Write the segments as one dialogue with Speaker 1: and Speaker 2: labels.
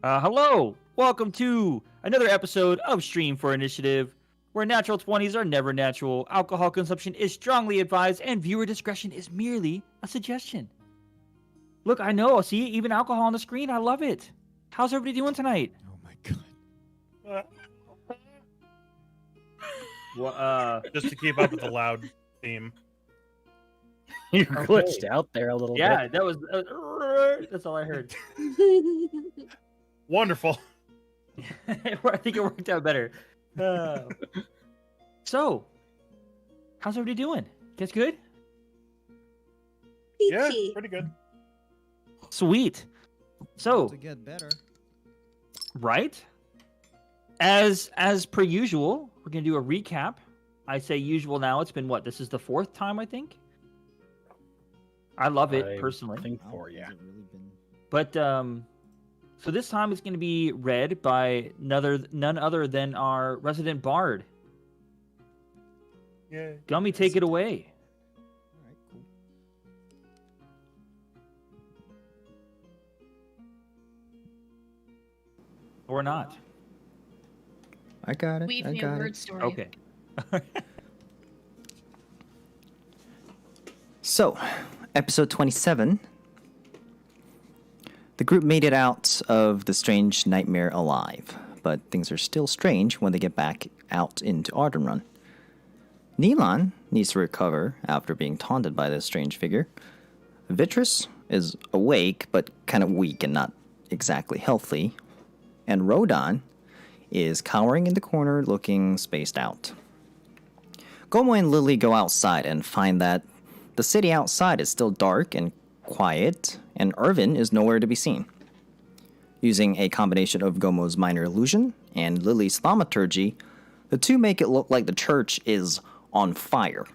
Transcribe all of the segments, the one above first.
Speaker 1: Hello! Welcome to another episode of Stream for Initiative, where natural 20s are never natural, alcohol consumption is strongly advised, and viewer discretion is merely a suggestion. Look, I know, see, even alcohol on the screen, I love it. How's everybody doing tonight?
Speaker 2: Oh my god.
Speaker 1: Well,
Speaker 3: Just to keep up with the loud theme.
Speaker 2: You glitched out there a little
Speaker 1: yeah,
Speaker 2: bit.
Speaker 1: that was, that's all I heard.
Speaker 3: Wonderful.
Speaker 1: I think it worked out better. So, how's everybody doing? Guys good?
Speaker 3: Yeah,
Speaker 4: Peachy.
Speaker 3: pretty good.
Speaker 1: Sweet. So,
Speaker 2: To get better.
Speaker 1: right? As per usual, we're gonna do a recap. I say usual now. It's been what? This is the fourth time, I think. I love it personally.
Speaker 2: I think four, yeah.
Speaker 1: But so this time it's gonna be read by none other than our resident bard.
Speaker 3: Yeah.
Speaker 1: Gummy, take it away.
Speaker 2: Alright, cool.
Speaker 1: Or not.
Speaker 2: I got it.
Speaker 4: Weave
Speaker 2: I
Speaker 4: me a
Speaker 2: got
Speaker 4: word
Speaker 2: it.
Speaker 4: story.
Speaker 1: Okay.
Speaker 2: So, episode 27. The group made it out of the strange nightmare alive, but things are still strange when they get back out into Ardenrun. Neelan needs to recover after being taunted by this strange figure. Vitrus is awake, but kind of weak and not exactly healthy. And Rodon is cowering in the corner looking spaced out. Gomo and Lily go outside and find that the city outside is still dark and quiet, and Irvin is nowhere to be seen. Using a combination of Gomo's minor illusion and Lily's thaumaturgy, the two make it look like the church is on fire,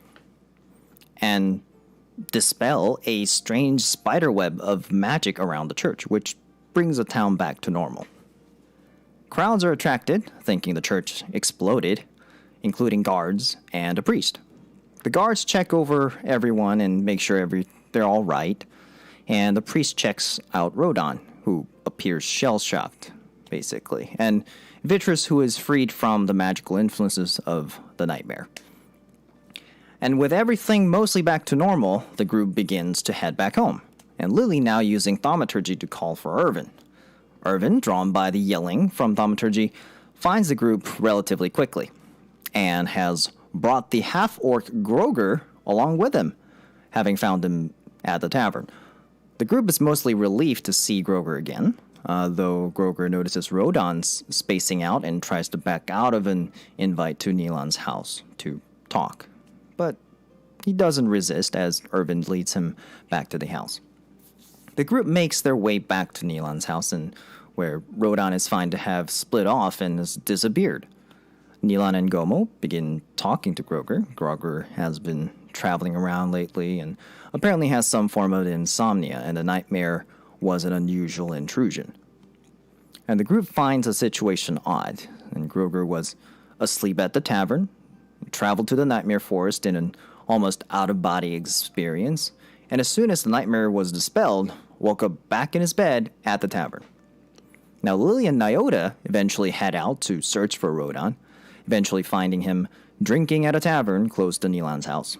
Speaker 2: and dispel a strange spiderweb of magic around the church, which brings the town back to normal. Crowds are attracted, thinking the church exploded, including guards and a priest. The guards check over everyone and make sure they're all right, and the priest checks out Rodon, who appears shell-shocked, basically, and Vitrus, who is freed from the magical influences of the nightmare. And with everything mostly back to normal, the group begins to head back home, and Lily now using thaumaturgy to call for Irvin. Irvin, drawn by the yelling from thaumaturgy, finds the group relatively quickly, and has brought the half-orc Groger along with him, having found him at the tavern. The group is mostly relieved to see Groger again, though Groger notices Rodon's spacing out and tries to back out of an invite to Neelan's house to talk. But he doesn't resist as Irvin leads him back to the house. The group makes their way back to Neelan's house, and where Rodon is found to have split off and has disappeared. Neelan and Gomo begin talking to Groger. Groger has been traveling around lately and apparently has some form of insomnia, and the nightmare was an unusual intrusion. And the group finds the situation odd, and Groger was asleep at the tavern, traveled to the nightmare forest in an almost out-of-body experience, and as soon as the nightmare was dispelled, woke up back in his bed at the tavern. Now Lily and Nyota eventually head out to search for Rodon, eventually finding him drinking at a tavern close to Neelan's house.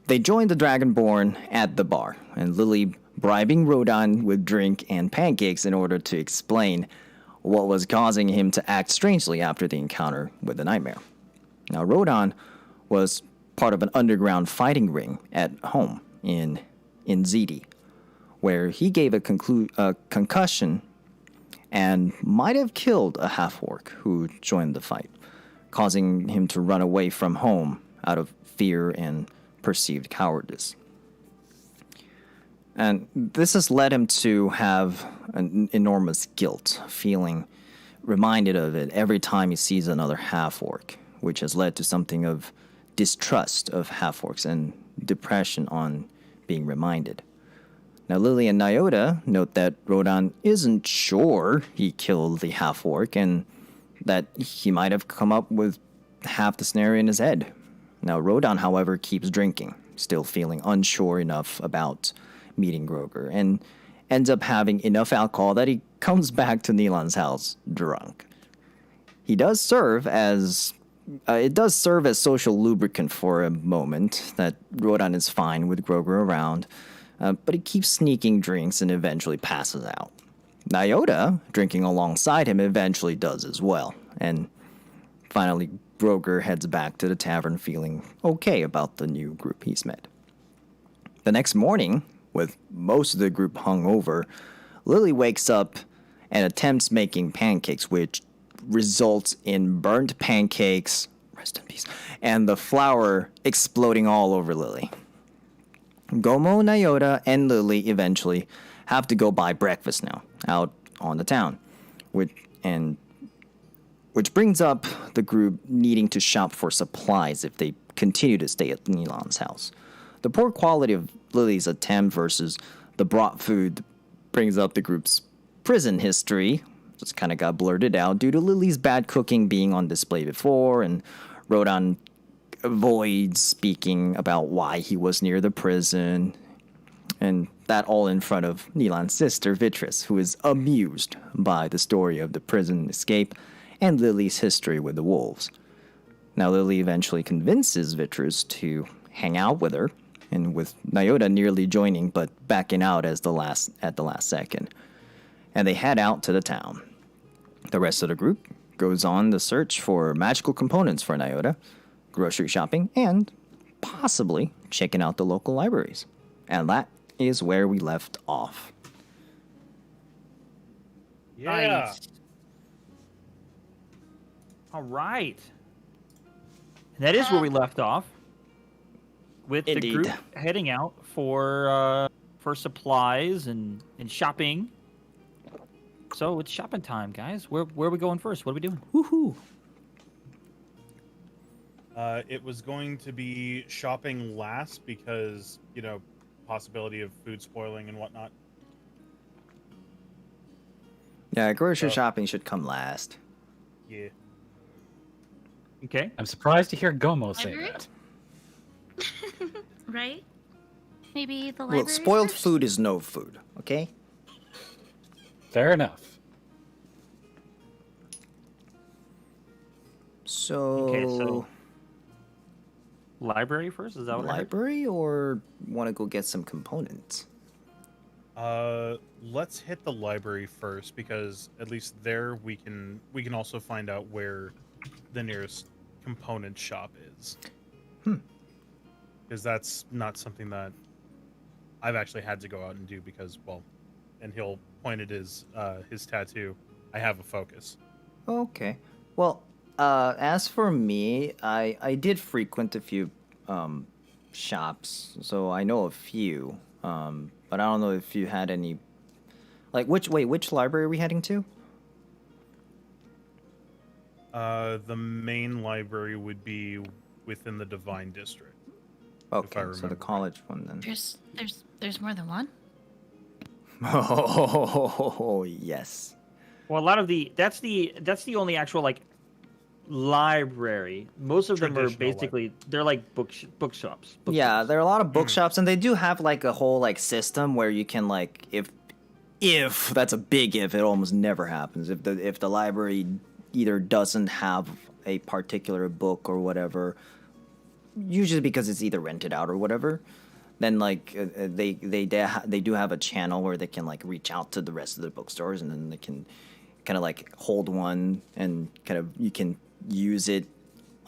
Speaker 2: They join the Dragonborn at the bar, and Lily bribing Rodon with drink and pancakes in order to explain what was causing him to act strangely after the encounter with the nightmare. Now Rodon was part of an underground fighting ring at home in Zedi, where he gave a concussion and might have killed a half-orc who joined the fight, causing him to run away from home out of fear and perceived cowardice. And this has led him to have an enormous guilt, feeling reminded of it every time he sees another half-orc, which has led to something of distrust of half-orcs and depression on being reminded. Now, Lily and Nyota note that Rodon isn't sure he killed the half-orc and that he might have come up with half the scenario in his head. Now, Rodon, however, keeps drinking, still feeling unsure enough about meeting Groger. And ends up having enough alcohol that he comes back to Nilan's house drunk. He does serve as social lubricant for a moment that Rodan is fine with Groger around, but he keeps sneaking drinks and eventually passes out. Nyota, drinking alongside him, eventually does as well, and finally Groger heads back to the tavern feeling okay about the new group he's met. The next morning, with most of the group hungover, Lily wakes up and attempts making pancakes, which results in burnt pancakes, rest in peace, and the flour exploding all over Lily. Gomo, Nyota, and Lily eventually have to go buy breakfast now, out on the town, which brings up the group needing to shop for supplies if they continue to stay at Nilan's house. The poor quality of Lily's attempt versus the brought food brings up the group's prison history. Just kind of got blurted out due to Lily's bad cooking being on display before, and Rodan avoids speaking about why he was near the prison, and that all in front of Nilan's sister, Vitris, who is amused by the story of the prison escape and Lily's history with the wolves. Now, Lily eventually convinces Vitris to hang out with her, and with Nyota nearly joining but backing out at the last second. And they head out to the town. The rest of the group goes on the search for magical components for Nyota, grocery shopping, and possibly checking out the local libraries. And that is where we left off.
Speaker 3: Yeah.
Speaker 1: Nice. All right. And that is where we left off, with
Speaker 2: Indeed.
Speaker 1: the group heading out for supplies and shopping. So it's shopping time, guys. Where are we going first? What are we doing?
Speaker 2: Woohoo!
Speaker 3: It was going to be shopping last because, possibility of food spoiling and whatnot.
Speaker 2: Yeah, grocery shopping should come last.
Speaker 3: Yeah.
Speaker 1: Okay.
Speaker 4: I'm surprised to hear Gomo say
Speaker 5: Library?
Speaker 4: that.
Speaker 5: Right? Maybe the library.
Speaker 2: Well, spoiled
Speaker 5: first?
Speaker 2: food is no food, okay?
Speaker 4: Fair enough.
Speaker 2: So,
Speaker 1: Library first? Is that what I heard?
Speaker 2: library, or want to go get some components?
Speaker 3: Let's hit the library first because at least there we can also find out where the nearest component shop is. Because that's not something that I've actually had to go out and do because, well, and he'll point at his tattoo. I have a focus.
Speaker 2: Okay. Well, as for me, I did frequent a few shops, so I know a few. But I don't know if you had any. Like, which library are we heading to?
Speaker 3: The main library would be within the Divine District.
Speaker 2: Okay, so the
Speaker 3: remember.
Speaker 2: college one then.
Speaker 5: There's more than one.
Speaker 2: Oh yes.
Speaker 1: Well, a lot of that's the only actual library. Most of them are
Speaker 3: Traditional
Speaker 1: basically they're like bookshops.
Speaker 2: Yeah, there are a lot of bookshops, and they do have a whole system where you can if that's a big if, it almost never happens. If the library either doesn't have a particular book or whatever, usually because it's either rented out or whatever, then they do have a channel where they can reach out to the rest of the bookstores, and then they can kind of hold one and you can use it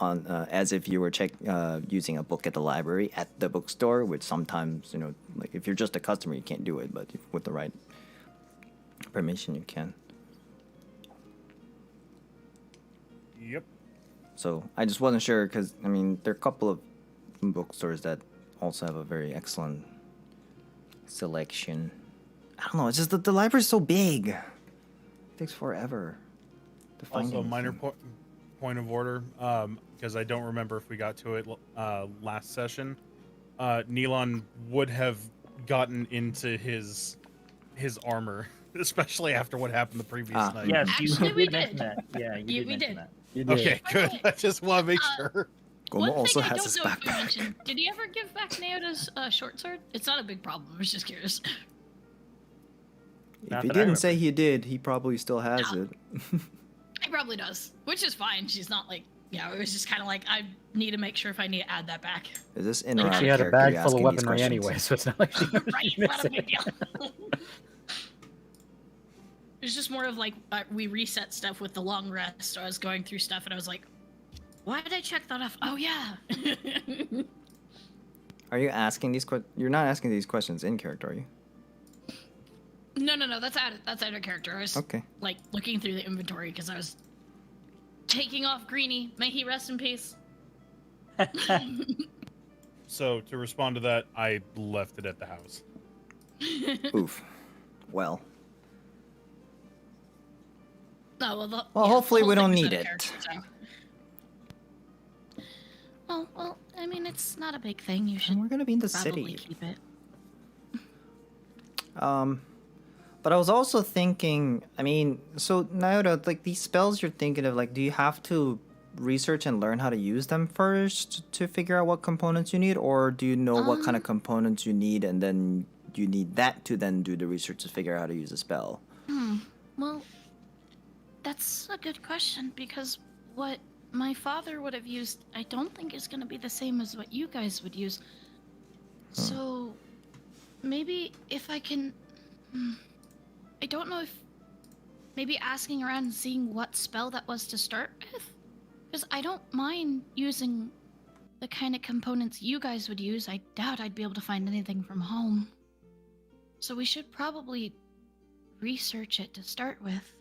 Speaker 2: on as if you were using a book at the library at the bookstore, which sometimes if you're just a customer you can't do it, but with the right permission you can.
Speaker 3: Yep.
Speaker 2: So I just wasn't sure because there are a couple of bookstores that also have a very excellent selection. I don't know. It's just that the library's so big. It takes forever to find
Speaker 3: Also,
Speaker 2: anything.
Speaker 3: minor point of order, because I don't remember if we got to it last session. Nilan would have gotten into his armor, especially after what happened the previous night.
Speaker 1: Yes,
Speaker 5: Actually,
Speaker 1: you
Speaker 5: we
Speaker 1: did mention
Speaker 5: did.
Speaker 1: that. Yeah, you
Speaker 5: We
Speaker 1: mention
Speaker 5: did.
Speaker 1: that.
Speaker 4: You did.
Speaker 3: Okay, good. I just want to make sure.
Speaker 2: Gomo
Speaker 5: One
Speaker 2: also
Speaker 5: thing I
Speaker 2: has
Speaker 5: don't
Speaker 2: his
Speaker 5: know if we
Speaker 2: backpack.
Speaker 5: mentioned, did he ever give back Naota's short sword? It's not a big problem. I was just curious.
Speaker 2: If
Speaker 4: Not
Speaker 2: he
Speaker 4: that I
Speaker 2: didn't say
Speaker 4: remember.
Speaker 2: he did, he probably still has
Speaker 5: No.
Speaker 2: it.
Speaker 5: He probably does, which is fine. She's not like, it was just kind of like, I need to make sure if I need to add that back.
Speaker 2: Is this in
Speaker 5: Like,
Speaker 2: or out
Speaker 4: She
Speaker 2: of
Speaker 4: had a
Speaker 2: character?
Speaker 4: bag
Speaker 2: You
Speaker 4: full of
Speaker 2: asking these
Speaker 4: weaponry
Speaker 2: questions?
Speaker 4: anyway, so it's not like she
Speaker 5: Right,
Speaker 4: she
Speaker 5: not
Speaker 4: missed
Speaker 5: a big
Speaker 4: it.
Speaker 5: deal. It was just more of like, we reset stuff with the long rest, so I was going through stuff and I was like, why did I check that off? Oh, yeah.
Speaker 2: Are you asking these questions? You're not asking these questions in character, are you?
Speaker 5: No, that's out of character. I was
Speaker 2: Okay.
Speaker 5: like looking through the inventory because I was taking off Greenie. May he rest in peace.
Speaker 3: So to respond to that, I left it at the house.
Speaker 2: Oof. Well.
Speaker 5: No,
Speaker 2: Well,
Speaker 5: the
Speaker 2: hopefully
Speaker 5: whole
Speaker 2: we don't
Speaker 5: thing was
Speaker 2: need
Speaker 5: out of
Speaker 2: it.
Speaker 5: character, so. Well, I mean, it's not a big thing. You should
Speaker 2: And we're gonna be in the
Speaker 5: probably
Speaker 2: city.
Speaker 5: keep it.
Speaker 2: But I was also thinking, I mean, so Naoda, like these spells you're thinking of, like, do you have to research and learn how to use them first to figure out what components you need, or do you know what kind of components you need and then you need that to then do the research to figure out how to use a spell?
Speaker 5: Well, that's a good question because what my father would have used, I don't think is going to be the same as what you guys would use. So maybe if I can, I don't know if maybe asking around and seeing what spell that was to start with, because I don't mind using the kind of components you guys would use. I doubt I'd be able to find anything from home. So we should probably research it to start with,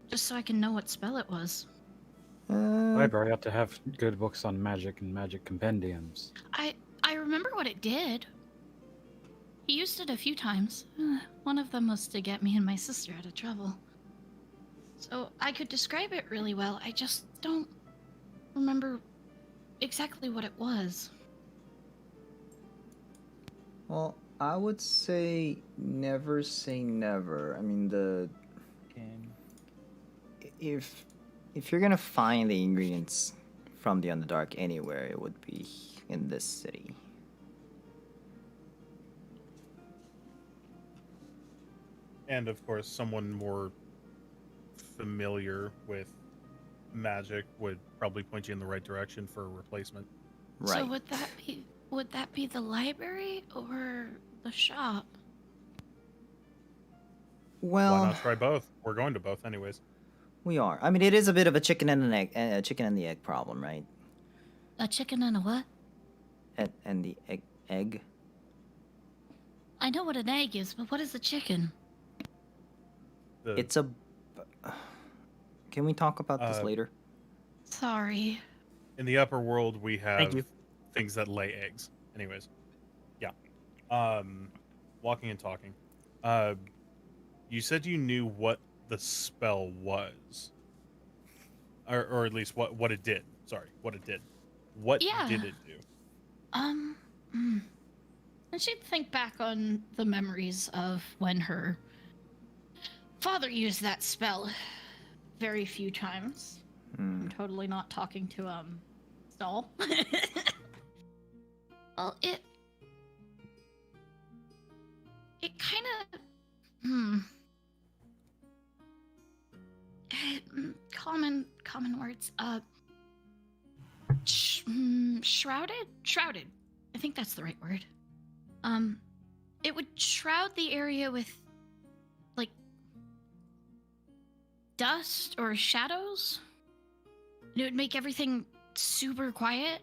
Speaker 5: just so I can know what spell it was.
Speaker 4: Library ought to have good books on magic and magic compendiums.
Speaker 5: I remember what it did. He used it a few times. One of them was to get me and my sister out of trouble. So I could describe it really well. I just don't remember exactly what it was.
Speaker 2: Well, I would say never say never. I mean, if you're gonna find the ingredients from the Underdark anywhere, it would be in this city.
Speaker 3: And of course, someone more familiar with magic would probably point you in the right direction for a replacement.
Speaker 2: Right.
Speaker 5: So would that be the library or the shop?
Speaker 2: Well,
Speaker 3: Why not try both? We're going to both anyways.
Speaker 2: we are. I mean, it is a bit of a chicken and the egg problem, right?
Speaker 5: A chicken and a what?
Speaker 2: And the egg.
Speaker 5: I know what an egg is, but what is a chicken?
Speaker 2: It's a. Can we talk about this later?
Speaker 5: Sorry.
Speaker 3: In the upper world, we have
Speaker 1: Thank you.
Speaker 3: things that lay eggs. Anyways, yeah. Walking and talking. You said you knew what the spell was, or at least what it did. Sorry, what it did. What
Speaker 5: Yeah.
Speaker 3: did it do?
Speaker 5: And she'd think back on the memories of when her father used that spell very few times. I'm totally not talking to Stall. Well, it kind of common words. Shrouded. I think that's the right word. It would shroud the area with like dust or shadows. And it would make everything super quiet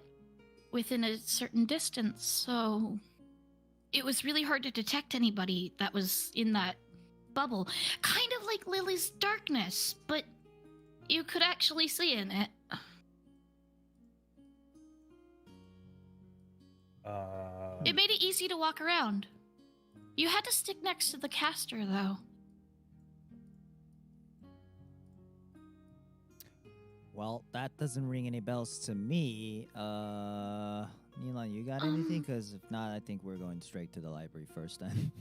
Speaker 5: within a certain distance, so it was really hard to detect anybody that was in that bubble. Kind of like Lily's darkness, but you could actually see in it. It made it easy to walk around. You had to stick next to the caster, though.
Speaker 6: Well, that doesn't ring any bells to me. Nilan, you got anything? Because if not, I think we're going straight to the library first then.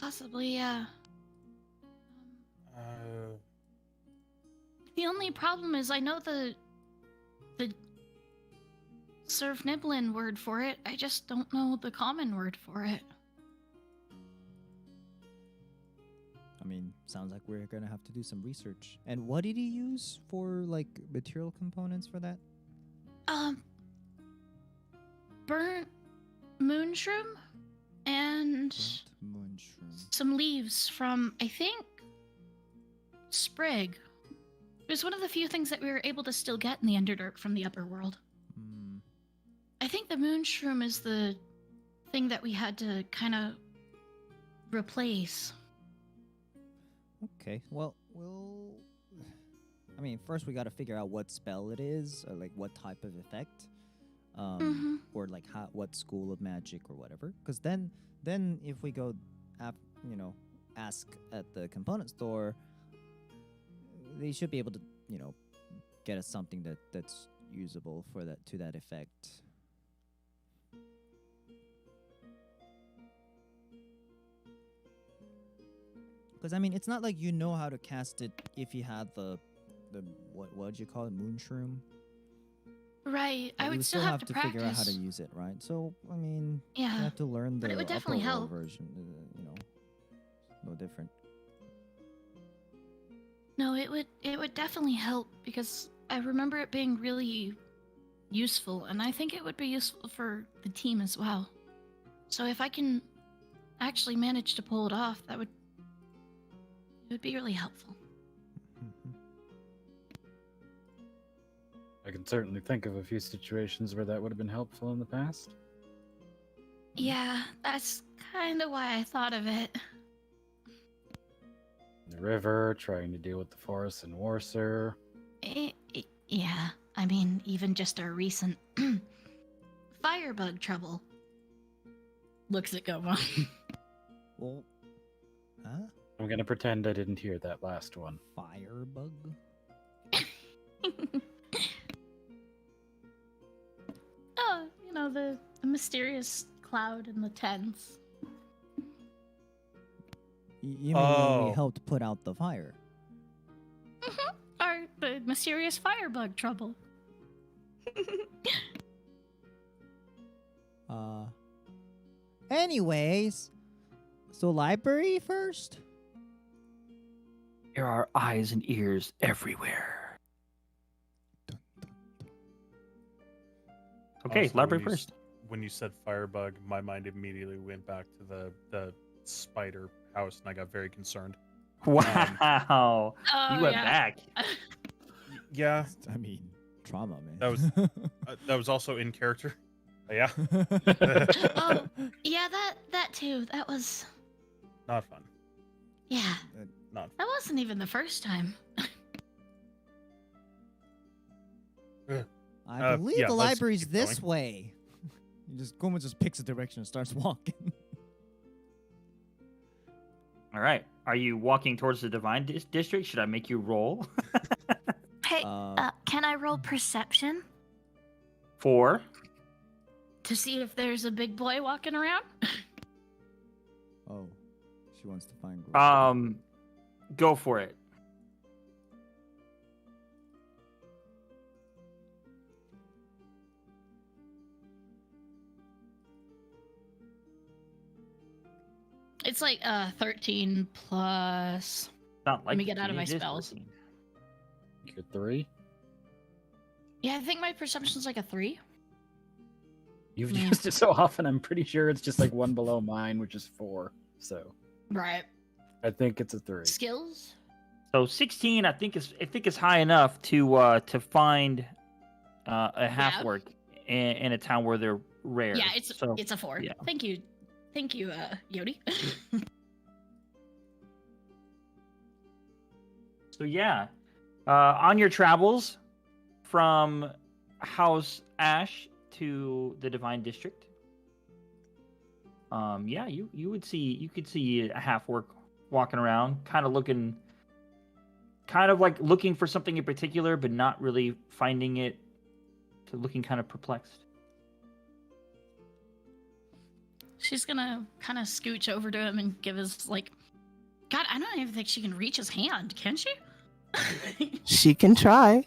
Speaker 5: Possibly, yeah. The only problem is I know the Serve Niblin word for it. I just don't know the common word for it.
Speaker 6: sounds like we're gonna have to do some research. And what did he use for like material components for that?
Speaker 5: Burnt moonshroom and
Speaker 6: Burnt moonshroom.
Speaker 5: some leaves from, I think, Sprig. It was one of the few things that we were able to still get in the Underdark from the upper world.
Speaker 6: Hmm.
Speaker 5: I think the moonshroom is the thing that we had to kind of replace.
Speaker 6: Okay. Well, I mean, first we got to figure out what spell it is, or like what type of effect, or like what school of magic or whatever. Because then if we go, ask at the component store, they should be able to, get us something that's usable for that to that effect. Because I mean, it's not like you know how to cast it if you had the what'd you call it, moonshroom?
Speaker 5: Right. I
Speaker 6: You
Speaker 5: would still
Speaker 6: still
Speaker 5: have to
Speaker 6: figure out how to
Speaker 5: practice.
Speaker 6: use it, right? So I mean, you
Speaker 5: Yeah.
Speaker 6: have to learn the
Speaker 5: But it would
Speaker 6: upper
Speaker 5: definitely
Speaker 6: world
Speaker 5: help.
Speaker 6: version. No different.
Speaker 5: No, it would definitely help because I remember it being really useful, and I think it would be useful for the team as well. So if I can actually manage to pull it off, it would be really helpful.
Speaker 4: I can certainly think of a few situations where that would have been helpful in the past.
Speaker 5: Yeah, that's kind of why I thought of it.
Speaker 4: The river, trying to deal with the forest in Warser.
Speaker 5: Yeah, I mean, even just our recent firebug trouble. Looks it go on.
Speaker 6: Well, huh?
Speaker 4: I'm gonna pretend I didn't hear that last one.
Speaker 6: Firebug?
Speaker 5: Oh, the mysterious cloud in the tents.
Speaker 6: You mean when we
Speaker 3: Oh.
Speaker 6: helped put out the fire?
Speaker 5: Or the mysterious firebug trouble.
Speaker 6: Anyways, so library first?
Speaker 1: There are eyes and ears everywhere. Okay,
Speaker 3: Also,
Speaker 1: library
Speaker 3: when you
Speaker 1: first.
Speaker 3: When you said firebug, my mind immediately went back to the spider house, and I got very concerned.
Speaker 1: Wow.
Speaker 5: Oh,
Speaker 1: You went
Speaker 5: yeah.
Speaker 1: back.
Speaker 3: Yeah,
Speaker 6: I mean, trauma, man.
Speaker 3: that was also in character. Yeah,
Speaker 5: Oh, yeah, that too. That was,
Speaker 3: not fun.
Speaker 5: yeah.
Speaker 3: Not
Speaker 5: That wasn't even the first time.
Speaker 6: I believe
Speaker 3: yeah,
Speaker 6: the
Speaker 3: let's
Speaker 6: library's
Speaker 3: keep
Speaker 6: this
Speaker 3: going.
Speaker 6: way. Goma just picks a direction and starts walking.
Speaker 1: All right. Are you walking towards the Divine District? Should I make you roll?
Speaker 5: Hey,
Speaker 6: Uh,
Speaker 5: can I roll perception
Speaker 1: 4.
Speaker 5: to see if there's a big boy walking around?
Speaker 6: Oh, she wants to find.
Speaker 1: Go for it.
Speaker 5: It's like 13 plus.
Speaker 1: Not like
Speaker 5: me get out of my
Speaker 1: it is
Speaker 5: spells.
Speaker 1: 14.
Speaker 4: You're 3.
Speaker 5: Yeah, I think my perception's like a 3.
Speaker 4: You've
Speaker 5: Yeah.
Speaker 4: used it so often, I'm pretty sure it's just like one below mine, which is 4. So
Speaker 5: Right.
Speaker 4: I think it's a 3.
Speaker 5: Skills?
Speaker 1: So 16, I think is high enough to find a half orc in a town where they're rare.
Speaker 5: Yeah, it's a 4.
Speaker 1: yeah.
Speaker 5: Thank you, Yodi.
Speaker 1: So yeah, on your travels from House Ash to the Divine District, yeah, you could see a half orc walking around, kind of like looking for something in particular, but not really finding it. So looking kind of perplexed.
Speaker 5: She's gonna kind of scooch over to him and give his like. God, I don't even think she can reach his hand, can she?
Speaker 7: She can try.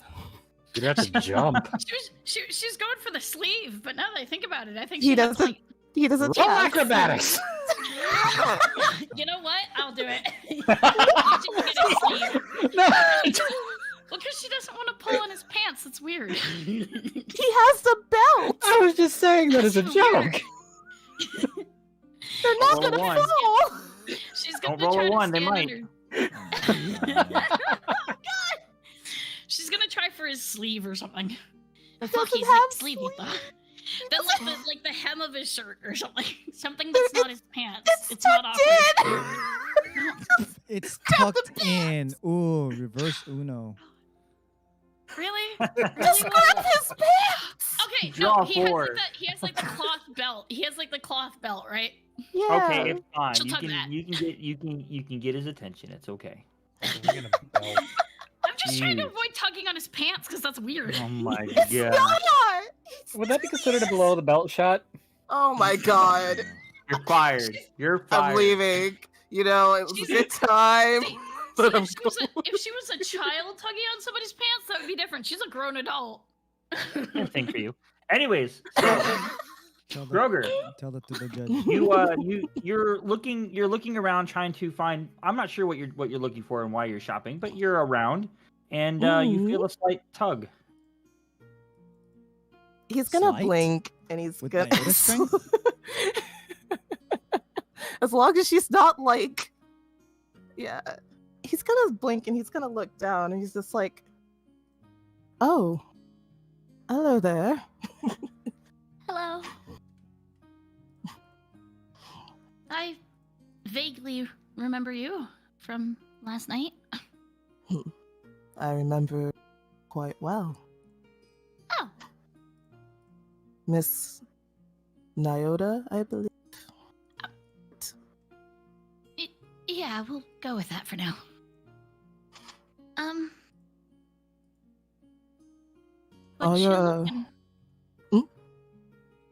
Speaker 4: You'd have to jump.
Speaker 5: She's going for the sleeve, but now that I think about it, I think
Speaker 7: He
Speaker 5: she has
Speaker 7: doesn't.
Speaker 5: like
Speaker 7: He doesn't
Speaker 4: Roll
Speaker 7: check.
Speaker 4: acrobatics.
Speaker 5: You know what? I'll do it. You should get his sleeve.
Speaker 4: No.
Speaker 5: Well, because she doesn't want to pull on his pants. That's weird.
Speaker 7: He has the belt.
Speaker 4: I was just saying that as a
Speaker 5: That's weird.
Speaker 4: joke.
Speaker 7: They're not
Speaker 1: Roll a
Speaker 7: gonna
Speaker 1: one.
Speaker 7: fall.
Speaker 5: She's gonna
Speaker 1: Don't roll
Speaker 5: try
Speaker 1: a
Speaker 5: to
Speaker 1: one, they
Speaker 5: stand
Speaker 1: might.
Speaker 5: under. She's gonna try for his sleeve or something. The fuck,
Speaker 7: doesn't
Speaker 5: he's
Speaker 7: have
Speaker 5: like sleeve with that. Then like the hem of his shirt or something. Something that's not his pants. It's not awkward.
Speaker 6: It's tucked in. Ooh, reverse Uno.
Speaker 5: Really?
Speaker 7: Just grab his pants.
Speaker 5: Okay,
Speaker 1: Draw
Speaker 5: no,
Speaker 1: four.
Speaker 5: he has like the cloth belt. He has like the cloth belt, right?
Speaker 7: Yeah.
Speaker 1: Okay, it's fine.
Speaker 5: She'll tug that.
Speaker 1: You can get his attention. It's okay.
Speaker 3: We're gonna belt.
Speaker 5: I'm just trying to
Speaker 1: Jeez.
Speaker 5: avoid tugging on his pants because that's weird.
Speaker 1: Oh my
Speaker 7: It's
Speaker 1: god.
Speaker 7: not.
Speaker 4: Would that be considered a below the belt shot?
Speaker 7: Oh my god.
Speaker 1: You're fired. You're fired.
Speaker 7: I'm leaving. You know, it was a good time.
Speaker 5: See,
Speaker 7: But I'm
Speaker 5: if she was a child tugging on somebody's pants, that would be different. She's a grown adult.
Speaker 1: Same thing for you. Anyways, so
Speaker 6: Tell that,
Speaker 1: Groger,
Speaker 6: tell that to the judge.
Speaker 1: you're looking around trying to find. I'm not sure what you're looking for and why you're shopping, but you're around and you feel a slight tug.
Speaker 7: He's gonna
Speaker 6: Slight?
Speaker 7: blink and he's
Speaker 6: With
Speaker 7: gonna.
Speaker 6: my Otis strength?
Speaker 7: As long as she's not like, yeah, he's gonna blink and he's gonna look down and he's just like, "Oh, hello there."
Speaker 5: Hello. I vaguely remember you from last night.
Speaker 7: I remember quite well,
Speaker 5: Oh,
Speaker 7: Miss Nyota, I believe.
Speaker 5: yeah, we'll go with that for now.
Speaker 7: Oh,
Speaker 5: what
Speaker 7: you're,
Speaker 5: you looking-
Speaker 7: hmm?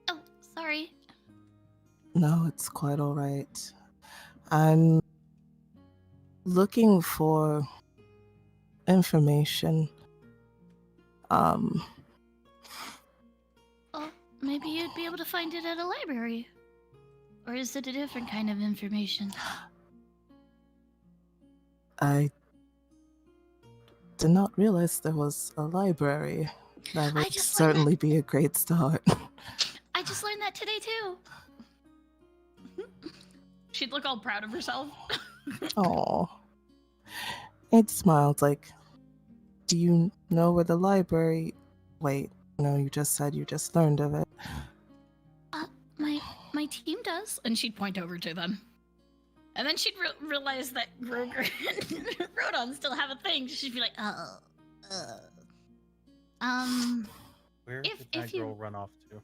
Speaker 5: Oh, sorry.
Speaker 7: No, it's quite all right. I'm looking for information.
Speaker 5: Well, maybe you'd be able to find it at a library. Or is it a different kind of information?
Speaker 7: I did not realize there was a library. That
Speaker 5: I
Speaker 7: would
Speaker 5: just learned
Speaker 7: certainly be a great start.
Speaker 5: I just learned that today too. She'd look all proud of herself.
Speaker 7: Oh, it smiled like, "Do you know where the library?" Wait, no, you just said you just learned of it.
Speaker 5: My team does, and she'd point over to them. And then she'd realize that Groger and Rodon still have a thing. She'd be like,
Speaker 3: Where
Speaker 5: If-
Speaker 3: did that
Speaker 5: if you-
Speaker 3: girl run off to?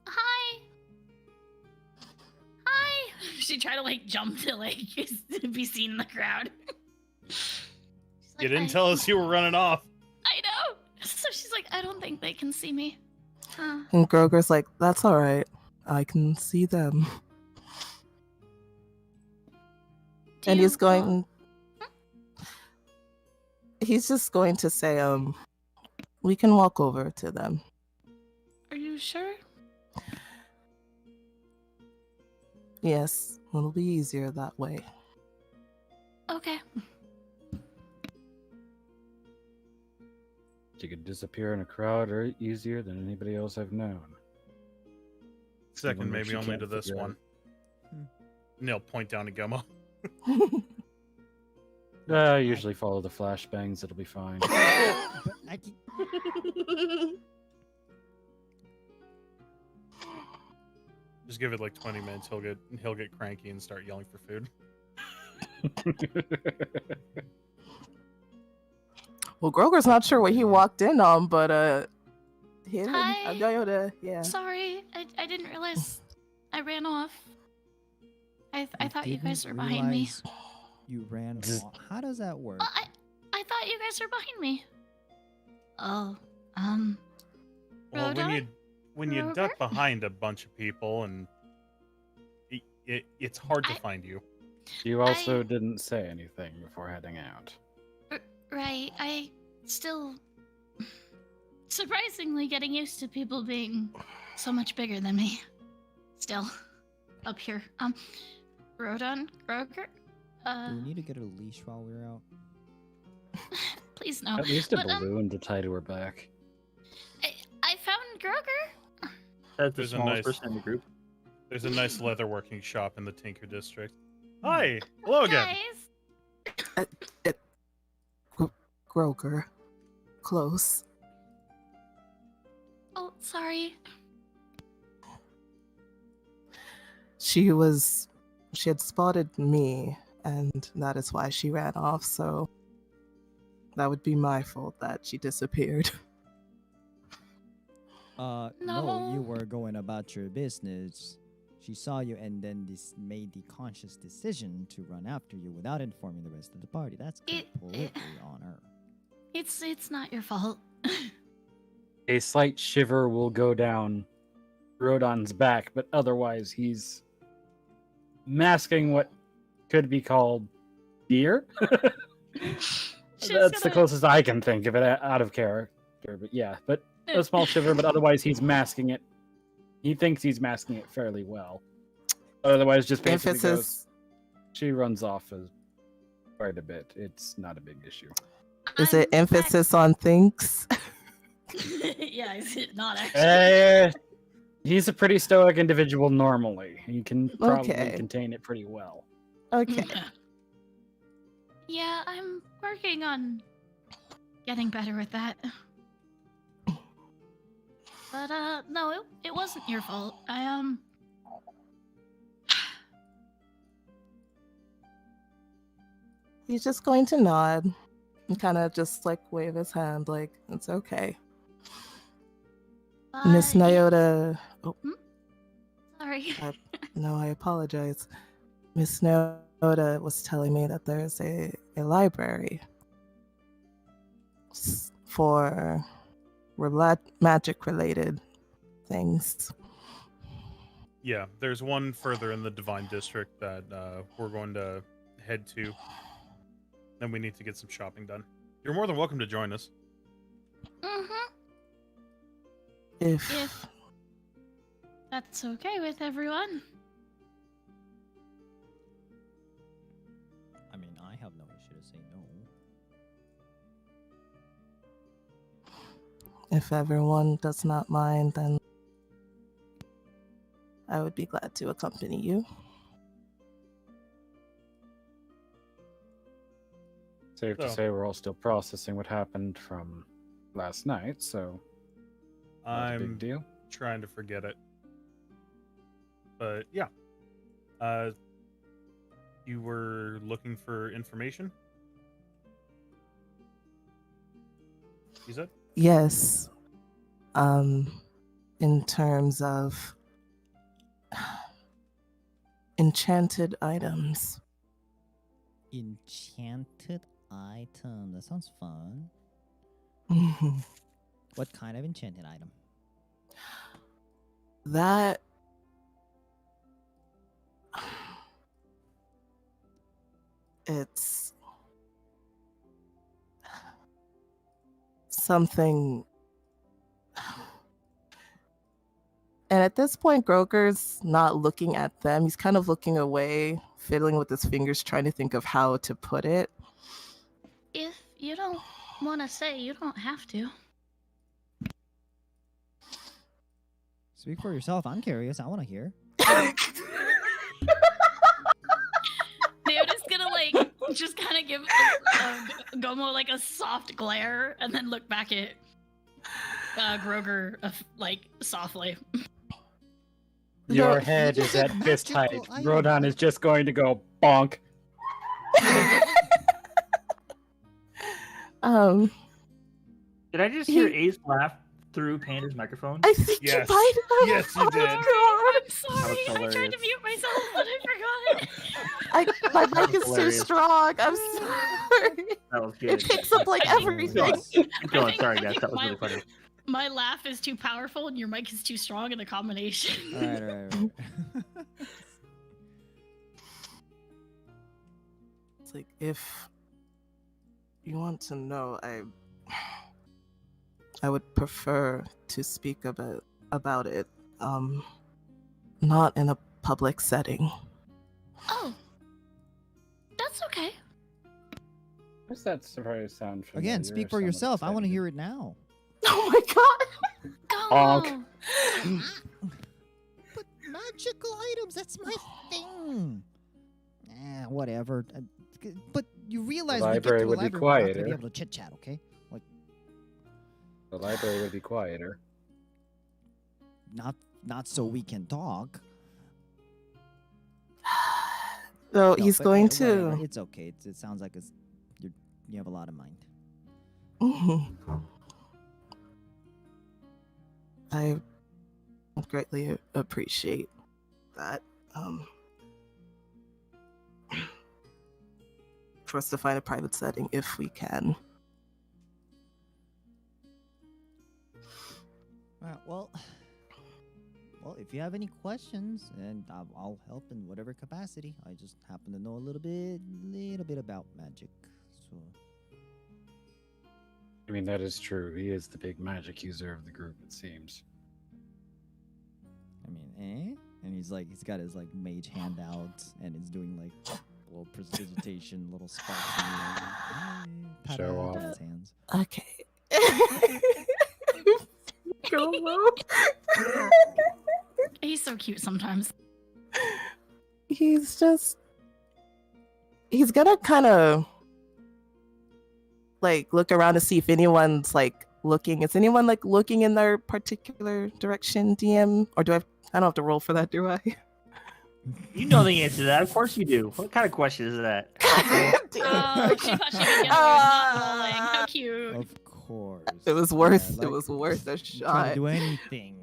Speaker 5: hi. Hi. She'd try to like jump to like be seen in the crowd. She's like,
Speaker 3: You didn't tell us you were running off.
Speaker 5: I know. So she's like, I don't think they can see me.
Speaker 7: And Groger's like, "That's all right. I can see them."
Speaker 5: Do
Speaker 7: And
Speaker 5: you
Speaker 7: he's going. He's just going to say, "We can walk over to them."
Speaker 5: Are you sure?
Speaker 7: Yes, it'll be easier that way.
Speaker 5: Okay.
Speaker 4: She could disappear in a crowd or easier than anybody else I've known.
Speaker 3: Second,
Speaker 4: wonder if
Speaker 3: maybe
Speaker 4: she
Speaker 3: only
Speaker 4: can't
Speaker 3: to this
Speaker 4: figure
Speaker 3: one. Neil, point down to Gummo.
Speaker 4: I usually follow the flashbangs, it'll be fine.
Speaker 6: But I can-
Speaker 3: Just give it like 20 minutes. He'll get cranky and start yelling for food.
Speaker 7: Well, Groger's not sure what he walked in on, but he didn't.
Speaker 5: Hi.
Speaker 7: Yeah.
Speaker 5: Sorry, I didn't realize I ran off. I thought you guys were
Speaker 6: didn't
Speaker 5: behind me.
Speaker 6: realize You ran off. How does that work?
Speaker 5: Oh, I thought you guys were behind me. Oh,
Speaker 3: Well,
Speaker 5: Rhoda?
Speaker 3: when you
Speaker 5: Rover?
Speaker 3: duck behind a bunch of people and it's hard to
Speaker 5: I-
Speaker 3: find you.
Speaker 4: You also didn't say anything before heading out.
Speaker 5: right. I still surprisingly getting used to people being so much bigger than me. Still, up here. Rodon, Groger.
Speaker 6: Do we need to get a leash while we're out?
Speaker 5: Please no.
Speaker 4: At least a
Speaker 5: But,
Speaker 4: balloon to tie to her back.
Speaker 5: I found Groger.
Speaker 1: That's the
Speaker 3: There's a
Speaker 1: smallest
Speaker 3: nice-
Speaker 1: person in the group.
Speaker 3: There's a nice leatherworking shop in the Tinker District. Hi, hello again.
Speaker 5: Guys.
Speaker 7: Groger. Close.
Speaker 5: Oh, sorry.
Speaker 7: She had spotted me, and that is why she ran off, so that would be my fault that she disappeared.
Speaker 6: No,
Speaker 5: No.
Speaker 6: you were going about your business. She saw you and then made the conscious decision to run after you without informing the rest of the party. That's completely on her.
Speaker 5: It's not your fault.
Speaker 4: A slight shiver will go down Rodon's back, but otherwise he's masking what could be called fear. That's the closest I can think of it out of character. But yeah, but a small shiver, but otherwise he's masking it. He thinks he's masking it fairly well. Otherwise, just basically goes, she runs off quite a bit. It's not a big issue.
Speaker 7: Is it emphasis on things?
Speaker 5: Yeah, is it not actually?
Speaker 4: He's a pretty stoic individual normally. He can probably
Speaker 7: Okay.
Speaker 4: contain it pretty well.
Speaker 7: Okay.
Speaker 5: Yeah, I'm working on getting better with that. But no, it wasn't your fault.
Speaker 7: He's just going to nod and kind of just like wave his hand like it's okay. Miss
Speaker 5: but-
Speaker 7: Nyota. Oh,
Speaker 5: Sorry.
Speaker 7: no, I apologize. Miss Nyota was telling me that there's a library for magic related things.
Speaker 3: Yeah, there's one further in the Divine District that we're going to head to. Then we need to get some shopping done. You're more than welcome to join us.
Speaker 5: Mm-hmm.
Speaker 7: If
Speaker 5: That's okay with everyone.
Speaker 6: I mean, I have no issue to say no.
Speaker 7: if everyone does not mind, then I would be glad to accompany you.
Speaker 4: Safe to
Speaker 3: So-
Speaker 4: say we're all still processing what happened from last night, so not a big
Speaker 3: I'm
Speaker 4: deal.
Speaker 3: trying to forget it. But yeah. You were looking for information? You said?
Speaker 7: Yes. In terms of enchanted items.
Speaker 6: Enchanted item. That sounds fun. What kind of enchanted item?
Speaker 7: That it's something. And at this point, Groker's not looking at them. He's kind of looking away, fiddling with his fingers, trying to think of how to put it.
Speaker 5: If you don't want to say, you don't have to.
Speaker 6: Speak for yourself. I'm curious. I want to hear.
Speaker 5: Naota's gonna just kind of give Gomo like a soft glare, and then look back at Groger softly.
Speaker 4: Your
Speaker 6: No,
Speaker 4: head
Speaker 6: you
Speaker 4: is
Speaker 6: said
Speaker 4: at fist height.
Speaker 6: magical item.
Speaker 4: Rodon is just going to go bonk.
Speaker 1: Did I just hear Ace laugh through Panda's microphone?
Speaker 7: I think
Speaker 3: Yes.
Speaker 7: you might have.
Speaker 3: Yes, you did.
Speaker 7: Oh
Speaker 5: I'm sorry. I tried to
Speaker 1: hilarious.
Speaker 5: mute myself, but I forgot.
Speaker 7: God. My mic is too
Speaker 1: hilarious.
Speaker 7: strong. I'm sorry.
Speaker 1: That was good.
Speaker 7: It picks up like
Speaker 5: I think-
Speaker 7: everything.
Speaker 1: Keep
Speaker 5: I
Speaker 1: going.
Speaker 5: think-
Speaker 1: Sorry,
Speaker 5: I
Speaker 1: guys.
Speaker 5: think
Speaker 1: That was really funny.
Speaker 5: My laugh is too powerful, and your mic is too strong in the combination.
Speaker 6: All right.
Speaker 7: It's like, if you want to know, I would prefer to speak about it not in a public setting.
Speaker 5: Oh, that's okay.
Speaker 4: What's that surprise sound familiar?
Speaker 6: Again, speak for
Speaker 4: Someone
Speaker 6: yourself. I want to
Speaker 4: excited.
Speaker 6: hear it now.
Speaker 7: Oh my god!
Speaker 5: Oh,
Speaker 6: But magical items, that's my thing. Whatever. But you realize
Speaker 4: The
Speaker 6: we get to
Speaker 4: library
Speaker 6: the
Speaker 4: would be
Speaker 6: library, we're not gonna be
Speaker 4: quieter.
Speaker 6: able to chit chat, okay? Like,
Speaker 4: The library would be quieter.
Speaker 6: not so we can talk.
Speaker 7: So
Speaker 6: No,
Speaker 7: he's
Speaker 6: but
Speaker 7: going
Speaker 6: whatever.
Speaker 7: to.
Speaker 6: It's okay. It sounds like you have a lot of mind.
Speaker 7: Mhm. I greatly appreciate that. For us to find a private setting if we can.
Speaker 6: All right, well, if you have any questions, and I'll help in whatever capacity. I just happen to know a little bit about magic, so.
Speaker 4: I mean, that is true. He is the big magic user of the group, it seems.
Speaker 6: I mean, and he's got his like mage hand out, and he's doing like little prestidigitation, little sparks in
Speaker 4: Show off.
Speaker 6: his hands.
Speaker 7: Okay. Go low.
Speaker 5: he's so cute sometimes.
Speaker 7: He's gonna kind of like look around to see if anyone's like looking. Is anyone like looking in their particular direction, DM? Or I don't have to roll for that, do I?
Speaker 1: You know the answer to that. Of course you do. What kind of question is that?
Speaker 5: Oh, she thought she could get away with not rolling. How cute.
Speaker 6: Of course.
Speaker 7: It was worth it was worth a
Speaker 6: trying to
Speaker 7: shot.
Speaker 6: do anything.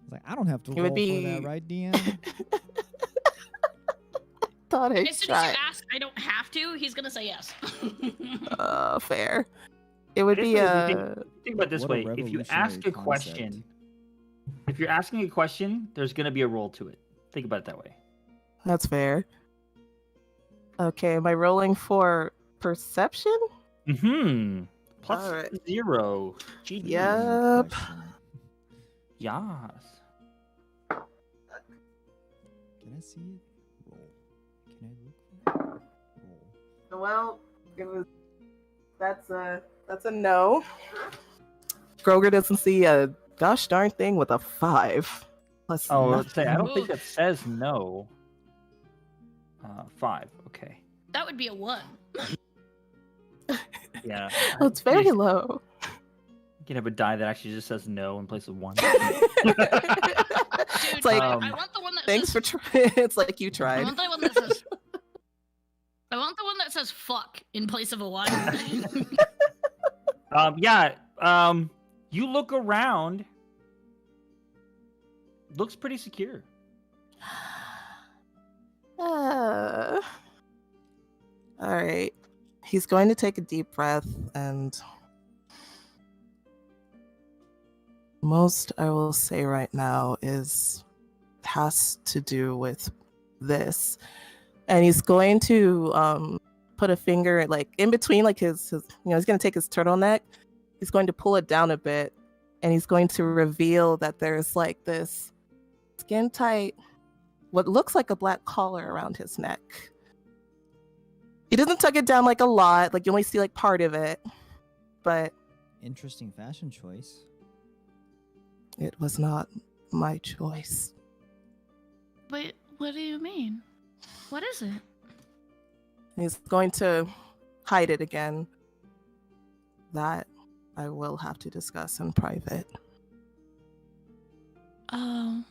Speaker 6: It's like I don't have to
Speaker 7: It
Speaker 6: roll
Speaker 7: would be-
Speaker 6: for that, right, DM?
Speaker 7: Thought I
Speaker 5: As soon as you
Speaker 7: tried.
Speaker 5: ask, I don't have to. He's gonna say yes.
Speaker 7: Fair. It would be
Speaker 1: Think about it this
Speaker 6: What a
Speaker 1: way: if you ask a
Speaker 6: revolutionary
Speaker 1: question, if you're asking a question, there's going to be a roll to it. Think about it that way.
Speaker 7: That's fair. Okay, am I rolling for perception?
Speaker 1: Mm-hmm. Plus
Speaker 7: Alright.
Speaker 1: 0. GG.
Speaker 7: Yep.
Speaker 6: Question.
Speaker 1: Yes.
Speaker 6: Can I see it? Roll. Can I look for it? Roll.
Speaker 7: Well, that's a no. Groger doesn't see a gosh darn thing with a 5. Plus
Speaker 1: Oh,
Speaker 7: nothing.
Speaker 1: let's say I don't think
Speaker 5: Oof.
Speaker 1: that says no. 5. Okay.
Speaker 5: That would be a 1.
Speaker 1: Yeah.
Speaker 7: Oh, it's very low.
Speaker 1: You can have a die that actually just says no in place of 1.
Speaker 7: It's like,
Speaker 5: I want the one that
Speaker 7: thanks
Speaker 5: says.
Speaker 7: for trying. It's like you
Speaker 5: I
Speaker 7: tried.
Speaker 5: want the one that says. I want the one that says "fuck" in place of a 1.
Speaker 1: You look around. Looks pretty secure.
Speaker 7: All right. He's going to take a deep breath, and most I will say right now has to do with this. And he's going to put a finger like in between like his he's going to take his turtleneck. He's going to pull it down a bit, and he's going to reveal that there's like this skin tight, what looks like a black collar around his neck. He doesn't tuck it down like a lot, like you only see like part of it, but
Speaker 6: Interesting fashion choice.
Speaker 7: it was not my choice.
Speaker 5: Wait, what do you mean? What is it?
Speaker 7: He's going to hide it again. That I will have to discuss in private.
Speaker 5: Oh,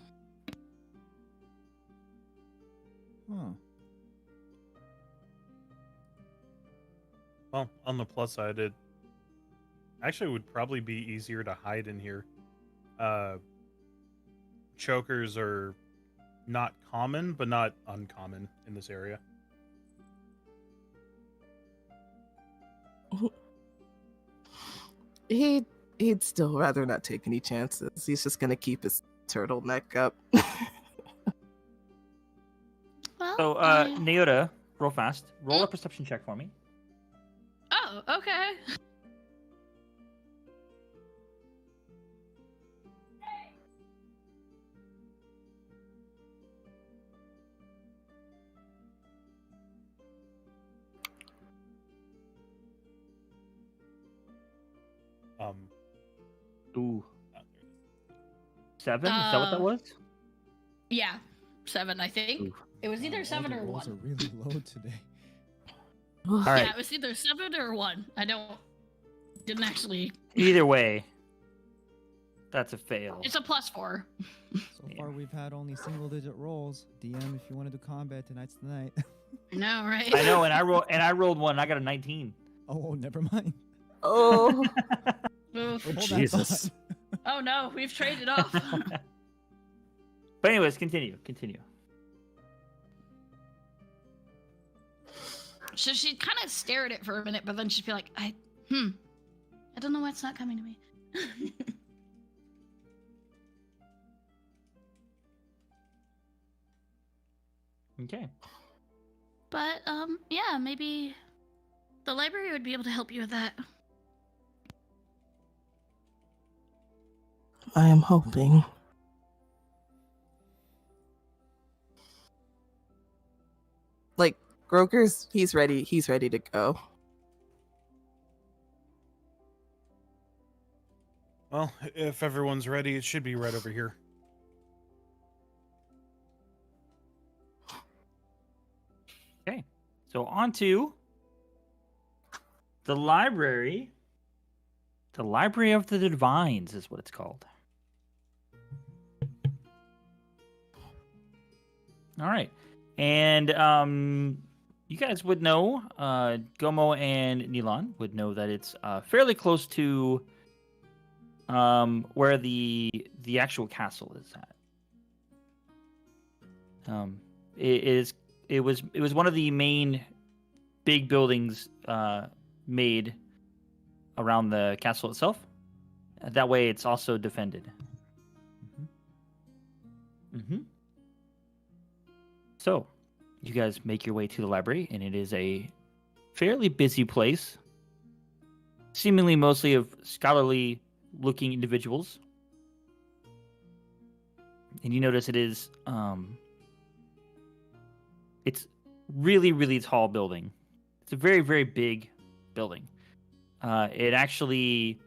Speaker 6: Huh.
Speaker 3: Well, on the plus side, it actually would probably be easier to hide in here. Chokers are not common, but not uncommon in this area.
Speaker 7: He'd still rather not take any chances. He's just gonna keep his turtleneck up.
Speaker 5: well.
Speaker 1: So,
Speaker 5: I-
Speaker 1: Naota, roll fast. Roll a perception check for me.
Speaker 5: Oh, okay.
Speaker 1: Ooh. 7? Is that what that was?
Speaker 5: Yeah, 7, I think.
Speaker 1: Ooh.
Speaker 5: It was either
Speaker 6: All
Speaker 5: 7
Speaker 6: the
Speaker 5: or
Speaker 6: rolls
Speaker 5: 1.
Speaker 6: are really low today.
Speaker 1: All right.
Speaker 5: Yeah, it was either 7 or 1. Didn't actually.
Speaker 1: Either way, that's a fail.
Speaker 5: It's a +4.
Speaker 6: So far, we've had only single-digit rolls. DM, if you want to do combat, tonight's the night.
Speaker 5: I know, right?
Speaker 1: I know, and I rolled one. I got a 19.
Speaker 6: Oh, never mind.
Speaker 7: Oh,
Speaker 5: Oof.
Speaker 6: Hold that
Speaker 4: Jesus.
Speaker 6: thought.
Speaker 5: Oh no, we've traded off.
Speaker 1: But anyways, continue.
Speaker 5: So she'd kind of stare at it for a minute, but then she'd be like, I don't know why it's not coming to me.
Speaker 1: Okay.
Speaker 5: But, yeah, maybe the library would be able to help you with that.
Speaker 7: I am hoping. Like Groker's, he's ready to go.
Speaker 3: Well, if everyone's ready, it should be right over here.
Speaker 1: Okay. So on to the library. The Library of the Divines is what it's called. All right. And you guys would know, Gomo and Nilan would know that it's fairly close to where the actual castle is at. It was one of the main big buildings made around the castle itself. That way, it's also defended. Mm-hmm. So, you guys make your way to the library, and it is a fairly busy place, seemingly mostly of scholarly-looking individuals. And you notice it is, it's really, really tall building. It's a very, very big building. It actually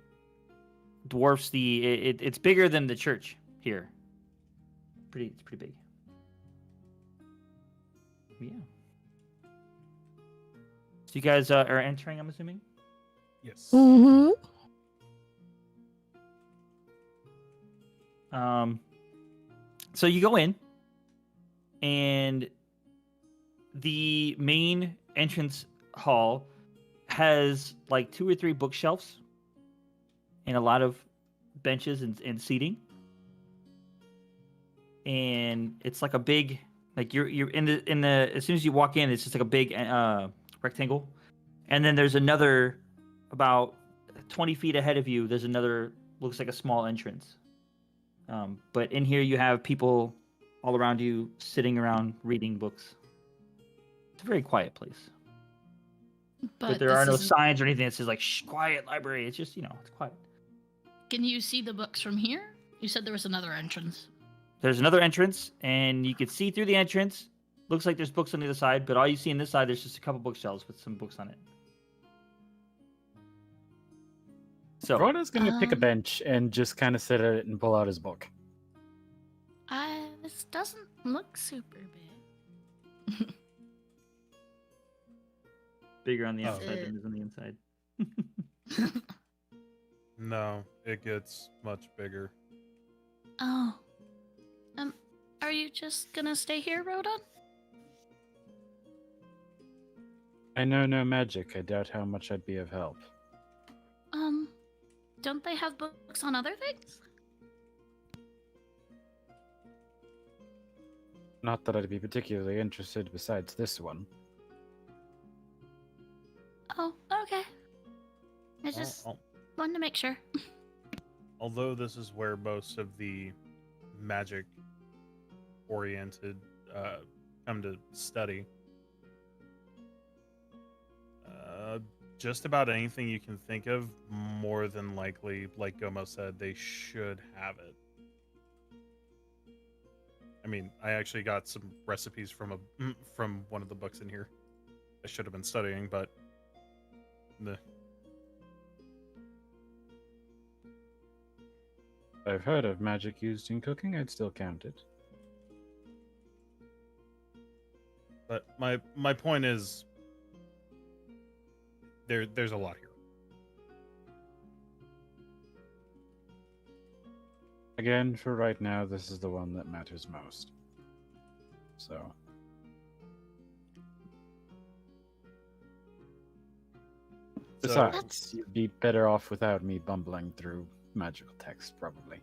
Speaker 1: dwarfs it's bigger than the church here. It's pretty big. Yeah. So you guys are entering, I'm assuming?
Speaker 3: Yes.
Speaker 7: Mm-hmm.
Speaker 1: So you go in, and the main entrance hall has like 2 or 3 bookshelves and a lot of benches and seating. And it's like a big, like you're in the as soon as you walk in, it's just like a big rectangle. And then there's another about 20 feet ahead of you. There's another, looks like a small entrance. But in here you have people all around you sitting around reading books. It's a very quiet place. But there are no signs or anything that says like, shh, quiet library. It's just, it's quiet.
Speaker 5: Can you see the books from here? You said there was another entrance.
Speaker 1: There's another entrance, and you can see through the entrance. Looks like there's books on the other side, but all you see on this side, there's just a couple bookshelves with some books on it. So
Speaker 4: Rhoda's gonna pick a bench and just kind of sit at it and pull out his book.
Speaker 5: This doesn't look super big.
Speaker 1: bigger on the outside than it is on the inside.
Speaker 3: No, it gets much bigger.
Speaker 5: Oh. Are you just gonna stay here, Rhoda?
Speaker 4: I know no magic. I doubt how much I'd be of help.
Speaker 5: Don't they have books on other things?
Speaker 4: Not that I'd be particularly interested besides this one.
Speaker 5: Oh, okay. I just wanted to make sure.
Speaker 3: Although this is where most of the magic-oriented come to study, just about anything you can think of, more than likely, like Gomo said, they should have it. I mean, I actually got some recipes from one of the books in here. I should have been studying, but
Speaker 4: I've heard of magic used in cooking. I'd still count it.
Speaker 3: But my point is, there's a lot here.
Speaker 4: Again, for right now, this is the one that matters most. So. Besides, you'd be better off without me bumbling through magical text, probably.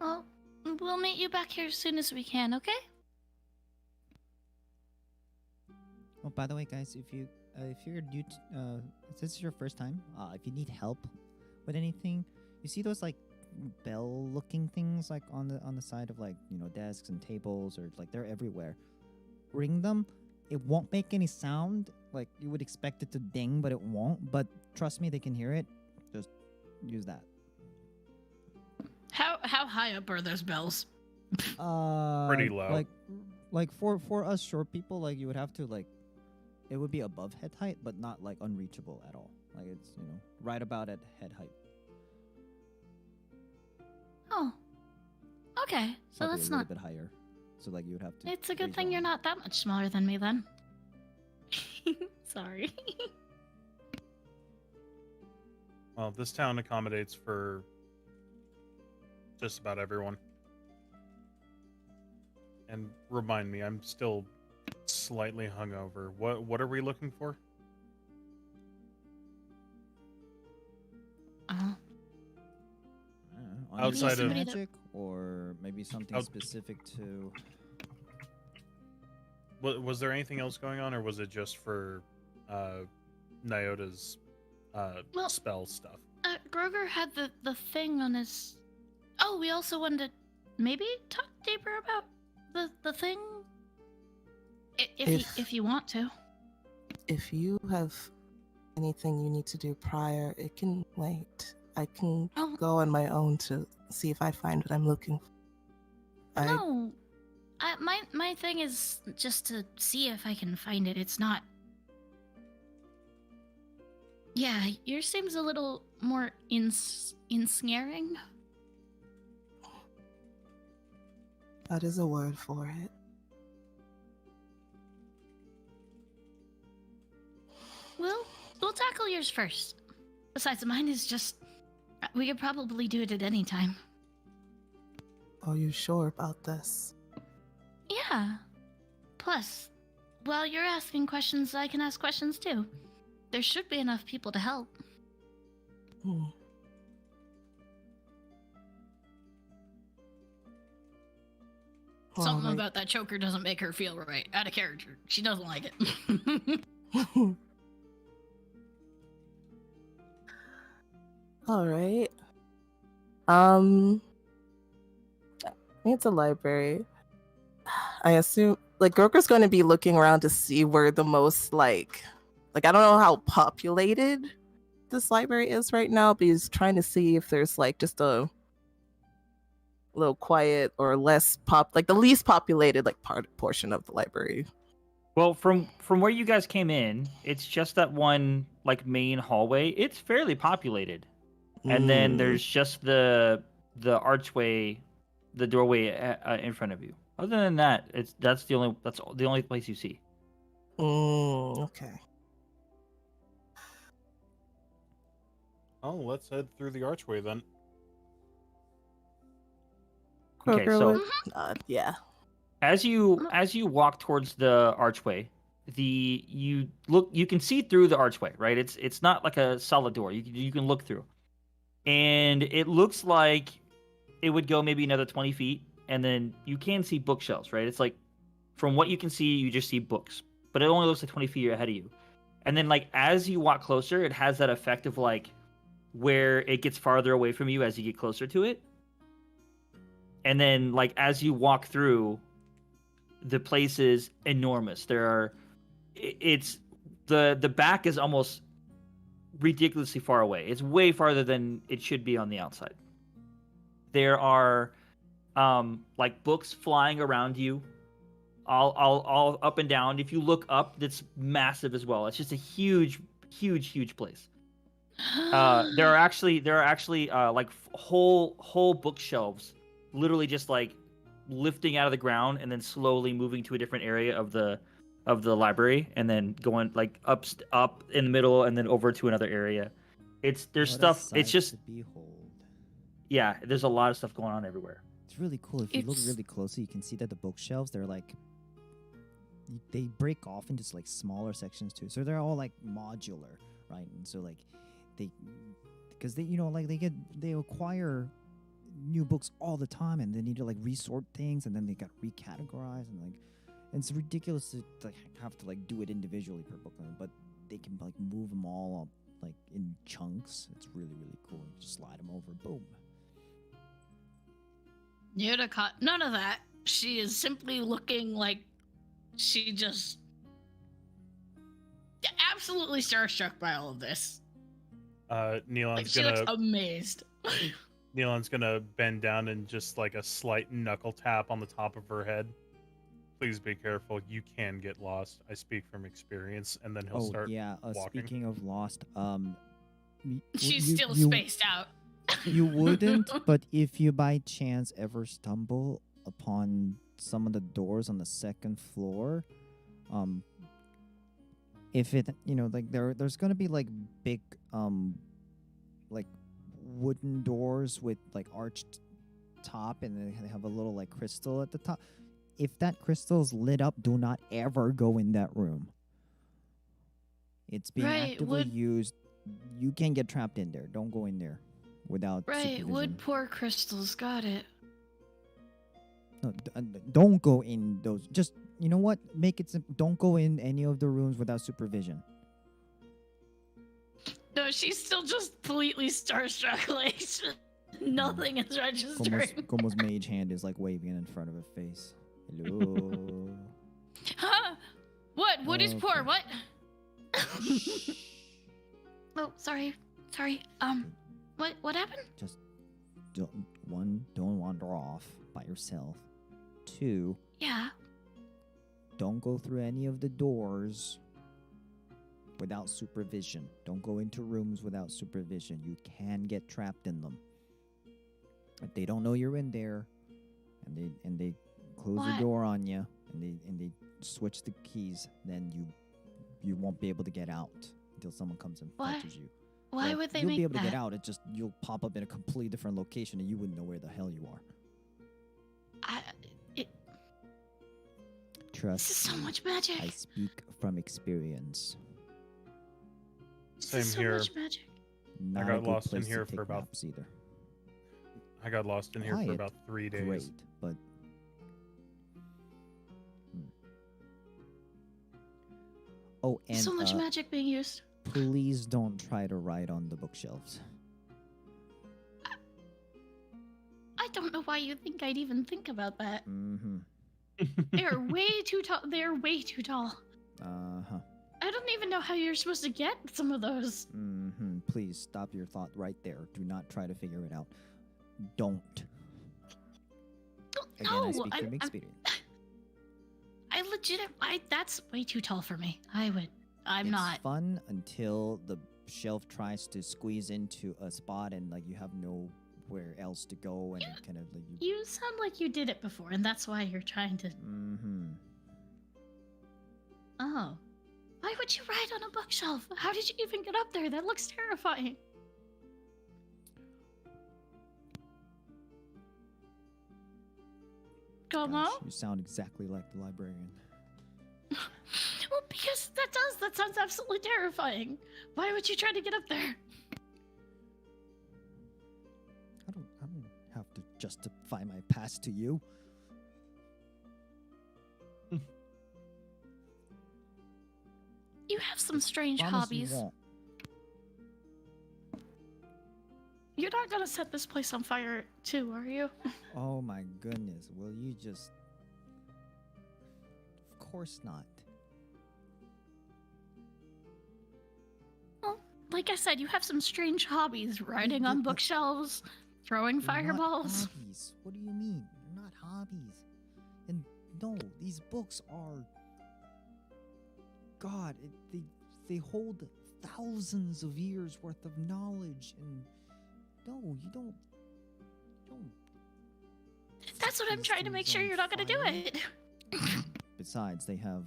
Speaker 5: Well, we'll meet you back here as soon as we can, okay?
Speaker 6: Oh, by the way, guys, if you're new, if this is your first time, if you need help with anything, you see those like bell-looking things like on the side of like desks and tables, or like they're everywhere. Ring them. It won't make any sound. Like you would expect it to ding, but it won't. But trust me, they can hear it. Just use that.
Speaker 5: How high up are those bells?
Speaker 3: Pretty low.
Speaker 6: Like for us short people, like you would have to like, it would be above head height, but not like unreachable at all. Like it's right about at head height.
Speaker 5: Oh, okay. So
Speaker 6: Probably
Speaker 5: that's
Speaker 6: a little
Speaker 5: not.
Speaker 6: bit higher. So like you would have to.
Speaker 5: It's a good
Speaker 6: raise
Speaker 5: thing
Speaker 6: your
Speaker 5: you're
Speaker 6: arm.
Speaker 5: not that much smaller than me then. Sorry.
Speaker 3: Well, this town accommodates for just about everyone. And remind me, I'm still slightly hungover. What are we looking for?
Speaker 5: Uh,
Speaker 3: Outside of-
Speaker 6: magic, or maybe something specific to.
Speaker 3: Was there anything else going on, or was it just for Nyota's
Speaker 5: Well-
Speaker 3: spell stuff?
Speaker 5: Groger had the thing on his. Oh, we also wanted to maybe talk deeper about the thing. If you want to.
Speaker 7: If you have anything you need to do prior, it can wait. I can
Speaker 5: Oh.
Speaker 7: go on my own to see if I find what I'm looking for.
Speaker 5: No, my thing is just to see if I can find it. It's not. Yeah, yours seems a little more ensnaring.
Speaker 7: That is a word for it.
Speaker 5: We'll tackle yours first. Besides, mine is just. We could probably do it at any time.
Speaker 7: Are you sure about this?
Speaker 5: Yeah. Plus, while you're asking questions, I can ask questions too. There should be enough people to help.
Speaker 7: Hmm.
Speaker 5: Something
Speaker 7: Alright.
Speaker 5: about that choker doesn't make her feel right. Out of character. She doesn't like it.
Speaker 7: All right. I think it's a library. I assume like Groker's going to be looking around to see where the most like I don't know how populated this library is right now, but he's trying to see if there's like just a little quiet or less like the least populated like portion of the library.
Speaker 1: Well, from where you guys came in, it's just that one like main hallway. It's fairly populated, and then there's just the archway, the doorway in front of you. Other than that, that's the only place you see.
Speaker 7: Okay.
Speaker 3: Oh, let's head through the archway then.
Speaker 1: Okay,
Speaker 7: Kroger
Speaker 1: so-
Speaker 7: would nod, yeah.
Speaker 1: As you walk towards the archway, you can see through the archway, right? It's not like a solid door. You can look through, and it looks like it would go maybe another 20 feet, and then you can see bookshelves, right? It's like from what you can see, you just see books, but it only looks like 20 feet ahead of you. And then like as you walk closer, it has that effect of like where it gets farther away from you as you get closer to it. And then like as you walk through, the place is enormous. It's the back is almost ridiculously far away. It's way farther than it should be on the outside. There are like books flying around you, all up and down. If you look up, it's massive as well. It's just a huge place. There are actually like whole bookshelves, literally just like lifting out of the ground and then slowly moving to a different area of the library, and then going like up in the middle and then over to another area. There's
Speaker 6: What a
Speaker 1: stuff. It's
Speaker 6: sight
Speaker 1: just
Speaker 6: to behold.
Speaker 1: yeah. There's a lot of stuff going on everywhere.
Speaker 6: It's really cool. If you look
Speaker 5: It's-
Speaker 6: really closely, you can see that the bookshelves, they're like, they break off into like smaller sections too. So they're all like modular, right? And so like because they, like they acquire new books all the time, and they need to like resort things, and then they got recategorized, and it's ridiculous to like have to like do it individually per book, but they can like move them all up like in chunks. It's really, really cool. You just slide them over, boom.
Speaker 5: Utica, none of that. She is simply looking like she just absolutely starstruck by all of this. Like
Speaker 3: Neilon's
Speaker 5: she
Speaker 3: gonna
Speaker 5: looks amazed.
Speaker 3: Neilon's gonna bend down and just like a slight knuckle tap on the top of her head. Please be careful. You can get lost. I speak from experience. And then he'll start walking.
Speaker 6: Speaking of lost,
Speaker 5: She's still spaced out.
Speaker 6: You wouldn't, but if you by chance ever stumble upon some of the doors on the second floor, if it, like there's gonna be like big, like wooden doors with like arched top, and they have a little like crystal at the top. If that crystal's lit up, do not ever go in that room. It's being actively used. You can get trapped in there. Don't go in there without supervision.
Speaker 5: Wood pour crystals, got it.
Speaker 6: No, don't go in those. Just, you know what? Make it simple. Don't go in any of the rooms without supervision.
Speaker 5: No, she's still just completely starstruck. Like, nothing is registering.
Speaker 6: Como's mage hand is like waving in front of her face. Hello.
Speaker 5: Huh? What? Wood is pour.
Speaker 6: Okay.
Speaker 5: What? Oh, sorry. What happened?
Speaker 6: Just don't wander off by yourself. 2,
Speaker 5: Yeah.
Speaker 6: don't go through any of the doors without supervision. Don't go into rooms without supervision. You can get trapped in them. If they don't know you're in there, and they close the door on you, and they switch the keys, then you won't be able to get out until someone comes and filters you.
Speaker 5: Why
Speaker 6: Well,
Speaker 5: would they
Speaker 6: you'll
Speaker 5: make
Speaker 6: be able
Speaker 5: that?
Speaker 6: to get out. You'll pop up in a completely different location, and you wouldn't know where the hell you are. Trust
Speaker 5: This is so
Speaker 6: me,
Speaker 5: much magic.
Speaker 6: I speak from experience.
Speaker 5: This is
Speaker 3: Same
Speaker 5: so
Speaker 3: here.
Speaker 5: much magic.
Speaker 6: Not
Speaker 3: got
Speaker 6: a good
Speaker 3: lost in
Speaker 6: place to
Speaker 3: here
Speaker 6: take
Speaker 3: for about-
Speaker 6: naps either.
Speaker 3: I got lost in here for
Speaker 6: Quiet,
Speaker 3: about 3 days.
Speaker 6: Great, but oh, and
Speaker 5: So much magic being used.
Speaker 6: please don't try to write on the bookshelves.
Speaker 5: I don't know why you think I'd even think about that.
Speaker 6: Mm-hmm.
Speaker 5: They're way too tall. They're way too tall.
Speaker 6: Uh-huh.
Speaker 5: I don't even know how you're supposed to get some of those.
Speaker 6: Mm-hmm. Please stop your thought right there. Do not try to figure it out. Don't. Again, I
Speaker 5: No,
Speaker 6: speak from
Speaker 5: I'm
Speaker 6: experience.
Speaker 5: that's way too tall for me. I'm
Speaker 6: It's
Speaker 5: not.
Speaker 6: fun until the shelf tries to squeeze into a spot and like you have nowhere else to go, and it kind of like you.
Speaker 5: You sound like you did it before, and that's why you're trying to.
Speaker 6: Mm-hmm.
Speaker 5: Oh. Why would you ride on a bookshelf? How did you even get up there? That looks terrifying. Come on.
Speaker 6: Gosh, you sound exactly like the librarian.
Speaker 5: Well, because that sounds absolutely terrifying. Why would you try to get up there?
Speaker 6: I don't have to justify my past to you.
Speaker 5: You have some strange
Speaker 6: Promise you
Speaker 5: hobbies.
Speaker 6: won't.
Speaker 5: You're not gonna set this place on fire too, are you?
Speaker 6: Oh my goodness. Will you just. Of course not.
Speaker 5: Well, like I said, you have some strange hobbies. Riding on bookshelves, throwing
Speaker 6: They're not
Speaker 5: fireballs.
Speaker 6: hobbies. What do you mean? They're not hobbies. And no, these books are. God, they hold thousands of years worth of knowledge, and no, you don't.
Speaker 5: That's what I'm trying to make sure you're not gonna do it.
Speaker 6: Besides, they have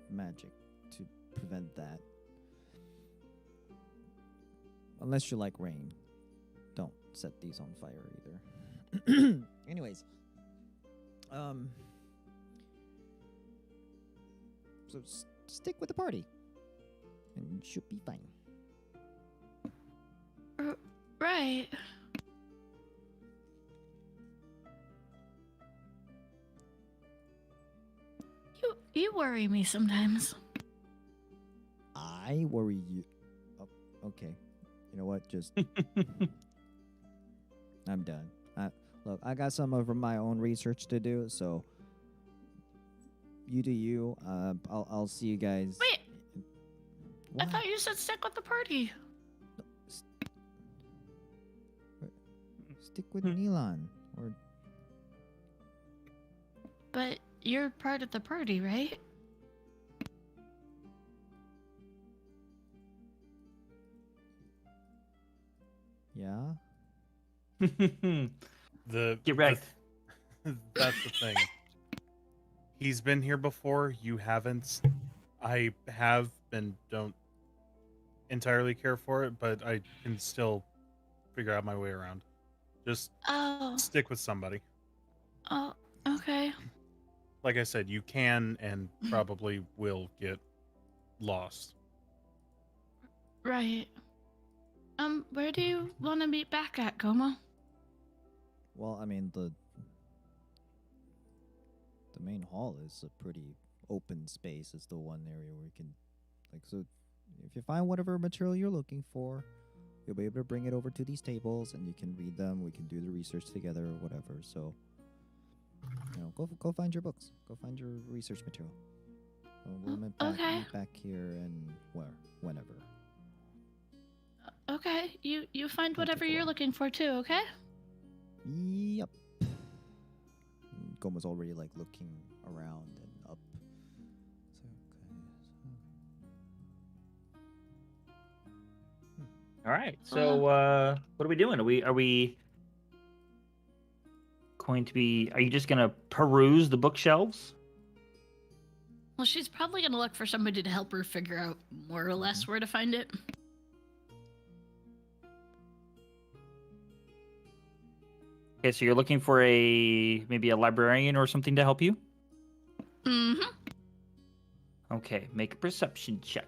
Speaker 6: magic to prevent that. Unless you like rain, don't set these on fire either. Anyways, so stick with the party, and you should be fine.
Speaker 5: Right. You worry me sometimes.
Speaker 6: I worry you. Oh, okay. You know what? Just I'm done. Look, I got some of my own research to do, so you do you. I'll see you guys.
Speaker 5: Wait.
Speaker 6: What?
Speaker 5: I thought you said stick with the party.
Speaker 6: Stick with Nilan, or
Speaker 5: But you're part of the party, right?
Speaker 6: yeah.
Speaker 1: Get wrecked.
Speaker 3: That's the thing. He's been here before. You haven't. I have and don't entirely care for it, but I can still figure out my way around. Just stick with somebody.
Speaker 5: Oh, okay.
Speaker 3: Like I said, you can and probably will get lost.
Speaker 5: Right. Where do you want to meet back at, Como?
Speaker 6: Well, I mean the main hall is a pretty open space. It's the one area where you can, like, so if you find whatever material you're looking for, you'll be able to bring it over to these tables, and you can read them. We can do the research together or whatever. So, you know, go find your books. Go find your research material. We'll meet back here and whenever.
Speaker 5: Okay, you find whatever you're looking for too, okay?
Speaker 6: Yep. Goma's already like looking around and up.
Speaker 1: All right. So, what are we doing? Are we going to be? Are you just gonna peruse the bookshelves?
Speaker 5: Well, she's probably gonna look for somebody to help her figure out more or less where to find it.
Speaker 1: Okay, so you're looking for maybe a librarian or something to help you?
Speaker 5: Mm-hmm.
Speaker 1: Okay, make a perception check.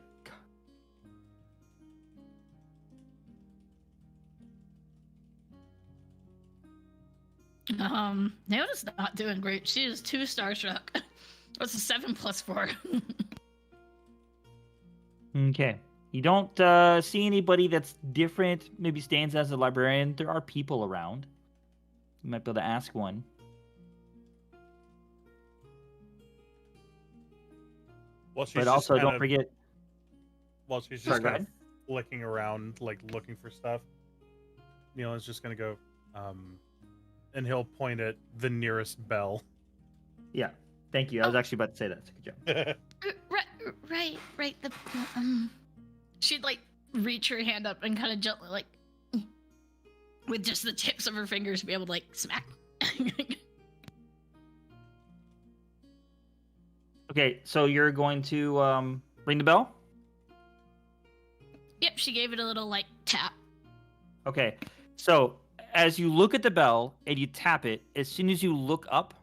Speaker 5: Naota's not doing great. She is 2 starstruck. What's a 7 + 4?
Speaker 1: Okay. You don't see anybody that's different, maybe stands as a librarian. There are people around. You might be able to ask one.
Speaker 3: Well, she's
Speaker 1: But
Speaker 3: just
Speaker 1: also,
Speaker 3: kind
Speaker 1: don't
Speaker 3: of-
Speaker 1: forget.
Speaker 3: While she's
Speaker 1: Sorry,
Speaker 3: just
Speaker 1: go
Speaker 3: kind of
Speaker 1: ahead.
Speaker 3: flicking around, like looking for stuff, Neil is just gonna go, and he'll point at the nearest bell.
Speaker 1: Yeah. Thank you. I was actually about to say that. So good job.
Speaker 5: Right. She'd like reach her hand up and kind of gently, like, with just the tips of her fingers, be able to like smack.
Speaker 1: Okay, so you're going to ring the bell?
Speaker 5: Yep, she gave it a little like tap.
Speaker 1: Okay, so as you look at the bell and you tap it, as soon as you look up,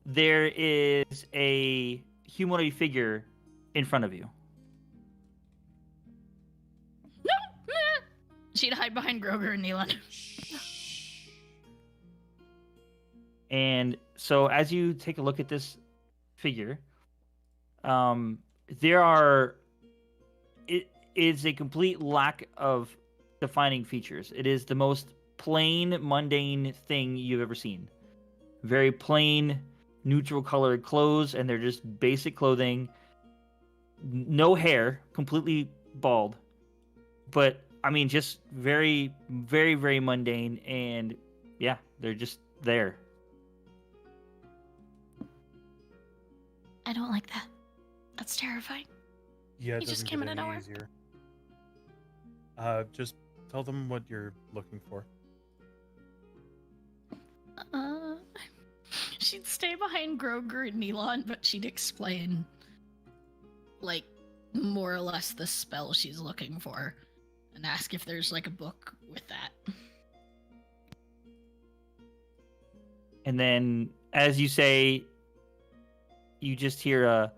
Speaker 1: there is a humanoid figure in front of you.
Speaker 5: No! She'd hide behind Groger and Neelan.
Speaker 1: And so as you take a look at this figure, it is a complete lack of defining features. It is the most plain, mundane thing you've ever seen. Very plain, neutral colored clothes, and they're just basic clothing. No hair, completely bald. But, I mean, just very, very, very mundane, and yeah, they're just there.
Speaker 5: I don't like that. That's terrifying.
Speaker 3: Yeah, it
Speaker 5: He just
Speaker 3: doesn't
Speaker 5: came
Speaker 3: get
Speaker 5: in
Speaker 3: any
Speaker 5: an hour.
Speaker 3: easier. Just tell them what you're looking for.
Speaker 5: She'd stay behind Groger and Neelon, but she'd explain, like, more or less the spell she's looking for, and ask if there's like a book with that.
Speaker 1: And then, as you say, you just hear a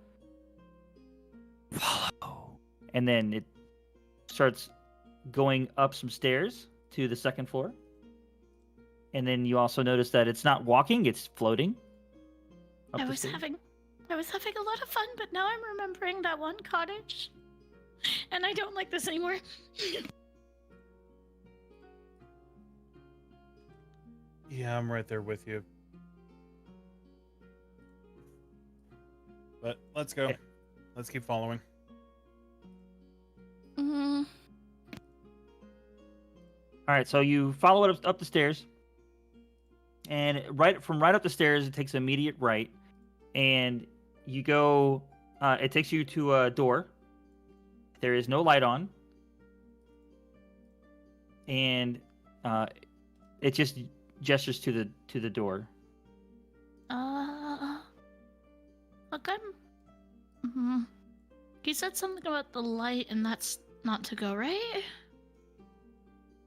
Speaker 1: follow, and then it starts going up some stairs to the second floor. And then you also notice that it's not walking; it's floating. up
Speaker 5: I
Speaker 1: the
Speaker 5: was
Speaker 1: stairs.
Speaker 5: having a lot of fun, but now I'm remembering that one cottage, and I don't like this anymore.
Speaker 3: Yeah, I'm right there with you. But let's go.
Speaker 1: Okay.
Speaker 3: Let's keep following.
Speaker 5: Mm,
Speaker 1: All right, so you follow it up the stairs, and right up the stairs, it takes an immediate right, and you go. It takes you to a door. There is no light on, and it just gestures to the door.
Speaker 5: okay. He said something about the light, and that's not to go, right?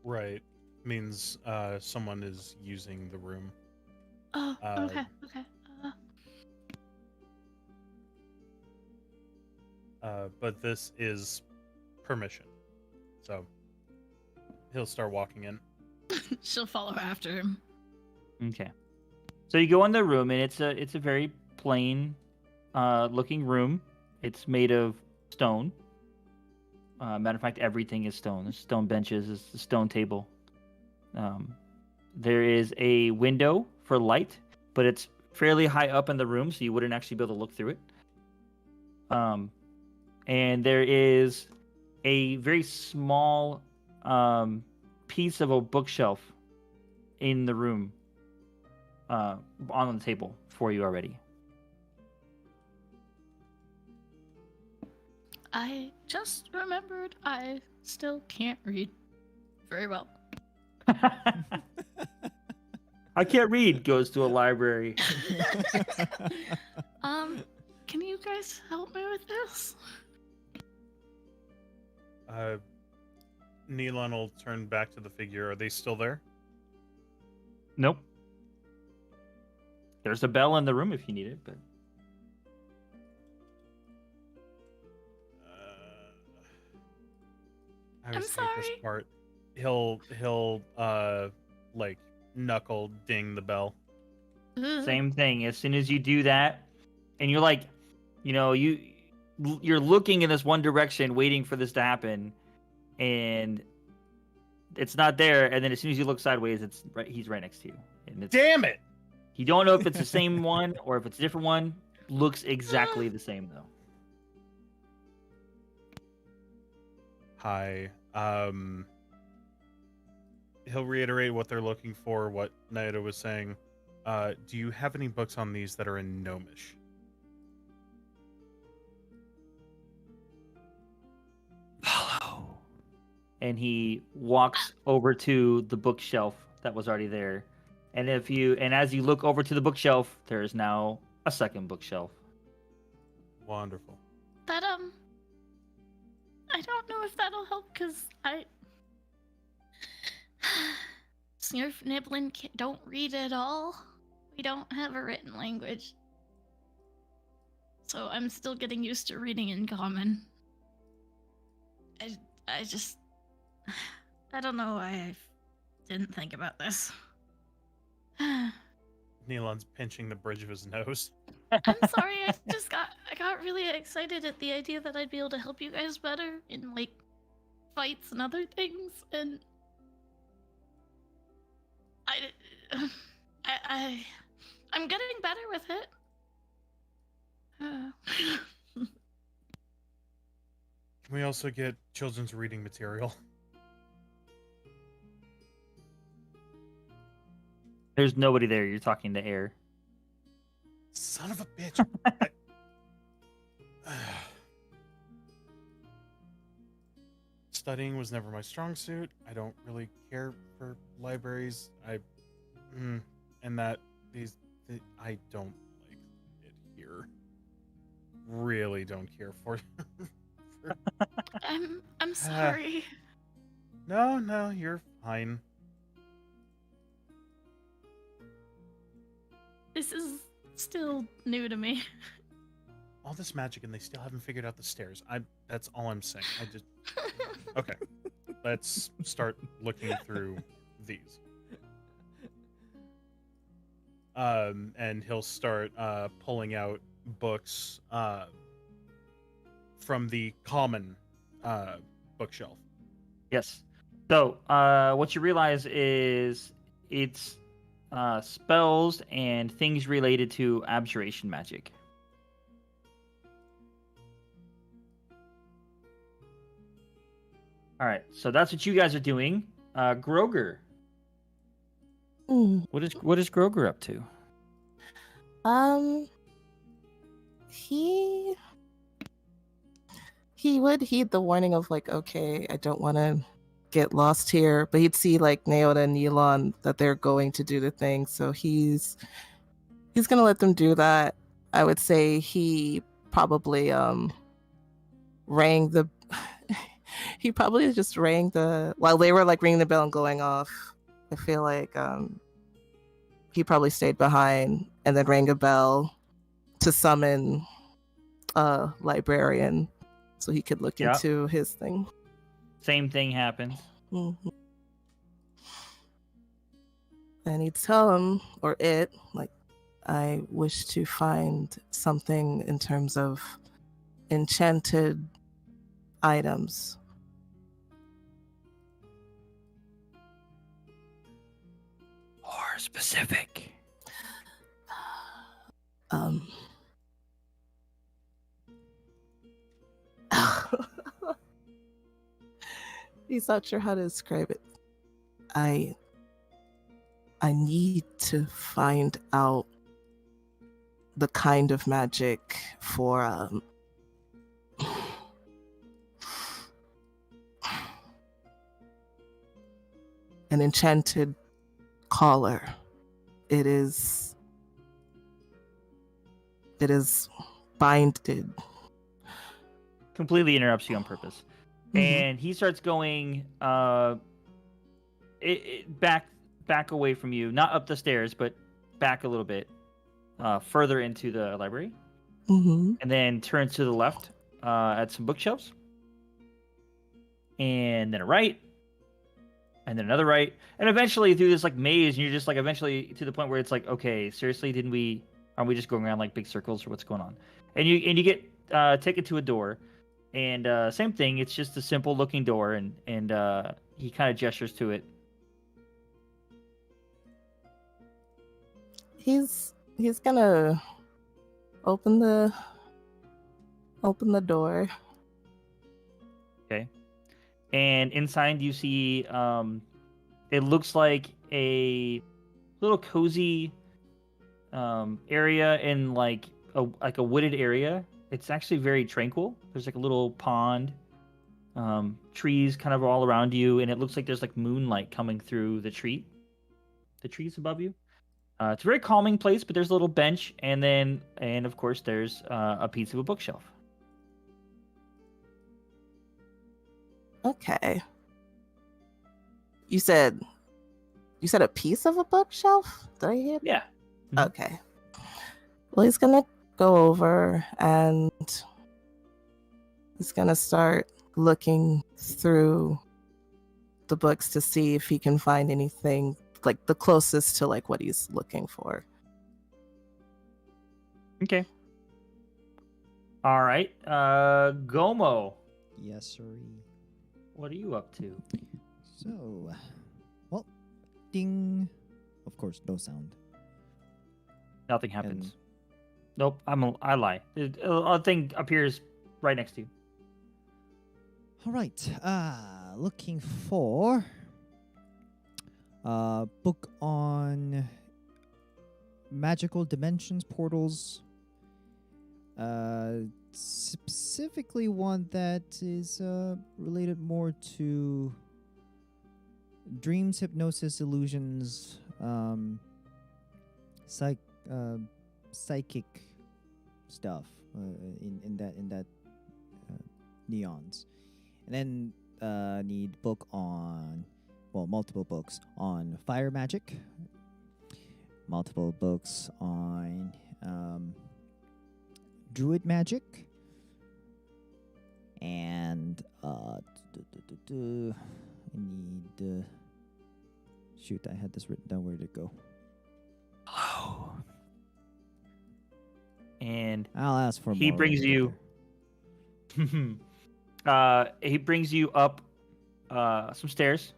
Speaker 3: Right. Means someone is using the room.
Speaker 5: Oh,
Speaker 3: Uh,
Speaker 5: okay.
Speaker 3: But this is permission. So he'll start walking in.
Speaker 5: She'll follow after him.
Speaker 1: Okay. So you go in the room, and it's a very plain looking room. It's made of stone. Matter of fact, everything is stone. There's stone benches, there's a stone table. There is a window for light, but it's fairly high up in the room, so you wouldn't actually be able to look through it. And there is a very small piece of a bookshelf in the room on the table for you already.
Speaker 5: I just remembered I still can't read very well.
Speaker 1: I can't read. Goes to a library.
Speaker 5: Can you guys help me with this?
Speaker 3: Neelon will turn back to the figure. Are they still there?
Speaker 1: Nope. There's a bell in the room if you need it, but
Speaker 3: I always
Speaker 5: I'm
Speaker 3: hate this
Speaker 5: sorry.
Speaker 3: part. He'll like knuckle ding the bell.
Speaker 1: same thing. As soon as you do that, and you're like, you're looking in this one direction, waiting for this to happen, and it's not there. And then as soon as you look sideways, he's right next to you. And it's,
Speaker 3: Damn it!
Speaker 1: you don't know if it's the same one or if it's a different one. Looks exactly the same though.
Speaker 3: Hi. He'll reiterate what they're looking for, what Naida was saying. Do you have any books on these that are in Gnomish?
Speaker 1: Follow. And he walks over to the bookshelf that was already there. And as you look over to the bookshelf, there is now a second bookshelf.
Speaker 3: Wonderful.
Speaker 5: That, I don't know if that'll help, because Snurf Niblin don't read at all. We don't have a written language. So I'm still getting used to reading in common. I just... I don't know why I didn't think about this.
Speaker 3: Neelon's pinching the bridge of his nose.
Speaker 5: I'm sorry, I got really excited at the idea that I'd be able to help you guys better in, like, fights and other things, and I'm getting better with it.
Speaker 3: Can we also get children's reading material?
Speaker 1: There's nobody there. You're talking to air.
Speaker 3: Son of a bitch. studying was never my strong suit. I don't really care for libraries. And that I don't like it here. Really don't care for.
Speaker 5: I'm sorry.
Speaker 3: No, you're fine.
Speaker 5: This is still new to me.
Speaker 3: All this magic and they still haven't figured out the stairs. That's all I'm saying. Okay. Let's start looking through these. And he'll start pulling out books from the common bookshelf.
Speaker 1: Yes. So, what you realize is it's spells and things related to abjuration magic. All right, so that's what you guys are doing. Groger, what is Groger up to?
Speaker 7: He would heed the warning of like, okay, I don't want to get lost here, but he'd see like Naota and Elon that they're going to do the thing, so he's gonna let them do that. I would say he probably rang the he probably just rang the while they were like ringing the bell and going off. I feel like he probably stayed behind and then rang a bell to summon a librarian so he could look into his thing.
Speaker 1: Same thing happens.
Speaker 7: Mm-hmm. And he'd tell him, or it, like, I wish to find something in terms of enchanted items.
Speaker 1: More specific.
Speaker 7: He's not sure how to describe it. I need to find out the kind of magic for an enchanted collar. It is binded.
Speaker 1: Completely interrupts you on purpose. And he starts going back away from you, not up the stairs, but back a little bit, further into the library, and then turns to the left at some bookshelves, and then a right, and then another right, and eventually through this like maze, and you're just like eventually to the point where it's like, okay, seriously, aren't we just going around like big circles, or what's going on? And you get taken to a door. And same thing, it's just a simple looking door, and he kind of gestures to it.
Speaker 7: He's gonna open the door.
Speaker 1: Okay. And inside you see it looks like a little cozy area in like a wooded area. It's actually very tranquil. There's like a little pond, trees kind of all around you, and it looks like there's like moonlight coming through the trees above you. It's a very calming place, but there's a little bench, and of course there's a piece of a bookshelf.
Speaker 7: Okay. You said a piece of a bookshelf? Did I hear?
Speaker 1: Yeah.
Speaker 7: Okay. Well, he's gonna go over and he's gonna start looking through the books to see if he can find anything like the closest to like what he's looking for.
Speaker 1: Okay. All right. Gomo.
Speaker 6: Yes, sir.
Speaker 1: What are you up to?
Speaker 6: So, well, ding. Of course, no sound.
Speaker 1: Nothing happens. Nope, I lie. A thing appears right next to you.
Speaker 6: All right. Looking for a book on magical dimensions, portals, specifically one that is related more to dreams, hypnosis, illusions, psychic stuff in that neons, and then need multiple books on fire magic, multiple books on druid magic, and I need shoot, I had this written down. Where did it go?
Speaker 1: Hello. And
Speaker 6: I'll ask for
Speaker 1: he
Speaker 6: more
Speaker 1: brings
Speaker 6: later.
Speaker 1: you he brings you up some stairs,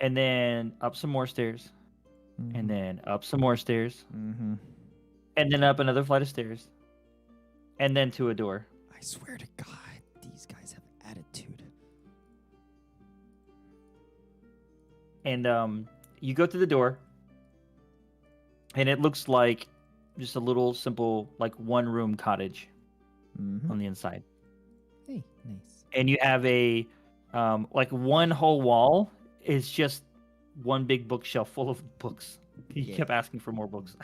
Speaker 1: and then up some more stairs, and then up some more stairs, and then up another flight of stairs, and then to a door.
Speaker 6: I swear to God, these guys have attitude.
Speaker 1: And you go to the door, and it looks like just a little simple, like, one-room cottage on the inside.
Speaker 6: Hey, nice.
Speaker 1: And you have a like, one whole wall is just one big bookshelf full of books. He kept asking for more books.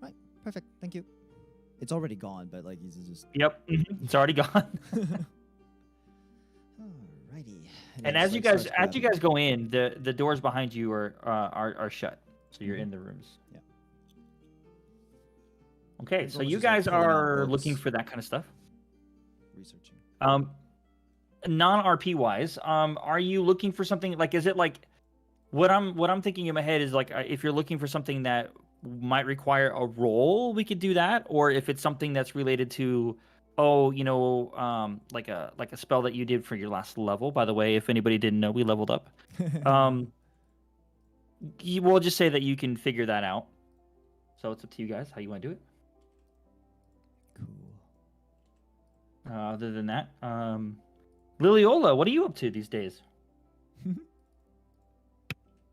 Speaker 6: Right, perfect. Thank you. It's already gone, but like he's just.
Speaker 1: Yep, it's already gone.
Speaker 6: Alrighty.
Speaker 1: And as you guys go in, the doors behind you are shut, so you're in the rooms.
Speaker 6: Yeah.
Speaker 1: Okay,
Speaker 6: And
Speaker 1: so
Speaker 6: Boris
Speaker 1: you
Speaker 6: is, like,
Speaker 1: guys
Speaker 6: pulling out
Speaker 1: are
Speaker 6: books.
Speaker 1: looking for that kind of stuff.
Speaker 6: Researching.
Speaker 1: Non-RP wise, are you looking for something like? Is it like what I'm thinking in my head is like if you're looking for something that might require a roll, we could do that, or if it's something that's related to, like a spell that you did for your last level. By the way, if anybody didn't know, we leveled up. We'll just say that you can figure that out. So it's up to you guys how you want to do it.
Speaker 6: Cool.
Speaker 1: Other than that, Liliola, what are you up to these days?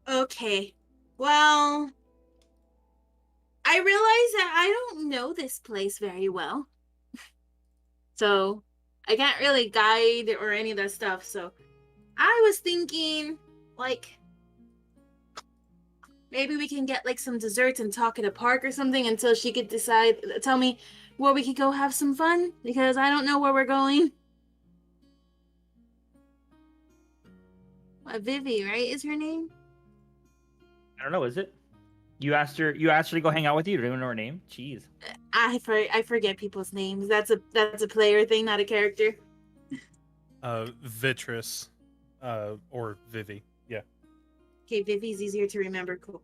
Speaker 8: Okay. Well, I realize that I don't know this place very well. So, I can't really guide or any of that stuff. So, I was thinking, like, maybe we can get, like, some desserts and talk at a park or something until she could tell me where we could go have some fun, because I don't know where we're going. Vivi, right, is her name?
Speaker 1: I don't know. Is it? You asked her to go hang out with you. You don't even know her name. Jeez.
Speaker 8: I forget people's names. That's a player thing, not a character.
Speaker 3: Vitress, or Vivi. Yeah.
Speaker 8: Okay, Vivi's easier to remember. Cool.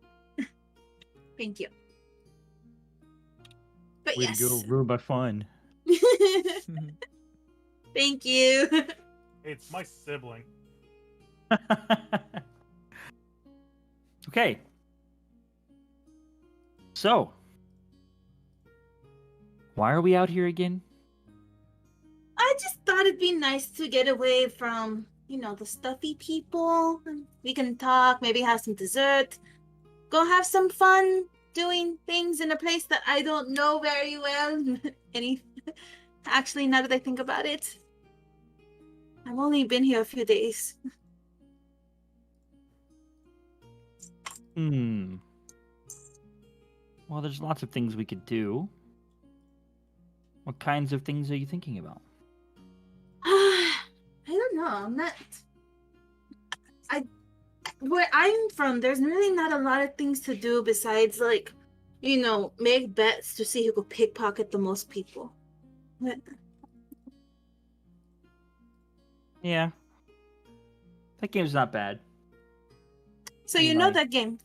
Speaker 8: Thank you. But
Speaker 1: Way
Speaker 8: yes.
Speaker 1: to go, ruin my fun.
Speaker 8: Thank you.
Speaker 3: It's my sibling.
Speaker 1: Okay. So, why are we out here again?
Speaker 8: I just thought it'd be nice to get away from, the stuffy people. We can talk, maybe have some dessert, go have some fun doing things in a place that I don't know very well. Actually, now that I think about it, I've only been here a few days.
Speaker 1: Well, there's lots of things we could do. What kinds of things are you thinking about?
Speaker 8: I don't know. I'm not. Where I'm from, there's really not a lot of things to do besides, like, make bets to see who could pickpocket the most people. But...
Speaker 1: Yeah. That game's not bad.
Speaker 8: So you know that game?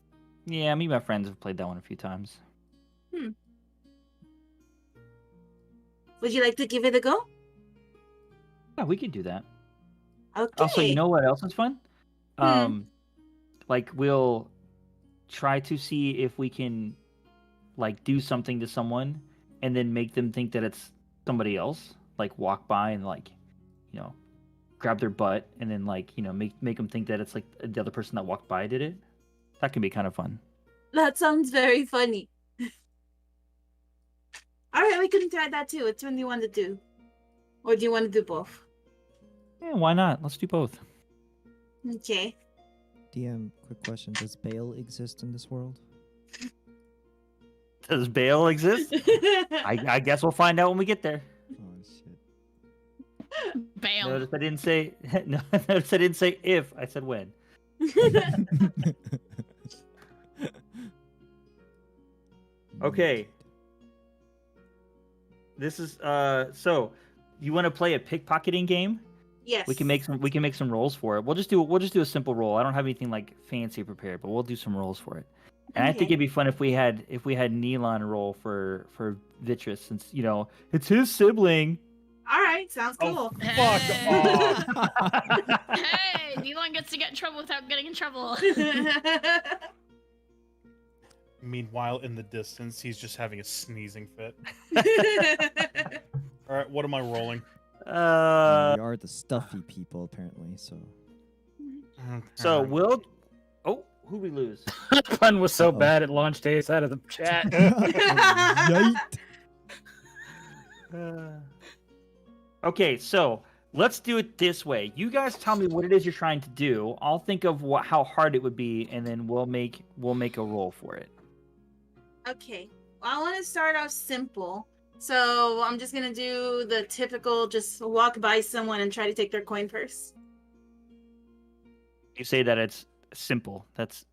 Speaker 1: Yeah, me and my friends have played that one a few times.
Speaker 8: Would you like to give it a go?
Speaker 1: Yeah, we could do that.
Speaker 8: Okay.
Speaker 1: Also, you know what else is fun? Like, we'll try to see if we can, like, do something to someone and then make them think that it's somebody else. Like, walk by and, like, grab their butt and then, like, make them think that it's, like, the other person that walked by did it. That can be kind of fun.
Speaker 8: That sounds very funny. All right, we can try that too. Which one do you want to do? Or do you want to do both?
Speaker 1: Yeah, why not? Let's do both.
Speaker 8: Okay.
Speaker 6: DM, quick question: does bail exist in this world?
Speaker 1: Does bail exist? I guess we'll find out when we get there.
Speaker 6: Oh shit!
Speaker 5: Bam.
Speaker 1: Notice I didn't say no. Notice I didn't say if. I said when. Okay. This is so you want to play a pickpocketing game?
Speaker 8: Yes.
Speaker 1: We can make some rolls for it. We'll just do a simple roll. I don't have anything like fancy prepared, but we'll do some rolls for it. And I think
Speaker 8: Okay.
Speaker 1: it'd be fun if we had Neelon roll for Vitrus, since it's his sibling.
Speaker 8: All right, sounds cool.
Speaker 3: Fuck off.
Speaker 5: Hey, Neelon gets to get in trouble without getting in trouble.
Speaker 3: Meanwhile, in the distance, he's just having a sneezing fit. All right, what am I rolling?
Speaker 6: We are the stuffy people, apparently. So.
Speaker 1: So we'll. Oh, who we lose?
Speaker 4: Pun was so
Speaker 6: Uh-oh.
Speaker 4: bad it launched Ace out of the chat.
Speaker 6: Yite.
Speaker 1: Okay, so let's do it this way. You guys tell me what it is you're trying to do. I'll think of how hard it would be, and then we'll make a roll for it.
Speaker 8: Okay. Well, I want to start off simple. So I'm just going to do the typical just walk by someone and try to take their coin purse.
Speaker 1: You say that it's simple. That's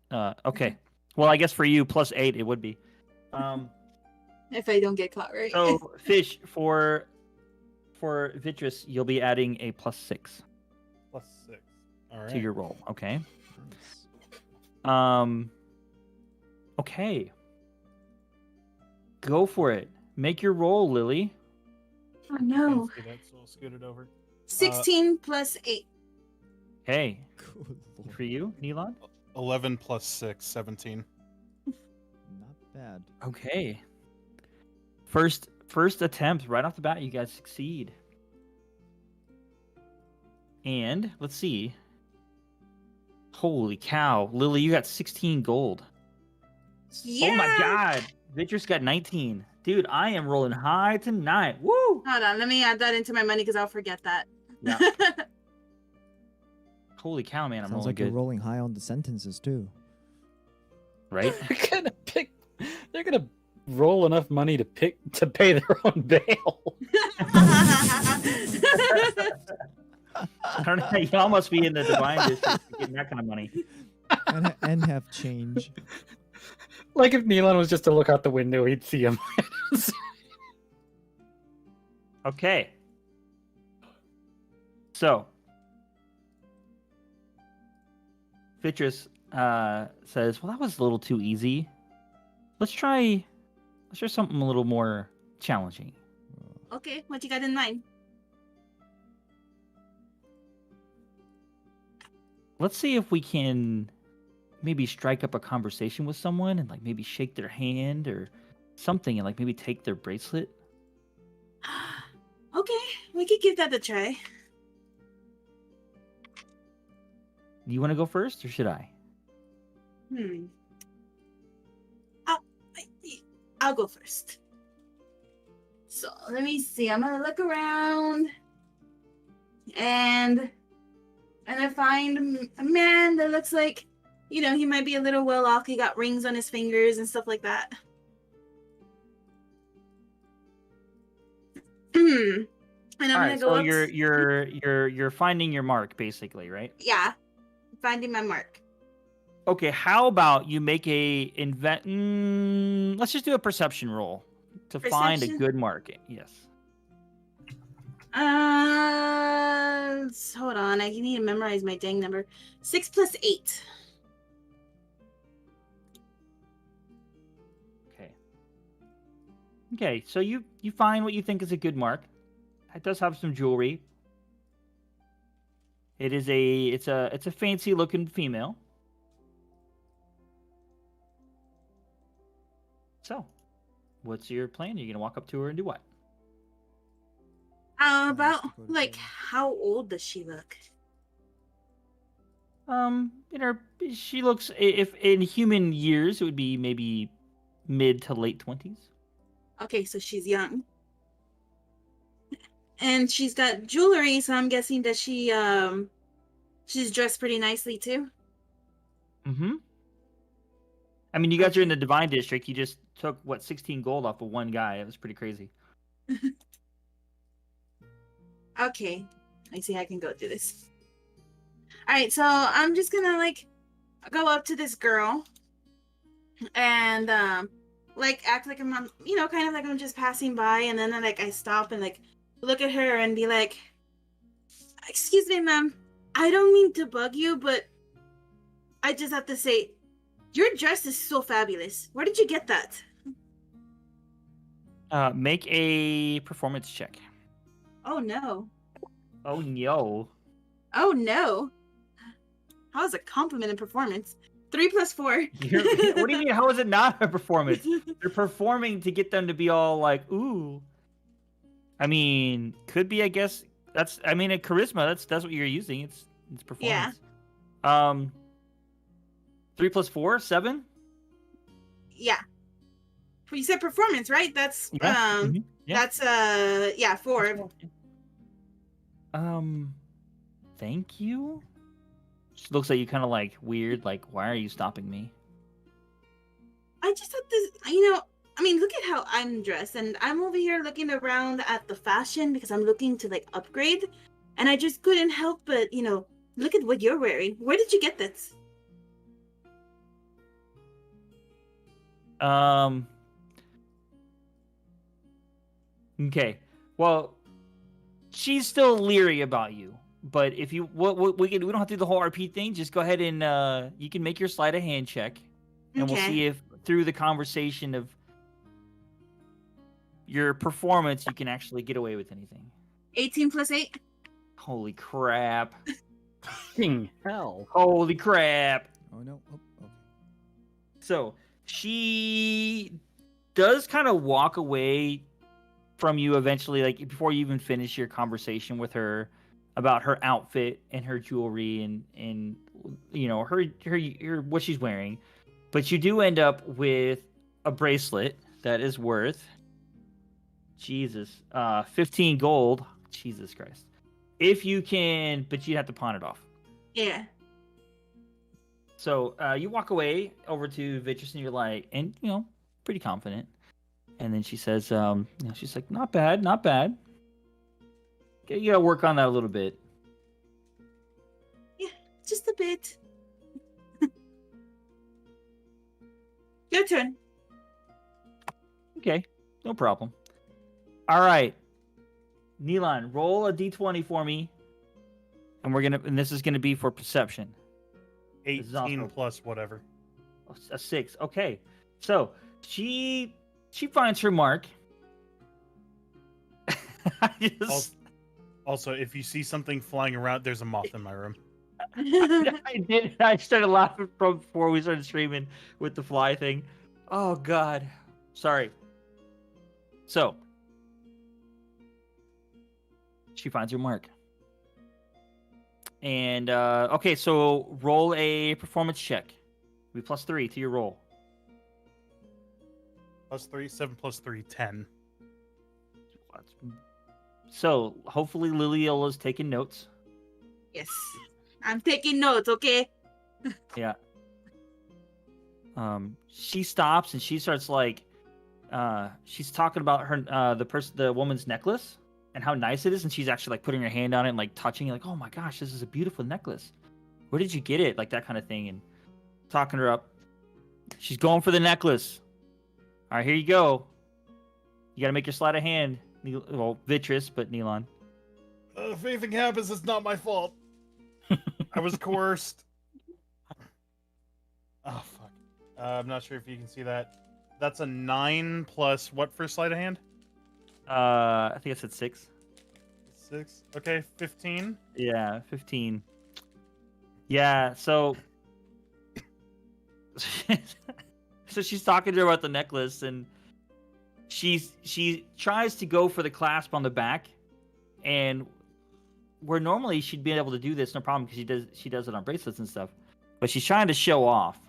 Speaker 1: okay. Well, I guess for you +8 it would be.
Speaker 8: If I don't get caught, right?
Speaker 1: So Fish, for Vitrus, you'll be adding a +6
Speaker 3: +6. All right.
Speaker 1: to your roll. Okay.
Speaker 6: Nice.
Speaker 1: Okay. Go for it. Make your roll, Lily.
Speaker 8: Oh, no.
Speaker 3: Fancy that, so I'll scoot it over.
Speaker 8: 16 plus 8.
Speaker 1: Hey,
Speaker 6: Good lord.
Speaker 1: for you, Neelon.
Speaker 3: 11 + 6, 17.
Speaker 6: Not bad.
Speaker 1: Okay. First attempt, right off the bat, you guys succeed. And let's see. Holy cow, Lily, you got 16 gold.
Speaker 8: Yeah.
Speaker 1: Oh my god, Vitrus got 19. Dude, I am rolling high tonight. Woo!
Speaker 8: Hold on. Let me add that into my money because I'll forget that.
Speaker 1: Yeah. Holy cow, man, I'm
Speaker 6: Sounds
Speaker 1: rolling
Speaker 6: like
Speaker 1: good.
Speaker 6: you're rolling high on the sentences too.
Speaker 1: Right?
Speaker 4: They're gonna roll enough money to pay their own bail.
Speaker 1: I don't know. Y'all must be in the divine district getting that kind of money.
Speaker 6: and have change.
Speaker 4: Like if Neelon was just to look out the window, he'd see him.
Speaker 1: Okay. So, Vitrus says, "Well, that was a little too easy. Let's try something a little more challenging."
Speaker 8: Okay, what you got in mind?
Speaker 1: Let's see if we can maybe strike up a conversation with someone and like maybe shake their hand or something and like maybe take their bracelet.
Speaker 8: Okay, we could give that a try.
Speaker 1: You want to go first or should I?
Speaker 8: I'll go first. So let me see. I'm gonna look around, and I find a man that looks like, he might be a little well off. He got rings on his fingers and stuff like that. And I'm
Speaker 1: All
Speaker 8: gonna
Speaker 1: right,
Speaker 8: go
Speaker 1: so
Speaker 8: up.
Speaker 1: you're finding your mark basically, right?
Speaker 8: Yeah, finding my mark.
Speaker 1: Okay, how about you make let's just do a perception roll to find a
Speaker 8: Perception?
Speaker 1: good mark. Yes.
Speaker 8: Hold on. I need to memorize my dang number. 6 plus 8.
Speaker 1: Okay, so you find what you think is a good mark. It does have some jewelry. It's a fancy looking female. So, what's your plan? You're gonna walk up to her and do what?
Speaker 8: How about,
Speaker 6: to go to
Speaker 8: like,
Speaker 6: bed.
Speaker 8: how old does she look?
Speaker 1: She looks, if in human years, it would be maybe mid to late 20s.
Speaker 8: Okay, so she's young. And she's got jewelry, so I'm guessing that she's dressed pretty nicely too.
Speaker 1: Mm-hmm. I mean, you guys are in
Speaker 8: Okay.
Speaker 1: the Divine District. You just took, 16 gold off of one guy. It was pretty crazy.
Speaker 8: Okay. I see I can go do this. Alright, so I'm just gonna like go up to this girl and like act like I'm on, kind of like I'm just passing by, and then like I stop and like look at her and be like, "Excuse me, ma'am. I don't mean to bug you, but I just have to say, your dress is so fabulous. Where did you get that?"
Speaker 1: Make a performance check.
Speaker 8: Oh no.
Speaker 1: Oh no.
Speaker 8: Oh no. How's a compliment in performance? 3 + 4.
Speaker 1: What do you mean? How is it not a performance? You're performing to get them to be all like, ooh. I mean, could be, I guess. A charisma. That's what you're using. It's performance. Yeah. 3 + 4, 7.
Speaker 8: Yeah. You said performance, right? That's
Speaker 1: Yeah. Yeah.
Speaker 8: That's 4.
Speaker 1: Thank you. Just looks like you kind of like weird. Like, why are you stopping me?
Speaker 8: I just had this, look at how I'm dressed, and I'm over here looking around at the fashion because I'm looking to like upgrade, and I just couldn't help but, look at what you're wearing. Where did you get this?
Speaker 1: Okay. Well, she's still leery about you, but if you we don't have to do the whole RP thing. Just go ahead and you can make your sleight of hand check, and we'll see if through the conversation of your performance you can actually get away with anything.
Speaker 8: 18 + 8.
Speaker 1: Holy crap!
Speaker 4: King hell!
Speaker 1: Holy crap!
Speaker 6: Oh no. Oh, okay.
Speaker 1: So she does kind of walk away from you eventually, like before you even finish your conversation with her about her outfit and her jewelry and her what she's wearing. But you do end up with a bracelet that is worth 15 gold. Jesus Christ. If you can, but you have to pawn it off.
Speaker 8: Yeah.
Speaker 1: So you walk away over to Vitress and you're like, and pretty confident. And then she says, she's like, not bad. Okay, you gotta work on that a little bit.
Speaker 8: Yeah, just a bit. Your turn.
Speaker 1: Okay, no problem. All right, Neelan, roll a d20 for me, and this is gonna be for perception.
Speaker 3: 18 plus whatever.
Speaker 1: A 6. Okay, so she finds her mark.
Speaker 3: Also, if you see something flying around, there's a moth in my room.
Speaker 1: I did. I started laughing from before we started streaming with the fly thing. Oh God, sorry. So she finds her mark, and okay. So roll a performance check. Be +3 to your roll.
Speaker 3: +3, 7 + 3, 10.
Speaker 1: So hopefully Liliola's taking notes.
Speaker 8: Yes. I'm taking notes, okay?
Speaker 1: Yeah. She stops and she starts like, she's talking about her, the woman's necklace and how nice it is, and she's actually like putting her hand on it and like touching it, like, oh my gosh, this is a beautiful necklace. Where did you get it? Like that kind of thing, and talking her up. She's going for the necklace. All right, here you go. You got to make your sleight of hand. Well, Vitress, but Neelan.
Speaker 3: If anything happens, it's not my fault. I was coerced. Oh, fuck. I'm not sure if you can see that. That's a 9 plus what for sleight of hand?
Speaker 1: I think I said 6.
Speaker 3: 6. Okay, 15.
Speaker 1: Yeah, 15. Yeah, so... so she's talking to her about the necklace, and she tries to go for the clasp on the back, and where normally she'd be able to do this no problem because she does it on bracelets and stuff, but she's trying to show off,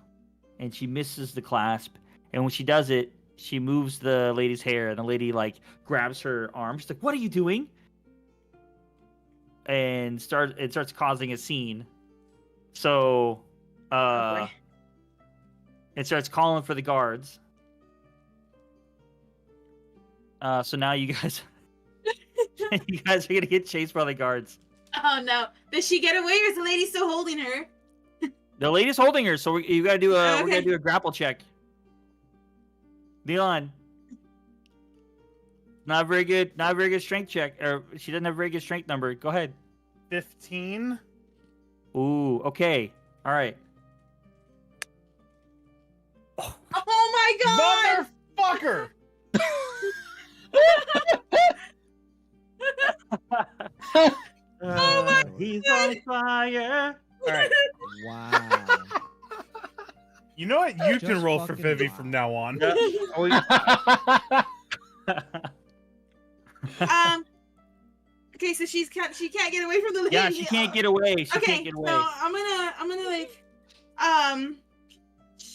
Speaker 1: and she misses the clasp, and when she does it, she moves the lady's hair, and the lady like grabs her arm. She's like, "What are you doing?" And starts causing a scene. So,
Speaker 8: boy.
Speaker 1: it starts calling for the guards. So now you guys, you guys are gonna get chased by the guards.
Speaker 8: Oh no! Does she get away, or is the lady still holding her?
Speaker 1: The lady's holding her, so you gotta do a we're
Speaker 8: Okay.
Speaker 1: gonna do a grapple check. Neon. Not very good strength check. Or she doesn't have a very good strength number. Go ahead.
Speaker 3: 15.
Speaker 1: Ooh, okay. Alright.
Speaker 8: Oh my god!
Speaker 3: Motherfucker!
Speaker 8: Oh my
Speaker 1: He's on fire. Alright.
Speaker 6: Wow.
Speaker 3: You know what? You
Speaker 6: Just
Speaker 3: can roll for
Speaker 6: fucking
Speaker 3: Vivi
Speaker 6: wow.
Speaker 3: from now on.
Speaker 8: Okay, so she can't get away from the lady.
Speaker 1: Yeah, she can't get away. She
Speaker 8: Okay,
Speaker 1: can't get away.
Speaker 8: so I'm gonna like,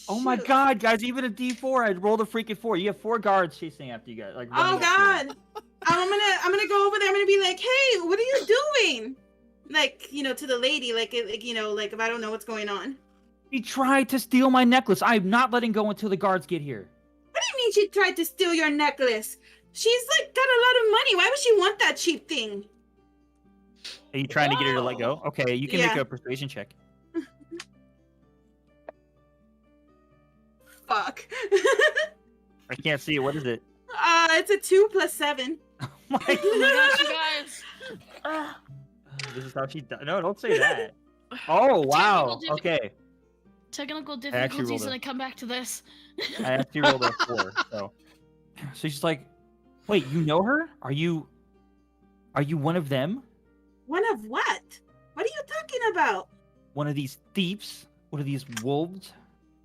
Speaker 1: Oh my
Speaker 8: shoot.
Speaker 1: god, guys, even a D4, I'd rolled a freaking 4. You have 4 guards chasing after you guys. Like,
Speaker 8: Oh
Speaker 1: running after you.
Speaker 8: god. I'm gonna go over there. I'm gonna be like, hey, what are you doing? Like, to the lady, like if I don't know what's going on.
Speaker 1: She tried to steal my necklace. I'm not letting go until the guards get here.
Speaker 8: What do you mean she tried to steal your necklace? She's like got a lot of money. Why would she want that cheap thing?
Speaker 1: Are you trying to get her to let go? Okay, you can make
Speaker 8: Yeah.
Speaker 1: a persuasion check.
Speaker 8: Fuck.
Speaker 1: I can't see it. What is it?
Speaker 8: It's a 2 + 7.
Speaker 1: Oh my
Speaker 5: Oh my gosh, you guys.
Speaker 1: This is how she does. No, don't say that. Oh, wow.
Speaker 5: Technical
Speaker 1: Okay.
Speaker 5: Technical
Speaker 1: actually
Speaker 5: difficulties,
Speaker 1: rolled
Speaker 5: and I come back to this.
Speaker 1: I actually rolled a 4. So she's like, wait, you know her? Are you one of them?
Speaker 8: One of what? What are you talking about?
Speaker 1: One of these thieves? One of these wolves?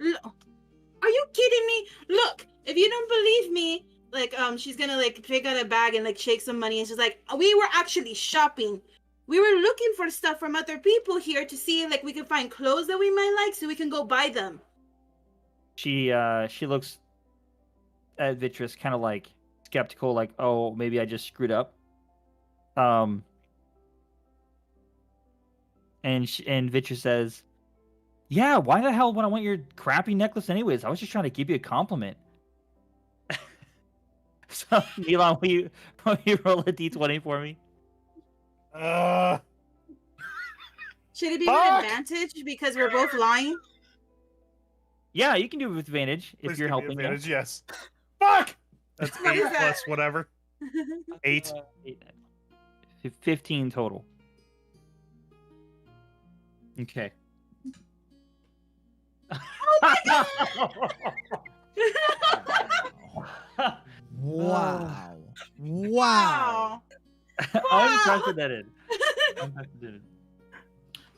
Speaker 8: Are you kidding me? Look, if you don't believe me, like, she's gonna like pick out a bag and like shake some money, and she's like, we were actually shopping. We were looking for stuff from other people here to see if like we could find clothes that we might like, so we can go buy them.
Speaker 1: She looks at Vitress kind of like skeptical, like, oh, maybe I just screwed up. And Vitress says, yeah, why the hell would I want your crappy necklace anyways? I was just trying to give you a compliment. So, Milan, will you roll a d20 for me?
Speaker 8: Should it be
Speaker 3: Fuck!
Speaker 8: with advantage because we're both lying?
Speaker 1: Yeah, you can do it with advantage if
Speaker 3: Please
Speaker 1: you're
Speaker 3: give me
Speaker 1: helping.
Speaker 3: advantage, yes. Fuck! That's
Speaker 8: What
Speaker 3: 8
Speaker 8: is that?
Speaker 3: plus whatever. 8.
Speaker 1: 15 total. Okay.
Speaker 8: Oh my god!
Speaker 6: Wow. Wow.
Speaker 8: Wow.
Speaker 1: Unprecedented. Unprecedented.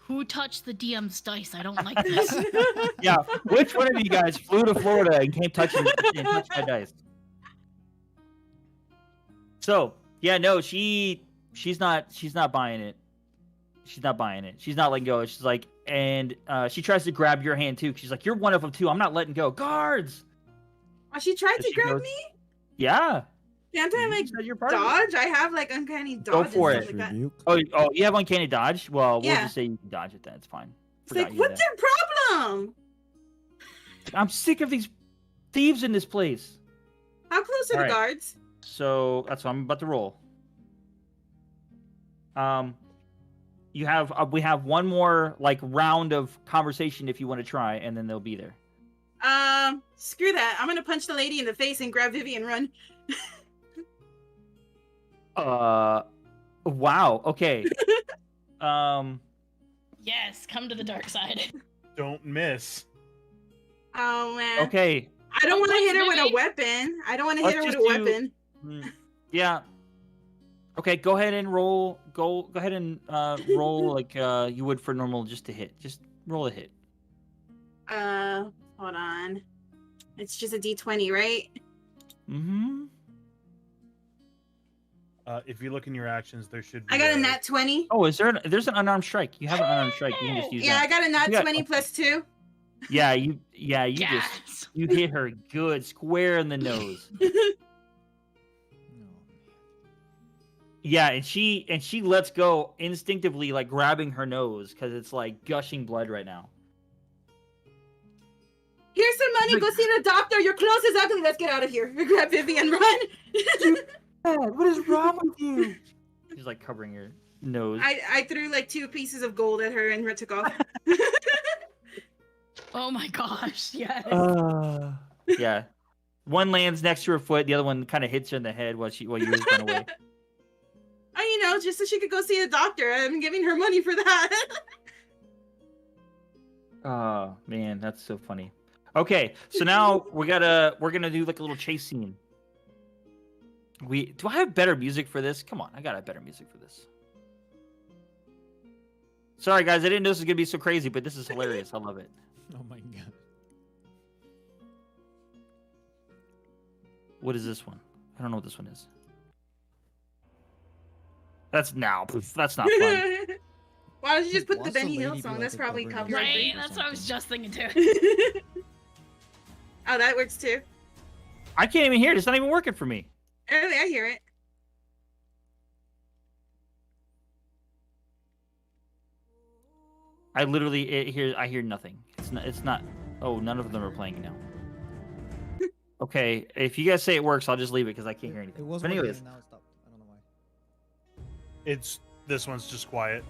Speaker 5: Who touched the DM's dice? I don't like this.
Speaker 1: Yeah, which one of you guys flew to Florida and came touching and touched my dice? So, yeah, no, she's not buying it. She's not buying it. She's not letting go. She's like, and she tries to grab your hand too. She's like, you're one of them too. I'm not letting go. Guards.
Speaker 8: Oh, she tried
Speaker 1: So
Speaker 8: to
Speaker 1: she
Speaker 8: grab
Speaker 1: goes-
Speaker 8: me?
Speaker 1: Yeah.
Speaker 8: Can't I
Speaker 1: You
Speaker 8: like
Speaker 1: said you're part of it.
Speaker 8: dodge? I have like uncanny dodge.
Speaker 1: Go
Speaker 8: and
Speaker 1: for
Speaker 8: stuff
Speaker 1: it.
Speaker 8: Like that.
Speaker 6: Rebuke.
Speaker 1: Oh, you have uncanny dodge? Well, we'll
Speaker 8: Yeah.
Speaker 1: just say you can dodge it then. It's fine.
Speaker 8: It's
Speaker 1: Forgot
Speaker 8: like,
Speaker 1: you
Speaker 8: what's
Speaker 1: did
Speaker 8: your problem?
Speaker 1: that. I'm sick of these thieves in this place.
Speaker 8: How close are the
Speaker 1: Alright.
Speaker 8: guards?
Speaker 1: So that's what I'm about to roll. We have one more like round of conversation if you want to try, and then they'll be there.
Speaker 8: Screw that. I'm gonna punch the lady in the face and grab Vivi and run.
Speaker 1: Wow. Okay.
Speaker 5: Yes, come to the dark side.
Speaker 3: Don't miss.
Speaker 8: Oh man.
Speaker 1: Okay.
Speaker 8: I don't want to hit her with a
Speaker 5: Vivi.
Speaker 8: weapon. I don't want to hit her
Speaker 1: Let's
Speaker 8: with a
Speaker 1: just do-
Speaker 8: weapon.
Speaker 1: Yeah. Okay. Go ahead and roll. Go ahead and roll like you would for normal, just to hit. Just roll a hit.
Speaker 8: Hold on. It's just a D20, right?
Speaker 1: Mm-hmm.
Speaker 3: If you look in your actions, there should be.
Speaker 8: I got a nat 20.
Speaker 1: Oh, there's an unarmed strike. You have an unarmed strike. You can just use
Speaker 8: Yeah, I
Speaker 1: that.
Speaker 8: got a nat
Speaker 1: You got-
Speaker 8: 20 plus 2.
Speaker 1: Yeah, you
Speaker 5: Yes.
Speaker 1: you hit her good square in the nose. Yeah, and she lets go instinctively, like grabbing her nose because it's like gushing blood right now.
Speaker 8: Here's some money. Go see the doctor. Your clothes is ugly. Let's get out of here. Grab Vivi and run.
Speaker 1: What is wrong with you? She's like covering her nose.
Speaker 8: I threw like 2 pieces of gold at her and her took off.
Speaker 5: Oh my gosh, yes.
Speaker 1: Yeah. One lands next to her foot, the other one kind of hits her in the head while yours run away.
Speaker 8: Just so she could go see a doctor. I'm giving her money for that.
Speaker 1: Oh man, that's so funny. Okay, so now we're gonna do like a little chase scene. Do I have better music for this? Come on, I gotta have better music for this. Sorry guys, I didn't know this was gonna be so crazy, but this is hilarious. I love it.
Speaker 6: Oh my god.
Speaker 1: What is this one? I don't know what this one is. That's not fun.
Speaker 8: Why don't you just put the
Speaker 6: Wants a
Speaker 8: Benny
Speaker 6: lady
Speaker 8: Hill
Speaker 6: be
Speaker 8: song?
Speaker 6: like
Speaker 8: That's
Speaker 6: a
Speaker 8: probably
Speaker 6: government
Speaker 8: copyright.
Speaker 5: Right?
Speaker 6: or
Speaker 5: That's what I was
Speaker 6: something.
Speaker 5: just thinking too.
Speaker 8: Oh, that works too.
Speaker 1: I can't even hear it. It's not even working for me.
Speaker 8: Early, I hear it.
Speaker 1: I hear nothing. It's not. Oh, none of them are playing now. Okay, if you guys say it works, I'll just leave it because I can't hear anything.
Speaker 6: It was
Speaker 1: But
Speaker 6: working
Speaker 1: anyways,
Speaker 6: and now it stopped. I don't know why.
Speaker 3: This one's just quiet.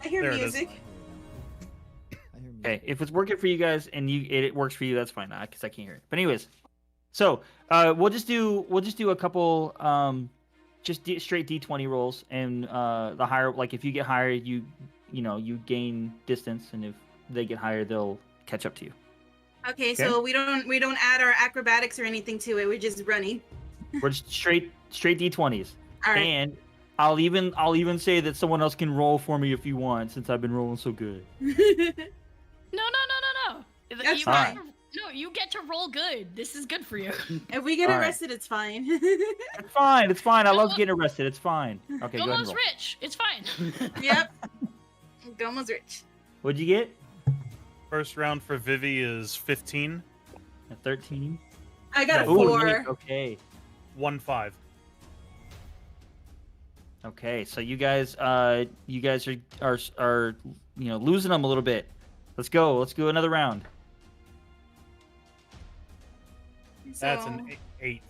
Speaker 8: I hear
Speaker 3: There it is.
Speaker 8: music.
Speaker 6: I hear music.
Speaker 1: okay, if it's working for you guys and it works for you, that's fine. Because I can't hear it. But anyways, so we'll just do a couple straight D20 rolls, and the higher, like if you get higher, you gain distance, and if they get higher, they'll catch up to you.
Speaker 8: Okay, so we don't add our acrobatics or anything to it. We're just running.
Speaker 1: We're just straight D20s.
Speaker 8: All right.
Speaker 1: And I'll even say that someone else can roll for me if you want, since I've been rolling so good.
Speaker 5: No.
Speaker 8: That's
Speaker 5: You
Speaker 8: fine.
Speaker 5: get- No, you get to roll good. This is good for you.
Speaker 8: If we get
Speaker 1: All right.
Speaker 8: arrested, it's fine.
Speaker 1: It's fine. I love getting arrested. It's fine. Okay, go ahead and
Speaker 5: Almost
Speaker 1: roll.
Speaker 5: rich. It's fine.
Speaker 8: Yep. Gomo's rich.
Speaker 1: What'd you get?
Speaker 3: First round for Vivi is 15,
Speaker 1: A 13.
Speaker 8: I got a
Speaker 1: Ooh,
Speaker 8: 4.
Speaker 1: neat. Okay.
Speaker 3: 1-5.
Speaker 1: Okay. So you guys are losing them a little bit. Let's go. Let's do another round.
Speaker 3: That's
Speaker 8: So,
Speaker 3: an 8.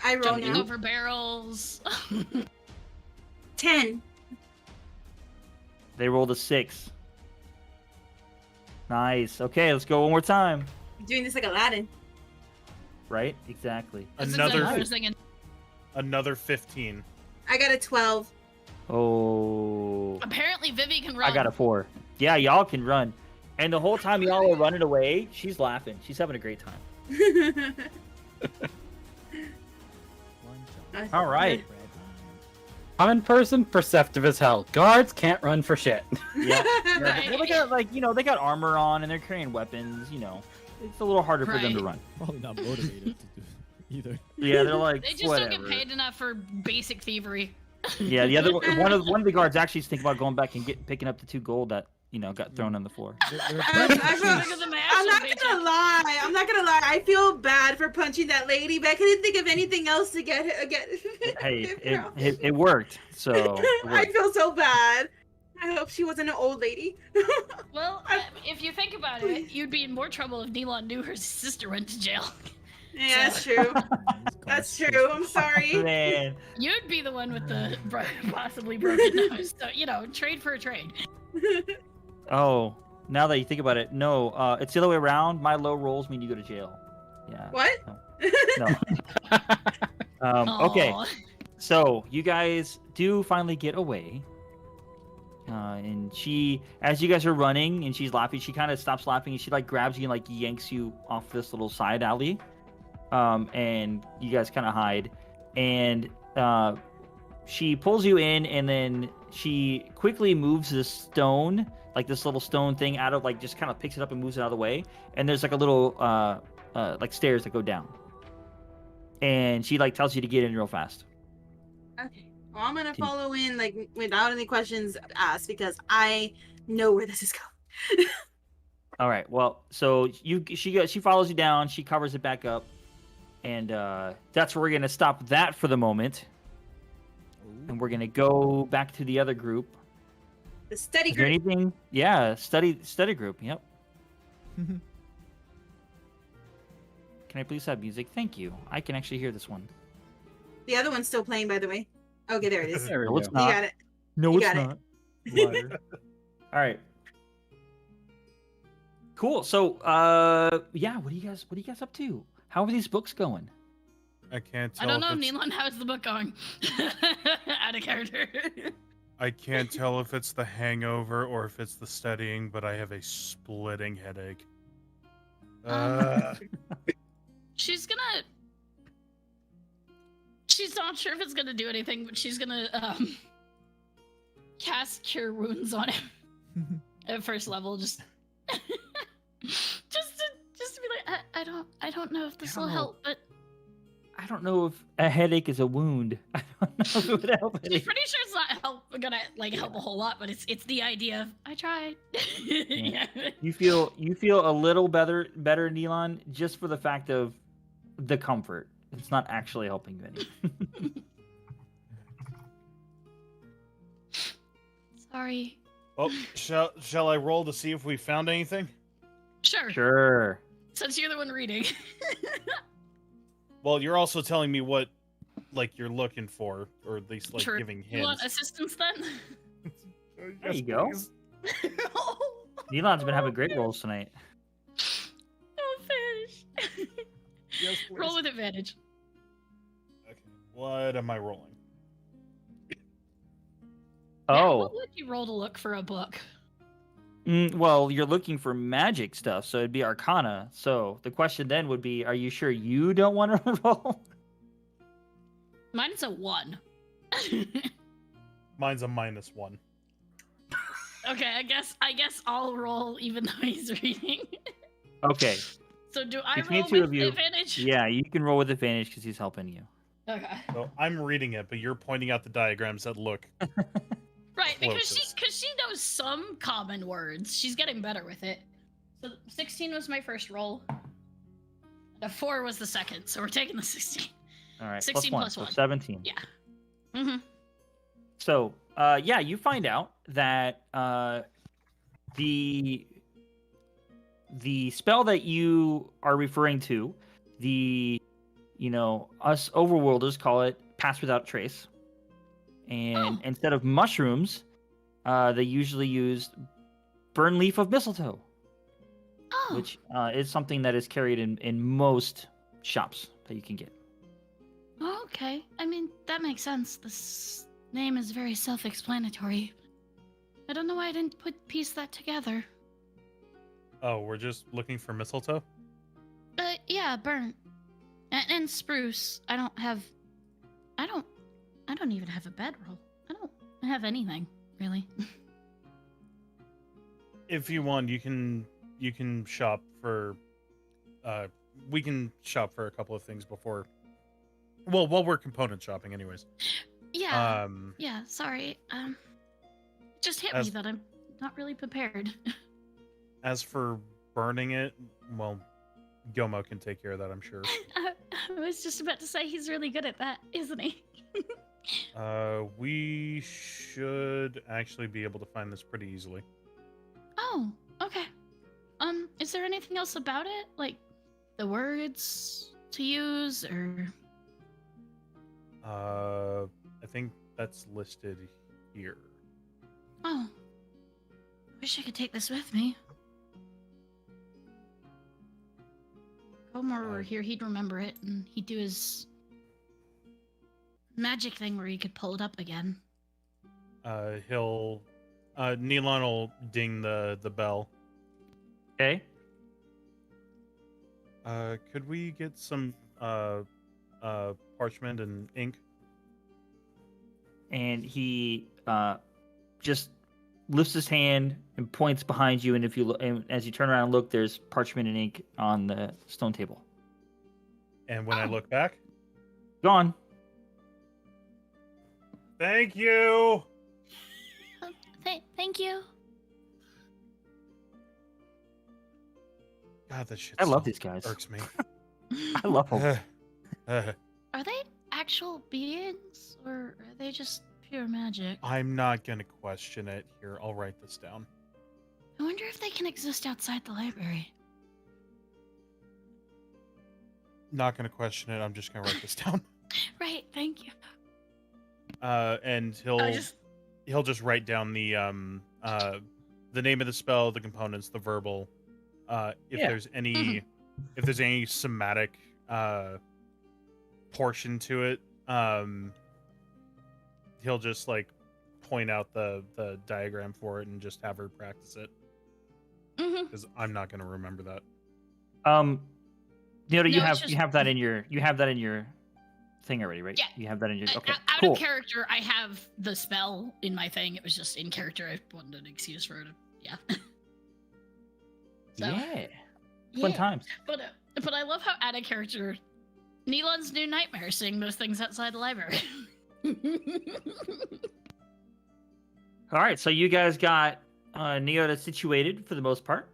Speaker 8: I roll
Speaker 5: Jumping
Speaker 8: now.
Speaker 5: over barrels.
Speaker 8: 10.
Speaker 1: They rolled a 6. Nice. Okay, let's go one more time.
Speaker 8: I'm doing this like Aladdin.
Speaker 1: Right? Exactly.
Speaker 5: This is
Speaker 3: Another
Speaker 5: what I was thinking.
Speaker 3: Another 15.
Speaker 8: I got a 12.
Speaker 1: Oh.
Speaker 5: Apparently, Vivi can run.
Speaker 1: I got a 4. Yeah, y'all can run. And the whole time y'all are running away, she's laughing. She's having a great time. All right.
Speaker 4: Common person, perceptive as hell. Guards can't run for shit.
Speaker 1: Yeah.
Speaker 5: Right.
Speaker 1: Well, they got they got armor on and they're carrying weapons. It's a little harder for them to
Speaker 5: Right.
Speaker 1: run.
Speaker 6: Probably not motivated to do either.
Speaker 1: Yeah, they're like
Speaker 5: They just
Speaker 1: whatever.
Speaker 5: don't get paid enough for basic thievery.
Speaker 1: Yeah, the other one of the guards actually is thinking about going back and picking up the 2 gold that got thrown on the floor.
Speaker 6: They're
Speaker 8: I'm
Speaker 6: playing
Speaker 8: not
Speaker 5: Because of my
Speaker 8: I'm
Speaker 5: actual
Speaker 8: not
Speaker 5: paycheck.
Speaker 8: gonna lie. I feel bad for punching that lady, but I couldn't think of anything else to get.
Speaker 1: Hey,
Speaker 8: No.
Speaker 1: it worked. So it
Speaker 8: I
Speaker 1: worked.
Speaker 8: feel so bad. I hope she wasn't an old lady.
Speaker 5: Well, if you think about it, you'd be in more trouble if Neelon knew her sister went to jail.
Speaker 8: Yeah, that's true. That's true. I'm sorry.
Speaker 1: Man,
Speaker 5: You'd be the one with the possibly broken nose. So, trade for a trade.
Speaker 1: oh, now that you think about it, no, it's the other way around. My low rolls mean you go to jail. Yeah.
Speaker 8: What?
Speaker 1: No. Okay.
Speaker 5: Aw.
Speaker 1: So you guys do finally get away. And she, as you guys are running and she's laughing, she kind of stops laughing and she grabs you and yanks you off this little side alley. And you guys kind of hide. And she pulls you in and then she quickly moves this stone, this little stone thing out of just kind of picks it up and moves it out of the way. And there's a little stairs that go down. And she tells you to get in real fast.
Speaker 8: Okay. Well, I'm gonna follow in without any questions asked because I know where this is going.
Speaker 1: All right. Well, so she follows you down. She covers it back up, and that's where we're gonna stop that for the moment. And we're gonna go back to the other group.
Speaker 8: The study
Speaker 1: Is there
Speaker 8: group.
Speaker 1: anything? Yeah, study group. Yep. Can I please have music? Thank you. I can actually hear this one.
Speaker 8: The other one's still playing, by the way. Okay, there it is.
Speaker 4: There
Speaker 1: No,
Speaker 4: we
Speaker 1: it's
Speaker 4: go.
Speaker 8: You
Speaker 1: not.
Speaker 8: got it.
Speaker 1: No,
Speaker 8: You
Speaker 1: it's
Speaker 8: got it.
Speaker 1: not. Liar. All right. Cool. So, yeah. What are you guys up to? How are these books going?
Speaker 3: I can't
Speaker 5: I
Speaker 3: tell.
Speaker 5: don't know,
Speaker 3: if it's-
Speaker 5: Neelan. How's the book going? Out of character.
Speaker 3: I can't tell if it's the hangover or if it's the studying, but I have a splitting headache.
Speaker 5: She's not sure if it's gonna do anything, but she's gonna cast Cure Wounds on him at first level, just to be like, I don't know if this will help, but
Speaker 1: I don't know if a headache is a wound. I don't know if it would help.
Speaker 5: she's pretty sure it's not gonna help a whole lot. But it's the idea of I tried. Yeah.
Speaker 1: You feel a little better, Neelan, just for the fact of the comfort. It's not actually helping you any.
Speaker 5: Sorry.
Speaker 3: Oh, shall I roll to see if we found anything?
Speaker 5: Sure.
Speaker 1: Sure.
Speaker 5: Since you're the one reading.
Speaker 3: Well, you're also telling me what, you're looking for, or at least
Speaker 5: Sure.
Speaker 3: giving
Speaker 5: You want
Speaker 3: hints.
Speaker 5: assistance then?
Speaker 1: There you go. Neelan's been having great rolls tonight.
Speaker 5: Oh, fish.
Speaker 3: Yes,
Speaker 5: Roll with advantage.
Speaker 3: Okay. What am I rolling?
Speaker 5: Yeah,
Speaker 1: Oh.
Speaker 5: what would you roll to look for a book?
Speaker 1: Well, you're looking for magic stuff, so it'd be Arcana. So the question then would be, are you sure you don't want to roll?
Speaker 5: Mine's a 1.
Speaker 3: Mine's a -1.
Speaker 5: Okay, I guess I'll roll even though he's reading.
Speaker 1: Okay.
Speaker 5: So do I
Speaker 1: Between
Speaker 5: roll
Speaker 1: two
Speaker 5: with
Speaker 1: of you,
Speaker 5: advantage?
Speaker 1: Yeah, you can roll with advantage because he's helping you.
Speaker 5: Okay.
Speaker 3: So I'm reading it, but you're pointing out the diagrams that look.
Speaker 5: Right, because
Speaker 3: Closest.
Speaker 5: she knows some common words. She's getting better with it. So 16 was my first roll. The 4 was the second, so we're taking the 16.
Speaker 1: All right.
Speaker 5: 16
Speaker 1: plus
Speaker 5: plus
Speaker 1: 1, so
Speaker 5: one.
Speaker 1: 17.
Speaker 5: Yeah. Mm-hmm.
Speaker 1: So, yeah, you find out that the spell that you are referring to, us overworlders call it Pass Without Trace. And
Speaker 5: Oh.
Speaker 1: instead of mushrooms, they usually use burn leaf of mistletoe,
Speaker 5: Oh.
Speaker 1: which is something that is carried in most shops that you can get.
Speaker 5: Oh, okay. I mean, that makes sense. This name is very self-explanatory. I don't know why I didn't piece that together.
Speaker 3: Oh, we're just looking for mistletoe?
Speaker 5: Yeah, burnt. And spruce. I don't even have a bedroll. I don't have anything, really.
Speaker 3: If you want, you can shop for we can shop for a couple of things before. Well, while we're component shopping anyways.
Speaker 5: Yeah. Yeah, sorry. It just hit me
Speaker 3: as-
Speaker 5: that I'm not really prepared.
Speaker 3: As for burning it, well, Gomo can take care of that, I'm sure.
Speaker 5: I was just about to say he's really good at that, isn't he?
Speaker 3: We should actually be able to find this pretty easily.
Speaker 5: Oh, okay. Is there anything else about it? Like the words to use or
Speaker 3: I think that's listed here.
Speaker 5: Oh. Wish I could take this with me. If Omar were here, he'd remember it and he'd do his magic thing where he could pull it up again.
Speaker 3: Neelan will ding the bell.
Speaker 1: Okay.
Speaker 3: Could we get some parchment and ink?
Speaker 1: And he just lifts his hand and points behind you. And if you look, and as you turn around and look, there's parchment and ink on the stone table.
Speaker 3: And when I look back,
Speaker 1: Gone.
Speaker 3: thank you.
Speaker 5: Thank you.
Speaker 3: God, that shit.
Speaker 1: I love
Speaker 3: so
Speaker 1: these guys.
Speaker 3: Irks me.
Speaker 1: I love them.
Speaker 5: Are they actual beings, or are they just pure magic?
Speaker 3: I'm not gonna question it. Here, I'll write this down.
Speaker 5: I wonder if they can exist outside the library.
Speaker 3: Not gonna question it. I'm just gonna write this down.
Speaker 5: Right, thank you.
Speaker 3: And he'll just write down the name of the spell, the components, the verbal. If there's any somatic portion to it, he'll just like point out the diagram for it and just have her practice it. Because I'm not gonna remember that.
Speaker 1: You know, you
Speaker 5: No,
Speaker 1: have
Speaker 5: it's
Speaker 1: you have that in your thing already, right?
Speaker 5: Yeah.
Speaker 1: You have that in your
Speaker 5: Out
Speaker 1: cool.
Speaker 5: of character, I have the spell in my thing. It was just in character. I wanted an excuse for it. Yeah. So,
Speaker 1: Yeah. Fun times.
Speaker 5: But I love how out of character, Neelan's new nightmare, seeing those things outside the library.
Speaker 1: All right, so you guys got Neota situated for the most part.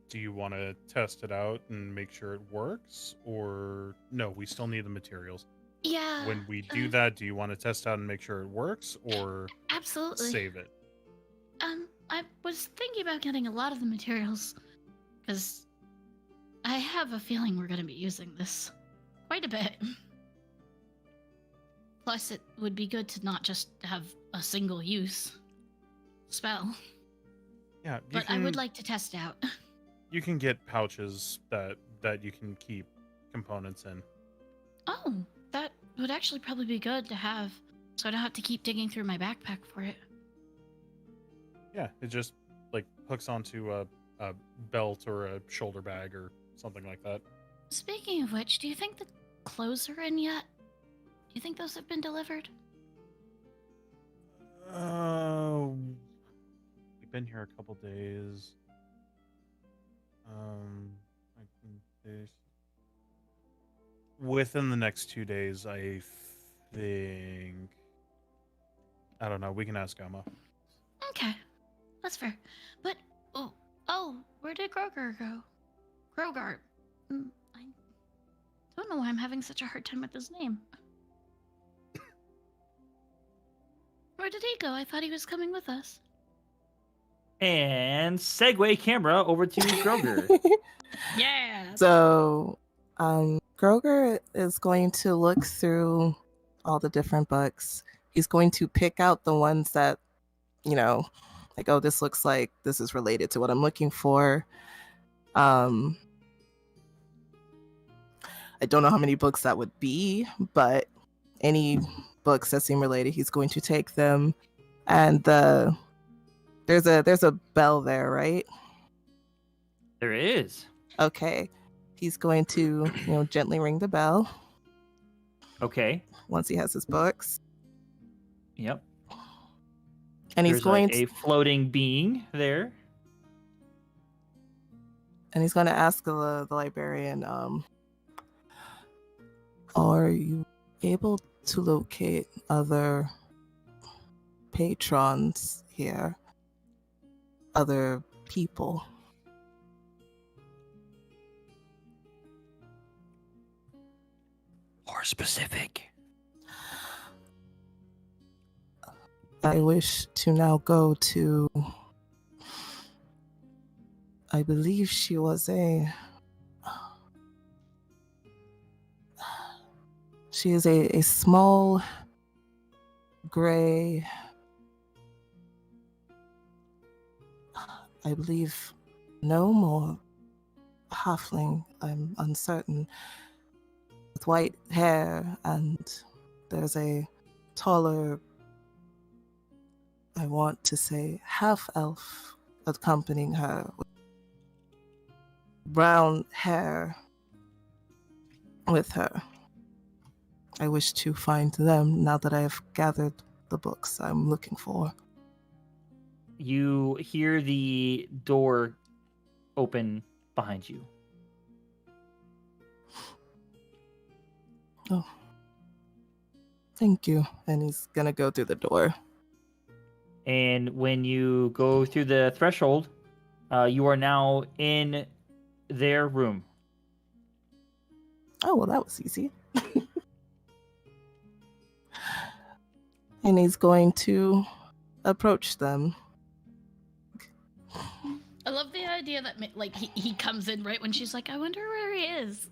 Speaker 3: Do you want to test it out and make sure it works, or no? We still need the materials.
Speaker 5: Yeah.
Speaker 3: When we do that, do you want to test out and make sure it works, or
Speaker 5: Absolutely.
Speaker 3: save it?
Speaker 5: I was thinking about getting a lot of the materials, because I have a feeling we're going to be using this quite a bit. Plus, it would be good to not just have a single use spell.
Speaker 3: Yeah,
Speaker 5: But I would like to test out.
Speaker 3: You can get pouches that you can keep components in.
Speaker 5: Oh, that would actually probably be good to have, so I don't have to keep digging through my backpack for it.
Speaker 3: Yeah, it just like hooks onto a belt or a shoulder bag or something like that.
Speaker 5: Speaking of which, do you think the clothes are in yet? Do you think those have been delivered?
Speaker 3: We've been here a couple days. Within the next 2 days, I think. I don't know. We can ask Gama.
Speaker 5: Okay, that's fair. But where did Grogar go? Grogart. I don't know why I'm having such a hard time with his name. Where did he go? I thought he was coming with us.
Speaker 1: And segue camera over to Groger.
Speaker 5: Yeah.
Speaker 7: So, Groger is going to look through all the different books. He's going to pick out the ones that, like, oh, this looks like this is related to what I'm looking for. I don't know how many books that would be, but any books that seem related, he's going to take them. And there's a bell there, right?
Speaker 1: There is.
Speaker 7: Okay. He's going to, gently ring the bell
Speaker 1: Okay.
Speaker 7: once he has his books.
Speaker 1: Yep.
Speaker 7: And he's
Speaker 1: There's
Speaker 7: going
Speaker 1: a floating being there.
Speaker 7: and he's going to ask the librarian, are you able to locate other patrons here? Other people?
Speaker 1: More specific.
Speaker 7: I wish to now go to, I believe she was she is a small gray, I believe gnome or halfling, I'm uncertain, with white hair, and there's a taller, I want to say, half-elf accompanying her with brown hair with her. I wish to find them now that I have gathered the books I'm looking for.
Speaker 1: You hear the door open behind you.
Speaker 7: Oh. Thank you. And he's gonna go through the door.
Speaker 1: And when you go through the threshold, You are now in their room.
Speaker 7: Oh, well, that was easy. And he's going to approach them.
Speaker 5: I love the idea that like he comes in right when she's like, I wonder where he is.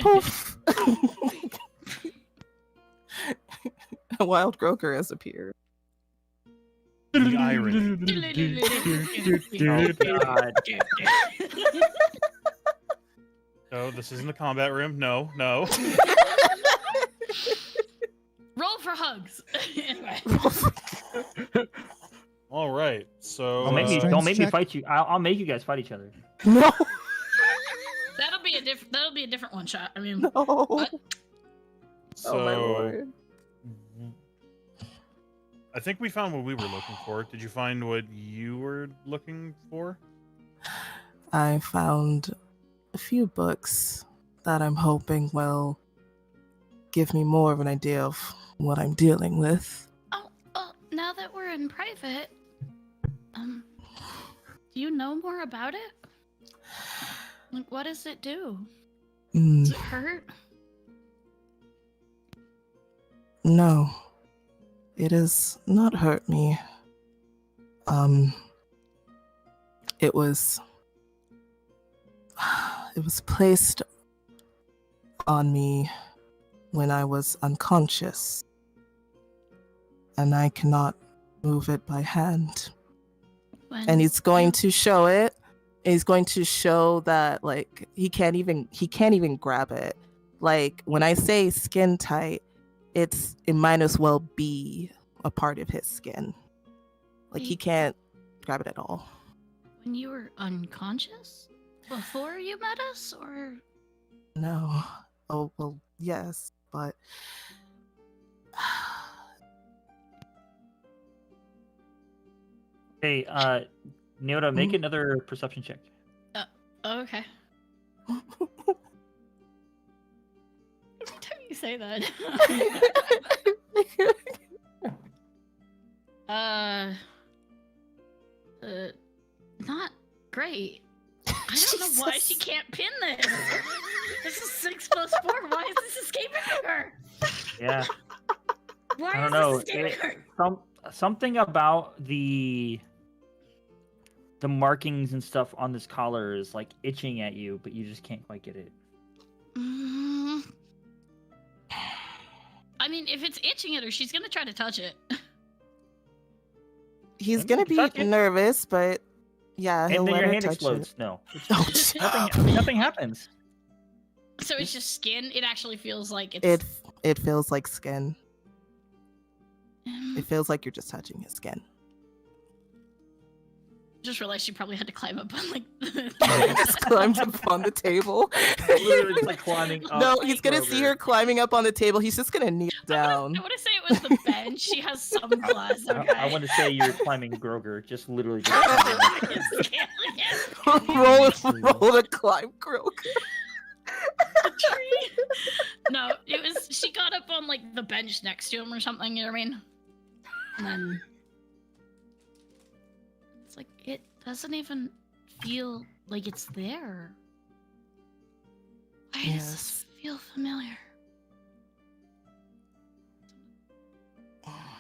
Speaker 7: Poof! A wild croaker has appeared.
Speaker 3: The irony.
Speaker 1: Oh, God.
Speaker 3: No, this isn't the combat room. No.
Speaker 5: Roll for hugs. Anyway.
Speaker 3: All right. So
Speaker 1: Don't make me
Speaker 6: Strength check?
Speaker 1: fight you. I'll make you guys fight each other.
Speaker 7: No!
Speaker 5: That'll be a different one shot. I mean,
Speaker 7: No!
Speaker 5: what?
Speaker 3: So
Speaker 7: Oh my lord.
Speaker 3: I think we found what we were looking for. Did you find what you were looking for?
Speaker 7: I found a few books that I'm hoping will give me more of an idea of what I'm dealing with.
Speaker 5: Oh, now that we're in private, do you know more about it? Like, what does it do?
Speaker 7: Mm,
Speaker 5: Does it hurt?
Speaker 7: no. It has not hurt me. It was placed on me when I was unconscious, and I cannot move it by hand. And he's going to show it. He's going to show that like he can't even grab it. Like when I say skin tight, it might as well be a part of his skin. Like he can't grab it at all.
Speaker 5: When you were unconscious? Before you met us, or?
Speaker 7: No. Oh well, yes, but
Speaker 1: Hey, Neota, make another perception check.
Speaker 5: Okay. Every time you say that. Not great. I don't know why she can't pin this. This is 6 + 4. Why is this escaping her?
Speaker 1: Yeah.
Speaker 5: Why
Speaker 1: I don't
Speaker 5: is
Speaker 1: know.
Speaker 5: this escaping her?
Speaker 1: Something about the markings and stuff on this collar is like itching at you, but you just can't quite get it.
Speaker 5: I mean, if it's itching at her, she's gonna try to touch it.
Speaker 7: he's gonna be
Speaker 1: Touch it.
Speaker 7: nervous, but yeah, he'll
Speaker 1: And then
Speaker 7: let
Speaker 1: your
Speaker 7: her
Speaker 1: hand
Speaker 7: touch
Speaker 1: explodes.
Speaker 7: it.
Speaker 1: No.
Speaker 7: Oh,
Speaker 1: Nothing happens.
Speaker 5: So it's just skin. It actually feels like it's.
Speaker 7: It feels like skin.
Speaker 5: Um,
Speaker 7: It feels like you're just touching his skin.
Speaker 5: just realized she probably had to climb up on like.
Speaker 7: Just climbs up on the table.
Speaker 1: Literally just like climbing up.
Speaker 7: No, he's gonna see
Speaker 1: Grover.
Speaker 7: her climbing up on the table. He's just gonna kneel down.
Speaker 5: I want to say it was the bench. She has some class. Okay.
Speaker 1: I want to say you're climbing Groger, just literally. Just
Speaker 7: roll the climb, Croak.
Speaker 5: No, it was. She got up on like the bench next to him or something. You know what I mean? And then it's like it doesn't even feel like it's there. Why does this feel familiar?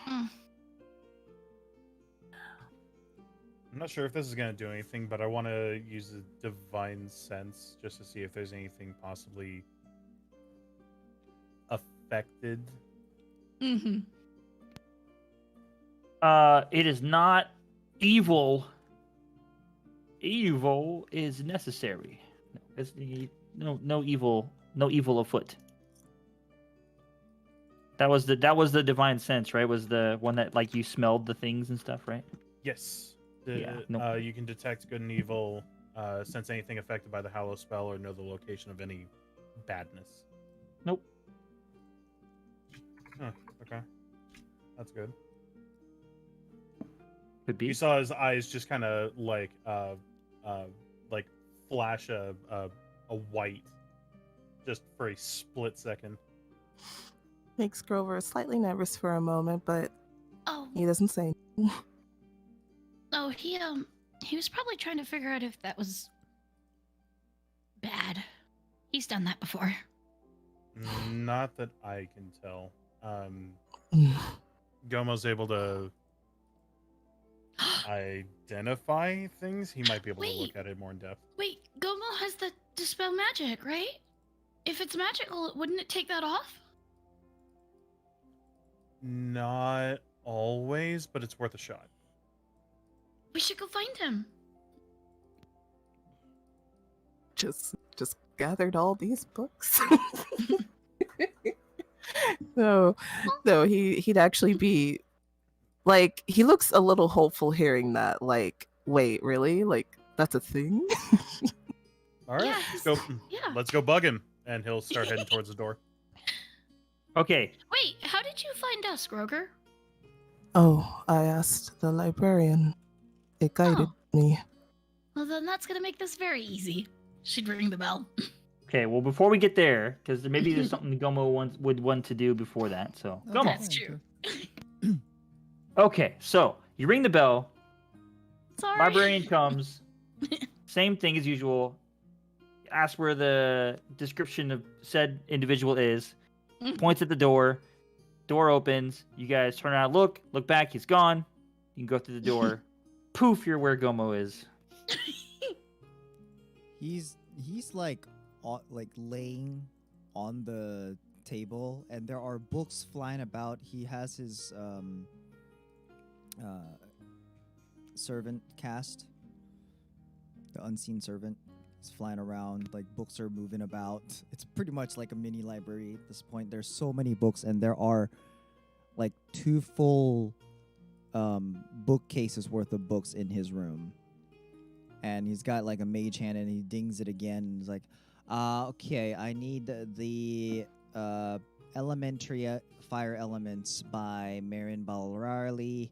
Speaker 5: Mm.
Speaker 3: I'm not sure if this is going to do anything, but I want to use a divine sense just to see if there's anything possibly affected.
Speaker 5: Mm-hmm.
Speaker 1: It is not evil. Evil is necessary. No evil afoot. That was the divine sense, right? Was the one that like you smelled the things and stuff, right?
Speaker 3: Yes. You can detect good and evil, sense anything affected by the Hallow spell, or know the location of any badness.
Speaker 1: Nope.
Speaker 3: Huh, okay. That's good.
Speaker 1: Could be.
Speaker 3: You saw his eyes just kind of like flash a white just for a split second.
Speaker 7: Makes Grover slightly nervous for a moment, but
Speaker 5: Oh,
Speaker 7: he doesn't say.
Speaker 5: oh, he He was probably trying to figure out if that was bad. He's done that before.
Speaker 3: Not that I can tell. Gomo's able to identify things. He might be able to look at it more in depth.
Speaker 5: Wait, Gomo has the dispel magic, right? If it's magical, wouldn't it take that off?
Speaker 3: Not always, but it's worth a shot.
Speaker 5: We should go find him.
Speaker 7: Just gathered all these books. No, he'd actually be like, he looks a little hopeful hearing that. Like, wait, really? Like, that's a thing?
Speaker 3: All right,
Speaker 5: Yeah,
Speaker 3: let's go bug him, and he'll start heading towards the door.
Speaker 1: Okay.
Speaker 5: Wait, how did you find us, Groger?
Speaker 7: Oh, I asked the librarian. It guided me.
Speaker 5: Well, then that's gonna make this very easy. She'd ring the bell.
Speaker 1: Okay, well, before we get there, because maybe there's something Gomo would want to do before that. So, Gomo.
Speaker 5: That's true.
Speaker 1: Okay, so you ring the bell.
Speaker 5: Sorry.
Speaker 1: Librarian comes. Same thing as usual. Ask where the description of said individual is. Points at the door. Door opens. You guys turn around, look back. He's gone. You can go through the door. Poof, you're where Gomo is.
Speaker 6: He's like laying on the table, and there are books flying about. He has his servant cast, the unseen servant. He's flying around, like books are moving about. It's pretty much like a mini library at this point. There's so many books, and there are like 2 full bookcases worth of books in his room. And he's got like a mage hand, and he dings it again. And he's like, okay, I need the Elementary Fire Elements by Marin Balarali.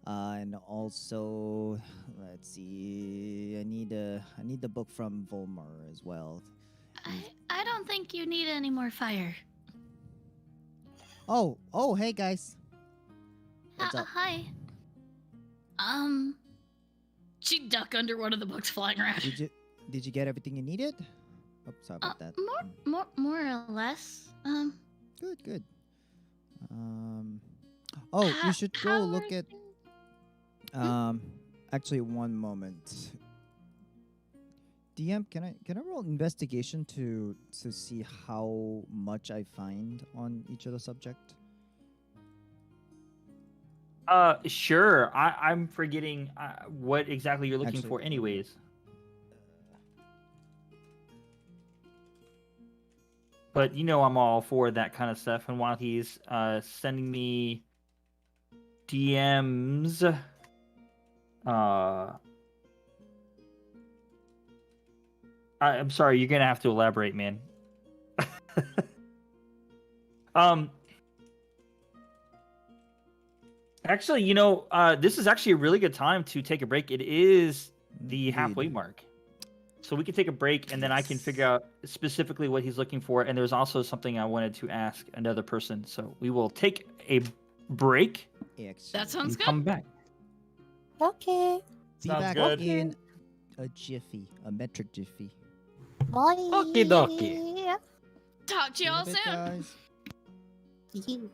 Speaker 6: And also, let's see, I need the book from Volmar as well.
Speaker 5: I don't think you need any more fire.
Speaker 6: Oh, hey guys. What's up?
Speaker 5: Hi. She'd duck under one of the books flying around.
Speaker 6: Did you get everything you needed? Oh, sorry about that.
Speaker 5: More or less.
Speaker 6: Good. Oh, you should go look at. Actually, one moment. DM, can I roll investigation to see how much I find on each of the subject?
Speaker 1: Sure. I'm forgetting what exactly you're looking for anyways. But you know I'm all for that kind of stuff, and while he's sending me DMs, I'm sorry, you're gonna have to elaborate, man. Actually, you know, this is actually a really good time to take a break. It is the halfway mark. So we can take a break, and then I can figure out specifically what he's looking for. And there's also something I wanted to ask another person. So we will take a break.
Speaker 5: That sounds good.
Speaker 1: Come back.
Speaker 7: Okay.
Speaker 6: Be
Speaker 3: Sounds
Speaker 6: back
Speaker 3: good.
Speaker 6: in a jiffy, a metric jiffy.
Speaker 7: Bye.
Speaker 4: Okie dokie.
Speaker 5: Talk to y'all
Speaker 6: See you in a bit,
Speaker 5: soon.
Speaker 6: guys.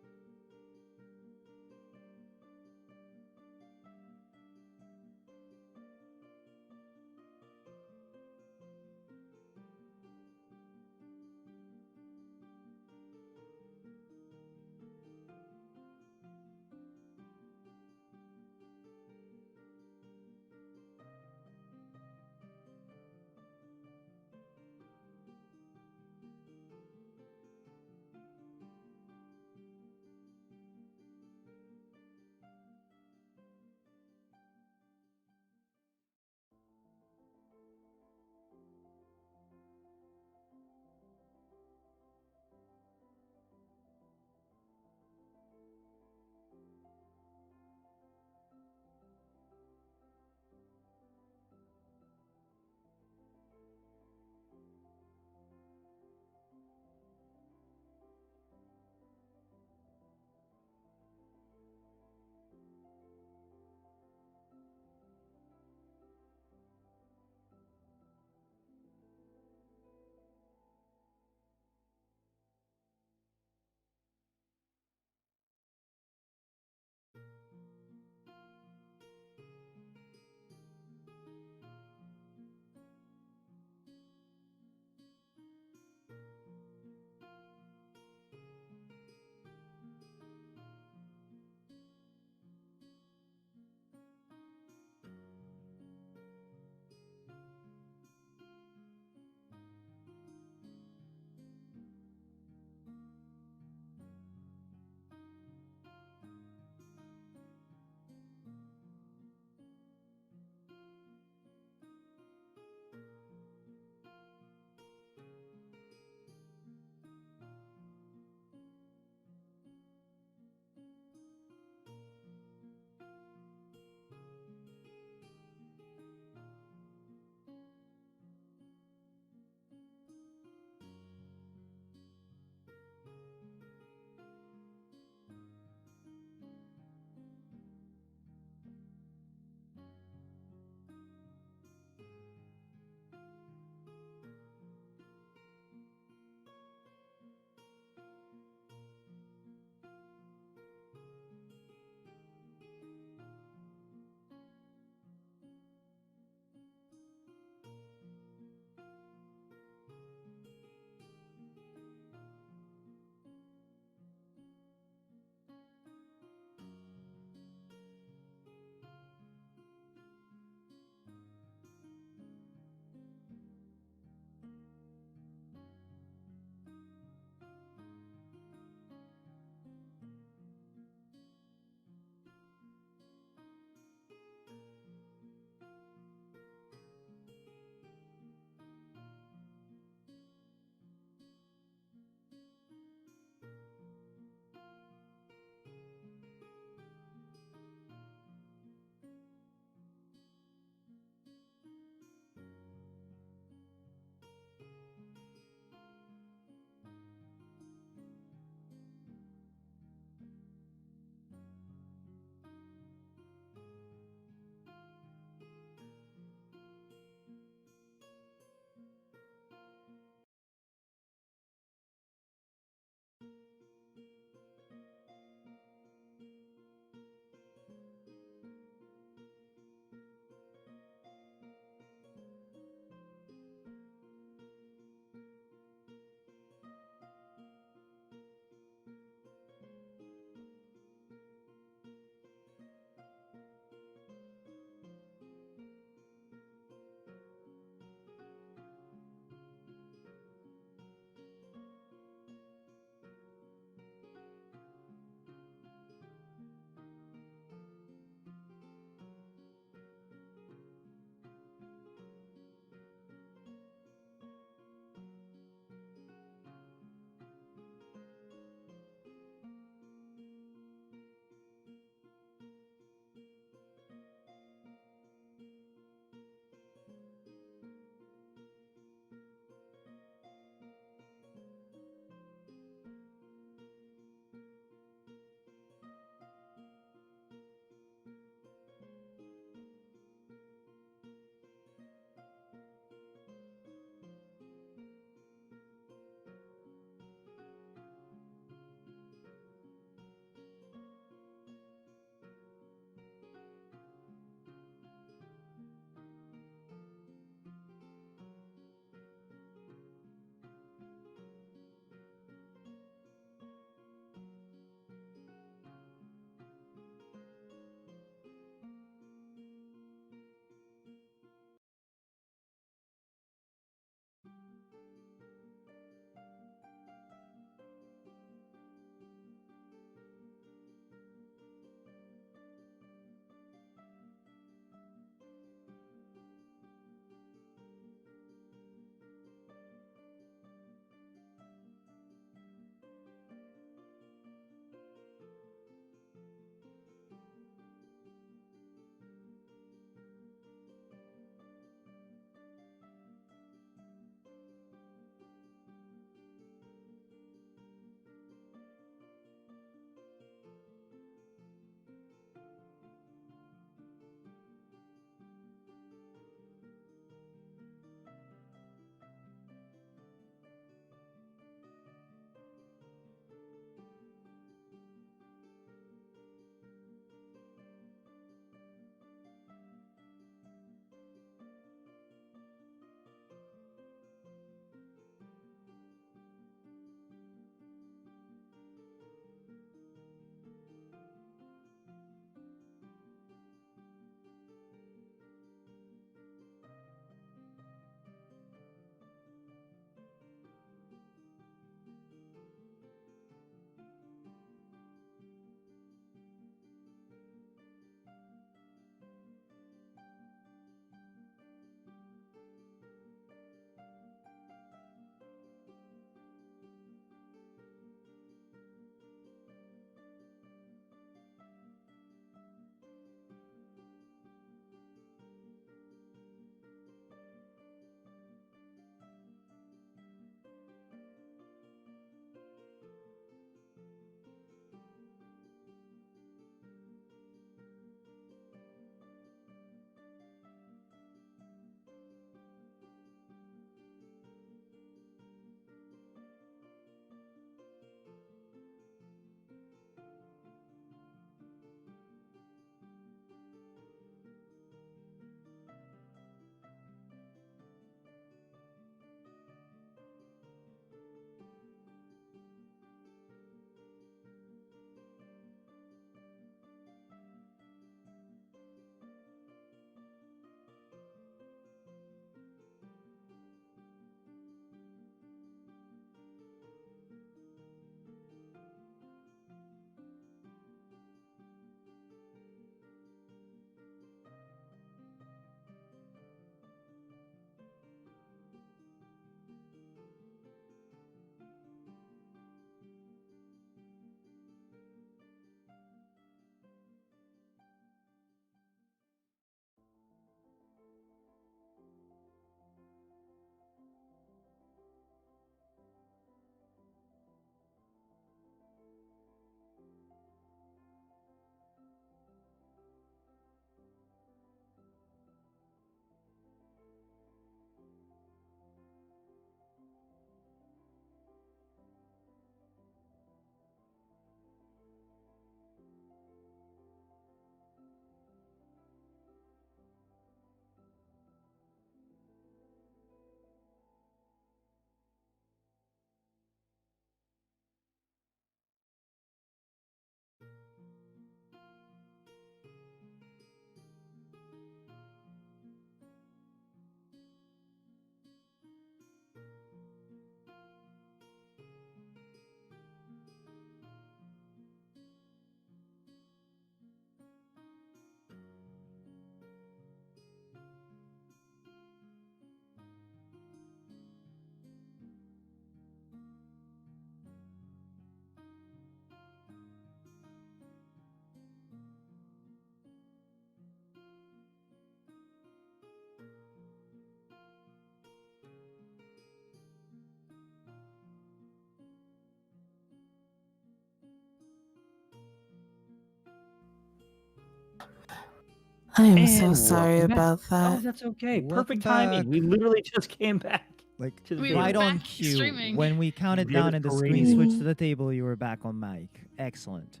Speaker 7: I am so
Speaker 1: And
Speaker 7: sorry
Speaker 1: welcome back.
Speaker 7: about
Speaker 1: Oh,
Speaker 7: that.
Speaker 1: that's okay.
Speaker 6: Welcome
Speaker 1: Perfect timing.
Speaker 6: back.
Speaker 1: We literally just came back.
Speaker 6: Like
Speaker 1: To the
Speaker 5: We
Speaker 1: table.
Speaker 5: were
Speaker 6: right on
Speaker 5: back
Speaker 6: cue.
Speaker 5: streaming.
Speaker 6: When we counted
Speaker 1: It
Speaker 6: down
Speaker 1: was
Speaker 6: and the screen
Speaker 1: crazy.
Speaker 6: switched to the table, you were back on mic. Excellent.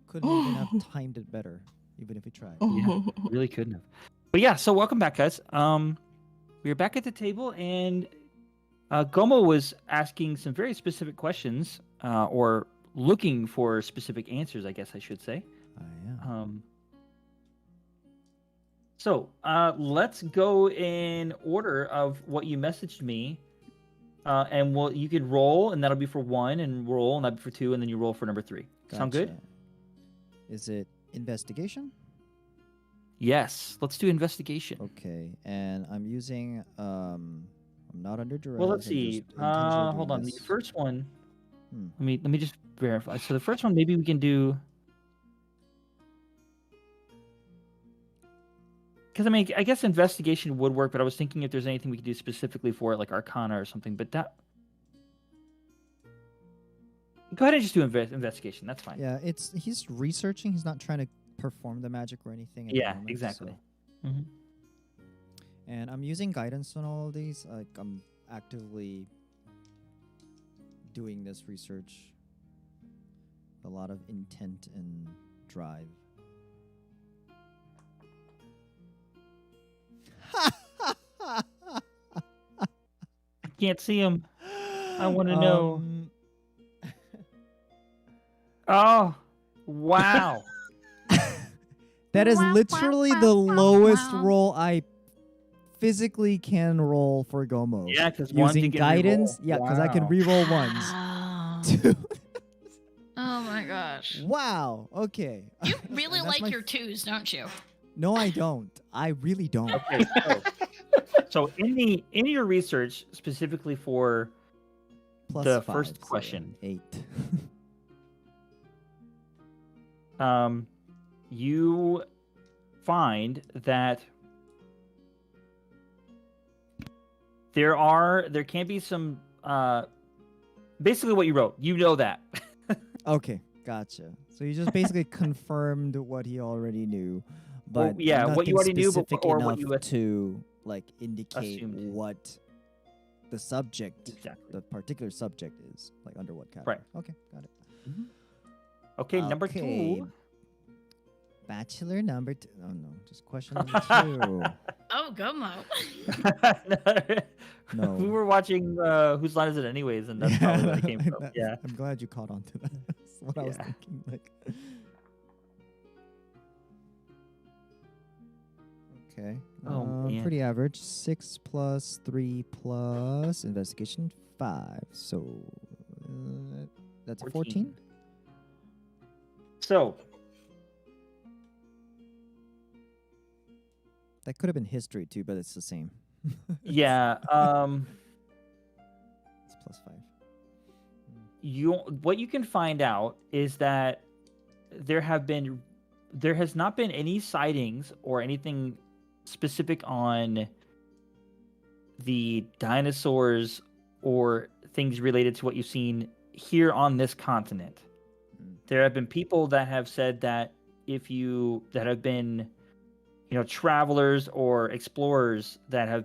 Speaker 6: Couldn't even have timed it better, even if we tried.
Speaker 1: Yeah, really couldn't have. But yeah, so welcome back, guys. We're back at the table, and Gomo was asking some very specific questions, or looking for specific answers, I guess I should say.
Speaker 6: Yeah.
Speaker 1: So let's go in order of what you messaged me, and you could roll, and that'll be for 1, and roll, and that'll be for 2, and then you roll for number 3. Sound good?
Speaker 6: Gotcha. Is it investigation?
Speaker 1: Yes. Let's do investigation.
Speaker 6: Okay, and I'm using I'm not under duress.
Speaker 1: Well, let's
Speaker 6: I'm
Speaker 1: see.
Speaker 6: just intentionally
Speaker 1: Hold
Speaker 6: doing
Speaker 1: on. The
Speaker 6: this.
Speaker 1: first one.
Speaker 6: Hmm.
Speaker 1: Let me just verify. So the first one, maybe we can do. Because I mean, I guess investigation would work, but I was thinking if there's anything we could do specifically for it, like Arcana or something. But that. Go ahead and just do investigation. That's fine.
Speaker 6: Yeah, he's researching. He's not trying to perform the magic or anything. At the
Speaker 1: Yeah,
Speaker 6: moment,
Speaker 1: exactly.
Speaker 6: so-
Speaker 1: Hmm.
Speaker 6: And I'm using guidance on all of these. Like I'm actively doing this research. A lot of intent and drive.
Speaker 1: I can't see him. I wanna know. Oh, wow.
Speaker 6: That is
Speaker 5: Wow, wow,
Speaker 6: literally
Speaker 5: wow,
Speaker 6: the
Speaker 5: wow,
Speaker 6: lowest
Speaker 5: wow.
Speaker 6: roll I physically can roll for Gomos.
Speaker 1: Yeah, 'cause ones
Speaker 6: using
Speaker 1: you can
Speaker 6: guidance.
Speaker 1: reroll.
Speaker 6: Yeah, because I can
Speaker 1: Wow.
Speaker 6: reroll ones.
Speaker 5: Wow.
Speaker 6: Two.
Speaker 5: Oh my gosh.
Speaker 6: Wow. Okay.
Speaker 5: You
Speaker 6: And
Speaker 5: really
Speaker 6: that's
Speaker 5: like
Speaker 6: my
Speaker 5: your 2s, don't you?
Speaker 6: No, I don't. I really don't.
Speaker 1: Okay, so in your research specifically for
Speaker 6: Plus
Speaker 1: the
Speaker 6: 5,
Speaker 1: first
Speaker 6: so yeah,
Speaker 1: question.
Speaker 6: 8.
Speaker 1: You find that there can be some basically what you wrote. You know that.
Speaker 6: Okay, gotcha. So you just basically confirmed what he already knew,
Speaker 1: Well,
Speaker 6: but
Speaker 1: yeah, what you
Speaker 6: nothing
Speaker 1: already knew
Speaker 6: specific
Speaker 1: or what
Speaker 6: enough
Speaker 1: you
Speaker 6: to like indicate
Speaker 1: assumed.
Speaker 6: what the subject,
Speaker 1: Exactly.
Speaker 6: the particular subject is, like under what category.
Speaker 1: Right.
Speaker 6: Okay, got it.
Speaker 1: Okay, number
Speaker 6: Okay.
Speaker 1: 2.
Speaker 6: Bachelor number 2. Oh no, just question number 2.
Speaker 5: Oh, Gomo.
Speaker 6: No.
Speaker 1: We were watching Whose Line Is It Anyways, and that's probably where it came from. Yeah.
Speaker 6: I'm glad you caught on to that. That's what I was
Speaker 1: Yeah.
Speaker 6: thinking. Like, okay.
Speaker 1: Oh, man.
Speaker 6: Pretty average. 6 plus 3 plus investigation 5. So that's a 14.
Speaker 1: So,
Speaker 6: That could have been history too, but it's the same.
Speaker 1: yeah,
Speaker 6: It's plus 5.
Speaker 1: what you can find out is that there has not been any sightings or anything specific on the dinosaurs or things related to what you've seen here on this continent. There have been people that have said that that have been, travelers or explorers that have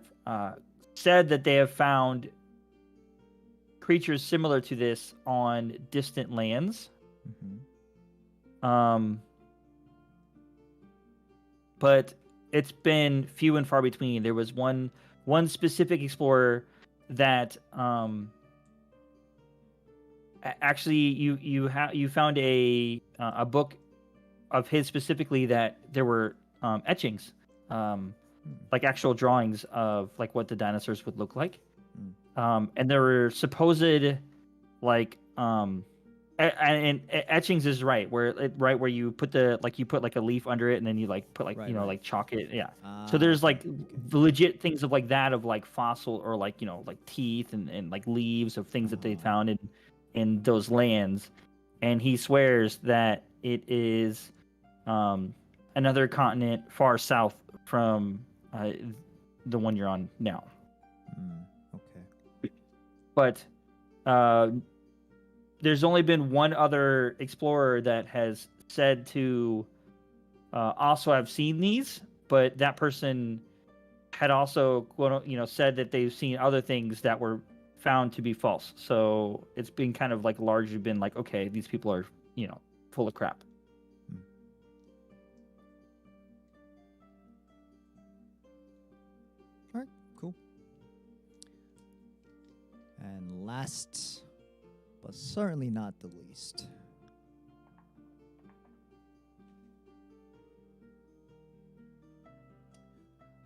Speaker 1: said that they have found creatures similar to this on distant lands.
Speaker 6: Mm-hmm.
Speaker 1: But it's been few and far between. There was one specific explorer that actually you found a book of his specifically that there were etchings, like actual drawings of like what the dinosaurs would look like. And there were supposed like and etchings is right where you put like a leaf under it and then you like put like
Speaker 6: Right,
Speaker 1: like chalk it. Yeah.
Speaker 6: Ah,
Speaker 1: So there's like
Speaker 6: okay.
Speaker 1: legit things of like that of like fossil or like like teeth and like leaves of things that they found in those lands, and he swears that it is another continent far south from the one you're on now.
Speaker 6: Okay.
Speaker 1: But there's only been one other explorer that has said to also have seen these, but that person had also, said that they've seen other things that were found to be false. So it's been kind of like largely been like, okay, these people are, full of crap.
Speaker 6: All right, cool. And last, but certainly not the least.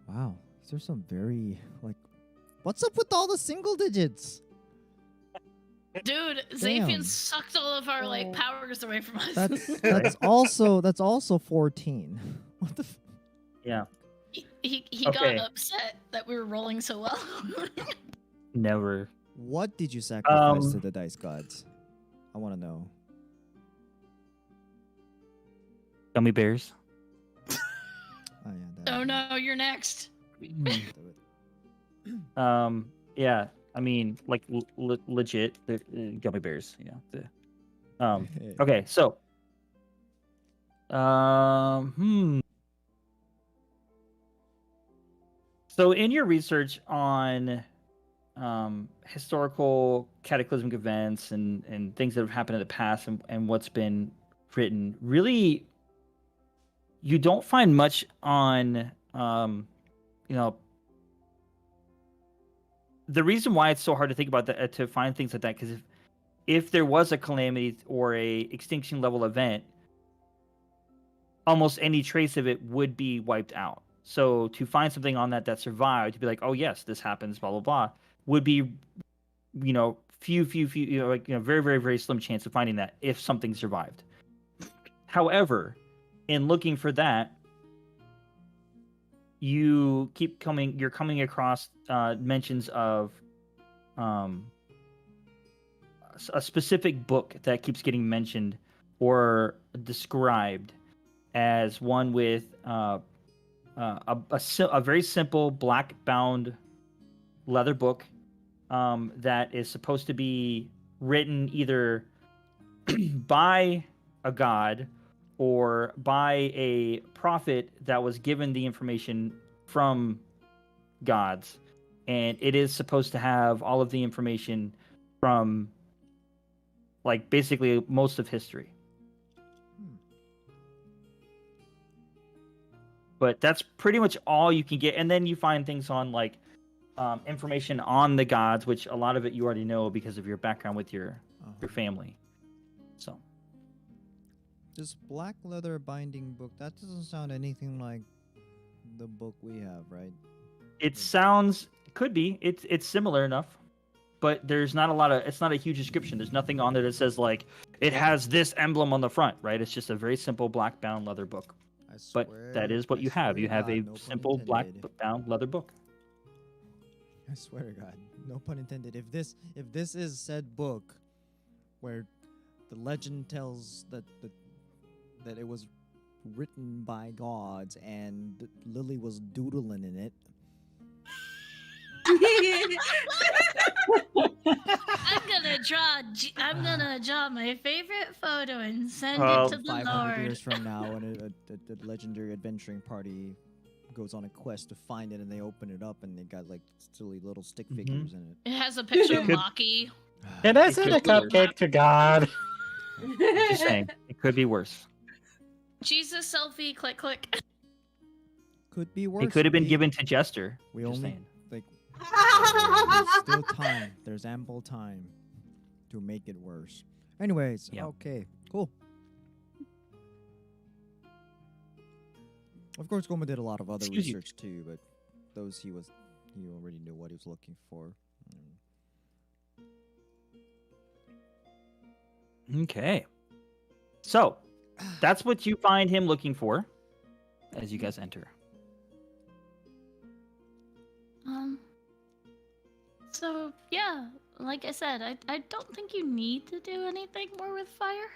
Speaker 6: Wow, these are some very, what's up with all the single digits?
Speaker 5: Dude,
Speaker 6: Damn.
Speaker 5: Zapian sucked all of our powers away from us.
Speaker 6: That's also 14. What the?
Speaker 1: Yeah.
Speaker 5: He
Speaker 1: Okay.
Speaker 5: got upset that we were rolling so well.
Speaker 1: Never.
Speaker 6: What did you sacrifice to the dice gods? I want to know.
Speaker 1: Gummy bears.
Speaker 6: Oh yeah.
Speaker 5: Oh no, you're next.
Speaker 1: Yeah. I mean, like legit, the gummy bears. Yeah. Okay. So. So in your research on historical cataclysmic events and things that have happened in the past and what's been written, really, you don't find much on, the reason why it's so hard to think about that, to find things like that, because if there was a calamity or a extinction level event, almost any trace of it would be wiped out. So to find something on that survived, to be like, oh yes, this happens, blah blah blah, would be, few, very very very slim chance of finding that if something survived. However, in looking for that, you're coming across mentions of a specific book that keeps getting mentioned or described as one with a very simple black bound leather book that is supposed to be written either by a god or by a prophet that was given the information from gods, and it is supposed to have all of the information from basically most of history. But that's pretty much all you can get. And then you find things on information on the gods, which a lot of it you already know because of your background with your family. So
Speaker 6: this black leather binding book, that doesn't sound anything like the book we have, right?
Speaker 1: It could be. It's similar enough, but there's not it's not a huge description. There's nothing on there that says it has this emblem on the front, right? It's just a very simple black bound leather book. But that is what you have. You have a simple black bound leather book.
Speaker 6: I swear to God, no pun intended. If this is said book, where the legend tells that it was written by gods and Lily was doodling in it.
Speaker 5: I'm gonna draw my favorite photo and send it to the
Speaker 6: 500
Speaker 5: Lord.
Speaker 6: years from now, when the legendary adventuring party goes on a quest to find it, and they open it up, and they got silly little stick figures in it.
Speaker 5: It has a picture of Maki.
Speaker 4: Can I send a cupcake to God?
Speaker 1: Just saying, it could be worse.
Speaker 5: Jesus selfie, click click.
Speaker 6: Could be worse.
Speaker 1: It could have been given to Jester.
Speaker 6: We
Speaker 1: Just
Speaker 6: only
Speaker 1: saying.
Speaker 6: there's still time. There's ample time to make it worse. Anyways, okay, cool. Of course, Goma did a lot of other research too, but those he already knew what he was looking for.
Speaker 1: Okay. So, that's what you find him looking for as you guys enter.
Speaker 5: So, yeah, like I said, I don't think you need to do anything more with fire.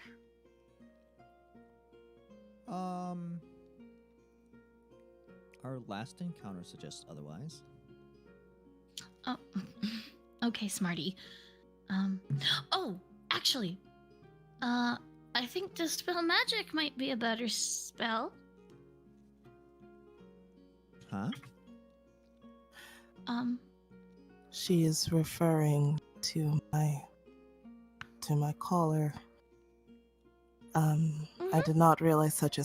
Speaker 6: Our last encounter suggests otherwise.
Speaker 5: Oh, okay, Smarty. Oh, actually, I think Dispel Magic might be a better spell.
Speaker 6: Huh?
Speaker 7: She is referring to my collar. I did not realize such a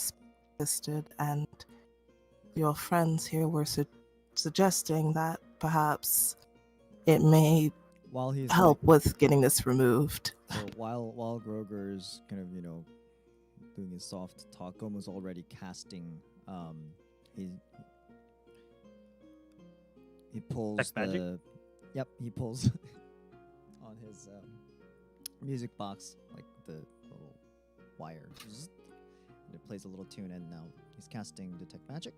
Speaker 7: existed, and your friends here were suggesting that perhaps it may
Speaker 6: While he's
Speaker 7: help with getting this removed.
Speaker 6: So while Groger's kind of, doing his soft talk, Gomo's already casting he pulls
Speaker 1: Text magic?
Speaker 6: he pulls on his music box, like the little wire. And it plays a little tune, and now he's casting Detect Magic.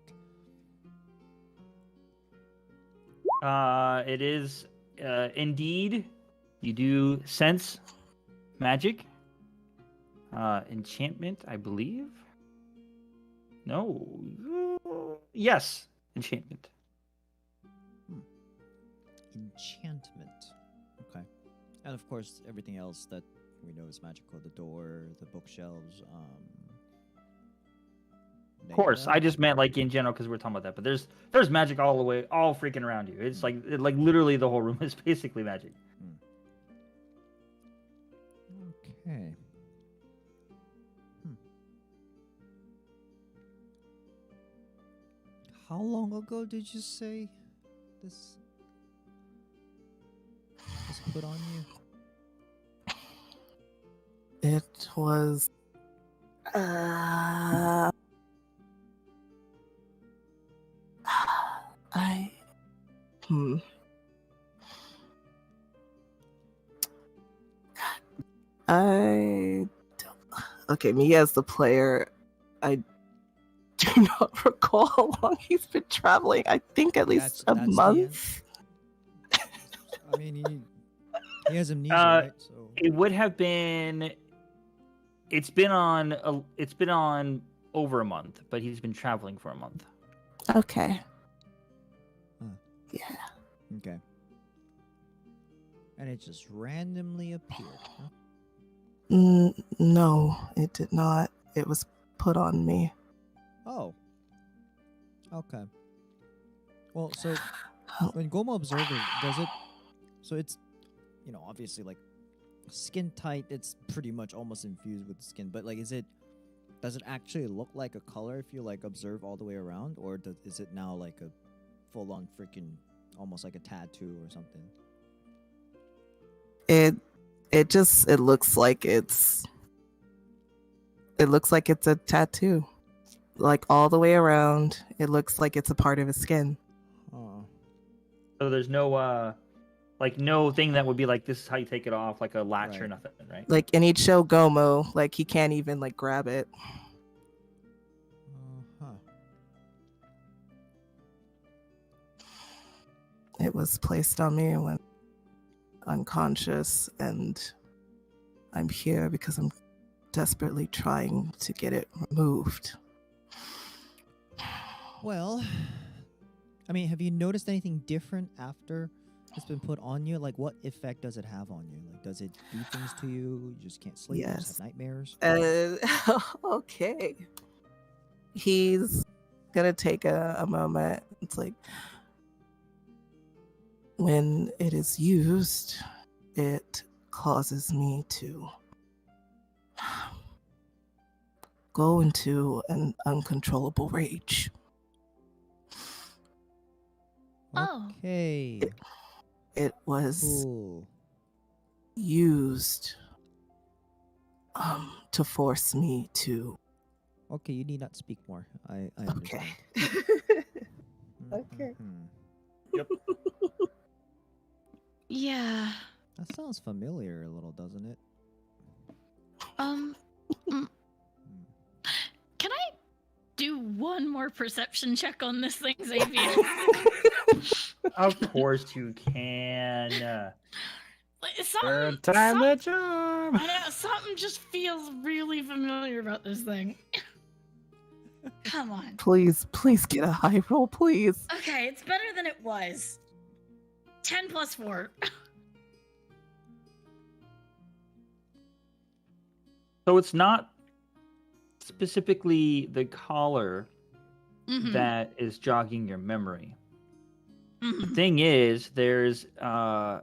Speaker 1: It is indeed. You do sense magic. Enchantment, I believe. No. Yes, enchantment.
Speaker 6: Enchantment. Okay. And of course, everything else that we know is magical. The door, the bookshelves,
Speaker 1: Of course, I just meant like in general because we're talking about that. But there's magic all the way, all freaking around you. It's like literally the whole room is basically magic.
Speaker 6: Okay. How long ago did you say this was put on you?
Speaker 7: It was okay, me as the player, I do not recall how long he's been traveling. I think at least a month.
Speaker 6: I mean, he has amnesia, right? So
Speaker 1: It would have been. It's been on over a month, but he's been traveling for a month.
Speaker 7: Okay.
Speaker 6: Huh.
Speaker 7: Yeah.
Speaker 6: Okay. And it just randomly appeared, huh?
Speaker 7: No, it did not. It was put on me.
Speaker 6: Oh. Okay. Well, so when Gomo observed it, does it? So it's, obviously like skin tight. It's pretty much almost infused with the skin. But like, does it actually look like a color if you like observe all the way around, or is it now like a full-on freaking almost like a tattoo or something?
Speaker 7: It looks like it's a tattoo. Like all the way around. It looks like it's a part of his skin.
Speaker 6: Oh.
Speaker 1: So there's no no thing that would be like this is how you take it off, like a latch or
Speaker 6: Right.
Speaker 1: nothing, right?
Speaker 7: Like, and he'd show Gomo, like he can't even like grab it.
Speaker 6: Huh.
Speaker 7: It was placed on me when unconscious, and I'm here because I'm desperately trying to get it removed.
Speaker 6: Well, I mean, have you noticed anything different after it's been put on you? Like, what effect does it have on you? Like, does it do things to you? You just can't sleep? You
Speaker 7: Yes.
Speaker 6: just have nightmares?
Speaker 7: Okay. He's gonna take a moment. It's like, when it is used, it causes me to go into an uncontrollable rage.
Speaker 5: Oh.
Speaker 6: Okay.
Speaker 7: It was
Speaker 6: Cool.
Speaker 7: used to force me to.
Speaker 6: Okay, you need not speak more. I
Speaker 7: Okay.
Speaker 6: understand.
Speaker 7: Okay.
Speaker 6: Mhm.
Speaker 5: Yeah.
Speaker 6: That sounds familiar a little, doesn't it?
Speaker 5: Can I do one more perception check on this thing, Xavier?
Speaker 1: Of course you can.
Speaker 4: Third time the charm.
Speaker 5: I know, something just feels really familiar about this thing. Come on.
Speaker 7: Please get a high roll, please.
Speaker 5: Okay, it's better than it was. 10 plus 4.
Speaker 1: So it's not specifically the collar that is jogging your memory. The
Speaker 5: Mhm.
Speaker 1: thing is, there's a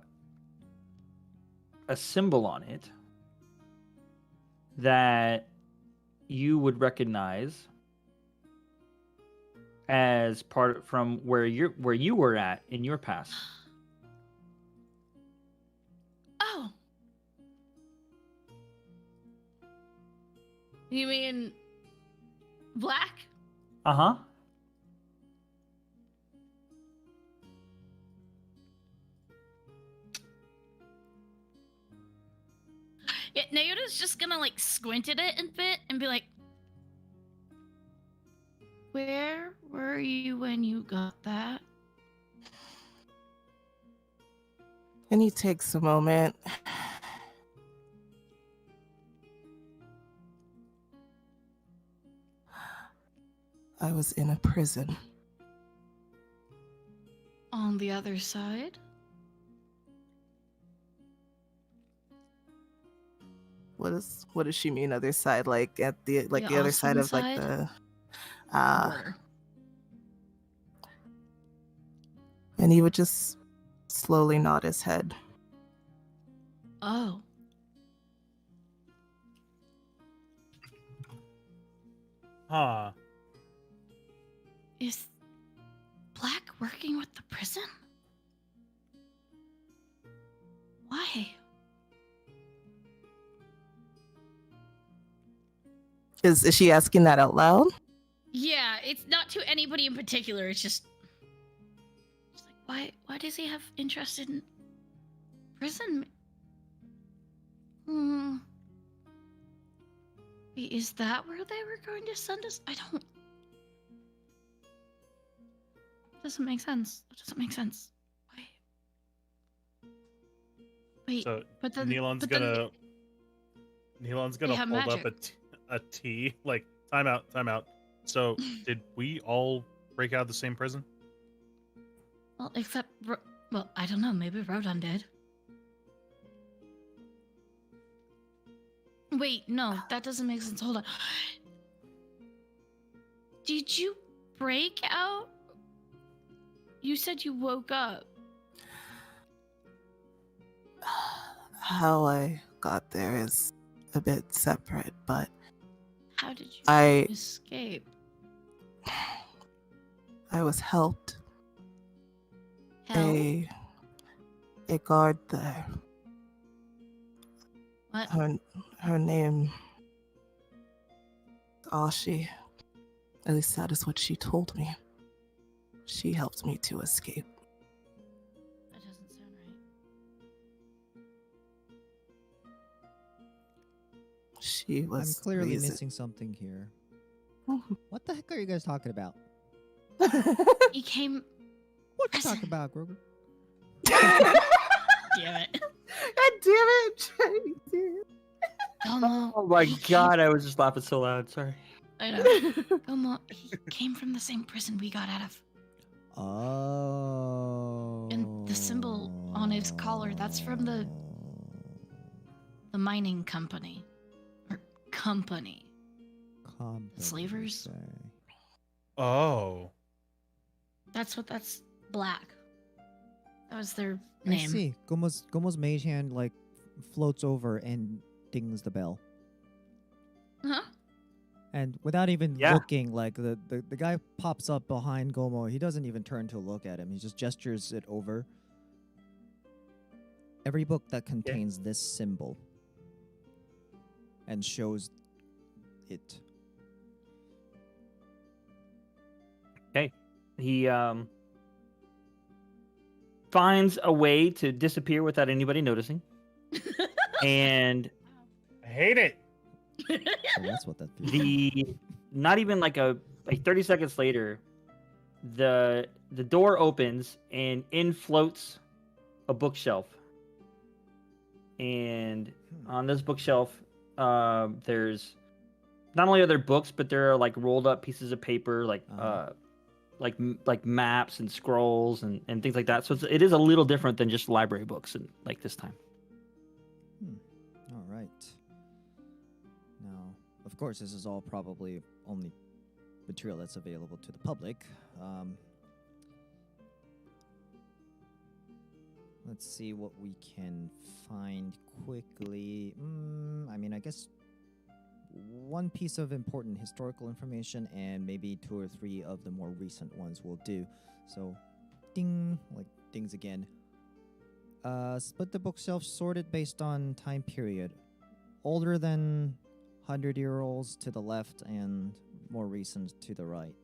Speaker 1: symbol on it that you would recognize as part from where you were at in your past.
Speaker 5: Oh. You mean black?
Speaker 1: Uh-huh.
Speaker 5: Yeah, Nayota's just gonna like squint at it a bit and be like, "Where were you when you got that?"
Speaker 7: And he takes a moment. I was in a prison.
Speaker 5: On the other side?
Speaker 7: What does she mean other side? Like at the the other side
Speaker 5: Austin
Speaker 7: of like
Speaker 5: side?
Speaker 7: the
Speaker 5: Border.
Speaker 7: and he would just slowly nod his head.
Speaker 5: Oh.
Speaker 3: Huh.
Speaker 5: Is Black working with the prison? Why?
Speaker 7: Is she asking that out loud?
Speaker 5: Yeah, it's not to anybody in particular. It's just like, why does he have interest in prison? Wait, is that where they were going to send us? I don't. Doesn't make sense. It doesn't make sense. Wait,
Speaker 3: So
Speaker 5: but then
Speaker 3: Neilon's
Speaker 5: but then-
Speaker 3: gonna
Speaker 5: have
Speaker 3: hold up
Speaker 5: magic.
Speaker 3: a T, like time out. So did we all break out of the same prison?
Speaker 5: Well, except well, I don't know. Maybe Rodon did. Wait, no, that doesn't make sense. Hold on. Did you break out? You said you woke up.
Speaker 7: How I got there is a bit separate, but
Speaker 5: How did you
Speaker 7: I
Speaker 5: escape?
Speaker 7: I was helped.
Speaker 5: Hell?
Speaker 7: A guard there.
Speaker 5: What?
Speaker 7: Her name. Ashi. At least that is what she told me. She helped me to escape.
Speaker 5: That doesn't sound right.
Speaker 7: She was.
Speaker 6: I'm clearly
Speaker 7: reason-
Speaker 6: missing something here. What the heck are you guys talking about?
Speaker 5: He came.
Speaker 6: What you
Speaker 5: Prison.
Speaker 6: talking about, Grover?
Speaker 5: Damn it.
Speaker 7: God damn it!
Speaker 5: Domo.
Speaker 1: Oh my
Speaker 5: he came-
Speaker 1: god, I was just laughing so loud. Sorry.
Speaker 5: I know. Domo, he came from the same prison we got out of.
Speaker 6: Oh.
Speaker 5: And the symbol on his collar, that's from the mining company. Or company. Slavers?
Speaker 3: Oh.
Speaker 5: That's black. That was their
Speaker 6: I
Speaker 5: name.
Speaker 6: see. Gomo's mage hand like floats over and dings the bell.
Speaker 5: Huh?
Speaker 6: And without even
Speaker 1: Yeah.
Speaker 6: looking, like the guy pops up behind Gomo. He doesn't even turn to look at him. He just gestures it over. Every book that contains this symbol and shows it.
Speaker 1: He finds a way to disappear without anybody noticing. And
Speaker 3: I hate it.
Speaker 6: So that's what that feels.
Speaker 1: the not even like 30 seconds later, the door opens and in floats a bookshelf. And on this bookshelf, there's not only are there books, but there are like rolled up pieces of paper, like like maps and scrolls and things like that. So it is a little different than just library books and like this time.
Speaker 6: All right. Now, of course, this is all probably only material that's available to the public. Let's see what we can find quickly. I mean, I guess one piece of important historical information and maybe 2 or 3 of the more recent ones will do. So, ding, like dings again. Split the bookshelf sorted based on time period. Older than 100-year-olds to the left and more recent to the right.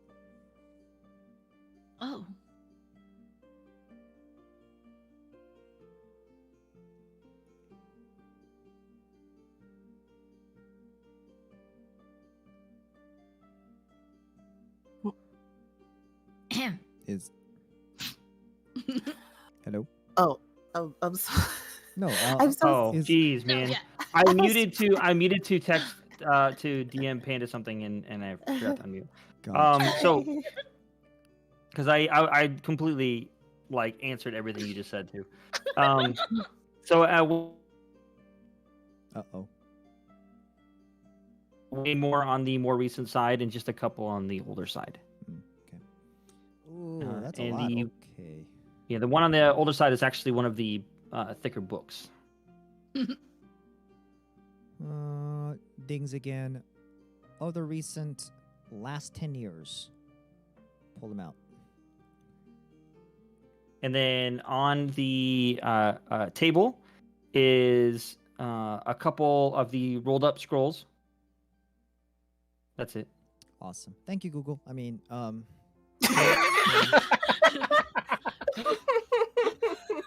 Speaker 5: Oh.
Speaker 6: Is hello?
Speaker 7: Oh, I'm sorry.
Speaker 6: No,
Speaker 7: I'm so
Speaker 1: Oh,
Speaker 6: is-
Speaker 1: jeez,
Speaker 5: No,
Speaker 1: man.
Speaker 5: yeah.
Speaker 1: I muted to text to DM Panda something and I forgot to unmute.
Speaker 6: gotcha.
Speaker 1: So because I completely like answered everything you just said too. So
Speaker 6: Uh-oh.
Speaker 1: way more on the more recent side and just a couple on the older side.
Speaker 6: Okay. Ooh, that's a
Speaker 1: and
Speaker 6: lot.
Speaker 1: the-
Speaker 6: Okay.
Speaker 1: Yeah, the one on the older side is actually one of the thicker books.
Speaker 6: Dings again. Of the recent last 10 years. Pull them out.
Speaker 1: And then on the table is a couple of the rolled up scrolls. That's it.
Speaker 6: Awesome. Thank you, Google. I mean,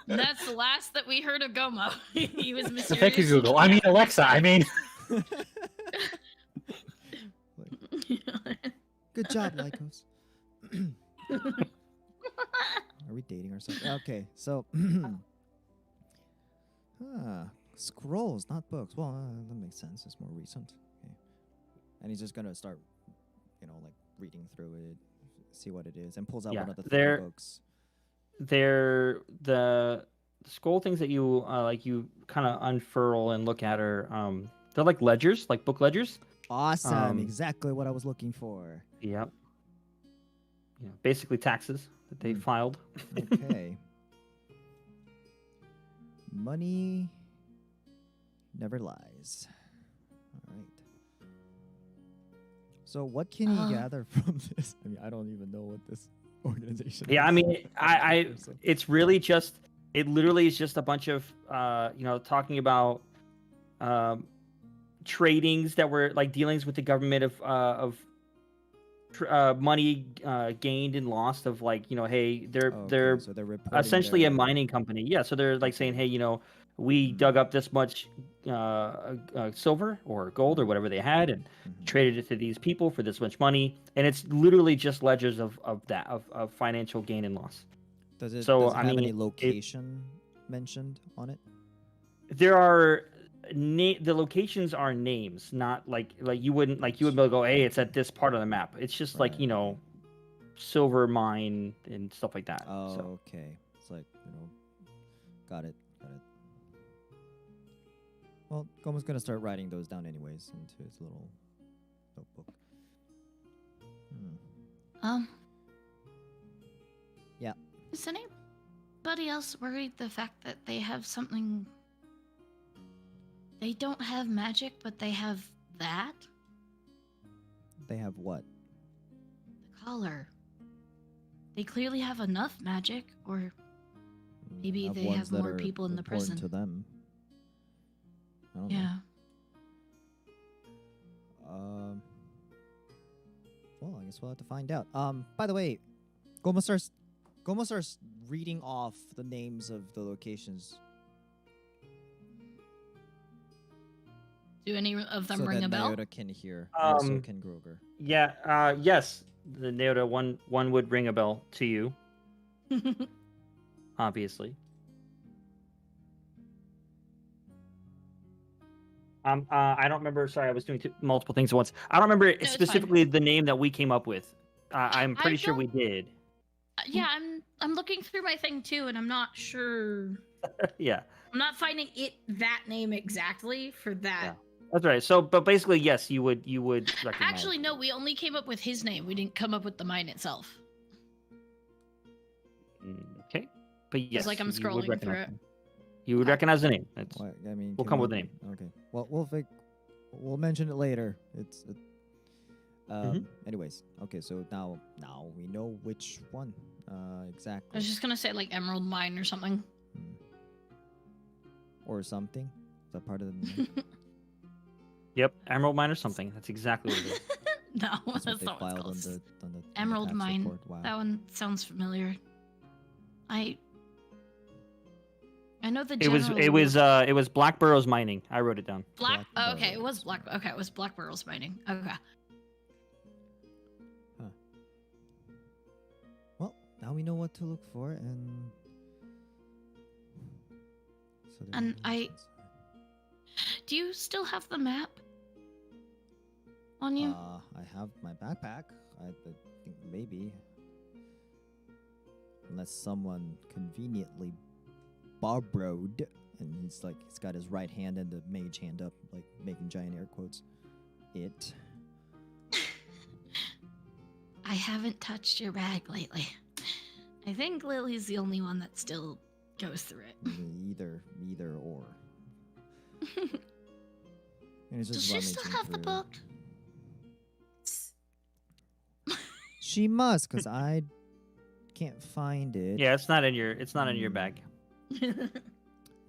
Speaker 5: That's the last that we heard of Gomo. He was mysterious.
Speaker 4: Thank you, Google. I mean, Alexa. I mean,
Speaker 6: good job, Lycos. Are we dating ourselves? Okay, so scrolls, not books. Well, that makes sense. It's more recent. Okay. And he's just gonna start, like reading through it, see what it is, and pulls out
Speaker 1: Yeah,
Speaker 6: one of the
Speaker 1: they're-
Speaker 6: three books.
Speaker 1: They're the scroll things that you you kind of unfurl and look at are they're like ledgers, like book ledgers.
Speaker 6: Awesome, exactly what I was looking for.
Speaker 1: Yep. Yeah, basically taxes that they filed.
Speaker 6: Okay. Money never lies. All right. So what can you gather from this? I mean, I don't even know what this organization is.
Speaker 1: Yeah, I mean, it's really just, it literally is just a bunch of, talking about tradings that were like dealings with the government of money gained and lost of like, hey, they're
Speaker 6: so they're reporting
Speaker 1: essentially a
Speaker 6: their-
Speaker 1: mining company. Yeah, so they're like saying, hey, we dug up this much silver or gold or whatever they had and traded it to these people for this much money, and it's literally just ledgers of financial gain and loss.
Speaker 6: Does it,
Speaker 1: So,
Speaker 6: does it
Speaker 1: I
Speaker 6: have any
Speaker 1: mean,
Speaker 6: location mentioned on it?
Speaker 1: There are the locations are names, not like you would be able to go, hey, it's at this part of the map. It's just like
Speaker 6: Right.
Speaker 1: silver mine and stuff like that.
Speaker 6: Oh,
Speaker 1: So,
Speaker 6: okay. It's like, got it. Well, Goma's gonna start writing those down anyways into his little notebook. Yeah.
Speaker 5: Is anybody else worried the fact that they have something? They don't have magic, but they have that?
Speaker 6: They have what?
Speaker 5: The collar. They clearly have enough magic, or maybe they
Speaker 6: ones
Speaker 5: have
Speaker 6: that
Speaker 5: more
Speaker 6: are
Speaker 5: people in the
Speaker 6: important
Speaker 5: prison.
Speaker 6: to them. I don't know.
Speaker 5: Yeah.
Speaker 6: Well, I guess we'll have to find out. By the way, Goma starts reading off the names of the locations.
Speaker 5: Do any of them
Speaker 6: so
Speaker 5: ring
Speaker 6: that
Speaker 5: a bell?
Speaker 6: Nyota can hear. And so
Speaker 1: Um,
Speaker 6: can Groger.
Speaker 1: yeah, yes, the Neota one would ring a bell to you, obviously. I don't remember. Sorry, I was doing multiple things at once. I don't remember
Speaker 5: it's fine.
Speaker 1: specifically the name that we came up with. I'm
Speaker 5: I
Speaker 1: pretty sure we
Speaker 5: don't-
Speaker 1: did.
Speaker 5: Yeah, I'm looking through my thing too, and I'm not sure.
Speaker 1: Yeah.
Speaker 5: I'm not finding that name exactly for that
Speaker 1: That's right. So, but basically, yes, you would recognize.
Speaker 5: Actually, no. We only came up with his name. We didn't come up with the mine itself.
Speaker 1: Okay, but yes,
Speaker 5: It's like I'm
Speaker 1: you would
Speaker 5: scrolling through
Speaker 1: recognize
Speaker 5: it.
Speaker 1: him. You would recognize the name. That's,
Speaker 6: What, I mean,
Speaker 1: We'll
Speaker 6: can
Speaker 1: come with a name.
Speaker 6: Okay. Well, we'll mention it later. Anyways, okay. So now we know which one
Speaker 5: I
Speaker 6: exactly,
Speaker 5: was just gonna say like Emerald Mine or something.
Speaker 6: or something. Is that part of the name?
Speaker 1: Yep, Emerald Mine or something. That's exactly what it is.
Speaker 5: No,
Speaker 6: That's
Speaker 5: that's
Speaker 6: what
Speaker 5: not
Speaker 6: they
Speaker 5: what it's
Speaker 6: filed
Speaker 5: called.
Speaker 6: on the
Speaker 5: Emerald
Speaker 6: tax
Speaker 5: Mine.
Speaker 6: report. Wow.
Speaker 5: That one sounds familiar. I know the
Speaker 1: It
Speaker 5: general.
Speaker 1: was Black Burrows Mining. I wrote it down.
Speaker 5: Black.
Speaker 6: Black
Speaker 5: Oh, okay, it was
Speaker 6: Burrows.
Speaker 5: Black. Okay, it was Black Burrows Mining. Okay.
Speaker 6: Well, now we know what to look for, and so there
Speaker 5: And
Speaker 6: are
Speaker 5: I-
Speaker 6: reasons.
Speaker 5: Do you still have the map on you?
Speaker 6: I have my backpack. I think maybe, unless someone conveniently borrowed, and he's got his right hand and the mage hand up, like making giant air quotes. It.
Speaker 5: I haven't touched your bag lately. I think Lily's the only one that still goes through it.
Speaker 6: Either or. And it's
Speaker 5: Does
Speaker 6: just
Speaker 5: she
Speaker 6: about
Speaker 5: still
Speaker 6: making
Speaker 5: have the
Speaker 6: food.
Speaker 5: book?
Speaker 6: She must, cause I can't find it.
Speaker 1: Yeah, it's not in your bag.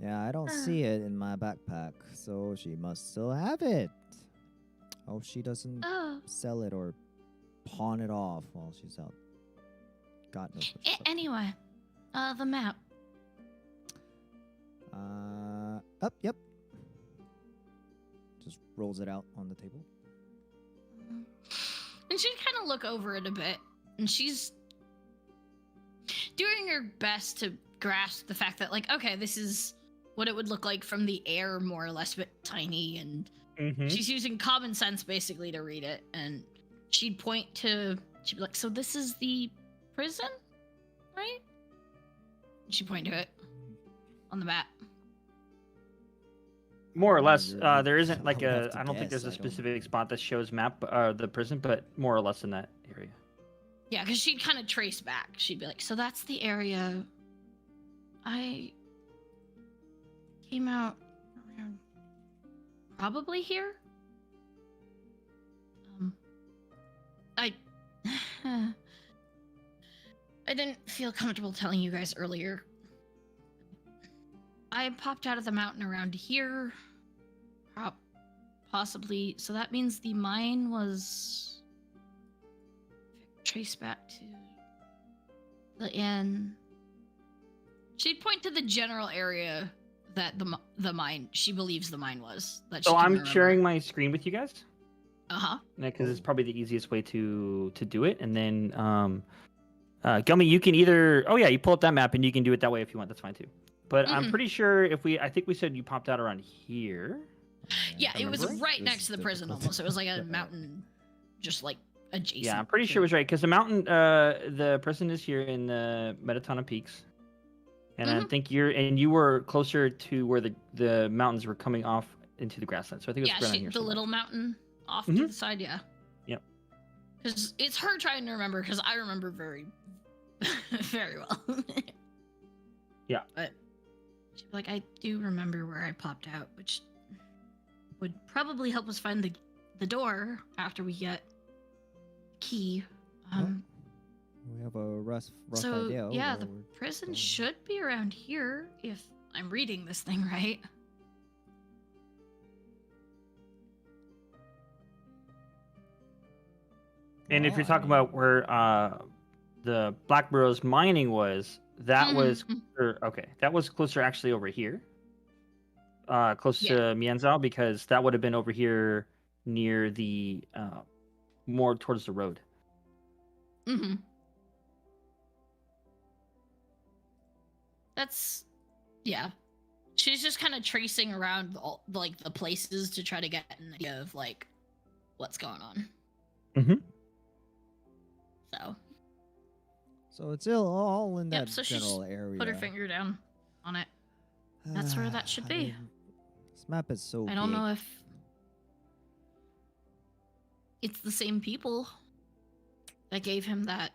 Speaker 6: Yeah, I don't see it in my backpack, so she must still have it. Oh, she doesn't
Speaker 5: Oh.
Speaker 6: sell it or pawn it off while she's out. God knows what she's up to.
Speaker 5: Anyway, the map.
Speaker 6: Yep. Just rolls it out on the table.
Speaker 5: And she'd kind of look over it a bit, and she's doing her best to grasp the fact that, like, okay, this is what it would look like from the air, more or less, but tiny, and she's using common sense basically to read it. And she'd be like, so this is the prison, right? And she'd point to it on the map.
Speaker 1: More or less,
Speaker 6: You're-
Speaker 1: there isn't like
Speaker 6: I would have
Speaker 1: a.
Speaker 6: to
Speaker 1: I don't think
Speaker 6: guess,
Speaker 1: there's a
Speaker 6: I don't-
Speaker 1: specific spot that shows the prison, but more or less in that area.
Speaker 5: Yeah, because she'd kind of trace back. She'd be like, so that's the area I came out around probably here. I didn't feel comfortable telling you guys earlier. I popped out of the mountain around here. Possibly. So that means the mine was traced back to the inn. She'd point to the general area that the mine, she believes the mine was. That
Speaker 1: So
Speaker 5: she can
Speaker 1: I'm
Speaker 5: remember.
Speaker 1: sharing my screen with you guys.
Speaker 5: Uh-huh.
Speaker 1: Because it's probably the easiest way to do it. And then, Gummy, you can either. Oh yeah, you pull up that map and you can do it that way if you want. That's fine too. But I'm
Speaker 5: Mhm.
Speaker 1: pretty sure I think we said you popped out around here.
Speaker 5: Yeah, it was
Speaker 1: Remember?
Speaker 5: right
Speaker 6: This
Speaker 5: next
Speaker 6: is
Speaker 5: to the prison
Speaker 6: difficult.
Speaker 5: almost. It was like a mountain, just like adjacent.
Speaker 1: Yeah, I'm pretty
Speaker 5: to
Speaker 1: sure it
Speaker 5: it.
Speaker 1: was right because the mountain, the prison is here in the Metatana Peaks, and I
Speaker 5: Mhm.
Speaker 1: think you were closer to where the mountains were coming off into the grassland. So I think it
Speaker 5: Yeah,
Speaker 1: was right on here.
Speaker 5: the
Speaker 1: somewhere.
Speaker 5: little mountain off to
Speaker 1: Mhm.
Speaker 5: the side, yeah.
Speaker 1: Yep.
Speaker 5: Because it's her trying to remember, because I remember very, very well.
Speaker 1: Yeah.
Speaker 5: But she'd be like, I do remember where I popped out, which would probably help us find the door after we get the key.
Speaker 6: We have a rough
Speaker 5: So,
Speaker 6: idea.
Speaker 5: yeah,
Speaker 6: where
Speaker 5: the
Speaker 6: we're
Speaker 5: prison
Speaker 6: going.
Speaker 5: should be around here, if I'm reading this thing right.
Speaker 1: And if
Speaker 6: Well,
Speaker 1: you're
Speaker 6: I
Speaker 1: talking
Speaker 6: mean,
Speaker 1: about where the Black Burrows mining was, that
Speaker 5: Mhm.
Speaker 1: was okay. That was closer actually over here, close to Mianzao, because that would have been over here near the more towards the road.
Speaker 5: Mm-hmm. That's, yeah. She's just kind of tracing around all, like, the places to try to get an idea of, like, what's going on.
Speaker 1: Mhm.
Speaker 5: So,
Speaker 6: So it's all in
Speaker 5: Yep,
Speaker 6: that
Speaker 5: so she just
Speaker 6: general area.
Speaker 5: put her finger down on it. That's where that should
Speaker 6: I
Speaker 5: be.
Speaker 6: mean, this map is so
Speaker 5: I don't
Speaker 6: big.
Speaker 5: know if it's the same people that gave him that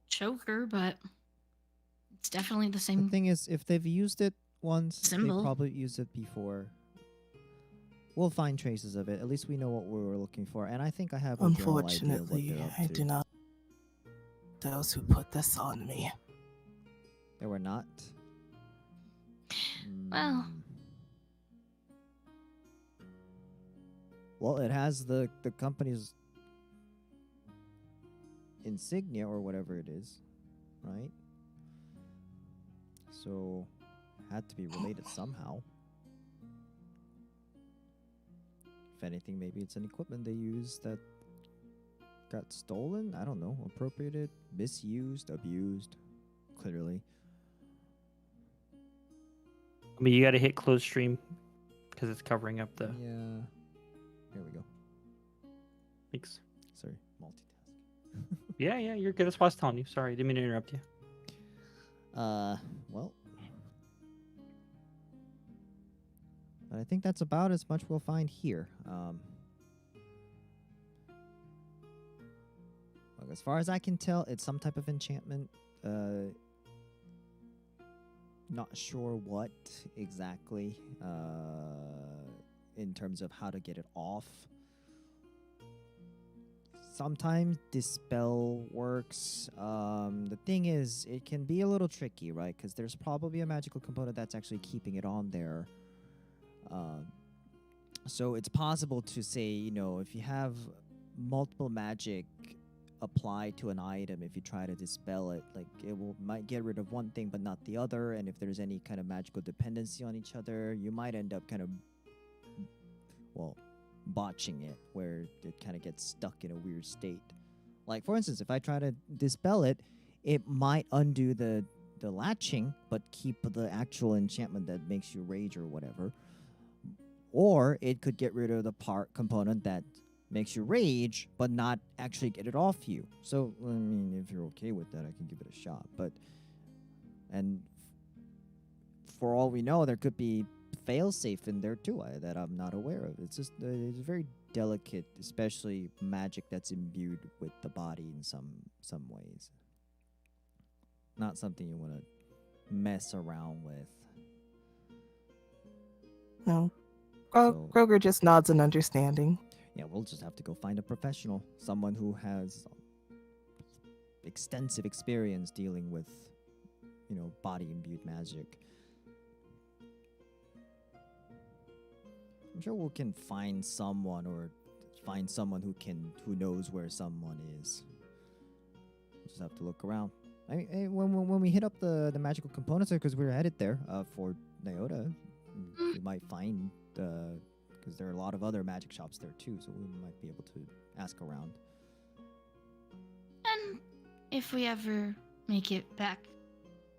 Speaker 5: choker, but it's definitely the
Speaker 6: The
Speaker 5: same.
Speaker 6: thing is, if they've used it once,
Speaker 5: Symbol.
Speaker 6: they probably used it before. We'll find traces of it. At least we know what we were looking for. And I think I have a general idea of what
Speaker 7: Unfortunately,
Speaker 6: they're up
Speaker 7: I
Speaker 6: to.
Speaker 7: do not. Those who put this on me.
Speaker 6: They were not.
Speaker 5: Well.
Speaker 6: Mm. Well, it has the company's insignia or whatever it is, right? So, had to be related somehow. If anything, maybe it's an equipment they use that got stolen. I don't know. Appropriated, misused, abused. Clearly.
Speaker 1: I mean, you got to hit close stream because it's covering up the.
Speaker 6: Yeah. There we go.
Speaker 1: Thanks.
Speaker 6: Sorry, multitask.
Speaker 1: Yeah, you're good. That's what I was telling you. Sorry, didn't mean to interrupt you.
Speaker 6: Well. But I think that's about as much we'll find here. Look, as far as I can tell, it's some type of enchantment. Not sure what exactly. In terms of how to get it off. Sometimes dispel works. The thing is, it can be a little tricky, right? Because there's probably a magical component that's actually keeping it on there. So it's possible to say, you know, if you have multiple magic applied to an item, if you try to dispel it, like might get rid of one thing but not the other. And if there's any kind of magical dependency on each other, you might end up kind of, well, botching it, where it kind of gets stuck in a weird state. Like, for instance, if I try to dispel it, it might undo the latching, but keep the actual enchantment that makes you rage or whatever. Or it could get rid of the part component that makes you rage, but not actually get it off you. So, I mean, if you're okay with that, I can give it a shot. But, and for all we know, there could be fail-safe in there too that I'm not aware of. It's just it's very delicate, especially magic that's imbued with the body in some ways. Not something you want to mess around with.
Speaker 7: No.
Speaker 6: So-
Speaker 7: Kroger just nods in understanding.
Speaker 6: Yeah, we'll just have to go find a professional, someone who has extensive experience dealing with, you know, body-imbued magic. I'm sure we can find someone who knows where someone is. We'll just have to look around. I mean, when we hit up the magical components, because we're headed there for Nyota, we might find because there are a lot of other magic shops there too, so we might be able to ask around.
Speaker 5: And if we ever make it back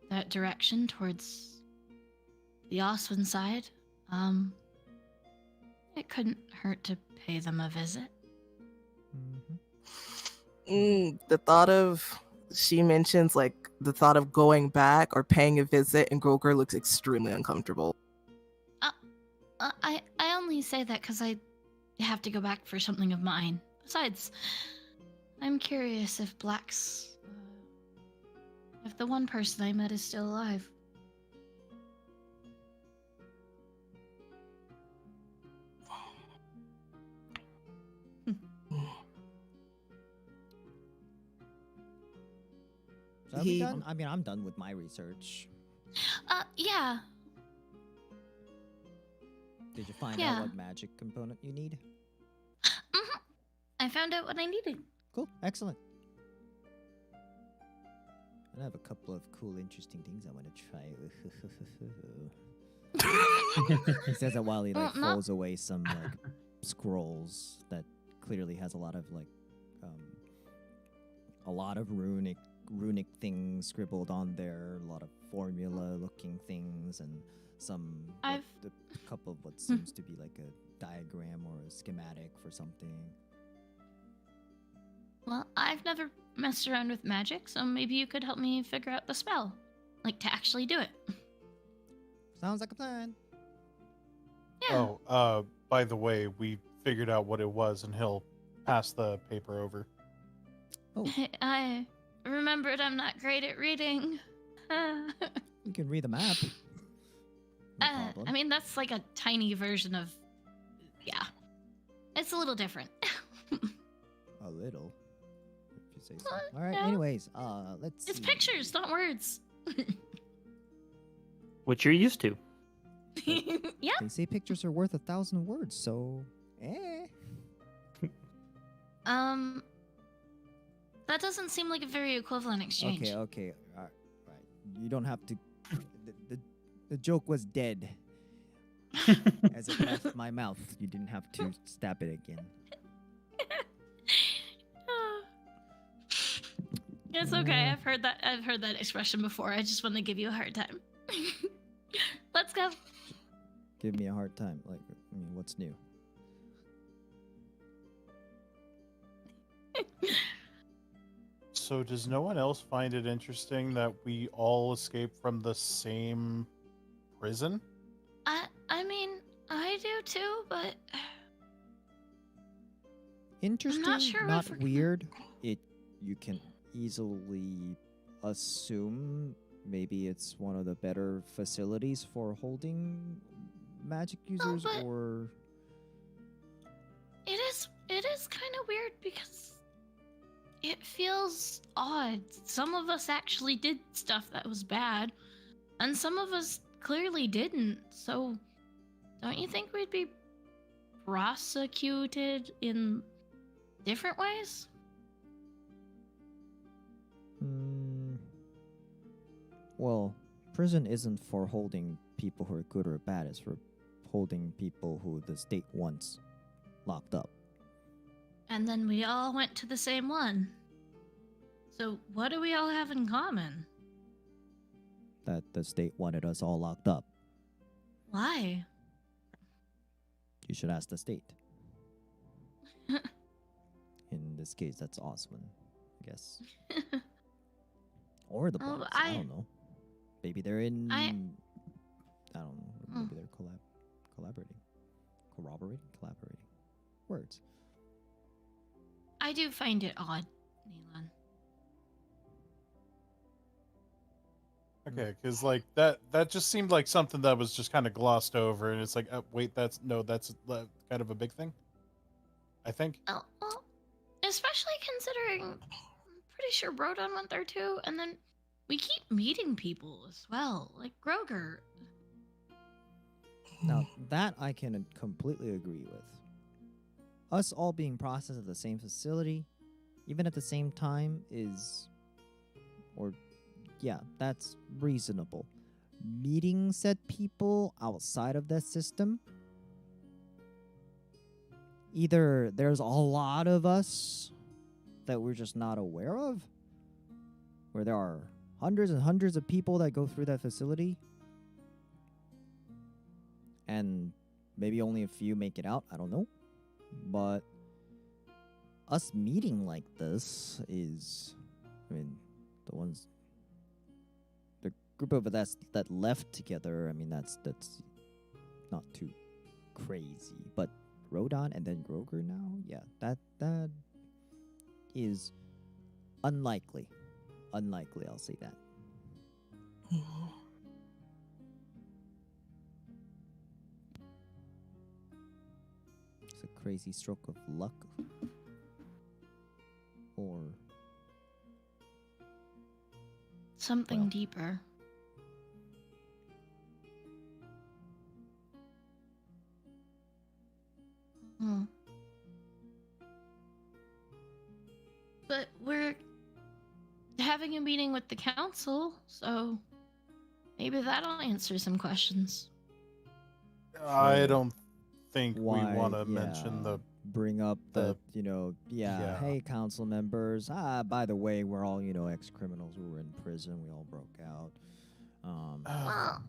Speaker 5: that direction towards the Oswin side, it couldn't hurt to pay them a visit.
Speaker 7: The thought of, she mentions like the thought of going back or paying a visit, and Groger looks extremely uncomfortable.
Speaker 5: I only say that because I have to go back for something of mine. Besides, I'm curious if Black's, if the one person I met is still alive.
Speaker 6: So have we done? I mean, I'm done with my research.
Speaker 5: Yeah.
Speaker 6: Did you find out what magic component you need?
Speaker 5: I found out what I needed.
Speaker 6: Cool, excellent. And I have a couple of cool, interesting things I want to try. He says that while he folds away some scrolls that clearly has a lot of runic things scribbled on there, a lot of formula-looking things, and some a couple of what seems to be like a diagram or a schematic for something.
Speaker 5: Well, I've never messed around with magic, so maybe you could help me figure out the spell. Like, to actually do it.
Speaker 6: Sounds like a plan.
Speaker 5: Yeah.
Speaker 3: Oh, by the way, we figured out what it was, and he'll pass the paper over.
Speaker 6: Oh,
Speaker 5: I remembered I'm not great at reading.
Speaker 6: you can read the map. No problem.
Speaker 5: I mean, that's like a tiny version of. Yeah. It's a little different.
Speaker 6: A little, if you say so.
Speaker 5: Well,
Speaker 6: All right.
Speaker 5: yeah.
Speaker 6: Anyways, let's.
Speaker 5: It's
Speaker 6: see.
Speaker 5: pictures, not words.
Speaker 1: What you're used to.
Speaker 5: Yeah.
Speaker 6: They say pictures are worth 1,000 words, so
Speaker 5: That doesn't seem like a very equivalent exchange.
Speaker 6: Okay. Right. You don't have to. The joke was dead as it left my mouth. You didn't have to stab it again.
Speaker 5: It's okay. I've heard that expression before. I just want to give you a hard time. Let's go.
Speaker 6: Give me a hard time. Like, I mean, what's new?
Speaker 3: So does no one else find it interesting that we all escaped from the same prison?
Speaker 5: I mean, I do too, but
Speaker 6: Interesting,
Speaker 5: sure
Speaker 6: not
Speaker 5: if we're-
Speaker 6: weird. You can easily assume maybe it's one of the better facilities for holding magic users,
Speaker 5: but-
Speaker 6: or
Speaker 5: it is kind of weird because it feels odd. Some of us actually did stuff that was bad, and some of us clearly didn't. So, don't you think we'd be prosecuted in different ways?
Speaker 6: Well, prison isn't for holding people who are good or bad. It's for holding people who the state wants locked up.
Speaker 5: And then we all went to the same one. So, what do we all have in common?
Speaker 6: That the state wanted us all locked up.
Speaker 5: Why?
Speaker 6: You should ask the state. In this case, that's Oswin, I guess. Or the
Speaker 5: Oh,
Speaker 6: boys. I don't know. Maybe they're in.
Speaker 5: I-
Speaker 6: I don't know. Maybe they're collaborating. Collaborating. Words.
Speaker 5: I do find it odd, Neelan.
Speaker 3: Okay, because like that just seemed like something that was just kind of glossed over, and it's like, wait, that's kind of a big thing. I think.
Speaker 5: Oh, well, especially considering I'm pretty sure Brodon went there too, and then we keep meeting people as well, like Groger.
Speaker 6: Now, that I can completely agree with. Us all being processed at the same facility, even at the same time, that's reasonable. Meeting said people outside of that system, either there's a lot of us that we're just not aware of, where there are hundreds and hundreds of people that go through that facility, and maybe only a few make it out. I don't know. But us meeting like this is, I mean, the group of us that left together, I mean, that's not too crazy. But Rodon and then Groger now, yeah, that is unlikely. Unlikely, I'll say that. It's a crazy stroke of luck. Or
Speaker 5: Something
Speaker 6: Well.
Speaker 5: deeper. But we're having a meeting with the council, so maybe that'll answer some questions.
Speaker 3: I
Speaker 6: So,
Speaker 3: don't think
Speaker 6: why
Speaker 3: we want to mention the.
Speaker 6: bring up
Speaker 3: the-
Speaker 6: yeah,
Speaker 3: yeah.
Speaker 6: hey, council members, by the way, we're all, ex-criminals. We were in prison. We all broke out.
Speaker 5: Well,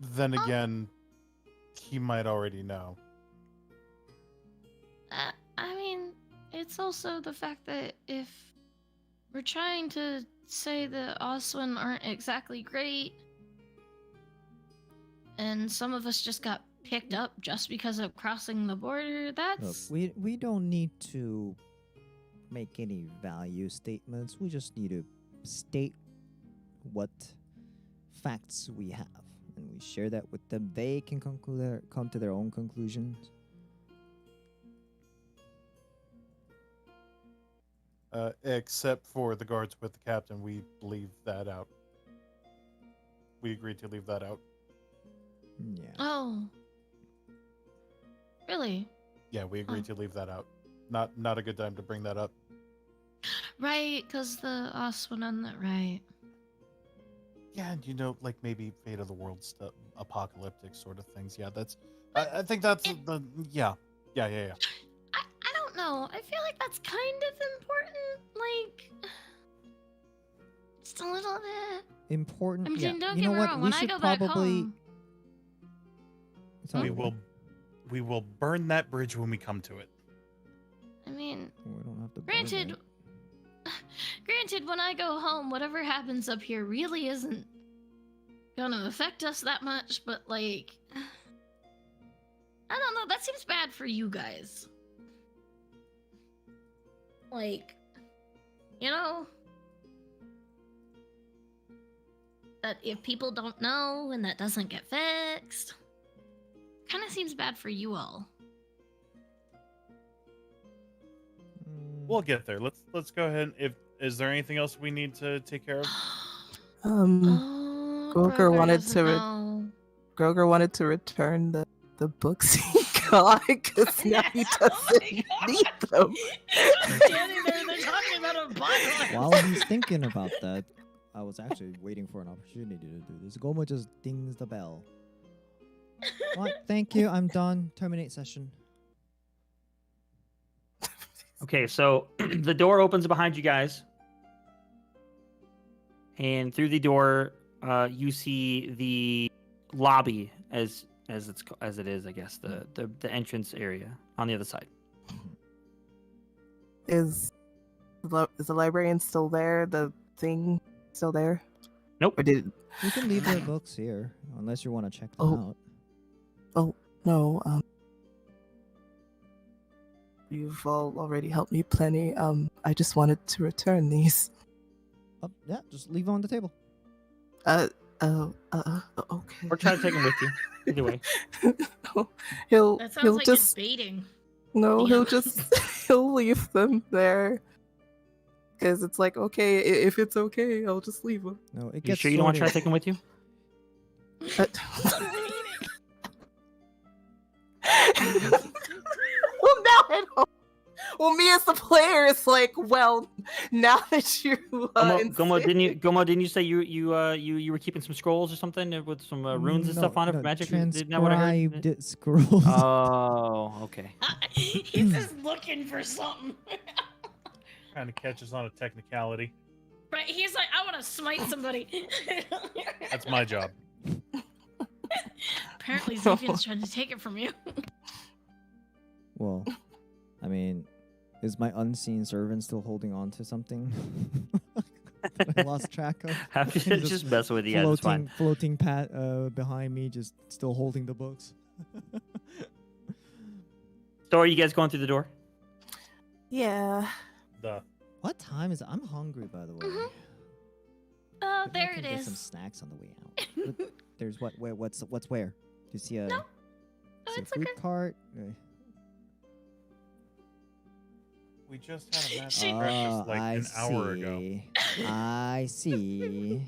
Speaker 3: Then again, he might already know.
Speaker 5: I mean, it's also the fact that if we're trying to say the Oswin aren't exactly great, and some of us just got picked up just because of crossing the border,
Speaker 6: Look,
Speaker 5: that's...
Speaker 6: we don't need to make any value statements. We just need to state what facts we have, and we share that with them. They can come to their own conclusions.
Speaker 3: Except for the guards with the captain, we leave that out. We agreed to leave that out.
Speaker 6: Yeah.
Speaker 5: Oh. Really?
Speaker 3: Yeah, we agreed to leave that out. Not a good time to bring that up.
Speaker 5: Right, because the us went on that, right.
Speaker 3: Yeah, and like maybe fate of the world stuff, apocalyptic sort of things. Yeah, that's. I think that's the. Yeah.
Speaker 5: I don't know. I feel like that's kind of important. Like, just a little bit.
Speaker 6: Important.
Speaker 5: I mean,
Speaker 6: Yeah.
Speaker 5: don't
Speaker 6: You
Speaker 5: get
Speaker 6: know
Speaker 5: me
Speaker 6: what?
Speaker 5: wrong.
Speaker 6: We
Speaker 5: When I
Speaker 6: should
Speaker 5: go back
Speaker 6: probably.
Speaker 5: home,
Speaker 6: Sorry,
Speaker 3: We will burn that bridge when we come to it.
Speaker 5: I mean,
Speaker 6: we don't have to. burn
Speaker 5: granted,
Speaker 6: it.
Speaker 5: granted, when I go home, whatever happens up here really isn't gonna affect us that much. But like, I don't know. That seems bad for you guys. Like, that if people don't know and that doesn't get fixed, kind of seems bad for you all.
Speaker 3: We'll get there. Let's go ahead. Is there anything else we need to take care of?
Speaker 7: Groger wanted to
Speaker 5: know.
Speaker 7: Groger wanted to return the books he got because now he doesn't need them.
Speaker 5: Standing there, they're talking about a Bible.
Speaker 6: While he's thinking about that, I was actually waiting for an opportunity to do this. Gomo just dings the bell. What? Thank you. I'm done. Terminate session.
Speaker 1: Okay, so the door opens behind you guys, and through the door, you see the lobby as it is, I guess, the entrance area on the other side.
Speaker 7: Is the librarian still there? The thing still there?
Speaker 1: Nope.
Speaker 7: Or did
Speaker 6: You can leave the books here, unless you want to check them out.
Speaker 7: no? You've all already helped me plenty. I just wanted to return these.
Speaker 6: Yeah, just leave them on the table.
Speaker 7: Okay.
Speaker 1: Or try to take them with you. Either way.
Speaker 7: he'll
Speaker 5: That sounds
Speaker 7: he'll
Speaker 5: like
Speaker 7: just
Speaker 5: it's baiting.
Speaker 7: no.
Speaker 5: Yeah.
Speaker 7: He'll leave them there. Because it's like, okay, if it's okay, I'll just leave them.
Speaker 6: No, it
Speaker 1: You
Speaker 6: gets
Speaker 1: sure you don't want to try to
Speaker 6: sorted.
Speaker 1: take them with you?
Speaker 7: Well, now I don't. Well, me as the player is like, well, now that you
Speaker 1: Gomo, didn't you say you were keeping some scrolls or something with some runes and stuff on it for magic? Isn't that what I heard?
Speaker 6: Transcribed scrolls.
Speaker 1: Oh, okay.
Speaker 5: He's just looking for something.
Speaker 3: Kind of catches on a technicality.
Speaker 5: Right, he's like, I want to smite somebody.
Speaker 3: That's my job.
Speaker 5: Apparently, Xavian's trying to take it from you.
Speaker 6: Well, I mean, is my unseen servant still holding on to something? I lost track of.
Speaker 1: Have to
Speaker 6: He's
Speaker 1: just mess with you. Yeah, it's fine.
Speaker 6: Floating behind me, just still holding the books.
Speaker 1: So are you guys going through the door?
Speaker 7: Yeah.
Speaker 6: What time is it? I'm hungry, by the way.
Speaker 5: Mhm. Oh,
Speaker 6: Maybe I
Speaker 5: there
Speaker 6: can
Speaker 5: it
Speaker 6: get some
Speaker 5: is.
Speaker 6: snacks on the way out. But there's what? Where? What's where? Do you see a?
Speaker 5: No. Oh,
Speaker 6: see a
Speaker 5: it's
Speaker 6: food
Speaker 5: okay.
Speaker 6: cart?
Speaker 3: We just had a massive
Speaker 5: She-
Speaker 3: breakfast like
Speaker 6: I
Speaker 3: an hour ago.
Speaker 6: see. I see.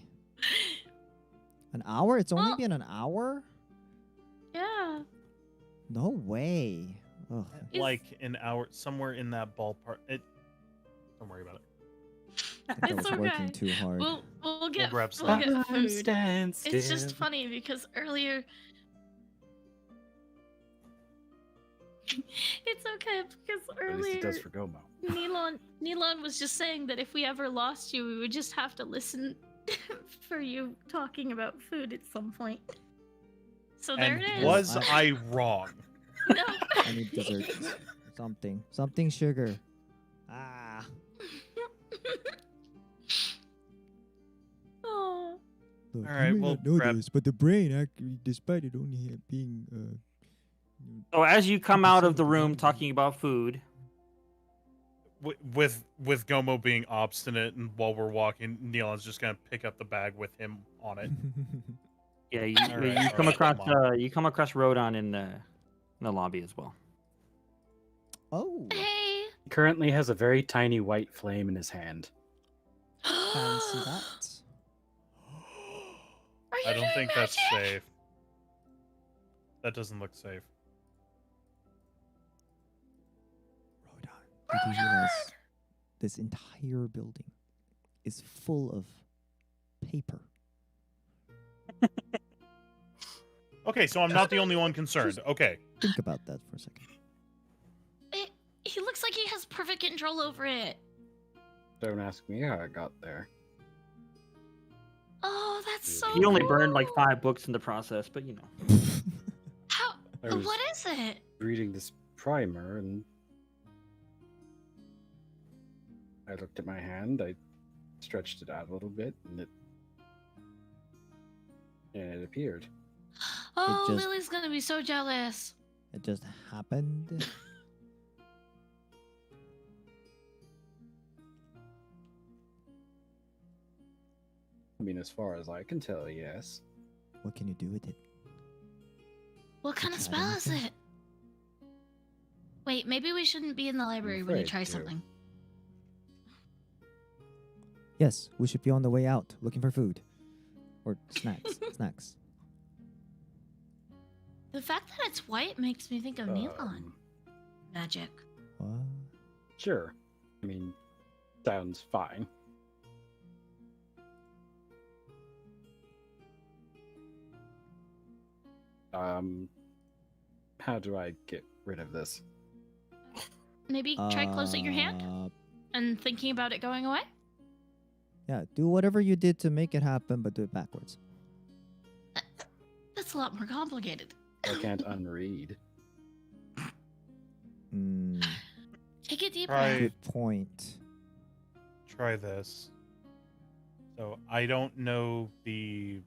Speaker 6: An hour? It's only
Speaker 5: Well-
Speaker 6: been an hour?
Speaker 5: Yeah.
Speaker 6: No way. Ugh.
Speaker 5: Is-
Speaker 3: Like an hour, somewhere in that ballpark. Don't worry about it.
Speaker 6: I think I
Speaker 5: It's
Speaker 6: was working
Speaker 5: okay.
Speaker 6: too hard.
Speaker 5: We'll get
Speaker 3: grab
Speaker 5: we'll
Speaker 3: some.
Speaker 5: get food.
Speaker 4: Stand
Speaker 5: It's just
Speaker 4: still.
Speaker 5: funny because earlier. It's okay because
Speaker 4: At least it does
Speaker 5: earlier
Speaker 4: for Gomo.
Speaker 5: Nilon was just saying that if we ever lost you, we would just have to listen for you talking about food at some point. So there
Speaker 3: And
Speaker 5: it is.
Speaker 3: was I wrong?
Speaker 5: No.
Speaker 6: I need dessert. Something. Something sugar. Ah.
Speaker 5: Oh.
Speaker 6: Look,
Speaker 3: All right,
Speaker 6: you may
Speaker 3: we'll
Speaker 6: not know
Speaker 3: grab-
Speaker 6: this, but the brain, actually, despite it only being
Speaker 1: So as you come out of the room talking about food,
Speaker 3: with Gomo being obstinate, and while we're walking, Neilon's just gonna pick up the bag with him on it.
Speaker 1: Yeah, you,
Speaker 3: All right,
Speaker 1: you
Speaker 3: all
Speaker 1: come
Speaker 3: right,
Speaker 1: across
Speaker 3: come on.
Speaker 1: you come across Rodon in the lobby as well.
Speaker 6: Oh,
Speaker 5: Hey.
Speaker 4: He currently has a very tiny white flame in his hand.
Speaker 6: fancy that.
Speaker 5: Are you
Speaker 3: I don't
Speaker 5: doing
Speaker 3: think that's
Speaker 5: magic?
Speaker 3: safe. That doesn't look safe.
Speaker 6: Rodon, did you realize this entire building is full of paper?
Speaker 3: Okay, so I'm not the only one concerned. Okay.
Speaker 6: Think about that for a second.
Speaker 5: He looks like he has perfect control over it.
Speaker 4: Don't ask me how it got there.
Speaker 5: Oh, that's so
Speaker 1: He only burned like
Speaker 5: cool.
Speaker 1: 5 books in the process, but you know.
Speaker 5: How?
Speaker 4: I was-
Speaker 5: What is it?
Speaker 4: Reading this primer, and I looked at my hand. I stretched it out a little bit, and it appeared.
Speaker 5: Oh,
Speaker 6: just-
Speaker 5: Lily's gonna be so jealous.
Speaker 6: It just happened.
Speaker 4: I mean, as far as I can tell, yes.
Speaker 6: What can you do with it?
Speaker 5: What kind of
Speaker 6: Try
Speaker 5: spell is
Speaker 6: anything?
Speaker 5: it? Wait, maybe we shouldn't be in the library when you
Speaker 4: afraid
Speaker 5: try
Speaker 4: to.
Speaker 5: something.
Speaker 6: Yes, we should be on the way out, looking for food. Or snacks. Snacks.
Speaker 5: The fact that it's white makes me think of Neon magic.
Speaker 6: What?
Speaker 4: Sure. I mean, sounds fine. How do I get rid of this?
Speaker 5: Maybe try closing your hand and thinking about it going away.
Speaker 6: Yeah, do whatever you did to make it happen, but do it backwards.
Speaker 5: That's a lot more complicated.
Speaker 4: I can't unread.
Speaker 6: Mm,
Speaker 5: Take a deep
Speaker 3: Try-
Speaker 5: breath.
Speaker 6: good point.
Speaker 3: Try this. So I don't know the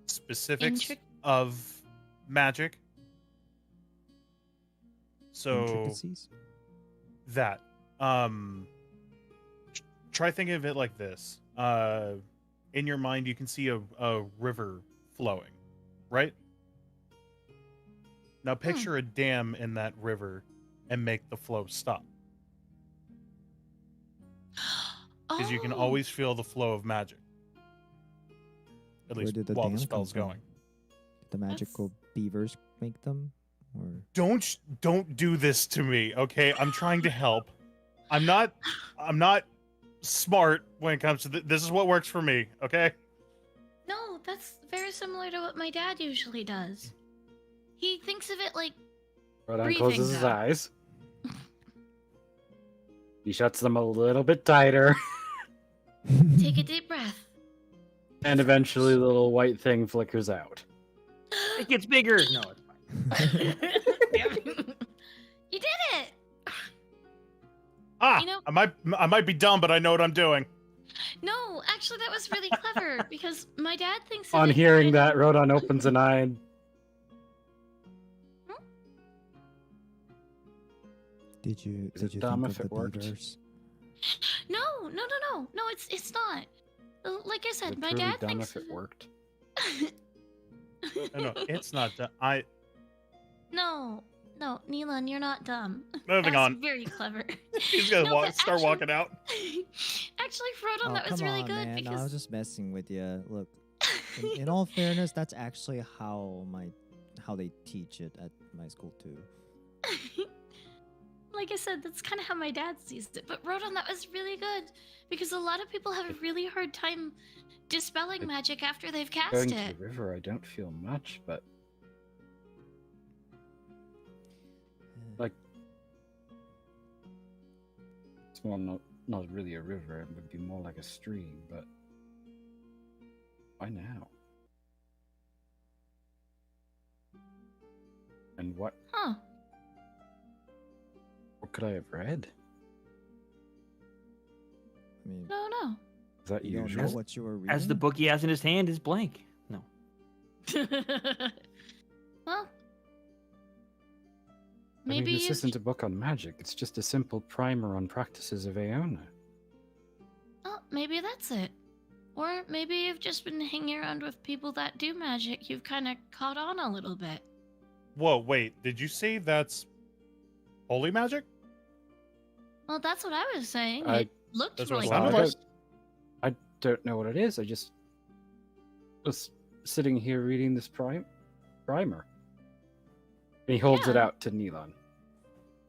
Speaker 3: specifics
Speaker 5: Intric-
Speaker 3: of magic. So
Speaker 6: Intricacies?
Speaker 3: that try thinking of it like this. In your mind you can see a river flowing, right? Now picture a dam in that river and make the flow stop. Because you can
Speaker 5: Oh,
Speaker 3: always feel the flow of magic. At
Speaker 6: Where
Speaker 3: least
Speaker 6: did the
Speaker 3: while
Speaker 6: dam
Speaker 3: the
Speaker 6: come
Speaker 3: spell's
Speaker 6: from?
Speaker 3: going.
Speaker 6: Did the magical beavers make them? Or
Speaker 3: Don't do this to me, okay? I'm trying to help. I'm not smart when it comes to this is what works for me, okay?
Speaker 5: no, that's very similar to what my dad usually does. He thinks of it like
Speaker 4: Rodon
Speaker 5: Breathing
Speaker 4: closes his
Speaker 5: though.
Speaker 4: eyes. He shuts them a little bit tighter.
Speaker 5: take a deep breath.
Speaker 4: And eventually the little white thing flickers out.
Speaker 1: It gets bigger. No, it's fine.
Speaker 5: You did it!
Speaker 3: Ah,
Speaker 5: You know-
Speaker 3: I might be dumb, but I know what I'm doing.
Speaker 5: No, actually, that was really clever because my dad thinks. of
Speaker 4: On
Speaker 5: it
Speaker 4: hearing
Speaker 5: kind of-
Speaker 4: that, Rodon opens an eye and
Speaker 6: did you
Speaker 4: Is it
Speaker 6: think
Speaker 4: dumb
Speaker 6: of
Speaker 4: if
Speaker 6: the
Speaker 4: it worked?
Speaker 6: beavers?
Speaker 5: No, it's not. Like I
Speaker 4: is
Speaker 5: said,
Speaker 4: it
Speaker 5: my
Speaker 4: truly
Speaker 5: dad
Speaker 4: dumb
Speaker 5: thinks
Speaker 4: if it
Speaker 5: of
Speaker 4: worked.
Speaker 3: No, it's not.
Speaker 5: No, Neelan, you're not dumb.
Speaker 3: Moving
Speaker 5: That's
Speaker 3: on.
Speaker 5: very clever.
Speaker 3: He's gonna
Speaker 5: No, but
Speaker 3: start
Speaker 5: actually-
Speaker 3: walking out.
Speaker 5: Actually, Frodon,
Speaker 6: Oh,
Speaker 5: that was
Speaker 6: come
Speaker 5: really
Speaker 6: on,
Speaker 5: good
Speaker 6: man. I
Speaker 5: because
Speaker 6: was just messing with you. Look, in all fairness, that's actually how they teach it at my school too.
Speaker 5: like I said, that's kind of how my dad sees it. But Rodon, that was really good because a lot of people have a really hard time dispelling
Speaker 4: It-
Speaker 5: magic after they've cast
Speaker 4: Going to
Speaker 5: it.
Speaker 4: the river, I don't feel much, but like it's more not really a river. It would be more like a stream, but why now? And what
Speaker 5: Huh?
Speaker 4: could I have read?
Speaker 6: I mean,
Speaker 5: No.
Speaker 4: Is that
Speaker 6: you don't know
Speaker 4: usual?
Speaker 6: what you were reading.
Speaker 1: As the book he has in his hand is blank. No.
Speaker 5: well, Maybe
Speaker 4: this
Speaker 5: you've...
Speaker 4: isn't a book on magic. It's just a simple primer on practices of Aeona.
Speaker 5: Oh, maybe that's it. Or maybe you've just been hanging around with people that do magic. You've kind of caught on a little bit.
Speaker 3: Whoa, wait. Did you say that's holy magic?
Speaker 5: Well, that's what I was saying.
Speaker 4: I-
Speaker 5: It looked
Speaker 3: That's what it
Speaker 5: like
Speaker 3: sounded
Speaker 4: Well,
Speaker 3: like.
Speaker 4: I don't know what it is. I just was sitting here reading this primer. And he holds it
Speaker 5: Yeah.
Speaker 4: out to Neelan.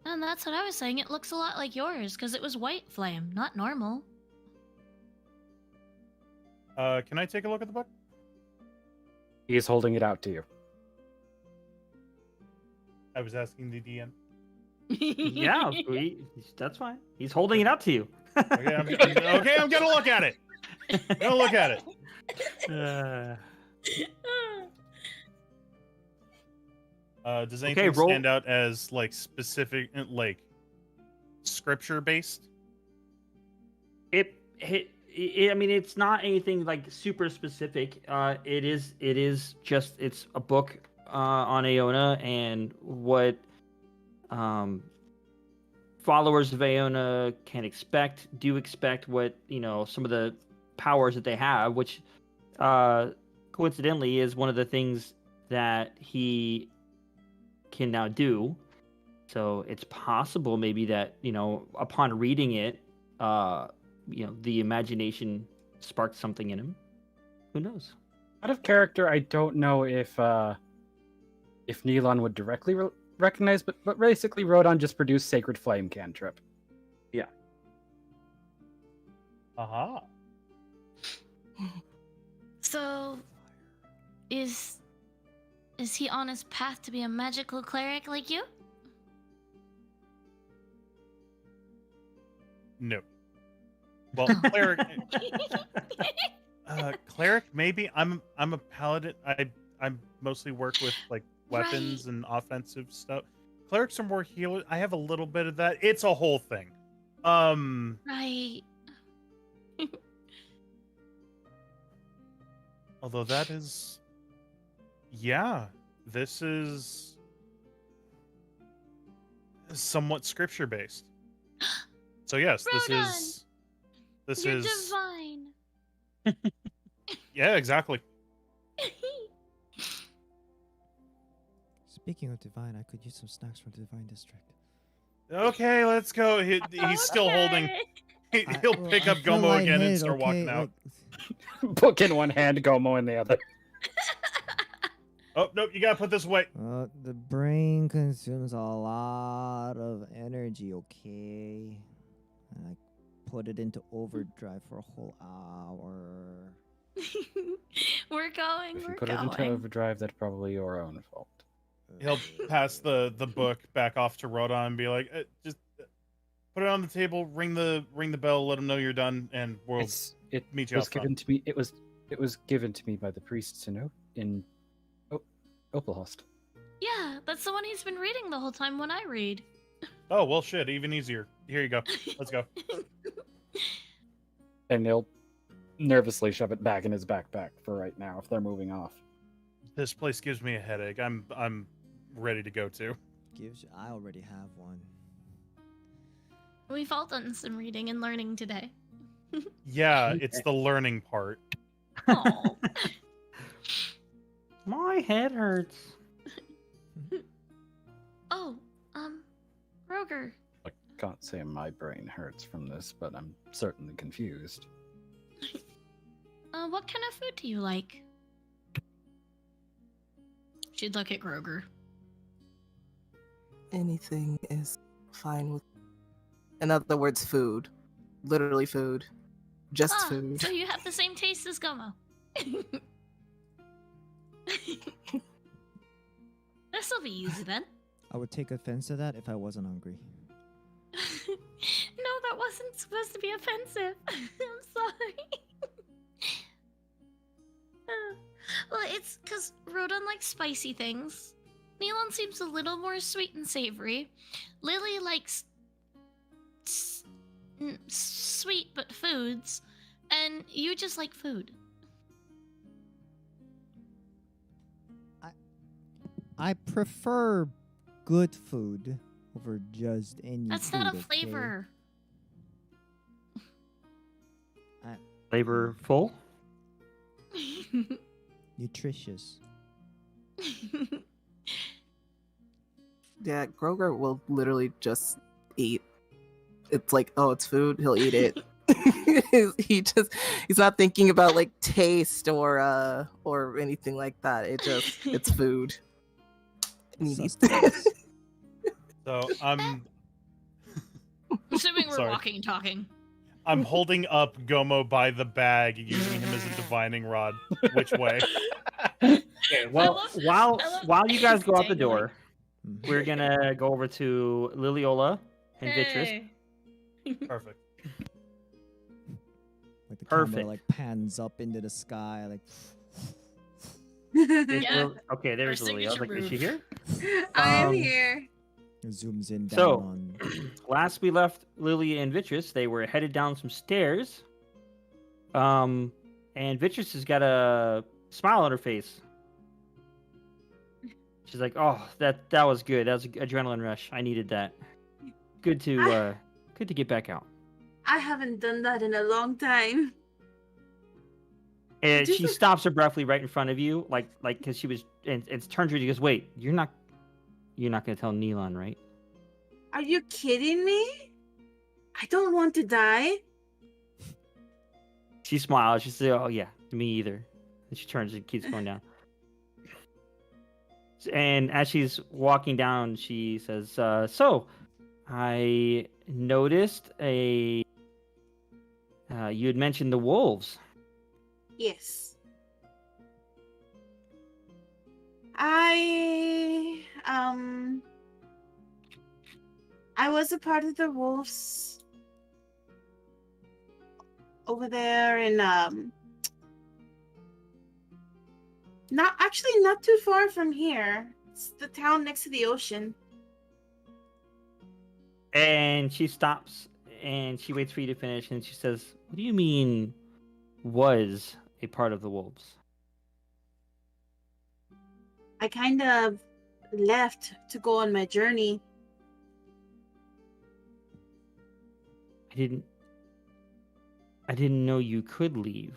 Speaker 5: And that's what I was saying. It looks a lot like yours, because it was white flame, not normal.
Speaker 3: Can I take a look at the book?
Speaker 4: He is holding it out to you.
Speaker 3: I was asking the DM.
Speaker 1: Yeah, that's fine. He's holding it out to you.
Speaker 3: Okay, I'm gonna look at it. Gonna look at it. Does anything
Speaker 1: roll-
Speaker 3: stand out as like specific, like scripture based?
Speaker 1: I mean, it's not anything like super specific. It is just it's a book on Aeona and what followers of Aeona can expect, what some of the powers that they have, which coincidentally is one of the things that he can now do. So it's possible maybe that upon reading it, the imagination sparked something in him. Who knows?
Speaker 4: Out of character, I don't know if Neelan would directly recognize, but basically Rodon just produced Sacred Flame cantrip.
Speaker 3: Aha.
Speaker 5: So, is he on his path to be a magical cleric like you?
Speaker 3: No. Well, cleric. Cleric, maybe. I'm a paladin. I mostly work with like weapons
Speaker 5: Right.
Speaker 3: and offensive stuff. Clerics are more healers. I have a little bit of that. It's a whole thing.
Speaker 5: Right.
Speaker 3: Although that is, yeah, this is somewhat scripture based. So yes,
Speaker 5: Rodon!
Speaker 3: this
Speaker 5: You're
Speaker 3: is
Speaker 5: divine.
Speaker 3: yeah, exactly.
Speaker 6: Speaking of divine, I could use some snacks from the Divine District.
Speaker 3: Okay, let's go. He's still holding. He'll pick up Gomo again and start walking out.
Speaker 4: Book in one hand, Gomo in the other.
Speaker 3: Oh nope, you gotta put this away.
Speaker 6: The brain consumes a lot of energy, okay? And I put it into overdrive for a whole hour.
Speaker 5: We're going.
Speaker 4: If you
Speaker 5: We're
Speaker 4: put it into
Speaker 5: going.
Speaker 4: overdrive, that's probably your own fault.
Speaker 3: He'll pass the book back off to Rodon and be like, just put it on the table, ring the bell, let him know you're done, and we'll
Speaker 4: It
Speaker 3: meet you
Speaker 4: was
Speaker 3: out front.
Speaker 4: given to me. It was given to me by the priests in Opalhost.
Speaker 5: Yeah, that's the one he's been reading the whole time when I read.
Speaker 3: Oh well, shit, even easier. Here you go. Let's go.
Speaker 4: And he'll nervously shove it back in his backpack for right now if they're moving off.
Speaker 3: This place gives me a headache. I'm ready to go too.
Speaker 6: I already have one.
Speaker 5: We've all done some reading and learning today.
Speaker 3: Yeah, it's the learning part.
Speaker 5: Oh.
Speaker 1: My head hurts.
Speaker 5: Oh, Roger.
Speaker 4: I can't say my brain hurts from this, but I'm certainly confused.
Speaker 5: What kind of food do you like? She'd look at Groger.
Speaker 7: Anything is fine with. In other words, food. Literally food. Just food.
Speaker 5: So you have the same taste as Gomo. This'll be easy then.
Speaker 6: I would take offense to that if I wasn't hungry.
Speaker 5: No, that wasn't supposed to be offensive. I'm sorry. Well, it's because Rodon likes spicy things. Neelan seems a little more sweet and savory. Lily likes sweet but foods. And you just like food.
Speaker 6: I prefer good food. over just any
Speaker 5: That's
Speaker 6: food,
Speaker 5: not a
Speaker 6: okay?
Speaker 5: flavor.
Speaker 1: Flavorful?
Speaker 6: Nutritious.
Speaker 7: Yeah, Groger will literally just eat. It's like, oh, it's food. He'll eat it. He's not thinking about like taste or anything like that. It's food. And he eats it.
Speaker 6: Sustenance.
Speaker 3: So I'm
Speaker 5: Assuming we're
Speaker 3: Sorry.
Speaker 5: walking, talking.
Speaker 3: I'm holding up Gomo by the bag, using him as a divining rod. Which way?
Speaker 1: Okay, well,
Speaker 5: I love
Speaker 1: while you guys go out the
Speaker 5: dangling.
Speaker 1: door,
Speaker 6: Mhm.
Speaker 1: we're gonna go over to Liliola and Vitress.
Speaker 5: Hey.
Speaker 3: Perfect.
Speaker 6: Like the
Speaker 1: Perfect.
Speaker 6: camera like pans up into the sky, like
Speaker 5: Yeah.
Speaker 1: Okay, there's
Speaker 5: Our
Speaker 1: Lily. I was like, is she here?
Speaker 8: I am
Speaker 1: Um,
Speaker 8: here.
Speaker 6: zooms in down
Speaker 1: So-
Speaker 6: on.
Speaker 1: Last we left Lily and Vitress, they were headed down some stairs. And Vitress has got a smile on her face. She's like, "Oh, that was good. That was an adrenaline rush. I needed that. Good to get back out."
Speaker 8: I haven't done that in a long time.
Speaker 1: And
Speaker 8: Just
Speaker 1: she
Speaker 8: a-
Speaker 1: stops abruptly right in front of you, like because she was, and turns to you and goes, "Wait, you're not gonna tell Neelan, right?"
Speaker 8: Are you kidding me? I don't want to die.
Speaker 1: She smiles. She says, "Oh yeah, me either." And she turns and keeps going down. And as she's walking down, she says, "So, I noticed you had mentioned the wolves.
Speaker 8: Yes. I was a part of the wolves over there in not too far from here. It's the town next to the ocean.
Speaker 1: And she stops and she waits for you to finish, and she says, "What do you mean, was a part of the wolves?"
Speaker 8: I kind of left to go on my journey.
Speaker 1: I didn't know you could leave.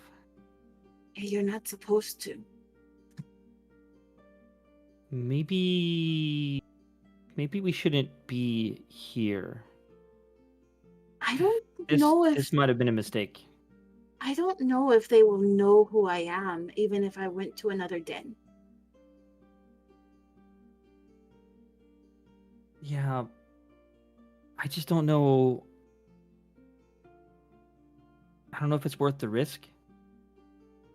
Speaker 8: You're not supposed to.
Speaker 1: Maybe we shouldn't be here.
Speaker 8: I don't
Speaker 1: This,
Speaker 8: know if
Speaker 1: this might have been a mistake.
Speaker 8: I don't know if they will know who I am, even if I went to another den.
Speaker 1: Yeah, I just don't know. I don't know if it's worth the risk.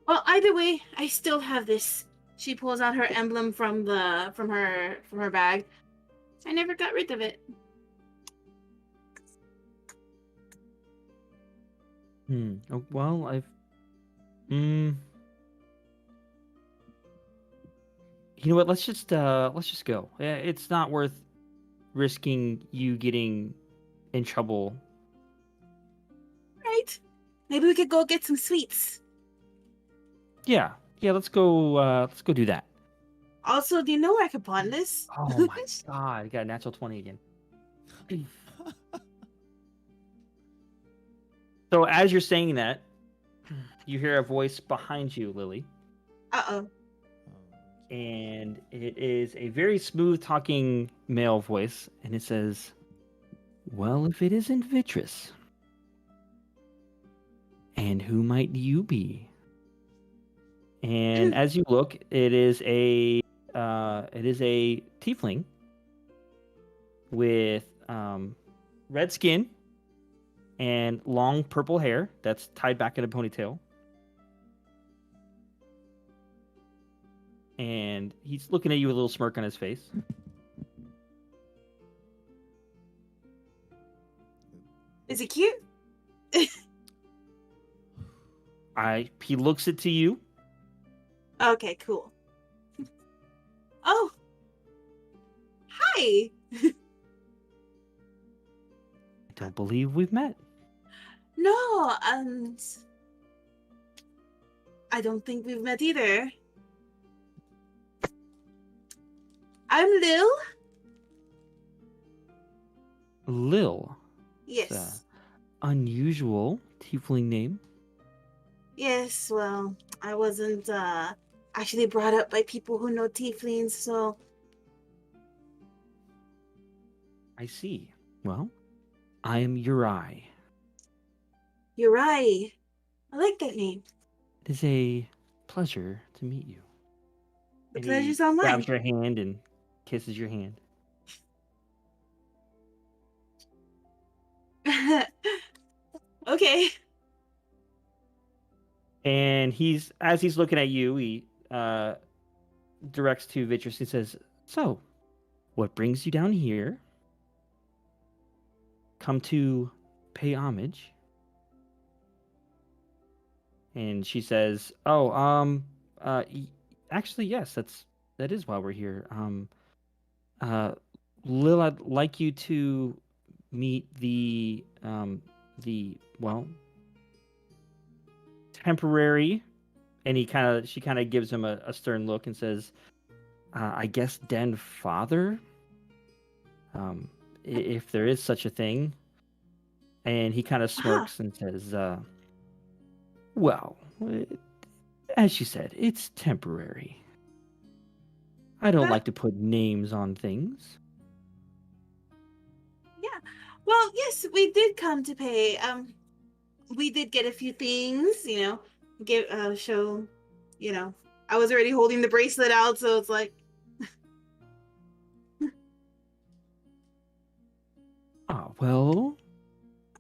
Speaker 8: Well, either way, I still have this. She pulls out her emblem from her bag. I never got rid of it.
Speaker 1: Oh, well, You know what? Let's just go. It's not worth risking you getting in trouble.
Speaker 8: Right? Maybe we could go get some sweets.
Speaker 1: Yeah. Let's go do that.
Speaker 8: Also, do you know where I could pawn this?
Speaker 1: Oh my god! I got a natural 20 again. So as you're saying that, you hear a voice behind you, Lily,
Speaker 8: Uh-oh.
Speaker 1: and it is a very smooth talking male voice, and it says, "Well, if it isn't Vitress, and who might you be?" And as you look, it is a tiefling with red skin and long purple hair that's tied back in a ponytail. And he's looking at you with a little smirk on his face.
Speaker 8: Is it cute?
Speaker 1: He looks it to you.
Speaker 8: Okay, cool. Oh. Hi.
Speaker 1: I don't believe we've met.
Speaker 8: No, I don't think we've met either. I'm Lil.
Speaker 1: Lil.
Speaker 8: Yes.
Speaker 1: It's a unusual tiefling name.
Speaker 8: Yes, well, I wasn't actually brought up by people who know tieflings, so
Speaker 1: I see. Well, I am Uri.
Speaker 8: you're right. I like that name.
Speaker 1: It is a pleasure to meet you.
Speaker 8: The
Speaker 1: And
Speaker 8: pleasure's
Speaker 1: he
Speaker 8: all mine.
Speaker 1: grabs your hand and kisses your hand.
Speaker 8: Okay.
Speaker 1: And as he's looking at you, he directs to Vitrus and says, "So, what brings you down here? Come to pay homage." And she says, "Oh, actually, yes, that is why we're here. Lil, I'd like you to meet the well, temporary." And she kind of gives him a stern look and says, "I guess Den Father, if there is such a thing." And he kind of smirks and says, "Well, as she said, it's temporary. I don't like to put names on things."
Speaker 8: Yeah. Well, yes, we did come to pay. We did get a few things, give show, I was already holding the bracelet out, so it's like
Speaker 1: Well,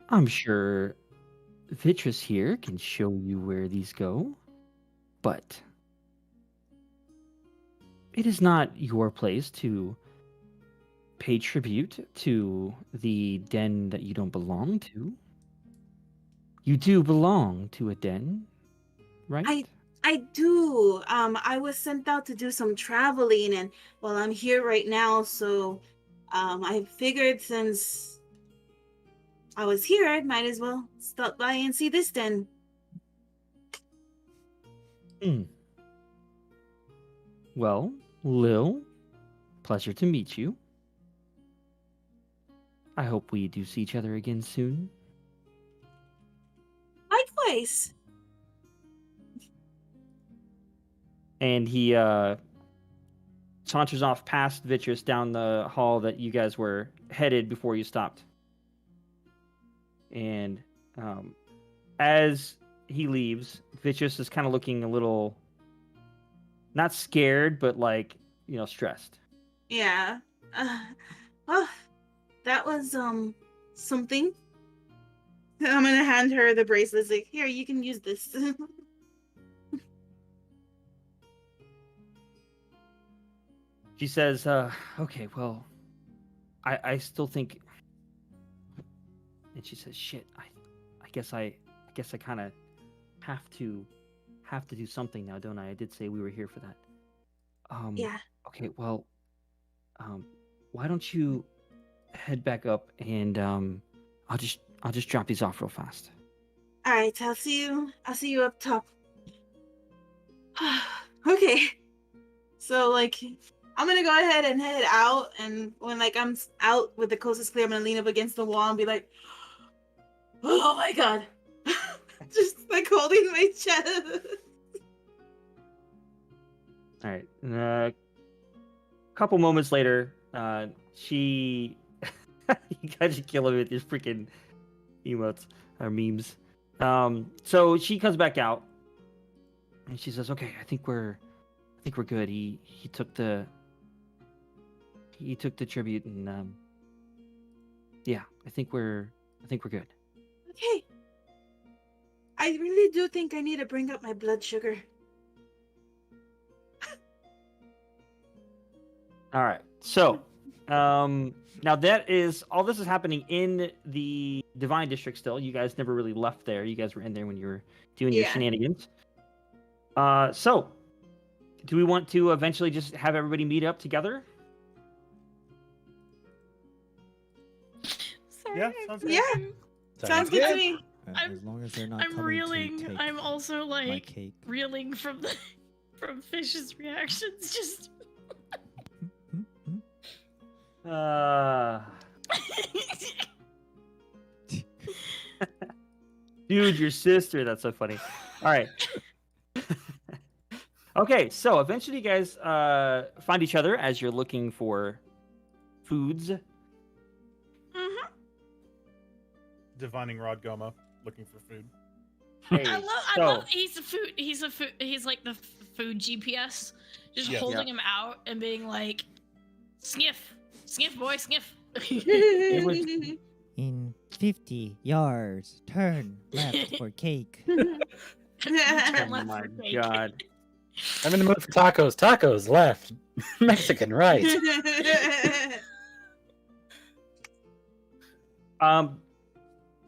Speaker 1: I'm sure Vitrus here can show you where these go, but it is not your place to pay tribute to the den that you don't belong to. You do belong to a den, right?
Speaker 8: I do. I was sent out to do some traveling, and well, I'm here right now, so I figured since I was here, I might as well stop by and see this den.
Speaker 1: Well, Lil, pleasure to meet you. I hope we do see each other again soon.
Speaker 8: Likewise.
Speaker 1: And he saunters off past Vitrus down the hall that you guys were headed before you stopped. And as he leaves, Vitrus is kind of looking a little, not scared, but stressed.
Speaker 8: Yeah. Oh, that was something. I'm gonna hand her the bracelet. Like, here, you can use this.
Speaker 1: She says, "Okay, well, I still think." And she says, "Shit, I guess I kind of have to do something now, don't I? I did say we were here for that."
Speaker 8: Yeah.
Speaker 1: Okay, well, why don't you head back up and I'll just drop these off real fast.
Speaker 8: All right, I'll see you up top. Okay. So I'm gonna go ahead and head out, and when I'm out with the coast is clear, I'm gonna lean up against the wall and be like, "Oh my god!" Just holding my chest.
Speaker 1: All right. A couple moments later, she you guys should kill him with these freaking emotes or memes. So she comes back out and she says, "Okay, I think we're good. He took the tribute, and yeah, I think we're good."
Speaker 8: Okay. I really do think I need to bring up my blood sugar.
Speaker 1: All right. So, now that is all. This is happening in the Divine District. Still, you guys never really left there. You guys were in there when you were doing your shenanigans. So, do we want to eventually just have everybody meet up together?
Speaker 5: Sorry,
Speaker 3: Yeah, sounds good.
Speaker 8: Yeah. Sounds good to me.
Speaker 6: As long as they're not
Speaker 5: I'm
Speaker 6: coming
Speaker 5: reeling.
Speaker 6: to take
Speaker 5: I'm also
Speaker 6: my cake.
Speaker 5: reeling from Fish's reactions. Just
Speaker 1: Dude, your sister. That's so funny. All right. Okay, so eventually you guys find each other as you're looking for foods.
Speaker 8: Mm-hmm.
Speaker 3: Divining Rod Goma, looking for food.
Speaker 1: Hey,
Speaker 5: I
Speaker 1: so,
Speaker 5: love. He's like the food GPS, just
Speaker 3: Yeah.
Speaker 5: holding him out and being like, "Sniff, sniff, boy, sniff."
Speaker 1: It was-
Speaker 6: In 50 yards, turn left for cake.
Speaker 5: Turn
Speaker 1: oh
Speaker 5: left
Speaker 1: my
Speaker 5: for cake.
Speaker 1: god.
Speaker 4: I'm in the mood for tacos. Tacos left. Mexican right.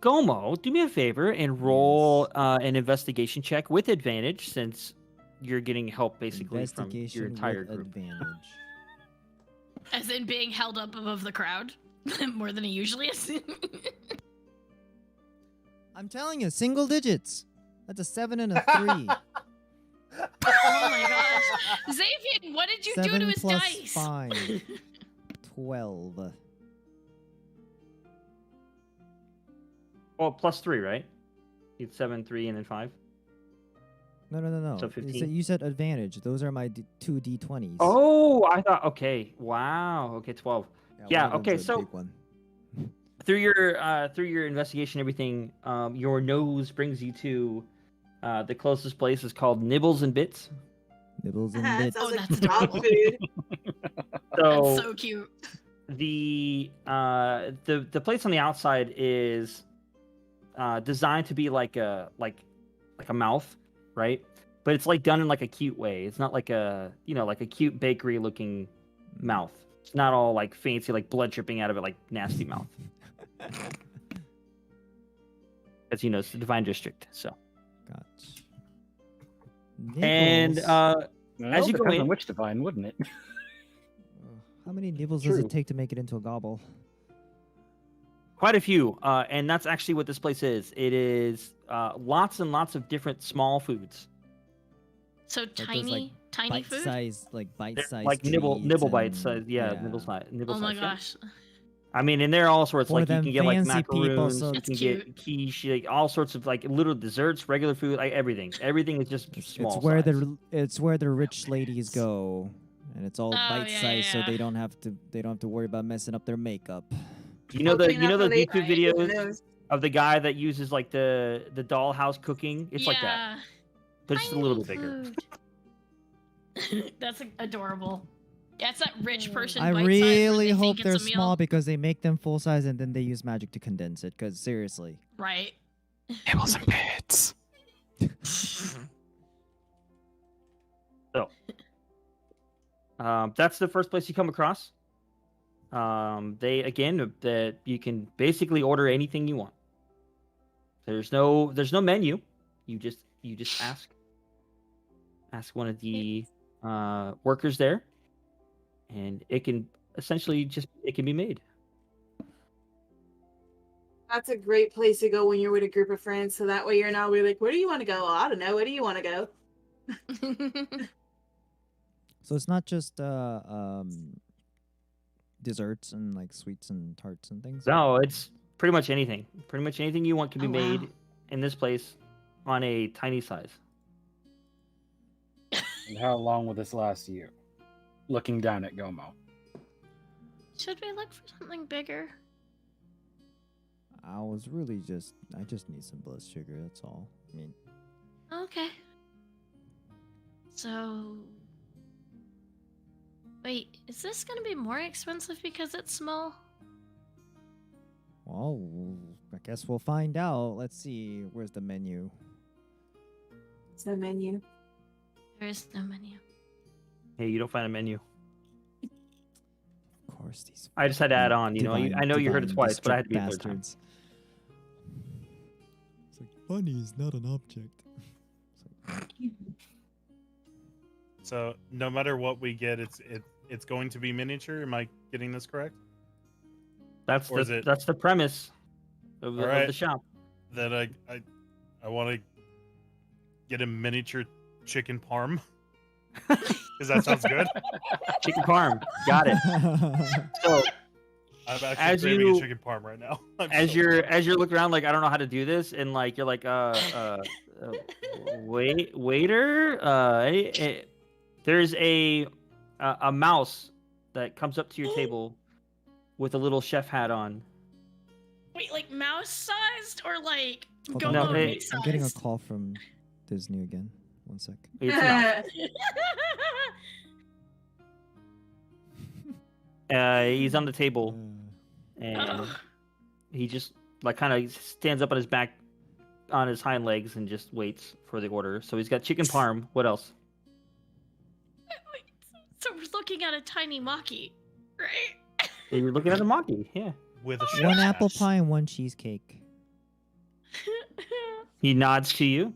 Speaker 1: Gomo, do me a favor and roll an investigation check with advantage since you're getting help basically from
Speaker 6: Investigation
Speaker 1: your entire
Speaker 6: with
Speaker 1: group.
Speaker 6: advantage.
Speaker 5: As in being held up above the crowd more than he usually is.
Speaker 6: I'm telling you, single digits. That's a 7 and a 3.
Speaker 5: Oh my gosh. Xavier, what did you do
Speaker 6: 7
Speaker 5: to his
Speaker 6: plus
Speaker 5: dice?
Speaker 6: 5. 12.
Speaker 1: Oh, plus 3, right? It's 7, 3, and then 5.
Speaker 6: No.
Speaker 1: So
Speaker 6: You
Speaker 1: 15.
Speaker 6: you said advantage. Those are my 2 d20s.
Speaker 1: Oh, I thought. Okay, wow. Okay, 12. Yeah,
Speaker 6: one of
Speaker 1: okay,
Speaker 6: them's a
Speaker 1: so-
Speaker 6: big one.
Speaker 1: Through your investigation, and everything, your nose brings you to the closest place is called Nibbles and Bits.
Speaker 6: Nibbles and
Speaker 8: That
Speaker 6: bits.
Speaker 8: sounds like
Speaker 5: that's
Speaker 8: dog food.
Speaker 1: So,
Speaker 5: That's so cute.
Speaker 1: the place on the outside is designed to be like a mouth, right? But it's like done in like a cute way. It's not like a like a cute bakery looking mouth. It's not all like fancy, like blood dripping out of it, like nasty mouth. As you know, it's the Divine District. So,
Speaker 6: Gotcha.
Speaker 1: and
Speaker 6: Nibbles.
Speaker 4: Well,
Speaker 1: As you go
Speaker 4: depends
Speaker 1: in-
Speaker 4: on which divine, wouldn't it?
Speaker 6: How many nibbles does
Speaker 1: True.
Speaker 6: it take to make it into a gobble?
Speaker 1: quite a few, and that's actually what this place is. It is lots and lots of different small foods.
Speaker 5: So
Speaker 6: those,
Speaker 5: tiny, tiny
Speaker 6: Bite
Speaker 5: food.
Speaker 6: size, like
Speaker 1: They're
Speaker 6: bite size.
Speaker 1: like nibble bites. Yeah, nibble size.
Speaker 5: Oh my gosh.
Speaker 1: I mean, and there are all sorts.
Speaker 6: For
Speaker 1: Like you
Speaker 6: them
Speaker 1: can get like
Speaker 6: fancy people,
Speaker 1: macaroons,
Speaker 6: so-
Speaker 1: you
Speaker 5: That's
Speaker 1: can get quiche, like all sorts of like little desserts, regular food, like everything. Everything is just small.
Speaker 6: It's where the rich ladies go, and it's all
Speaker 5: Oh,
Speaker 6: bite
Speaker 5: yeah,
Speaker 6: size, so
Speaker 5: yeah.
Speaker 6: they don't have to worry about messing up their makeup.
Speaker 1: You know those YouTube
Speaker 8: Right.
Speaker 1: videos of the guy that uses like the dollhouse cooking. It's like that, but just a little bit bigger.
Speaker 5: Food. That's adorable. Yeah, it's that rich person.
Speaker 6: I
Speaker 5: bite size where
Speaker 6: really
Speaker 5: they
Speaker 6: hope
Speaker 5: think
Speaker 6: they're
Speaker 5: it's a meal.
Speaker 6: small because they make them full size and then they use magic to condense it. Because seriously,
Speaker 5: Right.
Speaker 7: Nibbles and bits.
Speaker 1: So, that's the first place you come across. That you can basically order anything you want. There's no menu. You just ask one of the workers there, and it can essentially it can be made.
Speaker 8: That's a great place to go when you're with a group of friends. So that way you're not really like, where do you want to go? I don't know. Where do you want to go?
Speaker 6: so it's not just desserts and like sweets and tarts and things.
Speaker 1: No, it's pretty much anything. Pretty much anything you want can be
Speaker 5: Oh, wow.
Speaker 1: made in this place on a tiny size.
Speaker 4: And how long will this last you? Looking down at Gomo.
Speaker 5: Should we look for something bigger?
Speaker 6: I just need some blood sugar. That's all. I mean,
Speaker 5: Okay. So, wait, is this gonna be more expensive because it's small?
Speaker 6: well, I guess we'll find out. Let's see. Where's the menu?
Speaker 8: It's the menu.
Speaker 5: There is no menu.
Speaker 1: Hey, you don't find a menu.
Speaker 6: Of course, these.
Speaker 1: I just had to add on. You know, I know you heard it
Speaker 6: divine
Speaker 1: twice, but I had to be
Speaker 6: district
Speaker 1: a third time.
Speaker 6: bastards. It's like money is not an object.
Speaker 3: So no matter what we get, it's going to be miniature. Am I getting this correct?
Speaker 1: That's
Speaker 3: Or is it-
Speaker 1: that's the premise of the
Speaker 3: Alright.
Speaker 1: shop.
Speaker 3: That I want to get a miniature chicken parm. Because that sounds good.
Speaker 1: Chicken parm, got it. So
Speaker 3: I'm actually
Speaker 1: As
Speaker 3: craving
Speaker 1: you-
Speaker 3: a chicken parm right now.
Speaker 1: as you're looking around, like I don't know how to do this, and like you're like waiter, there's a mouse that comes up to your table with a little chef hat on.
Speaker 5: Wait, like mouse sized or like
Speaker 6: Hold
Speaker 5: go
Speaker 6: on,
Speaker 1: No,
Speaker 6: I'm
Speaker 1: hey-
Speaker 6: I'm getting a call from Disney again. One sec.
Speaker 1: It's a mouse. He's on the table, and he just like kind of stands up on his back, on his hind legs, and just waits for the order. So he's got chicken parm. What else?
Speaker 5: So we're looking at a tiny Maki, right?
Speaker 1: You're looking at a Maki. Yeah.
Speaker 3: with a
Speaker 6: One
Speaker 3: chef's
Speaker 6: apple
Speaker 3: hat.
Speaker 6: pie and one cheesecake.
Speaker 1: He nods to you.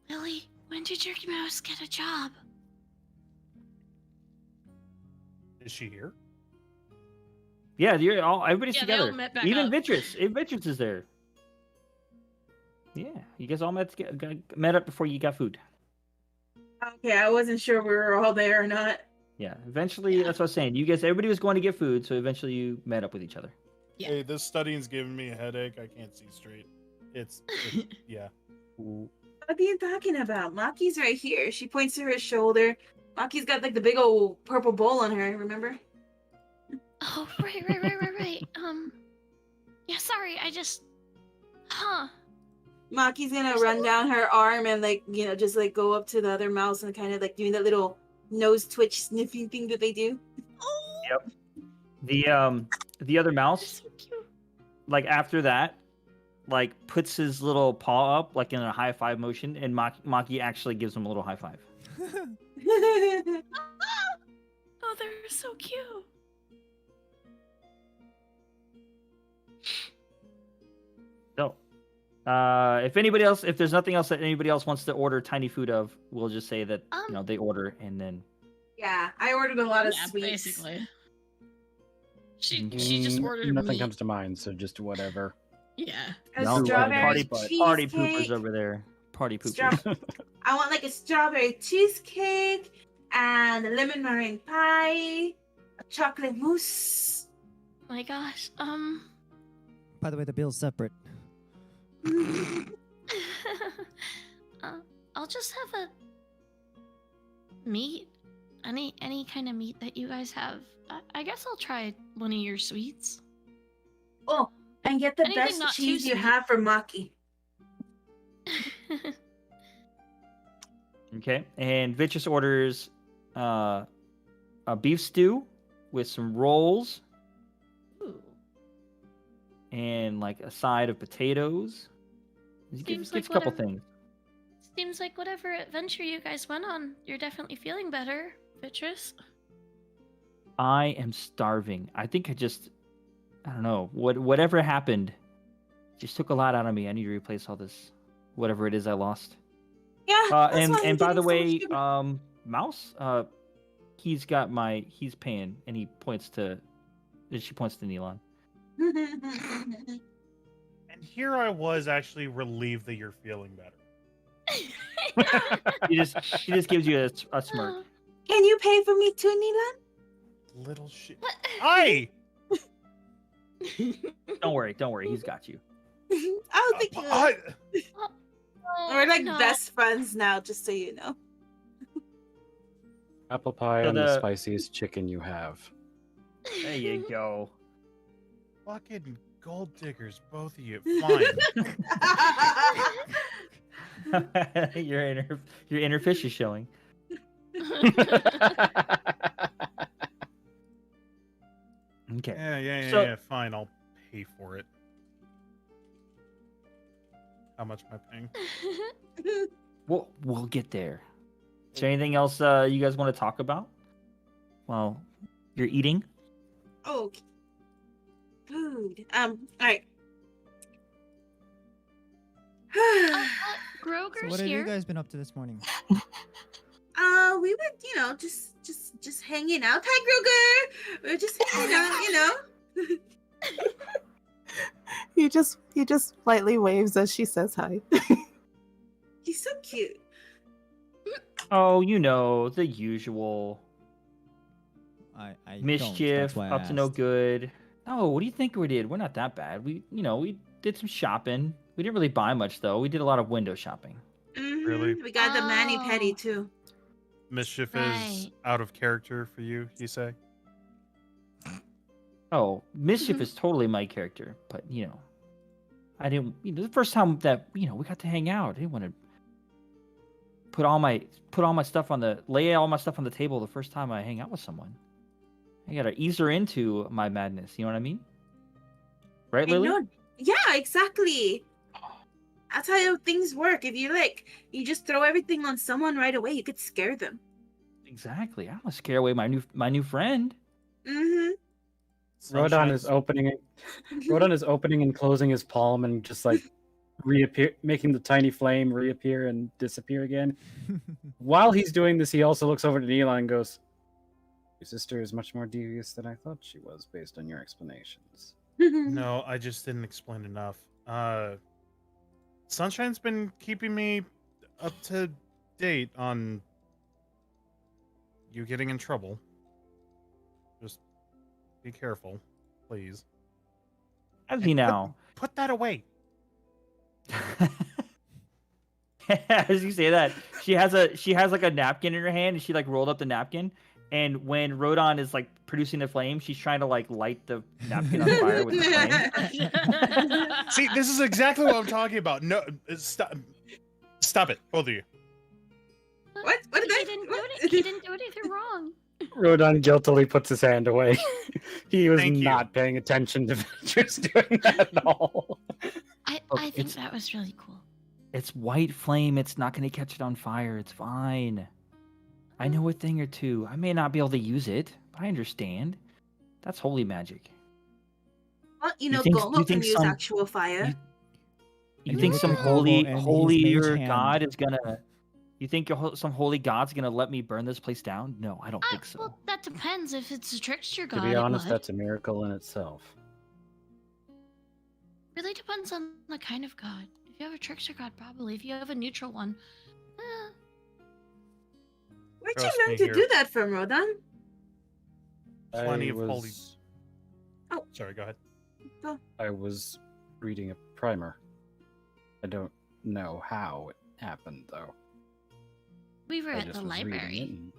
Speaker 5: Lily, when did your mouse get a job?
Speaker 3: Is she here?
Speaker 1: Yeah, everybody's
Speaker 5: Yeah, they all
Speaker 1: together.
Speaker 5: met back
Speaker 1: Even
Speaker 5: up.
Speaker 1: Vitrus. Vitrus is there. Yeah, you guys all met up before you got food.
Speaker 8: Okay, I wasn't sure we were all there or not.
Speaker 1: Yeah, eventually, that's what I was saying. Everybody was going to get food, so eventually you met up with each other.
Speaker 5: Yeah.
Speaker 3: Hey, this studying's giving me a headache. I can't see straight. It's yeah.
Speaker 1: Ooh.
Speaker 8: What are you talking about? Maki's right here. She points to her shoulder. Maki's got like the big old purple bowl on her, remember?
Speaker 5: Oh, right. Yeah, sorry, I just... Huh.
Speaker 8: Maki's gonna run down her arm and like, just like go up to the other mouse and kind of like doing that little nose twitch sniffing thing that they do.
Speaker 5: Oh,
Speaker 1: Yep. The other
Speaker 5: that's
Speaker 1: mouse,
Speaker 5: so cute.
Speaker 1: like after that, like puts his little paw up like in a high five motion, and Maki actually gives him a little high five.
Speaker 5: Oh, they're so cute.
Speaker 1: So, if there's nothing else that anybody else wants to order tiny food of, we'll just say that they order and then.
Speaker 8: Yeah, I ordered a lot of
Speaker 5: Yeah,
Speaker 8: sweets.
Speaker 5: basically. She just ordered
Speaker 4: Nothing
Speaker 5: meat.
Speaker 4: comes to mind, so just whatever.
Speaker 5: Yeah.
Speaker 8: A
Speaker 1: No,
Speaker 8: strawberry
Speaker 1: party poopers
Speaker 8: cheesecake.
Speaker 1: over there. Party poopers.
Speaker 8: Straw- I want like a strawberry cheesecake and a lemon meringue pie, a chocolate mousse.
Speaker 5: My gosh.
Speaker 6: By the way, the bill's separate.
Speaker 5: I'll just have a meat. Any kind of meat that you guys have. I guess I'll try one of your sweets.
Speaker 8: Oh, and get the
Speaker 5: Anything
Speaker 8: best
Speaker 5: not too
Speaker 8: cheese you
Speaker 5: sweet.
Speaker 8: have for Maki.
Speaker 1: Okay, and Vitrus orders a beef stew with some rolls
Speaker 5: Ooh.
Speaker 1: and like a side of potatoes. He
Speaker 5: Seems
Speaker 1: gets
Speaker 5: like
Speaker 1: a couple
Speaker 5: whatever-
Speaker 1: things.
Speaker 5: Seems like whatever adventure you guys went on, you're definitely feeling better, Beatrice.
Speaker 1: I am starving. I think I don't know. Whatever happened just took a lot out of me. I need to replace all this, whatever it is I lost.
Speaker 8: Yeah. that's why I'm
Speaker 1: And by the
Speaker 8: getting so much
Speaker 1: way,
Speaker 8: sugar.
Speaker 1: Mouse, he's paying, and she points to Neilon.
Speaker 3: And here I was actually relieved that you're feeling better.
Speaker 1: She just gives you a smirk.
Speaker 8: Can you pay for me too, Nilan?
Speaker 3: Little shit. Hi.
Speaker 1: Don't worry, he's got you.
Speaker 8: Oh, thank you.
Speaker 5: Oh,
Speaker 8: We're like
Speaker 5: no.
Speaker 8: best friends now, just so you know.
Speaker 4: Apple pie
Speaker 1: So
Speaker 4: and the
Speaker 1: the-
Speaker 4: spiciest chicken you have.
Speaker 1: There you go.
Speaker 3: Fucking gold diggers, both of you. Fine.
Speaker 1: your inner fish is showing. Okay.
Speaker 3: Yeah.
Speaker 1: So-
Speaker 3: Fine, I'll pay for it. How much am I paying?
Speaker 1: We'll get there. Is there anything else you guys want to talk about? While you're eating?
Speaker 8: Okay. Food. All right.
Speaker 5: Groger's
Speaker 6: So what have
Speaker 5: here.
Speaker 6: you guys been up to this morning?
Speaker 8: We were, just hanging out. Hi, Groger. We are just hanging out,
Speaker 7: He just lightly waves as she says hi.
Speaker 8: He's so cute.
Speaker 1: Oh, the usual.
Speaker 6: I don't.
Speaker 1: Mischief,
Speaker 6: That's why I
Speaker 1: up to no
Speaker 6: asked.
Speaker 1: good. Oh, what do you think we did? We're not that bad. We did some shopping. We didn't really buy much though. We did a lot of window shopping.
Speaker 3: Really?
Speaker 8: We got the mani petty
Speaker 5: Oh.
Speaker 8: too.
Speaker 3: Mischief is
Speaker 5: Right.
Speaker 3: out of character for you say?
Speaker 1: Oh, Mischief
Speaker 5: Mhm.
Speaker 1: is totally my character, but I didn't. The first time that we got to hang out, I didn't want to put all my stuff lay all my stuff on the table the first time I hang out with someone. I gotta ease her into my madness. You know what I mean? Right,
Speaker 8: I
Speaker 1: Lily?
Speaker 8: know. Yeah, exactly. That's how things work. If you just throw everything on someone right away, you could scare them.
Speaker 1: Exactly. I don't want to scare away my new friend.
Speaker 8: Mm-hmm.
Speaker 4: Rodon is
Speaker 3: Sunshine's-
Speaker 4: opening and closing his palm and just like reappear, making the tiny flame reappear and disappear again. While he's doing this, he also looks over to Neela and goes, "Your sister is much more devious than I thought she was, based on your explanations."
Speaker 3: No, I just didn't explain enough. Sunshine's been keeping me up to date on you getting in trouble. Just be careful, please.
Speaker 1: How's he now?
Speaker 3: Put that away.
Speaker 1: As you say that, she has like a napkin in her hand, and she like rolled up the napkin. And when Rodon is like producing the flame, she's trying to like light the napkin on fire with the flame.
Speaker 3: See, this is exactly what I'm talking about. No, stop it, both of you.
Speaker 8: What? What did
Speaker 5: he
Speaker 8: I?
Speaker 5: didn't
Speaker 8: what?
Speaker 5: do it. He didn't do anything wrong.
Speaker 4: Rodon guiltily puts his hand away. He was
Speaker 3: Thank you.
Speaker 4: not paying attention to Ventress doing that at all.
Speaker 5: I think
Speaker 1: it's-
Speaker 5: that was really cool.
Speaker 1: It's white flame. It's not going to catch it on fire. It's fine. I know a thing or two. I may not be able to use it, but I understand. That's holy magic.
Speaker 8: Well,
Speaker 1: You think-
Speaker 8: Gomo
Speaker 1: you
Speaker 8: can
Speaker 1: think
Speaker 8: use
Speaker 1: some-
Speaker 8: actual fire.
Speaker 1: You
Speaker 6: And
Speaker 1: think
Speaker 6: look
Speaker 1: some
Speaker 6: at Gomo and his
Speaker 1: holier
Speaker 6: mage hand.
Speaker 1: god is gonna? You think some holy god's gonna let me burn this place down? No, I don't think so.
Speaker 5: Well, that depends. If it's a trickster
Speaker 4: To
Speaker 5: god,
Speaker 4: be honest,
Speaker 5: it would.
Speaker 4: that's a miracle in itself.
Speaker 5: Really depends on the kind of god. If you have a trickster god, probably. If you have a neutral one,
Speaker 8: Where'd
Speaker 3: Trust
Speaker 8: you learn
Speaker 3: me
Speaker 8: to
Speaker 3: here.
Speaker 8: do that from, Rodon?
Speaker 3: Plenty
Speaker 4: I
Speaker 3: of holy-
Speaker 4: was,
Speaker 3: Sorry, go ahead.
Speaker 4: I was reading a primer. I don't know how it happened, though.
Speaker 5: we were
Speaker 4: I
Speaker 5: at
Speaker 4: just
Speaker 5: the
Speaker 4: was reading it
Speaker 5: library.
Speaker 4: and-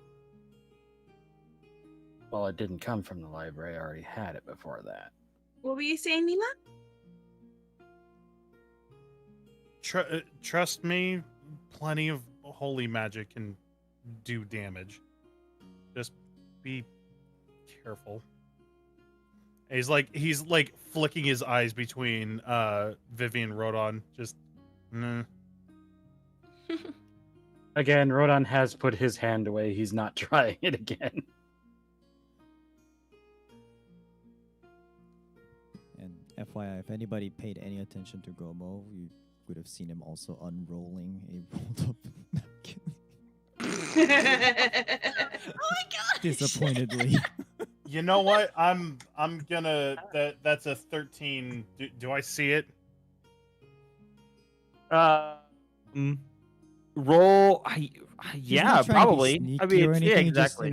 Speaker 4: Well, it didn't come from the library. I already had it before that.
Speaker 8: What were you saying, Nima?
Speaker 3: Trust me, plenty of holy magic can do damage. Just be careful. And he's like flicking his eyes between Vivi and Rodon. Just
Speaker 4: Again, Rodon has put his hand away. He's not trying it again.
Speaker 6: And FYI, if anybody paid any attention to Gomo, you would have seen him also unrolling a rolled up napkin
Speaker 5: Oh my gosh!
Speaker 6: disappointedly.
Speaker 3: you know what? I'm gonna that's a 13. Do I see it?
Speaker 1: Roll.
Speaker 6: He's
Speaker 1: Yeah,
Speaker 6: not trying to be
Speaker 1: probably.
Speaker 6: sneaky
Speaker 1: I mean,
Speaker 6: or
Speaker 1: it's,
Speaker 6: anything.
Speaker 1: yeah,
Speaker 6: Just,
Speaker 1: exactly.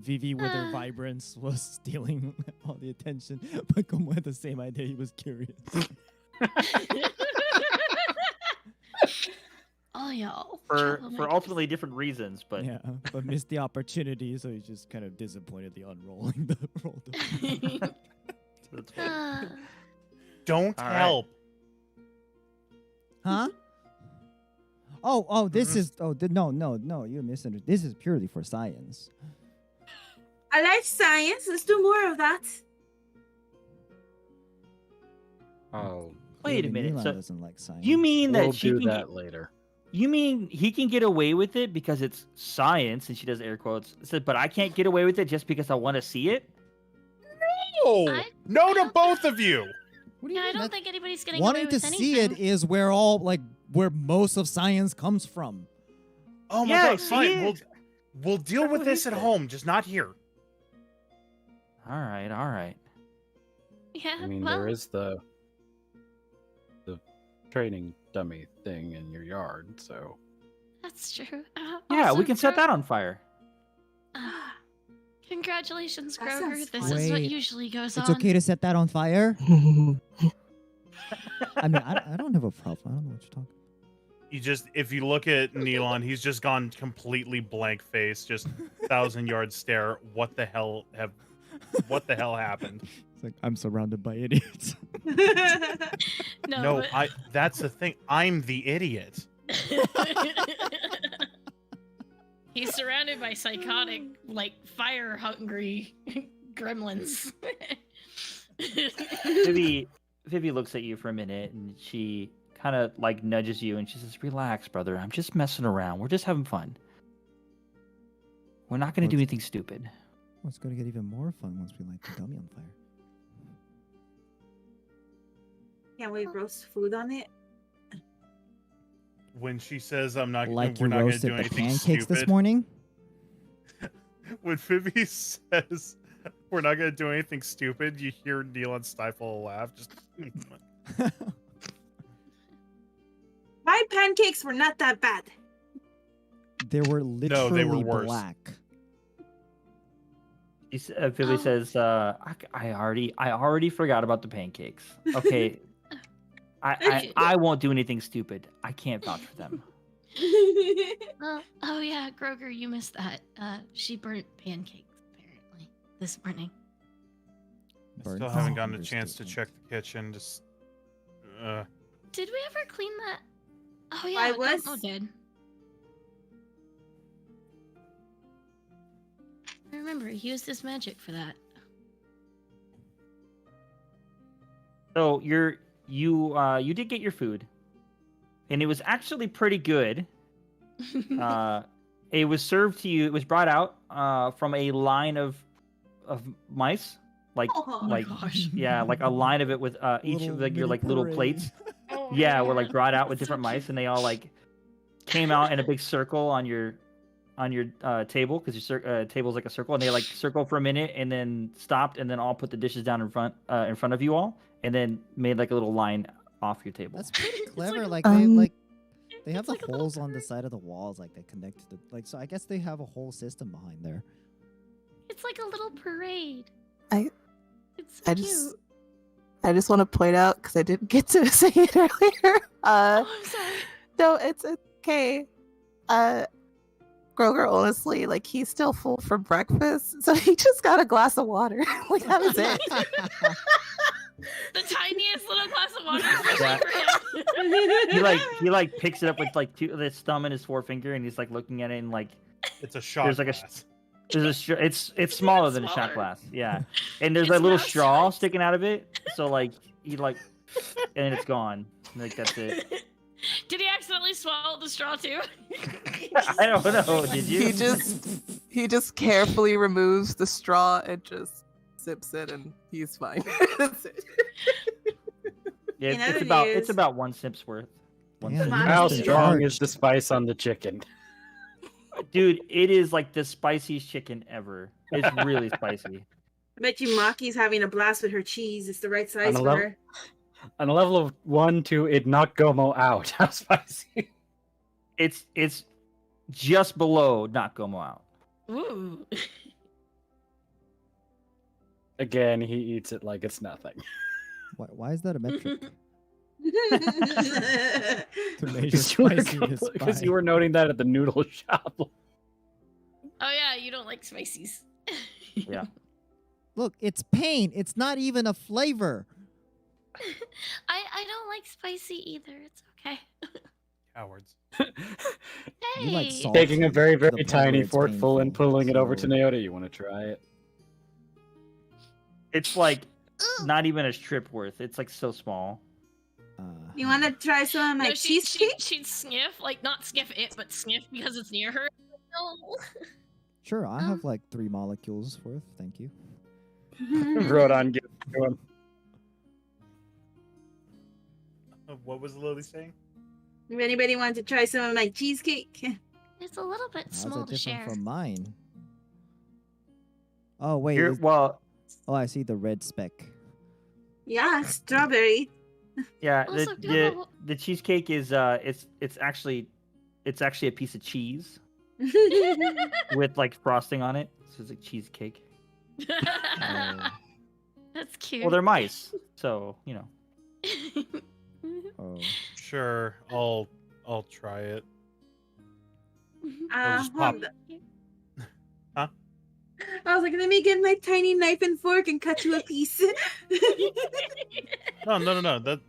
Speaker 6: Vivi with her vibrance was stealing all the attention, but Gomo had the same idea. He was curious.
Speaker 5: Oh, y'all.
Speaker 1: for
Speaker 5: troublemakers.
Speaker 1: ultimately different reasons, but
Speaker 6: Yeah, but missed the opportunity, so he's just kind of disappointed unrolling the roll.
Speaker 1: that's fine.
Speaker 3: Don't
Speaker 1: All right.
Speaker 3: help.
Speaker 6: Huh? Oh, this is no, you misunderstood. This is purely for science.
Speaker 8: I like science. Let's do more of that.
Speaker 4: Oh,
Speaker 1: Wait a
Speaker 6: Clearly
Speaker 1: minute.
Speaker 6: Milan
Speaker 1: So
Speaker 6: doesn't like science.
Speaker 1: you mean
Speaker 4: we'll
Speaker 1: that she
Speaker 4: do
Speaker 1: can
Speaker 4: that later.
Speaker 1: You mean he can get away with it because it's science, and she does air quotes. But I can't get away with it just because I want to see it.
Speaker 3: No,
Speaker 5: I
Speaker 3: no to
Speaker 5: don't
Speaker 3: both of you.
Speaker 6: What do
Speaker 5: Yeah,
Speaker 6: you
Speaker 5: I
Speaker 6: mean?
Speaker 5: don't
Speaker 6: That-
Speaker 5: think anybody's getting away
Speaker 6: Wanting
Speaker 5: with
Speaker 6: to
Speaker 5: anything.
Speaker 6: see it is where most of science comes from.
Speaker 3: Oh my
Speaker 1: Yeah,
Speaker 3: god,
Speaker 1: see?
Speaker 3: fine. We'll deal
Speaker 1: That's
Speaker 3: with
Speaker 1: what he
Speaker 3: this at
Speaker 1: said.
Speaker 3: home, just not here.
Speaker 1: All right.
Speaker 5: Yeah,
Speaker 4: I mean,
Speaker 5: well,
Speaker 4: there is the training dummy thing in your yard, so
Speaker 5: that's true.
Speaker 1: Yeah,
Speaker 5: Also
Speaker 1: we can set
Speaker 5: for-
Speaker 1: that on fire.
Speaker 5: Congratulations,
Speaker 8: That
Speaker 5: Grover.
Speaker 8: sounds
Speaker 5: This
Speaker 8: fun.
Speaker 5: is what
Speaker 6: Wait,
Speaker 5: usually goes
Speaker 6: It's
Speaker 5: on.
Speaker 6: okay to set that on fire. I mean, I don't have a problem. I don't know what you're talking.
Speaker 3: If you look at Neelon, he's just gone completely blank face, just 1,000-yard stare. What the hell happened?
Speaker 6: It's like I'm surrounded by idiots.
Speaker 3: No,
Speaker 5: but-
Speaker 3: that's the thing. I'm the idiot.
Speaker 5: He's surrounded by psychotic, like fire-hungry gremlins.
Speaker 1: Vivi looks at you for a minute and she kind of like nudges you and she says, "Relax, brother. I'm just messing around. We're just having fun. We're not going to do anything stupid."
Speaker 6: Well, it's going to get even more fun once we light the dummy on fire.
Speaker 8: Can't we roast food on it?
Speaker 3: When she says we're
Speaker 6: Like
Speaker 3: not
Speaker 6: you
Speaker 3: going to
Speaker 6: roasted
Speaker 3: do
Speaker 6: the
Speaker 3: anything
Speaker 6: pancakes this
Speaker 3: stupid.
Speaker 6: morning.
Speaker 3: When Vivi says we're not going to do anything stupid, you hear Neelon stifle a laugh. Just
Speaker 8: My pancakes were not that bad.
Speaker 6: They were literally
Speaker 3: they were worse.
Speaker 6: black.
Speaker 1: Vivi
Speaker 5: Oh.
Speaker 1: says, I already forgot about the pancakes. Okay. I won't do anything stupid. I can't vouch for them.
Speaker 5: Oh yeah, Groger, you missed that. She burnt pancakes apparently this morning.
Speaker 6: Burnt
Speaker 3: still haven't
Speaker 6: oh,
Speaker 3: gotten a
Speaker 6: you're
Speaker 3: chance to
Speaker 6: stupid.
Speaker 3: check the kitchen. Just
Speaker 5: Did we ever clean that? Oh yeah,
Speaker 8: I was-
Speaker 5: Gummo did. I remember he used his magic for that.
Speaker 1: So you did get your food, and it was actually pretty good. It was served to you. It was brought out from a line of mice, like
Speaker 8: Oh my
Speaker 1: like
Speaker 5: gosh.
Speaker 1: yeah, like a line of it with each of like your
Speaker 6: mini
Speaker 1: like little
Speaker 6: parade.
Speaker 1: plates.
Speaker 5: Oh my
Speaker 1: Yeah, were
Speaker 5: God.
Speaker 1: like brought out with
Speaker 5: So
Speaker 1: different mice,
Speaker 5: cute.
Speaker 1: and they all like came out in a big circle on your table because your table's like a circle, and they like circled for a minute and then stopped, and then all put the dishes down in front of you all, and then made like a little line off your table.
Speaker 6: That's pretty
Speaker 5: It's
Speaker 6: clever.
Speaker 5: like
Speaker 6: Like, they
Speaker 7: Um,
Speaker 6: like they have
Speaker 5: it's
Speaker 6: the
Speaker 5: like a little
Speaker 6: holes on the
Speaker 5: bird.
Speaker 6: side of the walls, like they connect to the like. So I guess they have a whole system behind there.
Speaker 5: It's like a little parade.
Speaker 7: I-
Speaker 5: It's so
Speaker 7: I
Speaker 5: cute.
Speaker 7: I just want to point out because I didn't get to say it earlier.
Speaker 5: Oh, I'm sorry.
Speaker 7: No, it's okay. Groger, honestly, like he's still full for breakfast, so he just got a glass of water. Like that was it.
Speaker 5: The tiniest little glass of water
Speaker 1: Yeah.
Speaker 5: for him.
Speaker 1: he picks it up with like his thumb and his forefinger, and he's like looking at it, and like
Speaker 3: it's a shot
Speaker 1: There's like a
Speaker 3: glass.
Speaker 1: it's smaller than a shot
Speaker 5: smaller.
Speaker 1: glass, yeah. And there's
Speaker 5: It's
Speaker 1: a little
Speaker 5: mouse
Speaker 1: straw
Speaker 5: size.
Speaker 1: sticking out of it, so like he like, and then it's gone. Like that's it.
Speaker 5: Did he accidentally swallow the straw too?
Speaker 1: I don't know. Did you?
Speaker 7: He just carefully removes the straw and just sips it, and he's fine. That's it.
Speaker 1: Yeah,
Speaker 8: In
Speaker 1: it's
Speaker 8: other
Speaker 1: about
Speaker 8: news-
Speaker 1: it's about 1 sip's worth. One
Speaker 6: Yeah,
Speaker 1: sip.
Speaker 6: you
Speaker 4: How
Speaker 6: must be
Speaker 4: strong is
Speaker 6: charged.
Speaker 4: the spice on the chicken?
Speaker 1: Dude, it is like the spiciest chicken ever. It's really spicy.
Speaker 8: I bet you Maki's having a blast with her cheese. It's the right size
Speaker 4: On a
Speaker 8: for
Speaker 4: level-
Speaker 8: her.
Speaker 4: On a level of 1 to it knocked Gomo out. How spicy?
Speaker 1: It's just below not Gomo out.
Speaker 5: Ooh.
Speaker 4: Again, he eats it like it's nothing.
Speaker 6: Why is that a metric? To measure
Speaker 4: Because you,
Speaker 6: spiciness
Speaker 4: because
Speaker 6: by-
Speaker 4: you were noting that at the noodle shop.
Speaker 5: Oh yeah, you don't like spices.
Speaker 1: Yeah.
Speaker 6: Look, it's pain. It's not even a flavor.
Speaker 5: I don't like spicy either. It's okay.
Speaker 3: Cowards.
Speaker 6: You like
Speaker 5: Hey.
Speaker 6: salt.
Speaker 4: Taking a very,
Speaker 6: The
Speaker 4: very
Speaker 6: part
Speaker 4: tiny
Speaker 6: where it's
Speaker 4: forkful and
Speaker 6: painful,
Speaker 4: pulling it over to
Speaker 6: so-
Speaker 4: Naota. You want to try it?
Speaker 1: It's like
Speaker 5: Ooh.
Speaker 1: not even a strip worth. It's like so small.
Speaker 8: You want to try some of my
Speaker 5: No,
Speaker 8: cheesecake?
Speaker 5: she'd sniff, like not sniff it, but sniff because it's near her. No.
Speaker 6: Sure, I have like 3 molecules worth. Thank you.
Speaker 4: Rodon, give it to him.
Speaker 3: What was Lily saying?
Speaker 8: If anybody wants to try some of my cheesecake?
Speaker 5: It's a little bit
Speaker 6: How's
Speaker 5: small
Speaker 6: it
Speaker 5: to
Speaker 6: different
Speaker 5: share.
Speaker 6: from mine? Oh wait.
Speaker 1: Here, well,
Speaker 6: Oh, I see the red speck.
Speaker 8: Yeah, strawberry.
Speaker 1: yeah,
Speaker 5: Also,
Speaker 1: the
Speaker 5: Gomo-
Speaker 1: the cheesecake is it's actually a piece of cheese with like frosting on it. 'cause it's a cheesecake.
Speaker 5: That's cute.
Speaker 1: Well, they're mice, so you know.
Speaker 6: Oh.
Speaker 3: Sure, I'll try it. just
Speaker 8: Hold
Speaker 3: pop-
Speaker 8: on.
Speaker 3: Huh?
Speaker 8: I was like, let me get my tiny knife and fork and cut you a piece.
Speaker 3: No.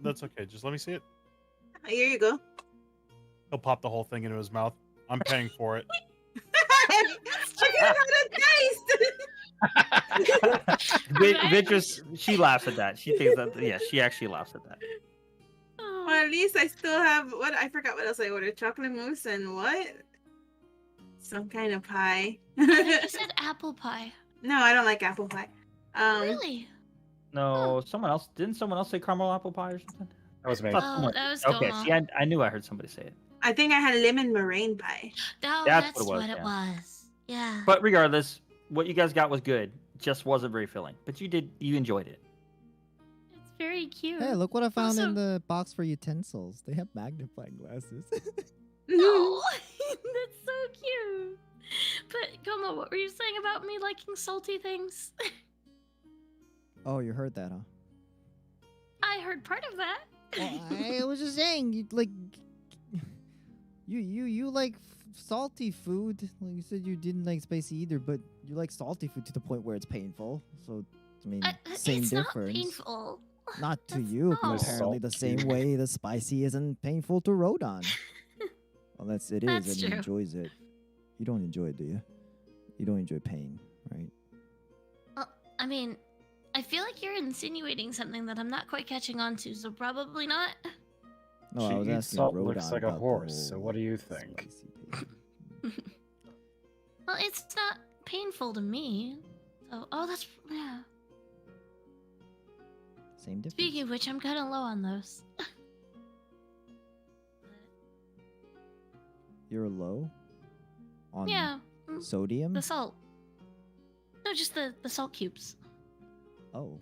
Speaker 3: That's okay. Just let me see it.
Speaker 8: Here you go.
Speaker 3: He'll pop the whole thing into his mouth. I'm paying for it.
Speaker 8: Look at how
Speaker 1: Beatrice, she laughs at that. She thinks that, yeah, she actually laughs at that.
Speaker 8: Or at least I still have what I forgot what else I ordered. Chocolate mousse and what? Some kind of pie.
Speaker 5: You said apple pie.
Speaker 8: No, I don't like apple pie.
Speaker 5: Really?
Speaker 1: No, didn't someone else say caramel apple pie or something?
Speaker 4: That was me.
Speaker 1: Thought
Speaker 5: Oh,
Speaker 1: someone-
Speaker 5: that was
Speaker 1: Okay,
Speaker 5: Goma.
Speaker 1: see, I knew I heard somebody say it.
Speaker 8: I think I had lemon meringue pie.
Speaker 5: Oh,
Speaker 1: That's
Speaker 5: that's
Speaker 1: what it was,
Speaker 5: what it
Speaker 1: yeah.
Speaker 5: was. Yeah.
Speaker 1: But regardless, what you guys got was good. Just wasn't very filling. But you enjoyed it.
Speaker 5: It's very cute.
Speaker 6: Hey, look what I found
Speaker 5: Also-
Speaker 6: in the box for utensils. They have magnifying glasses.
Speaker 5: No, that's so cute. But Goma, what were you saying about me liking salty things?
Speaker 6: Oh, you heard that, huh?
Speaker 5: I heard part of that.
Speaker 6: Well, I was just saying, you like, you like salty food. Like you said, you didn't like spicy either, but you like salty food to the point where it's painful. So, I mean, same
Speaker 5: it's
Speaker 6: difference.
Speaker 5: not painful.
Speaker 6: Not to
Speaker 5: That's-
Speaker 6: you,
Speaker 5: no.
Speaker 6: but apparently the
Speaker 4: Salty.
Speaker 6: same way the spicy isn't painful to Rodon. Unless it is
Speaker 5: That's
Speaker 6: and he
Speaker 5: true.
Speaker 6: enjoys it. You don't enjoy it, do you? You don't enjoy pain, right?
Speaker 5: Well, I mean, I feel like you're insinuating something that I'm not quite catching on to, so probably not.
Speaker 6: No,
Speaker 4: She
Speaker 6: I was
Speaker 4: eats
Speaker 6: asking
Speaker 4: salt,
Speaker 6: Rodon
Speaker 4: looks like a
Speaker 6: about the
Speaker 4: horse, so
Speaker 6: whole
Speaker 4: what do you think?
Speaker 6: spicy pain.
Speaker 5: Well, it's not painful to me. So, that's yeah.
Speaker 6: Same difference.
Speaker 5: Speaking of which, I'm kind of low on those.
Speaker 6: You're low on
Speaker 5: Yeah,
Speaker 6: sodium?
Speaker 5: the salt. No, just the salt cubes.
Speaker 6: Oh.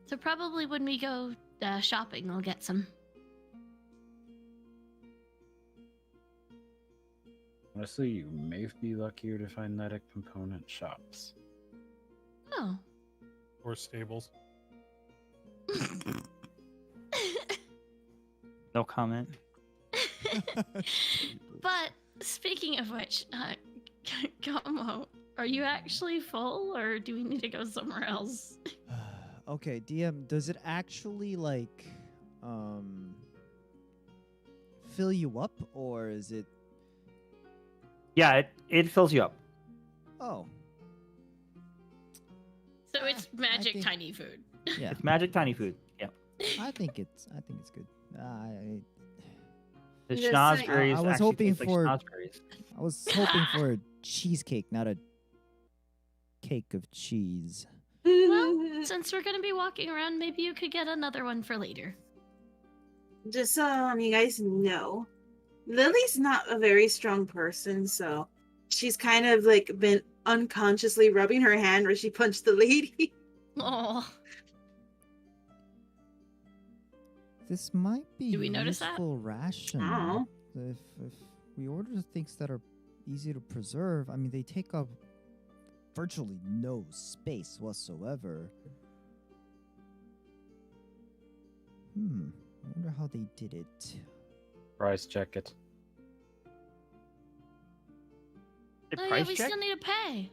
Speaker 5: So probably when we go shopping, I'll get some.
Speaker 4: Honestly, you may be luckier to find that at component shops.
Speaker 5: Oh.
Speaker 3: Or stables.
Speaker 1: No comment.
Speaker 5: But speaking of which, Gomo, are you actually full, or do we need to go somewhere else?
Speaker 6: Okay, DM, does it actually like fill you up, or is it
Speaker 1: Yeah, it fills you up.
Speaker 6: oh
Speaker 5: So it's
Speaker 6: I
Speaker 5: magic
Speaker 6: think-
Speaker 5: tiny food.
Speaker 6: yeah.
Speaker 1: It's magic tiny food. Yeah.
Speaker 6: I think it's good.
Speaker 1: The
Speaker 8: Just
Speaker 1: schnozberries.
Speaker 6: I was
Speaker 1: actually
Speaker 6: hoping
Speaker 1: taste
Speaker 6: for-
Speaker 1: like schnozberries.
Speaker 6: I was hoping for a cheesecake, not a cake of cheese.
Speaker 5: Well, since we're gonna be walking around, maybe you could get another one for later.
Speaker 8: Just so you guys know, Lily's not a very strong person, so she's kind of like been unconsciously rubbing her hand where she punched the lady.
Speaker 5: Oh,
Speaker 6: This might be
Speaker 5: Do we notice that?
Speaker 6: useful ration.
Speaker 8: Aw.
Speaker 6: If we order things that are easy to preserve, I mean they take up virtually no space whatsoever. I wonder how they did it.
Speaker 4: Price check it.
Speaker 1: The
Speaker 5: oh yeah,
Speaker 1: price
Speaker 5: we
Speaker 1: check?
Speaker 5: still need to pay.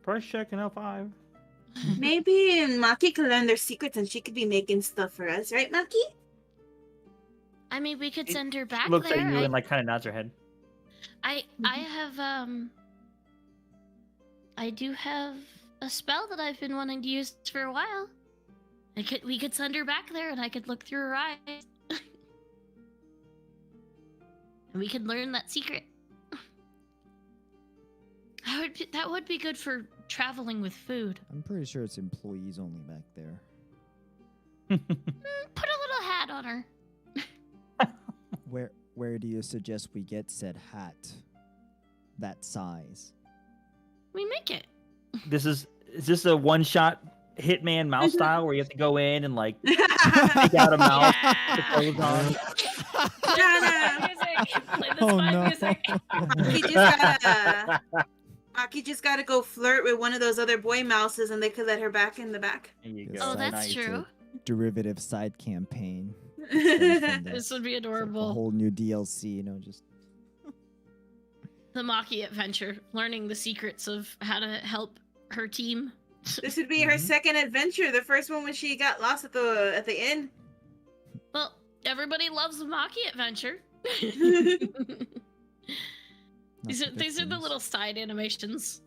Speaker 1: Price check in L5.
Speaker 8: Maybe Maki could learn their secrets and she could be making stuff for us, right, Maki?
Speaker 5: I mean, we could
Speaker 1: It
Speaker 5: send her back
Speaker 1: Looks
Speaker 5: there.
Speaker 1: at you and like kind of nods her head.
Speaker 5: I have I do have a spell that I've been wanting to use for a while. We could send her back there and I could look through her eyes. And we could learn that secret. That would be good for traveling with food.
Speaker 6: I'm pretty sure it's employees only back there.
Speaker 5: Put a little hat on her.
Speaker 6: Where do you suggest we get said hat? That size.
Speaker 5: We make it.
Speaker 1: Is this a one shot Hitman mouse style where you have to go in and like take out a mouse?
Speaker 5: Yeah.
Speaker 1: to close on?
Speaker 8: No, no.
Speaker 5: I was gonna say, Play this
Speaker 6: Oh,
Speaker 5: fine
Speaker 6: no.
Speaker 5: music.
Speaker 8: Maki just gotta go flirt with one of those other boy mouses, and they could let her back in the back.
Speaker 1: There you
Speaker 6: Yes,
Speaker 1: go.
Speaker 5: Oh, that's
Speaker 6: Nice.
Speaker 5: true.
Speaker 6: Derivative side campaign.
Speaker 5: This would be
Speaker 6: A
Speaker 5: adorable.
Speaker 6: whole new DLC, just
Speaker 5: The Maki adventure, learning the secrets of how to help her team.
Speaker 8: This would be her second adventure. The first one when she got lost at the inn.
Speaker 5: Well, everybody loves the Maki adventure. These are the little side animations.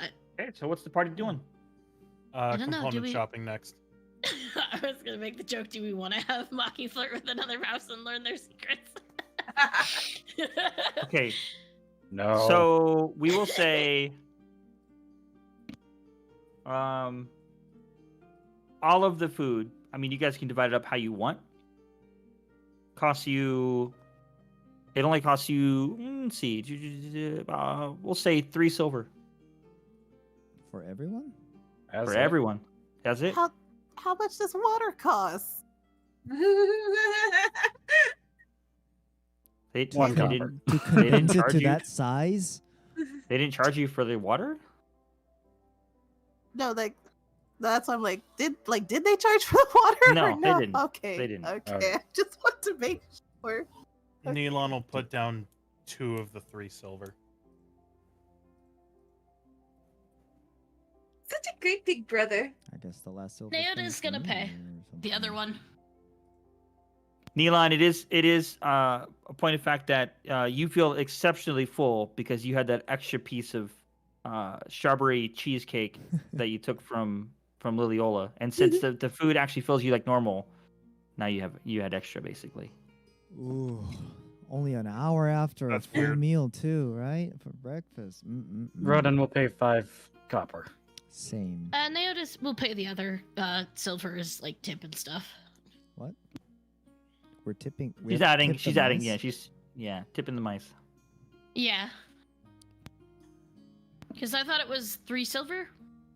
Speaker 1: Okay, so what's the party doing?
Speaker 5: don't know, do
Speaker 3: Component
Speaker 5: we-
Speaker 3: shopping next.
Speaker 5: I was gonna make the joke, do we want to have Maki flirt with another mouse and learn their secrets?
Speaker 1: Okay,
Speaker 4: No.
Speaker 1: so we will say, all of the food. I mean, you guys can divide it up how you want. Costs you. It only costs you. Let's see. We'll say 3 silver
Speaker 6: for everyone.
Speaker 4: As
Speaker 1: for
Speaker 4: it-
Speaker 1: everyone. That's it.
Speaker 7: How much does water cost?
Speaker 1: They
Speaker 4: One copper.
Speaker 1: didn't.
Speaker 6: To
Speaker 1: They didn't
Speaker 6: condense it
Speaker 1: charge
Speaker 6: to
Speaker 1: you.
Speaker 6: that size.
Speaker 1: They didn't charge you for the water.
Speaker 7: No, like that's why I'm like, did they charge for the water?
Speaker 1: No,
Speaker 7: or
Speaker 1: they
Speaker 7: no?
Speaker 1: didn't.
Speaker 7: Okay,
Speaker 1: They didn't.
Speaker 7: Okay,
Speaker 4: Okay.
Speaker 7: I just want to make sure.
Speaker 3: Neilon will put down 2 of the 3 silver.
Speaker 8: Such a great big brother.
Speaker 6: I guess the last silver.
Speaker 5: Naota's
Speaker 6: spoon's for
Speaker 5: gonna
Speaker 6: me
Speaker 5: pay.
Speaker 6: or
Speaker 5: The other
Speaker 6: something.
Speaker 5: one.
Speaker 1: Neilon, it is a point of fact that you feel exceptionally full because you had that extra piece of strawberry cheesecake that you took from Liliola, and since the food actually fills you like normal, now you had extra basically.
Speaker 6: Ooh, only an hour after
Speaker 3: That's
Speaker 6: a full
Speaker 3: weird.
Speaker 6: meal too, right? For breakfast.
Speaker 4: Rodan will pay 5 copper.
Speaker 6: Same.
Speaker 5: Naotis will pay the other silver as like tip and stuff.
Speaker 6: What? We're tipping. we
Speaker 1: She's
Speaker 6: have to
Speaker 1: adding.
Speaker 6: tip
Speaker 1: She's
Speaker 6: the
Speaker 1: adding.
Speaker 6: mice?
Speaker 1: Yeah, tipping the mice.
Speaker 5: Yeah. Because I thought it was 3 silver.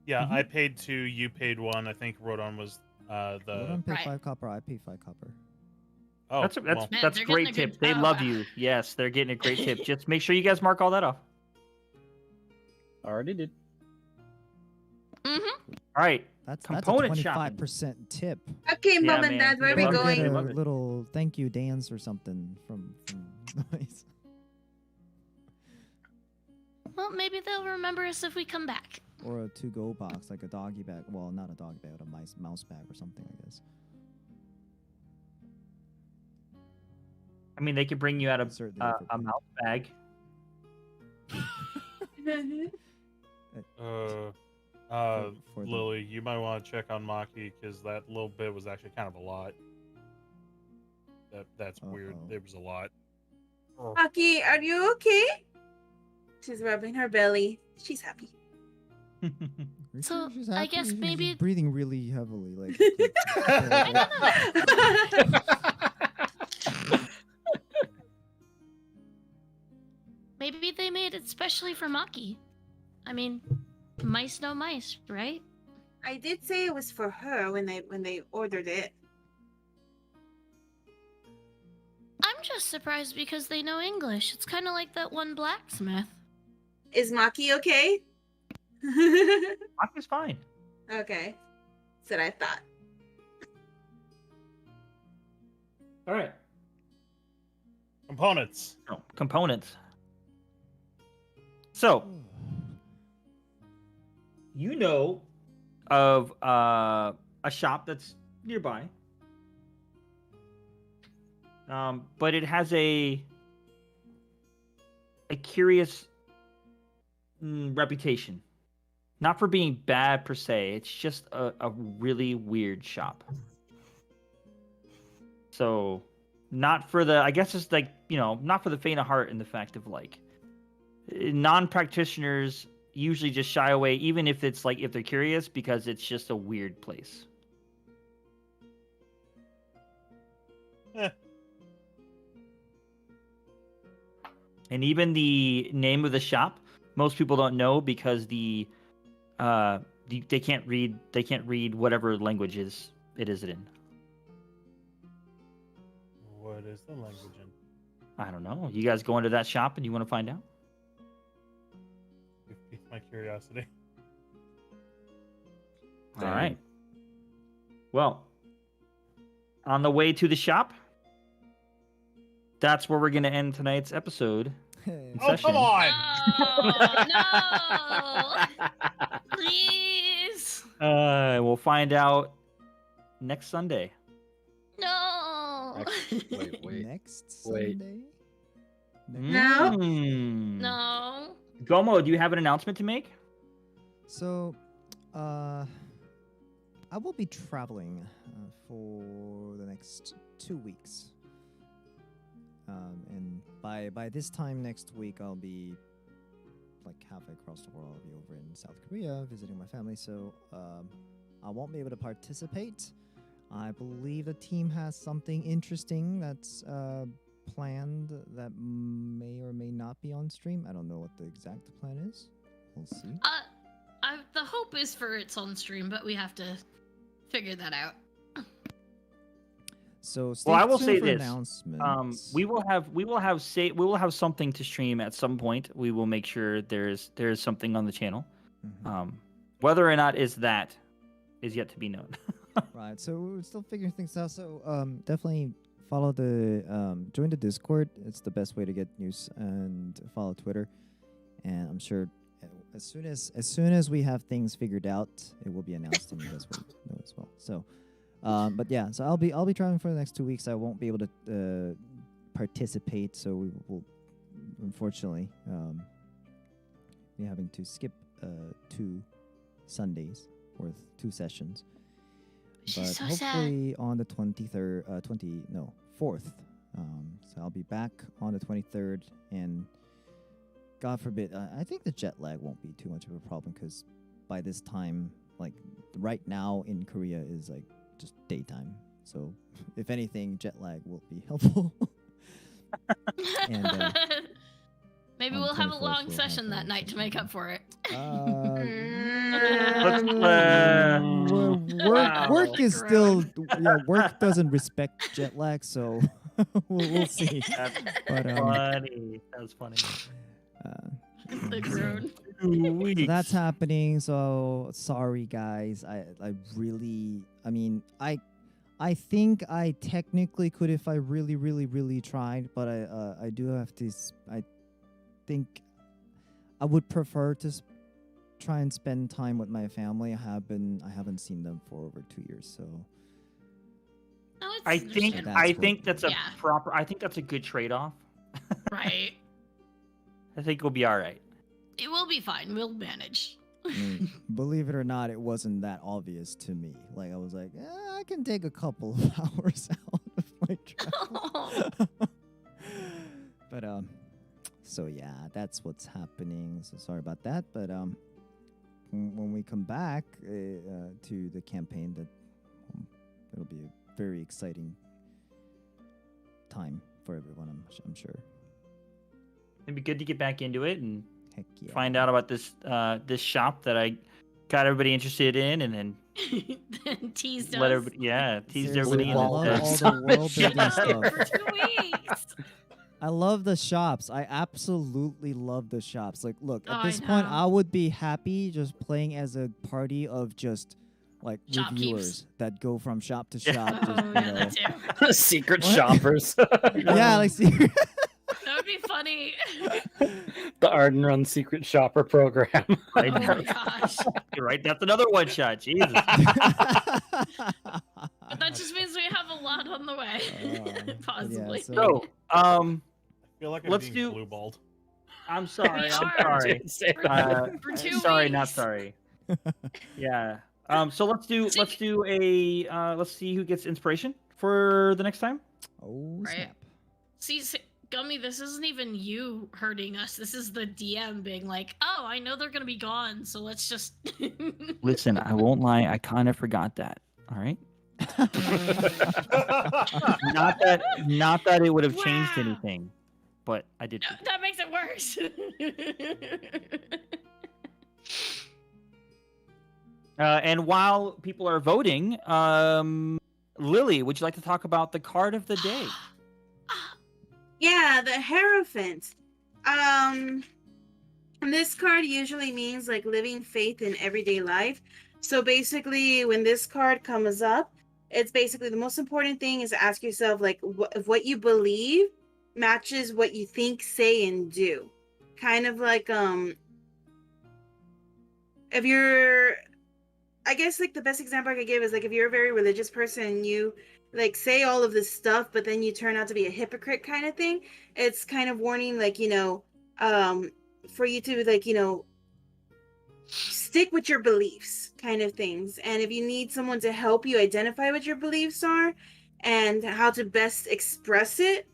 Speaker 3: Yeah,
Speaker 1: Mhm.
Speaker 3: I paid 2, you paid 1. I think Rodon was the.
Speaker 6: Rodan paid
Speaker 5: Right.
Speaker 6: 5 copper. I paid 5 copper.
Speaker 3: Oh,
Speaker 1: That's
Speaker 3: well,
Speaker 5: Man,
Speaker 1: that's
Speaker 5: they're
Speaker 1: great
Speaker 5: getting a
Speaker 1: tip.
Speaker 5: good-
Speaker 1: They
Speaker 5: oh,
Speaker 1: love
Speaker 5: wow.
Speaker 1: you. Yes, they're getting a great tip. Just make sure you guys mark all that off.
Speaker 4: Already did.
Speaker 5: Mm-hmm.
Speaker 1: All right.
Speaker 6: That's
Speaker 1: Component
Speaker 6: a
Speaker 1: shopping.
Speaker 6: 25% tip.
Speaker 8: Okay,
Speaker 1: Yeah,
Speaker 8: mom and
Speaker 1: man.
Speaker 8: dad, where are
Speaker 1: They
Speaker 8: we
Speaker 1: love it.
Speaker 8: going?
Speaker 1: They
Speaker 6: Get
Speaker 1: love
Speaker 6: a
Speaker 1: it.
Speaker 6: little thank you dance or something from Noise.
Speaker 5: Well, maybe they'll remember us if we come back.
Speaker 6: Or a to-go box, like a doggy bag. Well, not a doggy bag, but a mouse bag or something, I guess.
Speaker 1: I mean, they could bring you out
Speaker 6: Insert the effort,
Speaker 1: a
Speaker 6: please.
Speaker 1: mouse bag.
Speaker 6: For the-
Speaker 3: Lily, you might want to check on Maki because that little bit was actually kind of a lot. That's weird.
Speaker 6: Uh-oh.
Speaker 3: There was a lot.
Speaker 8: Maki, are you okay? She's rubbing her belly. She's happy.
Speaker 6: Are you
Speaker 5: So,
Speaker 6: sure she's
Speaker 5: I
Speaker 6: happy?
Speaker 5: guess
Speaker 6: She's
Speaker 5: maybe-
Speaker 6: breathing really heavily, like.
Speaker 5: Maybe they made it specially for Maki. I mean, mice no mice, right?
Speaker 8: I did say it was for her when they ordered it.
Speaker 5: I'm just surprised because they know English. It's kind of like that one blacksmith.
Speaker 8: Is Maki okay?
Speaker 1: Maka's fine.
Speaker 8: Okay. That's what I thought.
Speaker 1: All right.
Speaker 3: Components.
Speaker 1: Oh, components. So, you know of a shop that's nearby, but it has a curious reputation. Not for being bad per se, it's just a really weird shop. So, not for the, I guess it's like, not for the faint of heart in the fact of like, non-practitioners usually just shy away, even if it's like, if they're curious, because it's just a weird place. And even the name of the shop, most people don't know because they can't read whatever language it is in.
Speaker 3: What is the language in?
Speaker 1: I don't know. You guys go into that shop and you want to find out?
Speaker 3: You've piqued my curiosity.
Speaker 1: All right. Well, on the way to the shop, that's where we're going to end tonight's episode.
Speaker 3: Oh, come on!
Speaker 5: No! Please!
Speaker 1: We'll find out next Sunday.
Speaker 5: No!
Speaker 4: Wait.
Speaker 6: Next
Speaker 4: Wait.
Speaker 6: Sunday?
Speaker 8: No.
Speaker 5: No.
Speaker 1: Gomo, do you have an announcement to make?
Speaker 6: So, I will be traveling for the next 2 weeks. And by this time next week, I'll be like halfway across the world. I'll be over in South Korea visiting my family, so I won't be able to participate. I believe the team has something interesting that's planned that may or may not be on stream. I don't know what the exact plan is. We'll see.
Speaker 5: The hope is for it's on stream, but we have to figure that out.
Speaker 6: So stay
Speaker 1: Well, I will
Speaker 6: tuned
Speaker 1: say
Speaker 6: for
Speaker 1: this.
Speaker 6: announcements.
Speaker 1: We will have something to stream at some point. We will make sure there's something on the channel.
Speaker 6: Mhm.
Speaker 1: Whether or not is yet to be known.
Speaker 6: Right, so we're still figuring things out. So definitely follow join the Discord. It's the best way to get news, and follow Twitter. And I'm sure as soon as we have things figured out, it will be announced, and you guys will know as well. So, but yeah, so I'll be traveling for the next 2 weeks. I won't be able to participate, so we will unfortunately be having to skip 2 Sundays worth 2 sessions.
Speaker 5: She's
Speaker 6: But
Speaker 5: so
Speaker 6: hopefully on the 4th. So I'll be back on the 23rd, and God forbid, I think the jet lag won't be too much of a problem, because by this time, like right now in Korea is like just daytime. So if anything, jet lag will be helpful. And,
Speaker 5: Maybe
Speaker 6: on
Speaker 5: we'll have a
Speaker 6: 24th
Speaker 5: long
Speaker 6: we'll
Speaker 5: session
Speaker 6: have
Speaker 5: that
Speaker 6: a
Speaker 5: night to make up for it.
Speaker 6: Work is still
Speaker 5: Grown.
Speaker 6: work doesn't respect jet lag, so we'll see.
Speaker 1: That's
Speaker 6: But
Speaker 1: funny. That's funny.
Speaker 5: The grown.
Speaker 1: 2 weeks.
Speaker 6: So that's happening. So sorry, guys. I mean, I think I technically could if I really tried, but I do have to. I think I would prefer to try and spend time with my family. I haven't seen them for over 2 years, so.
Speaker 5: No, it's
Speaker 1: I think
Speaker 5: understandable.
Speaker 1: that's a
Speaker 5: Yeah.
Speaker 1: proper. I think that's a good trade-off.
Speaker 5: Right.
Speaker 1: I think we'll be all right.
Speaker 5: It will be fine. We'll manage.
Speaker 6: I mean, believe it or not, it wasn't that obvious to me. Like, I was like, I can take a couple of hours out of my travel. But so yeah, that's what's happening. So sorry about that. But when we come back to the campaign, it'll be a very exciting time for everyone. I'm sure.
Speaker 1: It'd be good to get back into it and
Speaker 6: Heck yeah.
Speaker 1: find out about this shop that I got everybody interested in, and then
Speaker 5: Then teased us
Speaker 1: let everybody teased
Speaker 6: Seriously,
Speaker 1: everybody.
Speaker 6: I
Speaker 1: And
Speaker 6: love
Speaker 1: then
Speaker 6: all
Speaker 1: said,
Speaker 6: the world building stuff.
Speaker 5: for 2 weeks.
Speaker 6: I love the shops. I absolutely love the shops. Like, look,
Speaker 5: Oh,
Speaker 6: at
Speaker 5: I
Speaker 6: this point,
Speaker 5: know.
Speaker 6: I would be happy just playing as a party of just like
Speaker 5: Shopkeepers.
Speaker 6: reviewers that go from shop to shop.
Speaker 5: Oh,
Speaker 6: just, you
Speaker 5: yeah,
Speaker 6: know.
Speaker 5: that too.
Speaker 4: Secret
Speaker 6: What?
Speaker 4: shoppers.
Speaker 6: Yeah, like see.
Speaker 5: That would be funny.
Speaker 4: The Arden Run Secret Shopper program.
Speaker 1: right,
Speaker 5: Oh my gosh.
Speaker 1: You're right. That's another one shot. Jesus.
Speaker 5: But that just means we have a lot on the way. Possibly.
Speaker 6: so-
Speaker 1: So,
Speaker 3: I feel like I'm
Speaker 1: Let's
Speaker 3: being
Speaker 1: do-
Speaker 3: blue-balled.
Speaker 1: I'm sorry.
Speaker 5: We
Speaker 1: I'm
Speaker 5: are.
Speaker 1: sorry.
Speaker 5: For 2
Speaker 1: Sorry, not
Speaker 5: weeks.
Speaker 1: sorry. Yeah. So let's do a let's see who gets inspiration for the next time.
Speaker 6: Oh
Speaker 5: Right.
Speaker 6: snap!
Speaker 5: See, Gummy, this isn't even you hurting us. This is the DM being like, oh, I know they're going to be gone, so let's just...
Speaker 1: Listen, I won't lie. I kind of forgot that. All right. Not that it would have changed
Speaker 5: Wow.
Speaker 1: anything, but I did.
Speaker 5: No, that makes it worse.
Speaker 1: And while people are voting, Lily, would you like to talk about the card of the day?
Speaker 8: Yeah, the Hierophant. And this card usually means like living faith in everyday life. So basically, when this card comes up, it's basically the most important thing is to ask yourself like if what you believe matches what you think, say, and do. Kind of like if you're, I guess like the best example I could give is like if you're a very religious person and you like say all of this stuff, but then you turn out to be a hypocrite kind of thing. It's kind of warning, like, for you to like, stick with your beliefs kind of things. And if you need someone to help you identify what your beliefs are and how to best express it,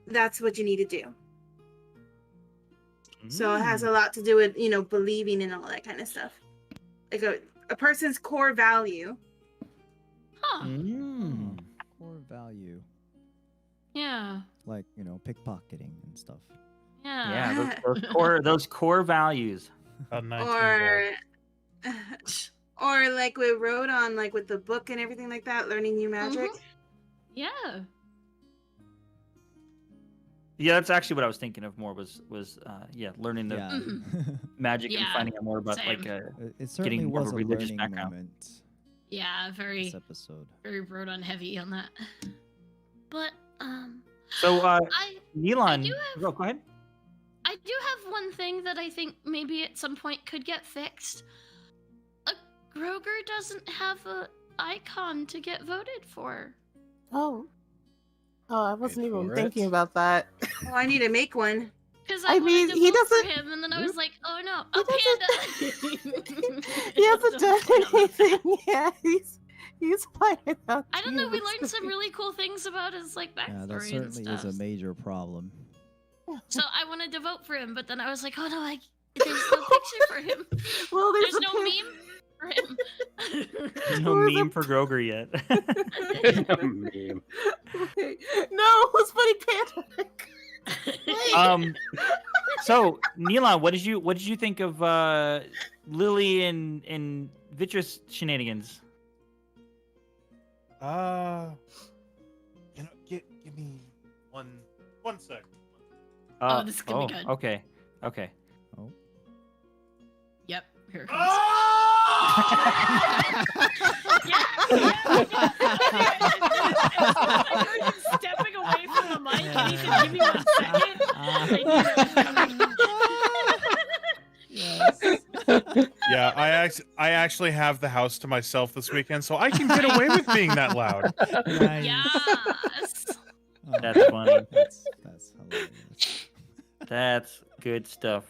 Speaker 8: that's what you need to do. So it has a lot to do with, believing and all that kind of stuff. Like a person's core value.
Speaker 5: Huh.
Speaker 6: Core value.
Speaker 5: Yeah.
Speaker 6: Like, pickpocketing and stuff.
Speaker 5: Yeah.
Speaker 1: Yeah, those core values.
Speaker 8: Or like we wrote on, like with the book and everything like that, learning new magic.
Speaker 5: Yeah.
Speaker 1: Yeah, that's actually what I was thinking of more was learning the magic and
Speaker 5: Yeah,
Speaker 1: finding out more about
Speaker 5: same.
Speaker 1: like
Speaker 6: It certainly
Speaker 1: getting more
Speaker 6: was
Speaker 1: of
Speaker 6: a
Speaker 1: a religious
Speaker 6: learning
Speaker 1: background.
Speaker 6: moment.
Speaker 5: Yeah, very
Speaker 6: This episode.
Speaker 5: very wrote on heavy on that. But
Speaker 1: So
Speaker 5: I
Speaker 1: Neelan,
Speaker 5: do have-
Speaker 1: go ahead.
Speaker 5: I do have one thing that I think maybe at some point could get fixed. A Groger doesn't have a icon to get voted for.
Speaker 7: Oh, I wasn't
Speaker 4: Wait
Speaker 7: even
Speaker 4: for
Speaker 7: thinking
Speaker 4: it.
Speaker 7: about that.
Speaker 8: Oh, I need to make one.
Speaker 5: Because
Speaker 7: I
Speaker 5: I
Speaker 7: mean,
Speaker 5: wanted to
Speaker 7: he
Speaker 5: vote
Speaker 7: doesn't-
Speaker 5: for him, and then I was like, oh no,
Speaker 7: He
Speaker 5: a panda.
Speaker 7: He hasn't done anything yet. He's finding out.
Speaker 5: I don't know. We
Speaker 7: cubes.
Speaker 5: learned some really cool things about his like
Speaker 6: Yeah,
Speaker 5: backstory
Speaker 6: that
Speaker 5: and
Speaker 6: certainly
Speaker 5: stuff.
Speaker 6: is a major problem.
Speaker 5: So I wanted to vote for him, but then I was like, oh no, there's no picture for him.
Speaker 7: Well,
Speaker 5: There's
Speaker 7: a
Speaker 5: no
Speaker 7: pic-
Speaker 5: meme for him.
Speaker 1: There's no
Speaker 7: Where's
Speaker 1: meme
Speaker 7: the-
Speaker 1: for Groger yet.
Speaker 4: Meme.
Speaker 7: No, who's putting panda?
Speaker 1: So Neelan, what did you think of Lily and Vitrus shenanigans?
Speaker 3: Give me one sec.
Speaker 5: Oh, this is gonna be good.
Speaker 1: Okay.
Speaker 5: Yep, here it comes. I heard him stepping away from the mic, and he said, "Give me 1 second." I knew that was coming.
Speaker 3: Yeah, I actually have the house to myself this weekend, so I can get away with being that loud.
Speaker 6: Nice.
Speaker 5: Yes.
Speaker 6: Oh,
Speaker 1: That's funny.
Speaker 6: That's hilarious.
Speaker 1: That's good stuff.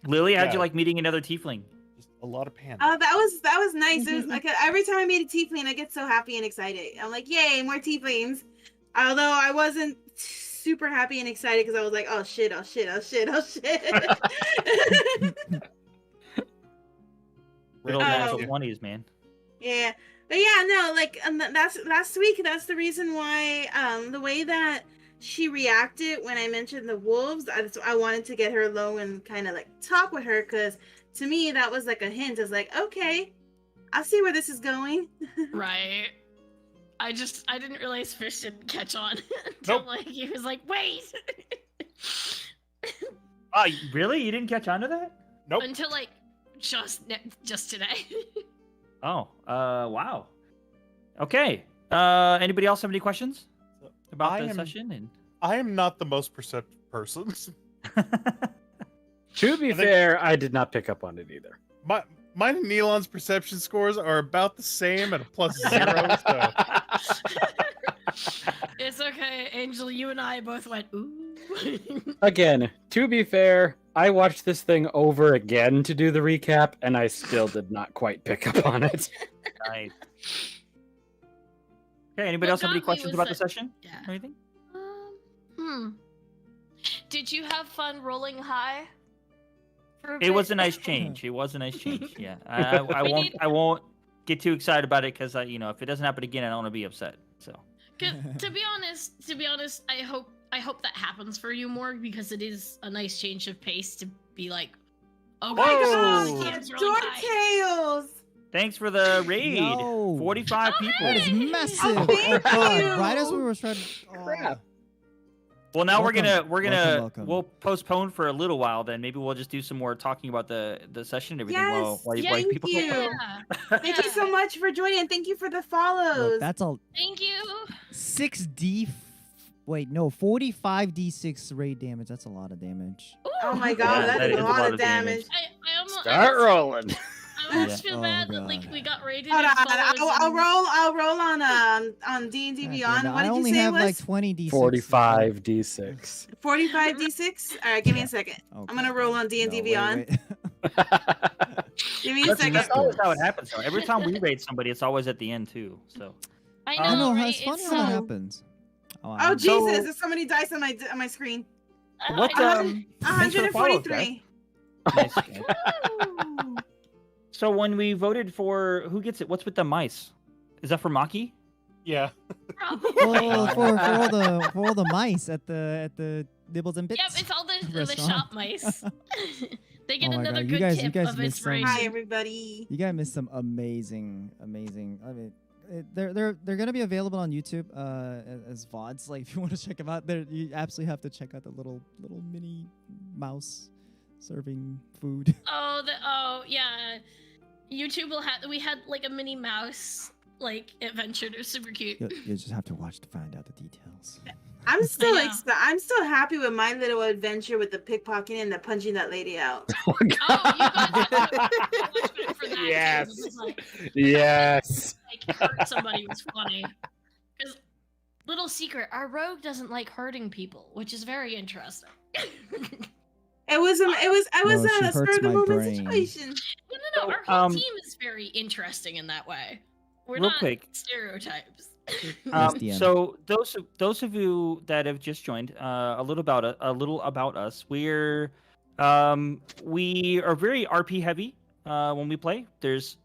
Speaker 1: Lily, how'd
Speaker 3: Yeah.
Speaker 1: you like meeting another tiefling?
Speaker 3: Just a lot of panic.
Speaker 8: Oh, that was nice. It was like every time I meet a tiefling, I get so happy and excited. I'm like, yay, more tieflings. Although I wasn't super happy and excited because I was like, oh shit.
Speaker 1: Good old
Speaker 8: Oh.
Speaker 1: natural 20s, man.
Speaker 8: Yeah, but yeah, no, like that's last week. That's the reason why the way that she reacted when I mentioned the wolves. I wanted to get her low and kind of like talk with her because to me that was like a hint. I was like, okay, I see where this is going.
Speaker 5: Right. I didn't realize Fish didn't catch on until
Speaker 3: Nope.
Speaker 5: like he was like, wait.
Speaker 1: Oh, really? You didn't catch on to that?
Speaker 3: Nope.
Speaker 5: Until like just today.
Speaker 1: Oh, wow. Okay. Anybody else have any questions about
Speaker 3: I
Speaker 1: the
Speaker 3: am-
Speaker 1: session? And
Speaker 3: I am not the most perceptive person.
Speaker 4: To be
Speaker 3: I think-
Speaker 4: fair, I did not pick up on it either.
Speaker 3: Mine and Neelon's perception scores are about the same at a +0. So
Speaker 5: It's okay, Angel. You and I both went ooh.
Speaker 4: Again, to be fair, I watched this thing over again to do the recap, and I still did not quite pick up on it.
Speaker 1: nice. Okay. Anybody
Speaker 5: What
Speaker 1: else have any
Speaker 5: got me
Speaker 1: questions
Speaker 5: was
Speaker 1: about the
Speaker 5: that-
Speaker 1: session?
Speaker 5: Yeah.
Speaker 1: Or anything?
Speaker 5: Did you have fun rolling high? For a
Speaker 1: It
Speaker 5: bit?
Speaker 1: was a nice change. Yeah. I
Speaker 5: We
Speaker 1: won't.
Speaker 5: need-
Speaker 1: I won't get too excited about it because if it doesn't happen again, I don't want to be upset. So.
Speaker 5: 'Cause to be honest, I hope that happens for you more because it is a nice change of pace to be like, oh my
Speaker 1: Whoa.
Speaker 5: god,
Speaker 8: God,
Speaker 5: kids rolling high.
Speaker 8: Dork tails.
Speaker 1: Thanks for the raid.
Speaker 6: Yo.
Speaker 1: 45
Speaker 5: Oh,
Speaker 1: people.
Speaker 6: That is
Speaker 5: Hey!
Speaker 6: massive.
Speaker 8: Oh, thank
Speaker 6: God!
Speaker 8: you.
Speaker 6: Right as we were trying.
Speaker 4: Crap.
Speaker 1: Well, now
Speaker 6: Welcome. Welcome.
Speaker 1: we'll postpone for a little while. Then maybe we'll just do some more talking about the session and everything while
Speaker 8: thank
Speaker 1: people.
Speaker 8: you.
Speaker 5: Yeah.
Speaker 8: Thank you so much for joining, and thank you for the follows.
Speaker 6: Look, that's all.
Speaker 5: Thank you.
Speaker 6: 6d. Wait, no, 45d6 raid damage. That's a lot of damage.
Speaker 8: Oh my god,
Speaker 1: Yeah,
Speaker 8: that is a lot of damage.
Speaker 5: I almost
Speaker 4: Start rolling.
Speaker 5: I almost
Speaker 1: Yeah.
Speaker 5: feel
Speaker 6: Oh,
Speaker 5: bad that like
Speaker 6: God.
Speaker 5: we got raided.
Speaker 8: Hold
Speaker 5: and
Speaker 8: on,
Speaker 5: followers
Speaker 8: I'll roll on D&D
Speaker 6: God
Speaker 8: Beyond.
Speaker 6: damn it,
Speaker 8: What
Speaker 6: I
Speaker 8: did you
Speaker 6: only
Speaker 8: say it
Speaker 6: have
Speaker 8: was?
Speaker 6: like 20d6.
Speaker 4: 45 d6.
Speaker 8: 45 D6. All right, give me a second.
Speaker 6: Oh,
Speaker 8: I'm gonna
Speaker 6: God.
Speaker 8: roll on D&D
Speaker 6: No,
Speaker 8: Beyond.
Speaker 6: wait.
Speaker 8: Give me a
Speaker 1: That's,
Speaker 8: second.
Speaker 1: that's always how it happens. Though. Every time we raid somebody, it's always at the end too. So
Speaker 5: I
Speaker 6: I
Speaker 5: know,
Speaker 6: know,
Speaker 5: right?
Speaker 6: it's funny
Speaker 5: It's
Speaker 6: how that
Speaker 5: so-
Speaker 6: happens.
Speaker 8: Oh
Speaker 6: I'm-
Speaker 8: Jesus!
Speaker 1: So-
Speaker 8: There's so many dice on my screen.
Speaker 1: what? Thanks for the follows, guys.
Speaker 8: 143.
Speaker 1: Nice, guys. So when we voted for who gets it, what's with the mice? Is that for Maki?
Speaker 3: Yeah.
Speaker 6: Well, for all the mice at the Nibbles and Bits.
Speaker 5: Yep, it's all the
Speaker 6: restaurant.
Speaker 5: shop mice. They get
Speaker 6: Oh my
Speaker 5: another
Speaker 6: God,
Speaker 5: good
Speaker 6: you
Speaker 5: tip
Speaker 6: guys
Speaker 5: of
Speaker 6: missed some-
Speaker 5: inspiration.
Speaker 8: Hi everybody.
Speaker 6: You guys missed some amazing. I mean, they're gonna be available on YouTube as VODs. Like if you want to check them out, you absolutely have to check out the little mini mouse serving food.
Speaker 5: Oh yeah. YouTube will have. We had like a Minnie Mouse like adventure. They're super cute.
Speaker 6: You just have to watch to find out the details.
Speaker 8: I'm still
Speaker 5: know.
Speaker 8: I'm still happy with my little adventure with the pickpocketing and the punching that lady out.
Speaker 5: Oh, you guys have to watch it for that. too.
Speaker 4: Yes.
Speaker 5: This is like,
Speaker 4: Yes.
Speaker 5: like hurt somebody was funny. Because little secret, our rogue doesn't like hurting people, which is very interesting.
Speaker 8: I was
Speaker 6: No, she
Speaker 8: a spur
Speaker 6: hurts
Speaker 8: of the
Speaker 6: my
Speaker 8: moment
Speaker 6: brain.
Speaker 8: situation.
Speaker 5: No. Our whole
Speaker 1: Um,
Speaker 5: team is very interesting in that way. We're
Speaker 1: Real
Speaker 5: not
Speaker 1: quick.
Speaker 5: stereotypes.
Speaker 6: Yes, DM.
Speaker 1: So those of you that have just joined, a little about us. We are very RP heavy when we play. There's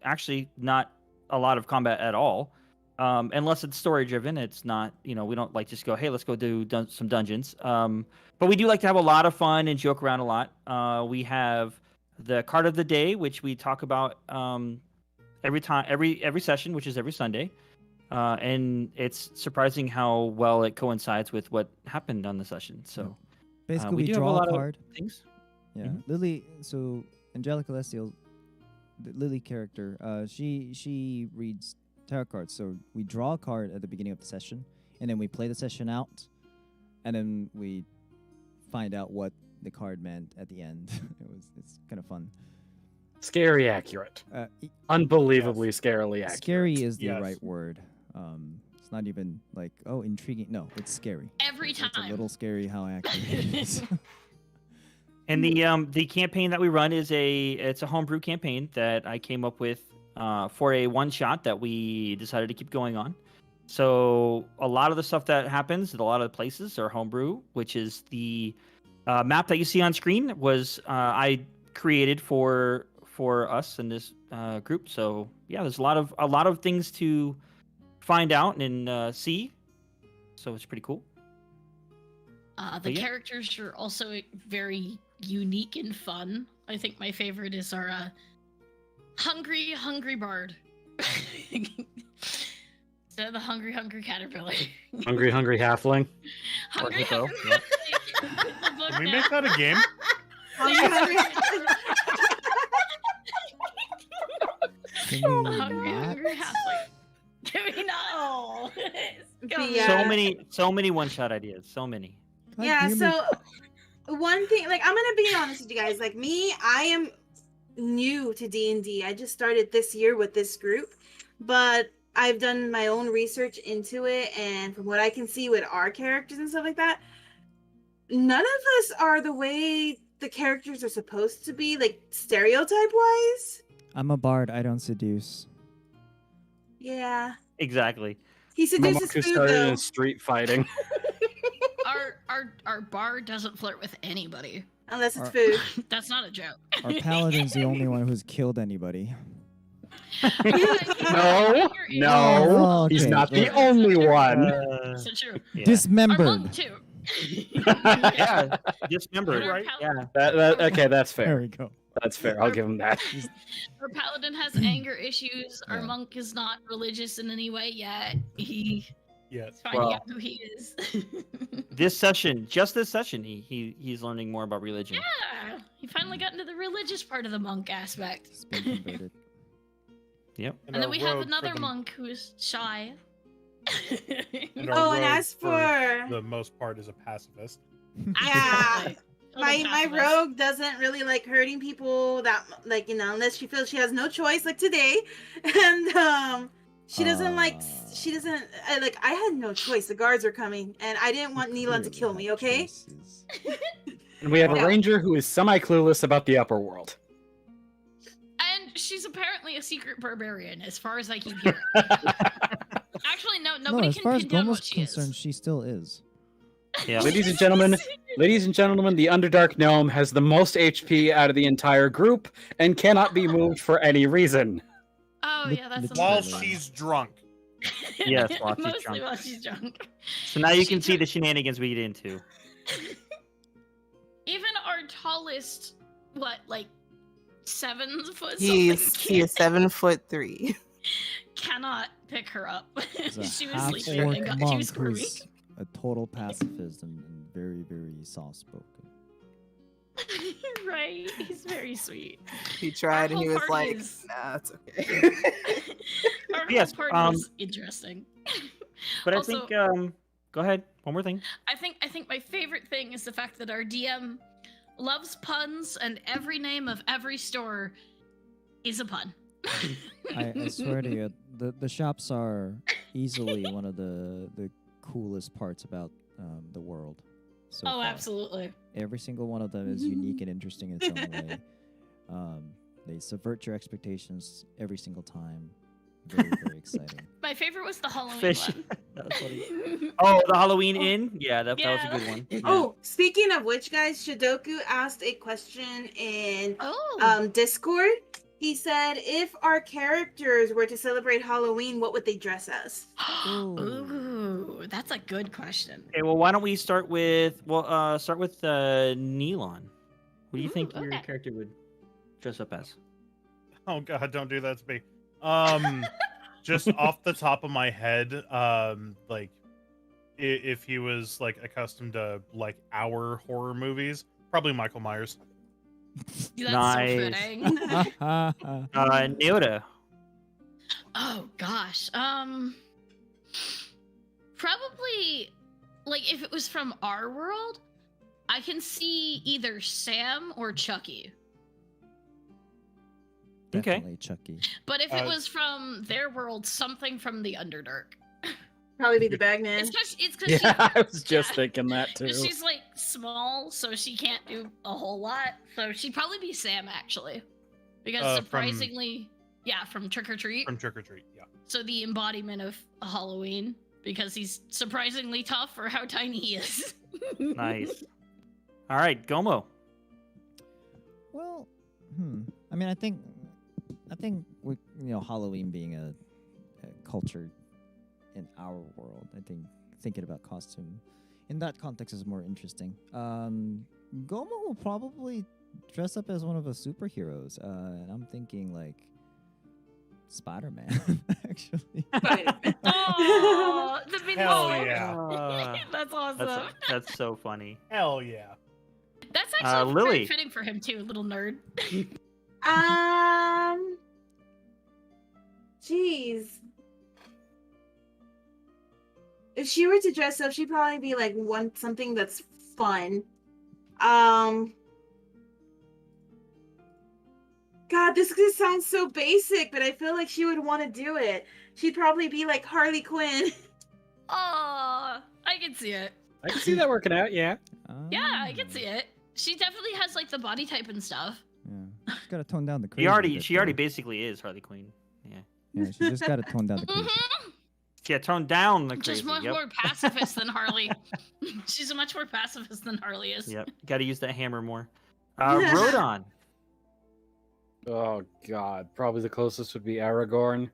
Speaker 1: actually not a lot of combat at all, unless it's story driven. It's not, we don't like just go, hey, let's go do some dungeons. But we do like to have a lot of fun and joke around a lot. We have the card of the day, which we talk about every session, which is every Sunday. And it's surprising how well it coincides with what happened on the session. So
Speaker 6: Basically,
Speaker 1: we
Speaker 6: we
Speaker 1: do have a
Speaker 6: draw
Speaker 1: lot
Speaker 6: a
Speaker 1: of
Speaker 6: card.
Speaker 1: things.
Speaker 6: Yeah,
Speaker 1: Mhm.
Speaker 6: Lily. So Angelica Celestial, the Lily character, she reads tarot cards. So we draw a card at the beginning of the session, and then we play the session out, and then we find out what the card meant at the end. It's kind of fun.
Speaker 4: Scary accurate.
Speaker 6: E-
Speaker 4: Unbelievably scarily accurate.
Speaker 6: Scary is the
Speaker 3: Yes.
Speaker 6: right word. It's not even like, oh, intriguing. No, it's scary.
Speaker 5: Every
Speaker 6: It's a
Speaker 5: time.
Speaker 6: little scary how accurate it is.
Speaker 1: And the campaign that we run is it's a homebrew campaign that I came up with for a one shot that we decided to keep going on. So a lot of the stuff that happens at a lot of the places are homebrew, which is the map that you see on screen was I created for us in this group. So yeah, there's a lot of things to find out and see. So it's pretty cool.
Speaker 5: The
Speaker 1: yeah.
Speaker 5: characters are also very unique and fun. I think my favorite is our hungry bard. Instead of the hungry caterpillar.
Speaker 4: Hungry halfling.
Speaker 5: Hungry
Speaker 1: hippo,
Speaker 5: hungry.
Speaker 3: Can we make that a game?
Speaker 8: Hungry.
Speaker 6: Can we
Speaker 5: Hungry
Speaker 6: not?
Speaker 5: halfling. Can we not?
Speaker 8: Yeah.
Speaker 1: So many one shot ideas. So many.
Speaker 6: God
Speaker 8: Yeah,
Speaker 6: damn it.
Speaker 8: so one thing, like, I'm gonna be honest with you guys. Like me, I am new to D&D. I just started this year with this group, but I've done my own research into it, and from what I can see with our characters and stuff like that, none of us are the way the characters are supposed to be, like stereotype wise.
Speaker 6: I'm a bard. I don't seduce.
Speaker 8: Yeah,
Speaker 1: Exactly.
Speaker 8: he
Speaker 4: My monk
Speaker 8: seduces
Speaker 4: who
Speaker 8: food
Speaker 4: started
Speaker 8: though.
Speaker 4: in street fighting.
Speaker 5: Our bard doesn't flirt with anybody.
Speaker 8: Unless it's
Speaker 6: Our-
Speaker 8: food.
Speaker 5: That's not a joke.
Speaker 6: Our paladin's the only one who's killed anybody.
Speaker 4: No, no,
Speaker 6: Oh,
Speaker 4: he's
Speaker 6: okay.
Speaker 4: not the only one.
Speaker 5: So true.
Speaker 1: Yeah.
Speaker 5: Our
Speaker 6: Dismembered.
Speaker 5: monk too.
Speaker 1: Yeah, dismembered,
Speaker 5: Our
Speaker 1: right?
Speaker 5: paladin-
Speaker 1: Yeah.
Speaker 4: Okay, that's
Speaker 6: There
Speaker 4: fair.
Speaker 6: we go.
Speaker 4: That's fair. I'll give him that.
Speaker 5: Our paladin has anger issues. Our
Speaker 6: Yeah.
Speaker 5: monk is not religious in any way yet. He
Speaker 3: yet.
Speaker 5: Finding
Speaker 1: Well-
Speaker 5: out who he is.
Speaker 1: Just this session, he's learning more about religion.
Speaker 5: Yeah, he finally got into the religious part of the monk aspect.
Speaker 6: It's been converted.
Speaker 1: Yep.
Speaker 5: And then
Speaker 3: our
Speaker 5: we have
Speaker 3: rogue for
Speaker 5: another
Speaker 3: the-
Speaker 5: monk who's shy.
Speaker 3: and our
Speaker 8: Oh, and
Speaker 3: rogue
Speaker 8: as for
Speaker 3: the most part is a pacifist.
Speaker 8: yeah,
Speaker 5: Absolutely.
Speaker 8: my rogue doesn't really like hurting people that like unless she feels she has no choice like today, and she doesn't I had no choice. The guards are coming, and I didn't want Neelan to kill me. Okay.
Speaker 4: And we have a
Speaker 8: Yeah.
Speaker 4: ranger who is semi-clueless about the upper world.
Speaker 5: And she's apparently a secret barbarian, as far as I keep hearing. Actually, no,
Speaker 6: No,
Speaker 5: nobody
Speaker 6: as
Speaker 5: can
Speaker 6: far as
Speaker 5: pin down
Speaker 6: Gomo's
Speaker 5: what she
Speaker 6: concerned,
Speaker 5: is.
Speaker 6: she still is.
Speaker 1: Yeah.
Speaker 4: Ladies and gentlemen, the Underdark Gnome has the most HP out of the entire group and cannot be moved for any reason.
Speaker 5: Oh
Speaker 6: Lit-
Speaker 5: yeah, that's
Speaker 6: lit-
Speaker 5: the
Speaker 3: While
Speaker 5: most fun.
Speaker 3: she's drunk.
Speaker 1: Yes, while she's
Speaker 5: Mostly
Speaker 1: drunk.
Speaker 5: while she's drunk.
Speaker 1: So now you
Speaker 5: She
Speaker 1: can see
Speaker 5: took-
Speaker 1: the shenanigans we get into.
Speaker 5: Even our tallest, like 7 foot
Speaker 7: He
Speaker 5: something
Speaker 7: is 7'3".
Speaker 5: cannot pick her up.
Speaker 6: He's a
Speaker 5: She was
Speaker 6: half
Speaker 5: sleeping
Speaker 6: orc
Speaker 5: and got too
Speaker 6: monk
Speaker 5: squirmy.
Speaker 6: who's a total pacifist and very, very soft spoken.
Speaker 5: Right, he's very sweet.
Speaker 7: He tried and he
Speaker 5: whole
Speaker 7: was
Speaker 5: party
Speaker 7: like,
Speaker 5: is-
Speaker 7: "Nah, it's okay."
Speaker 5: Our
Speaker 1: Yes,
Speaker 5: whole party was interesting.
Speaker 1: But
Speaker 5: Also-
Speaker 1: I think go ahead. One more thing.
Speaker 5: I think my favorite thing is the fact that our DM loves puns, and every name of every store is a pun.
Speaker 6: I swear to you, the shops are easily one of the coolest parts about the world. So
Speaker 5: Oh,
Speaker 6: far.
Speaker 5: absolutely.
Speaker 6: Every single one of them is unique and interesting in its own way. They subvert your expectations every single time. Very, very exciting.
Speaker 5: My favorite was the Halloween
Speaker 1: Fish.
Speaker 5: one.
Speaker 1: That was funny. Oh, the Halloween Inn? Yeah, that was a good one. Yeah.
Speaker 8: Oh, speaking of which, guys, Shidoku asked a question in
Speaker 5: Oh.
Speaker 8: Discord. He said, if our characters were to celebrate Halloween, what would they dress as?
Speaker 5: Ooh, that's a good question.
Speaker 1: Okay, well, why don't we start with Neelon? What do you think
Speaker 5: Ooh,
Speaker 1: your
Speaker 5: okay.
Speaker 1: character would dress up as?
Speaker 3: Oh god, don't do that to me. Just off the top of my head, like if he was like accustomed to like our horror movies, probably Michael Myers.
Speaker 5: That's
Speaker 1: Nice.
Speaker 5: so fitting.
Speaker 1: Neoda.
Speaker 5: Oh gosh. Probably like if it was from our world, I can see either Sam or Chucky.
Speaker 1: Okay.
Speaker 6: Definitely Chucky.
Speaker 5: But if it
Speaker 3: Uh,
Speaker 5: was from their world, something from the Underdark.
Speaker 8: Probably be the Bagman.
Speaker 5: It's because
Speaker 4: Yeah, I was just
Speaker 5: yeah.
Speaker 4: thinking that too.
Speaker 5: she's like small, so she can't do a whole lot. So she'd probably be Sam actually, because
Speaker 3: From-
Speaker 5: surprisingly, from Trick or Treat.
Speaker 3: From Trick or Treat. Yeah.
Speaker 5: So the embodiment of Halloween, because he's surprisingly tough for how tiny he is.
Speaker 1: Nice. All right, Gomo.
Speaker 6: Well, I mean, I think with Halloween being a culture in our world, I think thinking about costume in that context is more interesting. Gomo will probably dress up as one of the superheroes, and I'm thinking like Spider-Man, actually.
Speaker 5: Oh, the big
Speaker 3: Hell
Speaker 5: boy.
Speaker 3: yeah.
Speaker 5: That's awesome.
Speaker 1: That's so funny.
Speaker 3: Hell yeah.
Speaker 5: That's actually
Speaker 1: Lily.
Speaker 5: very fitting for him too, little nerd.
Speaker 8: Jeez. If she were to dress up, she'd probably be like something that's fun. God, this sounds so basic, but I feel like she would want to do it. She'd probably be like Harley Quinn.
Speaker 5: Oh, I can see it.
Speaker 4: I can see that working out. Yeah.
Speaker 5: Yeah, I can see it. She definitely has like the body type and stuff.
Speaker 6: Yeah, she's got to tone down the crazy.
Speaker 1: She already basically is Harley Quinn. Yeah.
Speaker 6: Yeah, she just got to tone down the crazy.
Speaker 1: Yeah, tone down the crazy.
Speaker 5: Just much
Speaker 1: Yep.
Speaker 5: more pacifist than Harley. She's a much more pacifist than Harley is.
Speaker 1: Yep. Got to use that hammer more. Rodon.
Speaker 4: Oh God, probably the closest would be Aragorn.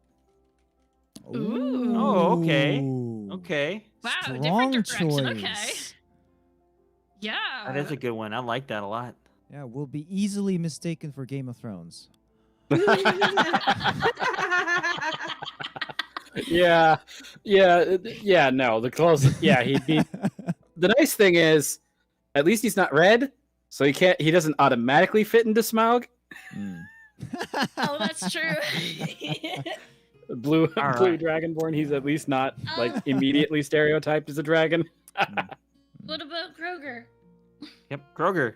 Speaker 5: Ooh.
Speaker 1: Oh, okay.
Speaker 6: Ooh.
Speaker 1: Okay.
Speaker 5: Wow,
Speaker 6: Strong
Speaker 5: different direction.
Speaker 6: choice.
Speaker 5: Okay. Yeah.
Speaker 1: That is a good one. I like that a lot.
Speaker 6: Yeah, will be easily mistaken for Game of Thrones.
Speaker 4: Yeah. No, the closest. Yeah, he'd be. The nice thing is, at least he's not red, so he can't. He doesn't automatically fit into Smaug.
Speaker 5: Oh, that's true.
Speaker 4: Blue
Speaker 1: All
Speaker 4: blue
Speaker 1: right.
Speaker 4: dragonborn. He's at least not like
Speaker 5: Oh.
Speaker 4: immediately stereotyped as a dragon.
Speaker 5: What about Kroger?
Speaker 1: Yep, Kroger.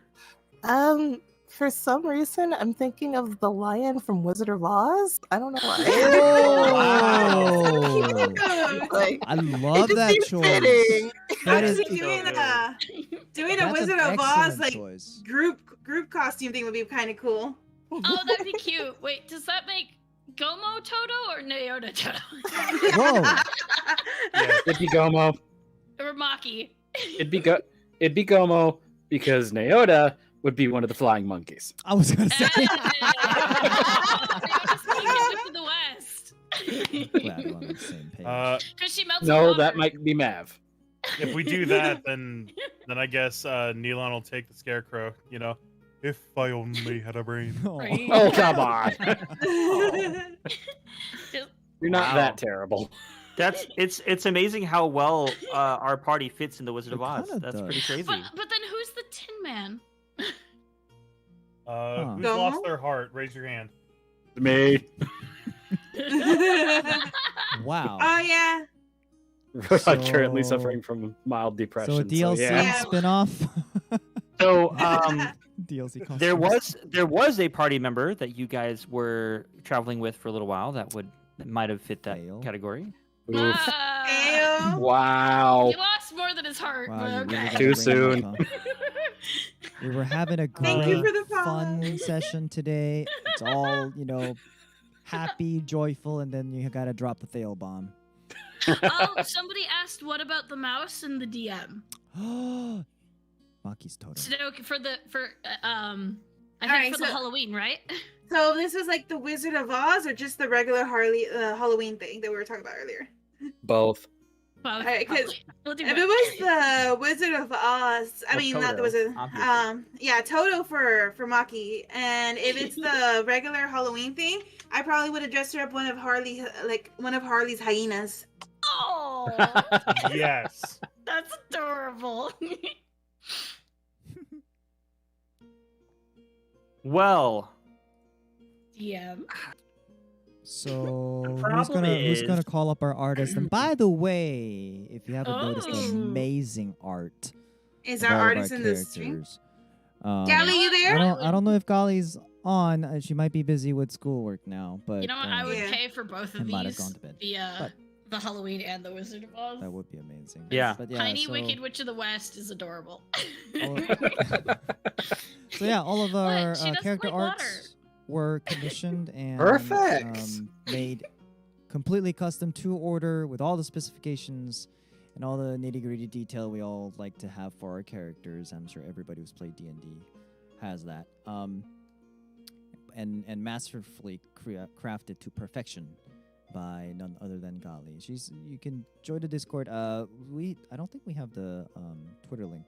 Speaker 7: For some reason, I'm thinking of the lion from Wizard of Oz. I don't know why.
Speaker 6: Oh,
Speaker 7: Like,
Speaker 6: I
Speaker 7: it
Speaker 6: love
Speaker 7: just
Speaker 6: that
Speaker 7: seems
Speaker 6: choice.
Speaker 7: fitting.
Speaker 6: That is
Speaker 8: Actually, doing a
Speaker 6: that's an
Speaker 8: Wizard of Oz
Speaker 6: excellent
Speaker 8: like
Speaker 6: choice.
Speaker 8: group costume thing would be kind of cool.
Speaker 5: Oh, that'd be cute. Wait, does that make Gomo Toto or Naota Toto?
Speaker 6: Whoa.
Speaker 3: Yeah.
Speaker 4: It'd be Gomo.
Speaker 5: Or Maki?
Speaker 4: It'd be Gomo because Naota would be one of the flying monkeys.
Speaker 6: I was gonna say.
Speaker 5: Naota's taking it to the west.
Speaker 6: Glad we're on the same page.
Speaker 5: Because she melts
Speaker 4: No,
Speaker 5: water.
Speaker 4: that might be Mav.
Speaker 3: If we do that, then I guess Neilon will take the scarecrow. You know, if I only had a brain.
Speaker 5: Right.
Speaker 4: Oh, come on. You're not
Speaker 1: Wow.
Speaker 4: that terrible.
Speaker 1: It's amazing how well our party fits in the Wizard of
Speaker 6: It
Speaker 1: Oz.
Speaker 6: kinda
Speaker 1: That's
Speaker 6: does.
Speaker 1: pretty crazy.
Speaker 5: But then who's the Tin Man?
Speaker 3: Who's
Speaker 8: Go.
Speaker 3: lost their heart? Raise your hand.
Speaker 4: Me.
Speaker 6: Wow.
Speaker 8: Oh yeah.
Speaker 4: I'm currently
Speaker 6: So-
Speaker 4: suffering from mild depression.
Speaker 6: So a DLC
Speaker 4: yeah.
Speaker 6: spin-off.
Speaker 1: So
Speaker 6: DLC costumes.
Speaker 1: there was a party member that you guys were traveling with for a little while that might have fit that
Speaker 6: Fail.
Speaker 1: category.
Speaker 4: Oof.
Speaker 5: Ah,
Speaker 8: Ew.
Speaker 4: Wow.
Speaker 5: he lost more than his heart.
Speaker 6: Wow,
Speaker 5: but
Speaker 6: you really
Speaker 5: okay.
Speaker 6: gotta
Speaker 4: Too
Speaker 6: bring them up,
Speaker 4: soon.
Speaker 6: huh? We were having a
Speaker 8: Thank you
Speaker 6: great,
Speaker 8: for the follow.
Speaker 6: fun session today. It's all, happy, joyful, and then you gotta drop the fail bomb.
Speaker 5: Oh, somebody asked, what about the mouse and the DM?
Speaker 6: Maki's totem.
Speaker 5: So I think
Speaker 8: Alright,
Speaker 5: for the
Speaker 8: so-
Speaker 5: Halloween, right?
Speaker 8: So this is like the Wizard of Oz, or just the regular Halloween thing that we were talking about earlier?
Speaker 4: Both.
Speaker 5: Well,
Speaker 8: Alright, 'cause
Speaker 5: probably. We'll do
Speaker 8: If
Speaker 5: both.
Speaker 8: it was the Wizard of Oz, I
Speaker 1: Well,
Speaker 8: mean not the
Speaker 1: Toto,
Speaker 8: Wizard.
Speaker 1: obviously.
Speaker 8: Yeah, Toto for Maki, and if it's the regular Halloween thing, I probably would have dressed her up one of Harley's hyenas.
Speaker 5: Oh,
Speaker 3: Yes.
Speaker 5: that's adorable.
Speaker 1: Well,
Speaker 5: DM.
Speaker 6: So who's
Speaker 1: problem
Speaker 6: gonna
Speaker 1: is-
Speaker 6: call up our artist? And by the way, if you haven't noticed, the
Speaker 5: Oh.
Speaker 6: amazing art
Speaker 8: Is
Speaker 6: of
Speaker 8: our
Speaker 6: all of
Speaker 8: artist in the stream?
Speaker 6: characters.
Speaker 8: Gally, you there?
Speaker 6: I don't know if Gali's on. She might be busy with schoolwork now, but
Speaker 5: You know what? I would
Speaker 8: Yeah.
Speaker 5: pay for both
Speaker 6: I
Speaker 5: of
Speaker 6: might have
Speaker 5: these.
Speaker 6: gone to bed.
Speaker 5: The the Halloween and the Wizard of Oz.
Speaker 6: That would be amazing.
Speaker 1: Yeah.
Speaker 6: But yeah,
Speaker 5: Tiny
Speaker 6: so,
Speaker 5: Wicked Witch of the West is adorable.
Speaker 6: so yeah, all of our
Speaker 5: She doesn't
Speaker 6: character
Speaker 5: like water.
Speaker 6: arts were commissioned and
Speaker 4: Perfect.
Speaker 6: Made completely custom to order with all the specifications and all the nitty-gritty detail we all like to have for our characters. I'm sure everybody who's played D&D has that. And masterfully crafted to perfection by none other than Gali. You can join the Discord. I don't think we have the Twitter link.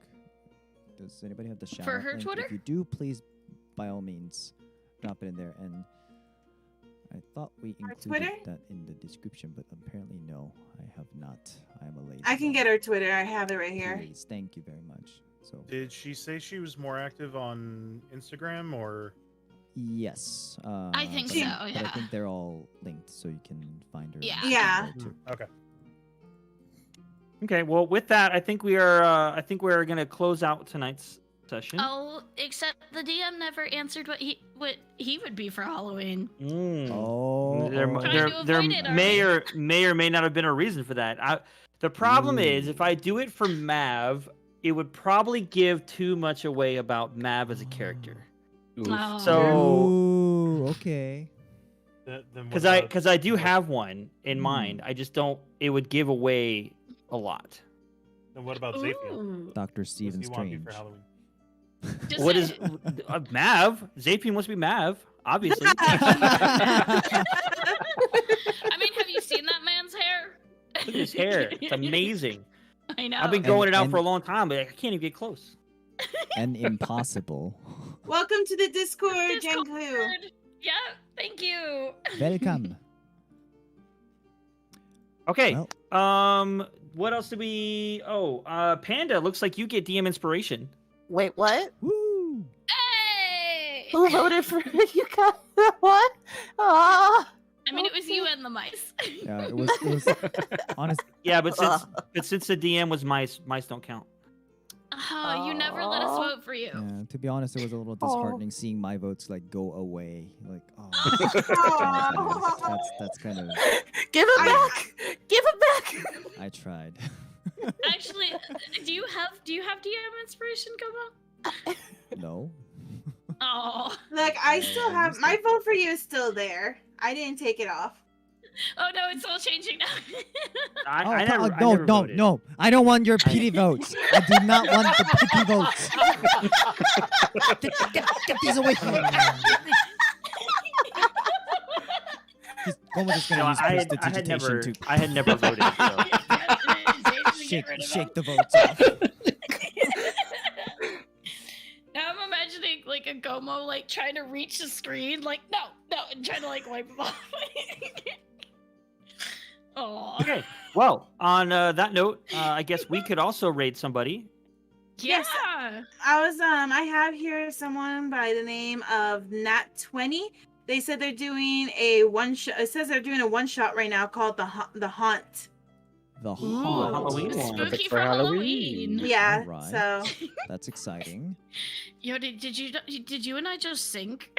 Speaker 6: Does anybody have the shout
Speaker 5: For
Speaker 6: out
Speaker 5: her
Speaker 6: link?
Speaker 5: Twitter?
Speaker 6: If you do, please by all means drop it in there. And I thought we
Speaker 8: Our
Speaker 6: included
Speaker 8: Twitter?
Speaker 6: that in the description, but apparently no, I have not. I am a lady.
Speaker 8: I can get her Twitter. I have it right here.
Speaker 6: Please, thank you very much. So
Speaker 3: Did she say she was more active on Instagram or?
Speaker 6: yes,
Speaker 5: I think
Speaker 6: but
Speaker 5: so,
Speaker 6: but I
Speaker 5: yeah.
Speaker 6: think they're all linked, so you can find her.
Speaker 5: Yeah.
Speaker 8: Yeah.
Speaker 6: there, too.
Speaker 3: Okay.
Speaker 1: okay. Well, with that, I think we're gonna close out tonight's session.
Speaker 5: Oh, except the DM never answered what he would be for Halloween.
Speaker 1: Mm.
Speaker 6: Oh,
Speaker 1: There,
Speaker 6: oh.
Speaker 5: Trying to
Speaker 1: there
Speaker 5: avoid it
Speaker 1: may or may not have been a reason for that. The problem is, if I do it for Mav, it would probably give too much away about Mav as a character.
Speaker 4: Oof.
Speaker 5: Oh.
Speaker 1: So,
Speaker 6: Ooh, okay.
Speaker 3: Then what
Speaker 1: because I
Speaker 3: about-
Speaker 1: do have one in
Speaker 6: Hmm.
Speaker 1: mind, I just don't. It would give away a lot.
Speaker 3: Then what about Zapiel?
Speaker 5: Ooh.
Speaker 6: Dr.
Speaker 3: What
Speaker 6: Stephen
Speaker 3: does he want to be
Speaker 6: Strange.
Speaker 3: for Halloween?
Speaker 5: Just
Speaker 1: What
Speaker 5: say-
Speaker 1: is Mav? Zapian wants to be Mav, obviously.
Speaker 5: I mean, have you seen that man's hair?
Speaker 1: Look at his hair; it's amazing.
Speaker 5: I know.
Speaker 1: I've been growing it out
Speaker 6: and-
Speaker 1: for a long time, but I can't even get close.
Speaker 6: And impossible.
Speaker 8: Welcome to the Discord,
Speaker 5: Discord.
Speaker 8: Jenku.
Speaker 5: Yeah, thank you.
Speaker 6: Welcome.
Speaker 1: Okay.
Speaker 6: Well.
Speaker 1: What else did we? Oh, Panda. Looks like you get DM inspiration.
Speaker 7: Wait, what?
Speaker 6: Woo!
Speaker 5: Hey!
Speaker 7: Who voted for you guys? What? Ah.
Speaker 5: I mean, it was you and the mice.
Speaker 6: Yeah, it was honest.
Speaker 1: Yeah, but since the DM was mice don't count.
Speaker 5: Oh, you never let us
Speaker 7: Aw.
Speaker 5: vote for you.
Speaker 6: Yeah, to be honest, it was a little disheartening seeing my votes like go away. Like, oh, that's kind of.
Speaker 7: Give it back! Give it back!
Speaker 6: I tried.
Speaker 5: Actually, do you have DM inspiration, Gobo?
Speaker 6: No.
Speaker 5: Oh.
Speaker 8: Look, I still
Speaker 6: Yeah,
Speaker 8: have
Speaker 6: you
Speaker 8: my
Speaker 6: still-
Speaker 8: vote for you is still there. I didn't take it off.
Speaker 5: Oh no, it's all changing now.
Speaker 1: I never voted.
Speaker 6: No! I don't want your pity votes. I do not want the pity votes. Get these away from me. Gomo is
Speaker 1: No,
Speaker 6: gonna use
Speaker 1: I
Speaker 6: prestidigitation to
Speaker 1: had never voted. So.
Speaker 6: shake the votes off.
Speaker 5: Now I'm imagining like a Gomo like trying to reach the screen, like no, and trying to like wipe them off. Oh.
Speaker 1: Okay. Well, on that note, I guess we could also raid somebody.
Speaker 5: Yeah.
Speaker 8: I have here someone by the name of Nat20. They said they're doing a one shot. It says they're doing a one shot right now called the Haunt.
Speaker 6: The
Speaker 1: Ooh,
Speaker 6: Haunt.
Speaker 1: Halloween one.
Speaker 5: Spooky
Speaker 4: Perfect
Speaker 5: for Halloween.
Speaker 8: Yeah.
Speaker 6: Alright.
Speaker 8: So
Speaker 6: That's exciting.
Speaker 5: Yo, did you and I just sync?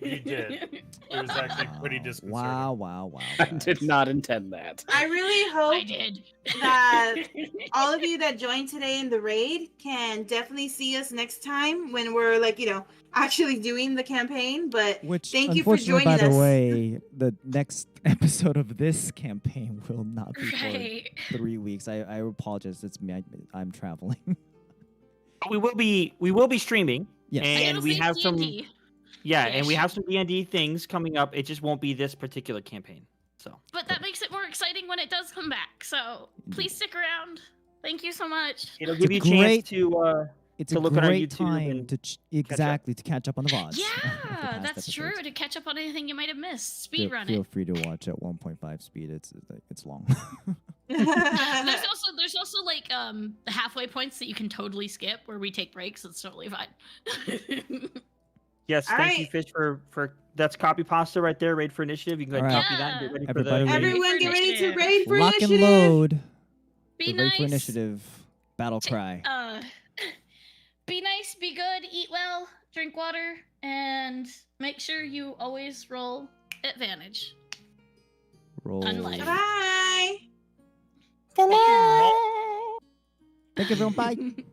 Speaker 3: You did. It was actually pretty disconcerting.
Speaker 6: Wow.
Speaker 4: I
Speaker 6: guys.
Speaker 4: did not intend that.
Speaker 8: I really
Speaker 5: I
Speaker 8: hope
Speaker 5: did.
Speaker 8: that all of you that joined today in the raid can definitely see us next time when we're actually doing the campaign. But
Speaker 6: Which,
Speaker 8: thank you for
Speaker 6: unfortunately,
Speaker 8: joining
Speaker 6: by the
Speaker 8: us.
Speaker 6: way, the next episode of this campaign will not be
Speaker 5: Right.
Speaker 6: for 3 weeks. I apologize. It's me. I'm traveling.
Speaker 1: We will be streaming.
Speaker 6: Yes.
Speaker 1: And
Speaker 5: It'll
Speaker 1: we
Speaker 5: say
Speaker 1: have some.
Speaker 5: D&D.
Speaker 1: Yeah, and we
Speaker 5: Ish.
Speaker 1: have some D&D things coming up. It just won't be this particular campaign. So.
Speaker 5: But that makes it more exciting when it does come back. So please stick around. Thank you so much.
Speaker 1: It'll
Speaker 6: It's
Speaker 1: give
Speaker 6: a
Speaker 1: you a chance
Speaker 6: great-
Speaker 1: to.
Speaker 6: It's
Speaker 1: To
Speaker 6: a
Speaker 1: look on our
Speaker 6: great
Speaker 1: YouTube
Speaker 6: time
Speaker 1: and
Speaker 6: to exactly to catch up on the VODs. of the
Speaker 5: Yeah,
Speaker 6: past
Speaker 5: that's true.
Speaker 6: episodes.
Speaker 5: To catch up on anything you might have missed.
Speaker 6: Feel,
Speaker 5: Speed run
Speaker 6: feel
Speaker 5: it.
Speaker 6: free to watch at 1.5 speed. It's long.
Speaker 5: There's also like halfway points that you can totally skip where we take breaks. It's totally fine.
Speaker 1: Yes,
Speaker 8: All
Speaker 1: thank you,
Speaker 8: right.
Speaker 1: Fish, for that's copy pasta right there. Raid for initiative. You can go ahead and
Speaker 6: All
Speaker 1: copy that and get ready for
Speaker 6: Everybody
Speaker 1: the.
Speaker 6: ready?
Speaker 8: Everyone, get ready to
Speaker 5: Initiative.
Speaker 8: raid for
Speaker 6: Lock and
Speaker 8: initiative.
Speaker 6: load.
Speaker 5: Be
Speaker 6: The Raid for
Speaker 5: nice.
Speaker 6: initiative battle cry.
Speaker 5: Be nice, be good, eat well, drink water, and make sure you always roll advantage.
Speaker 6: Roll.
Speaker 5: unlike-
Speaker 8: Bye.
Speaker 7: Good night.
Speaker 6: Thank you, everyone. Bye.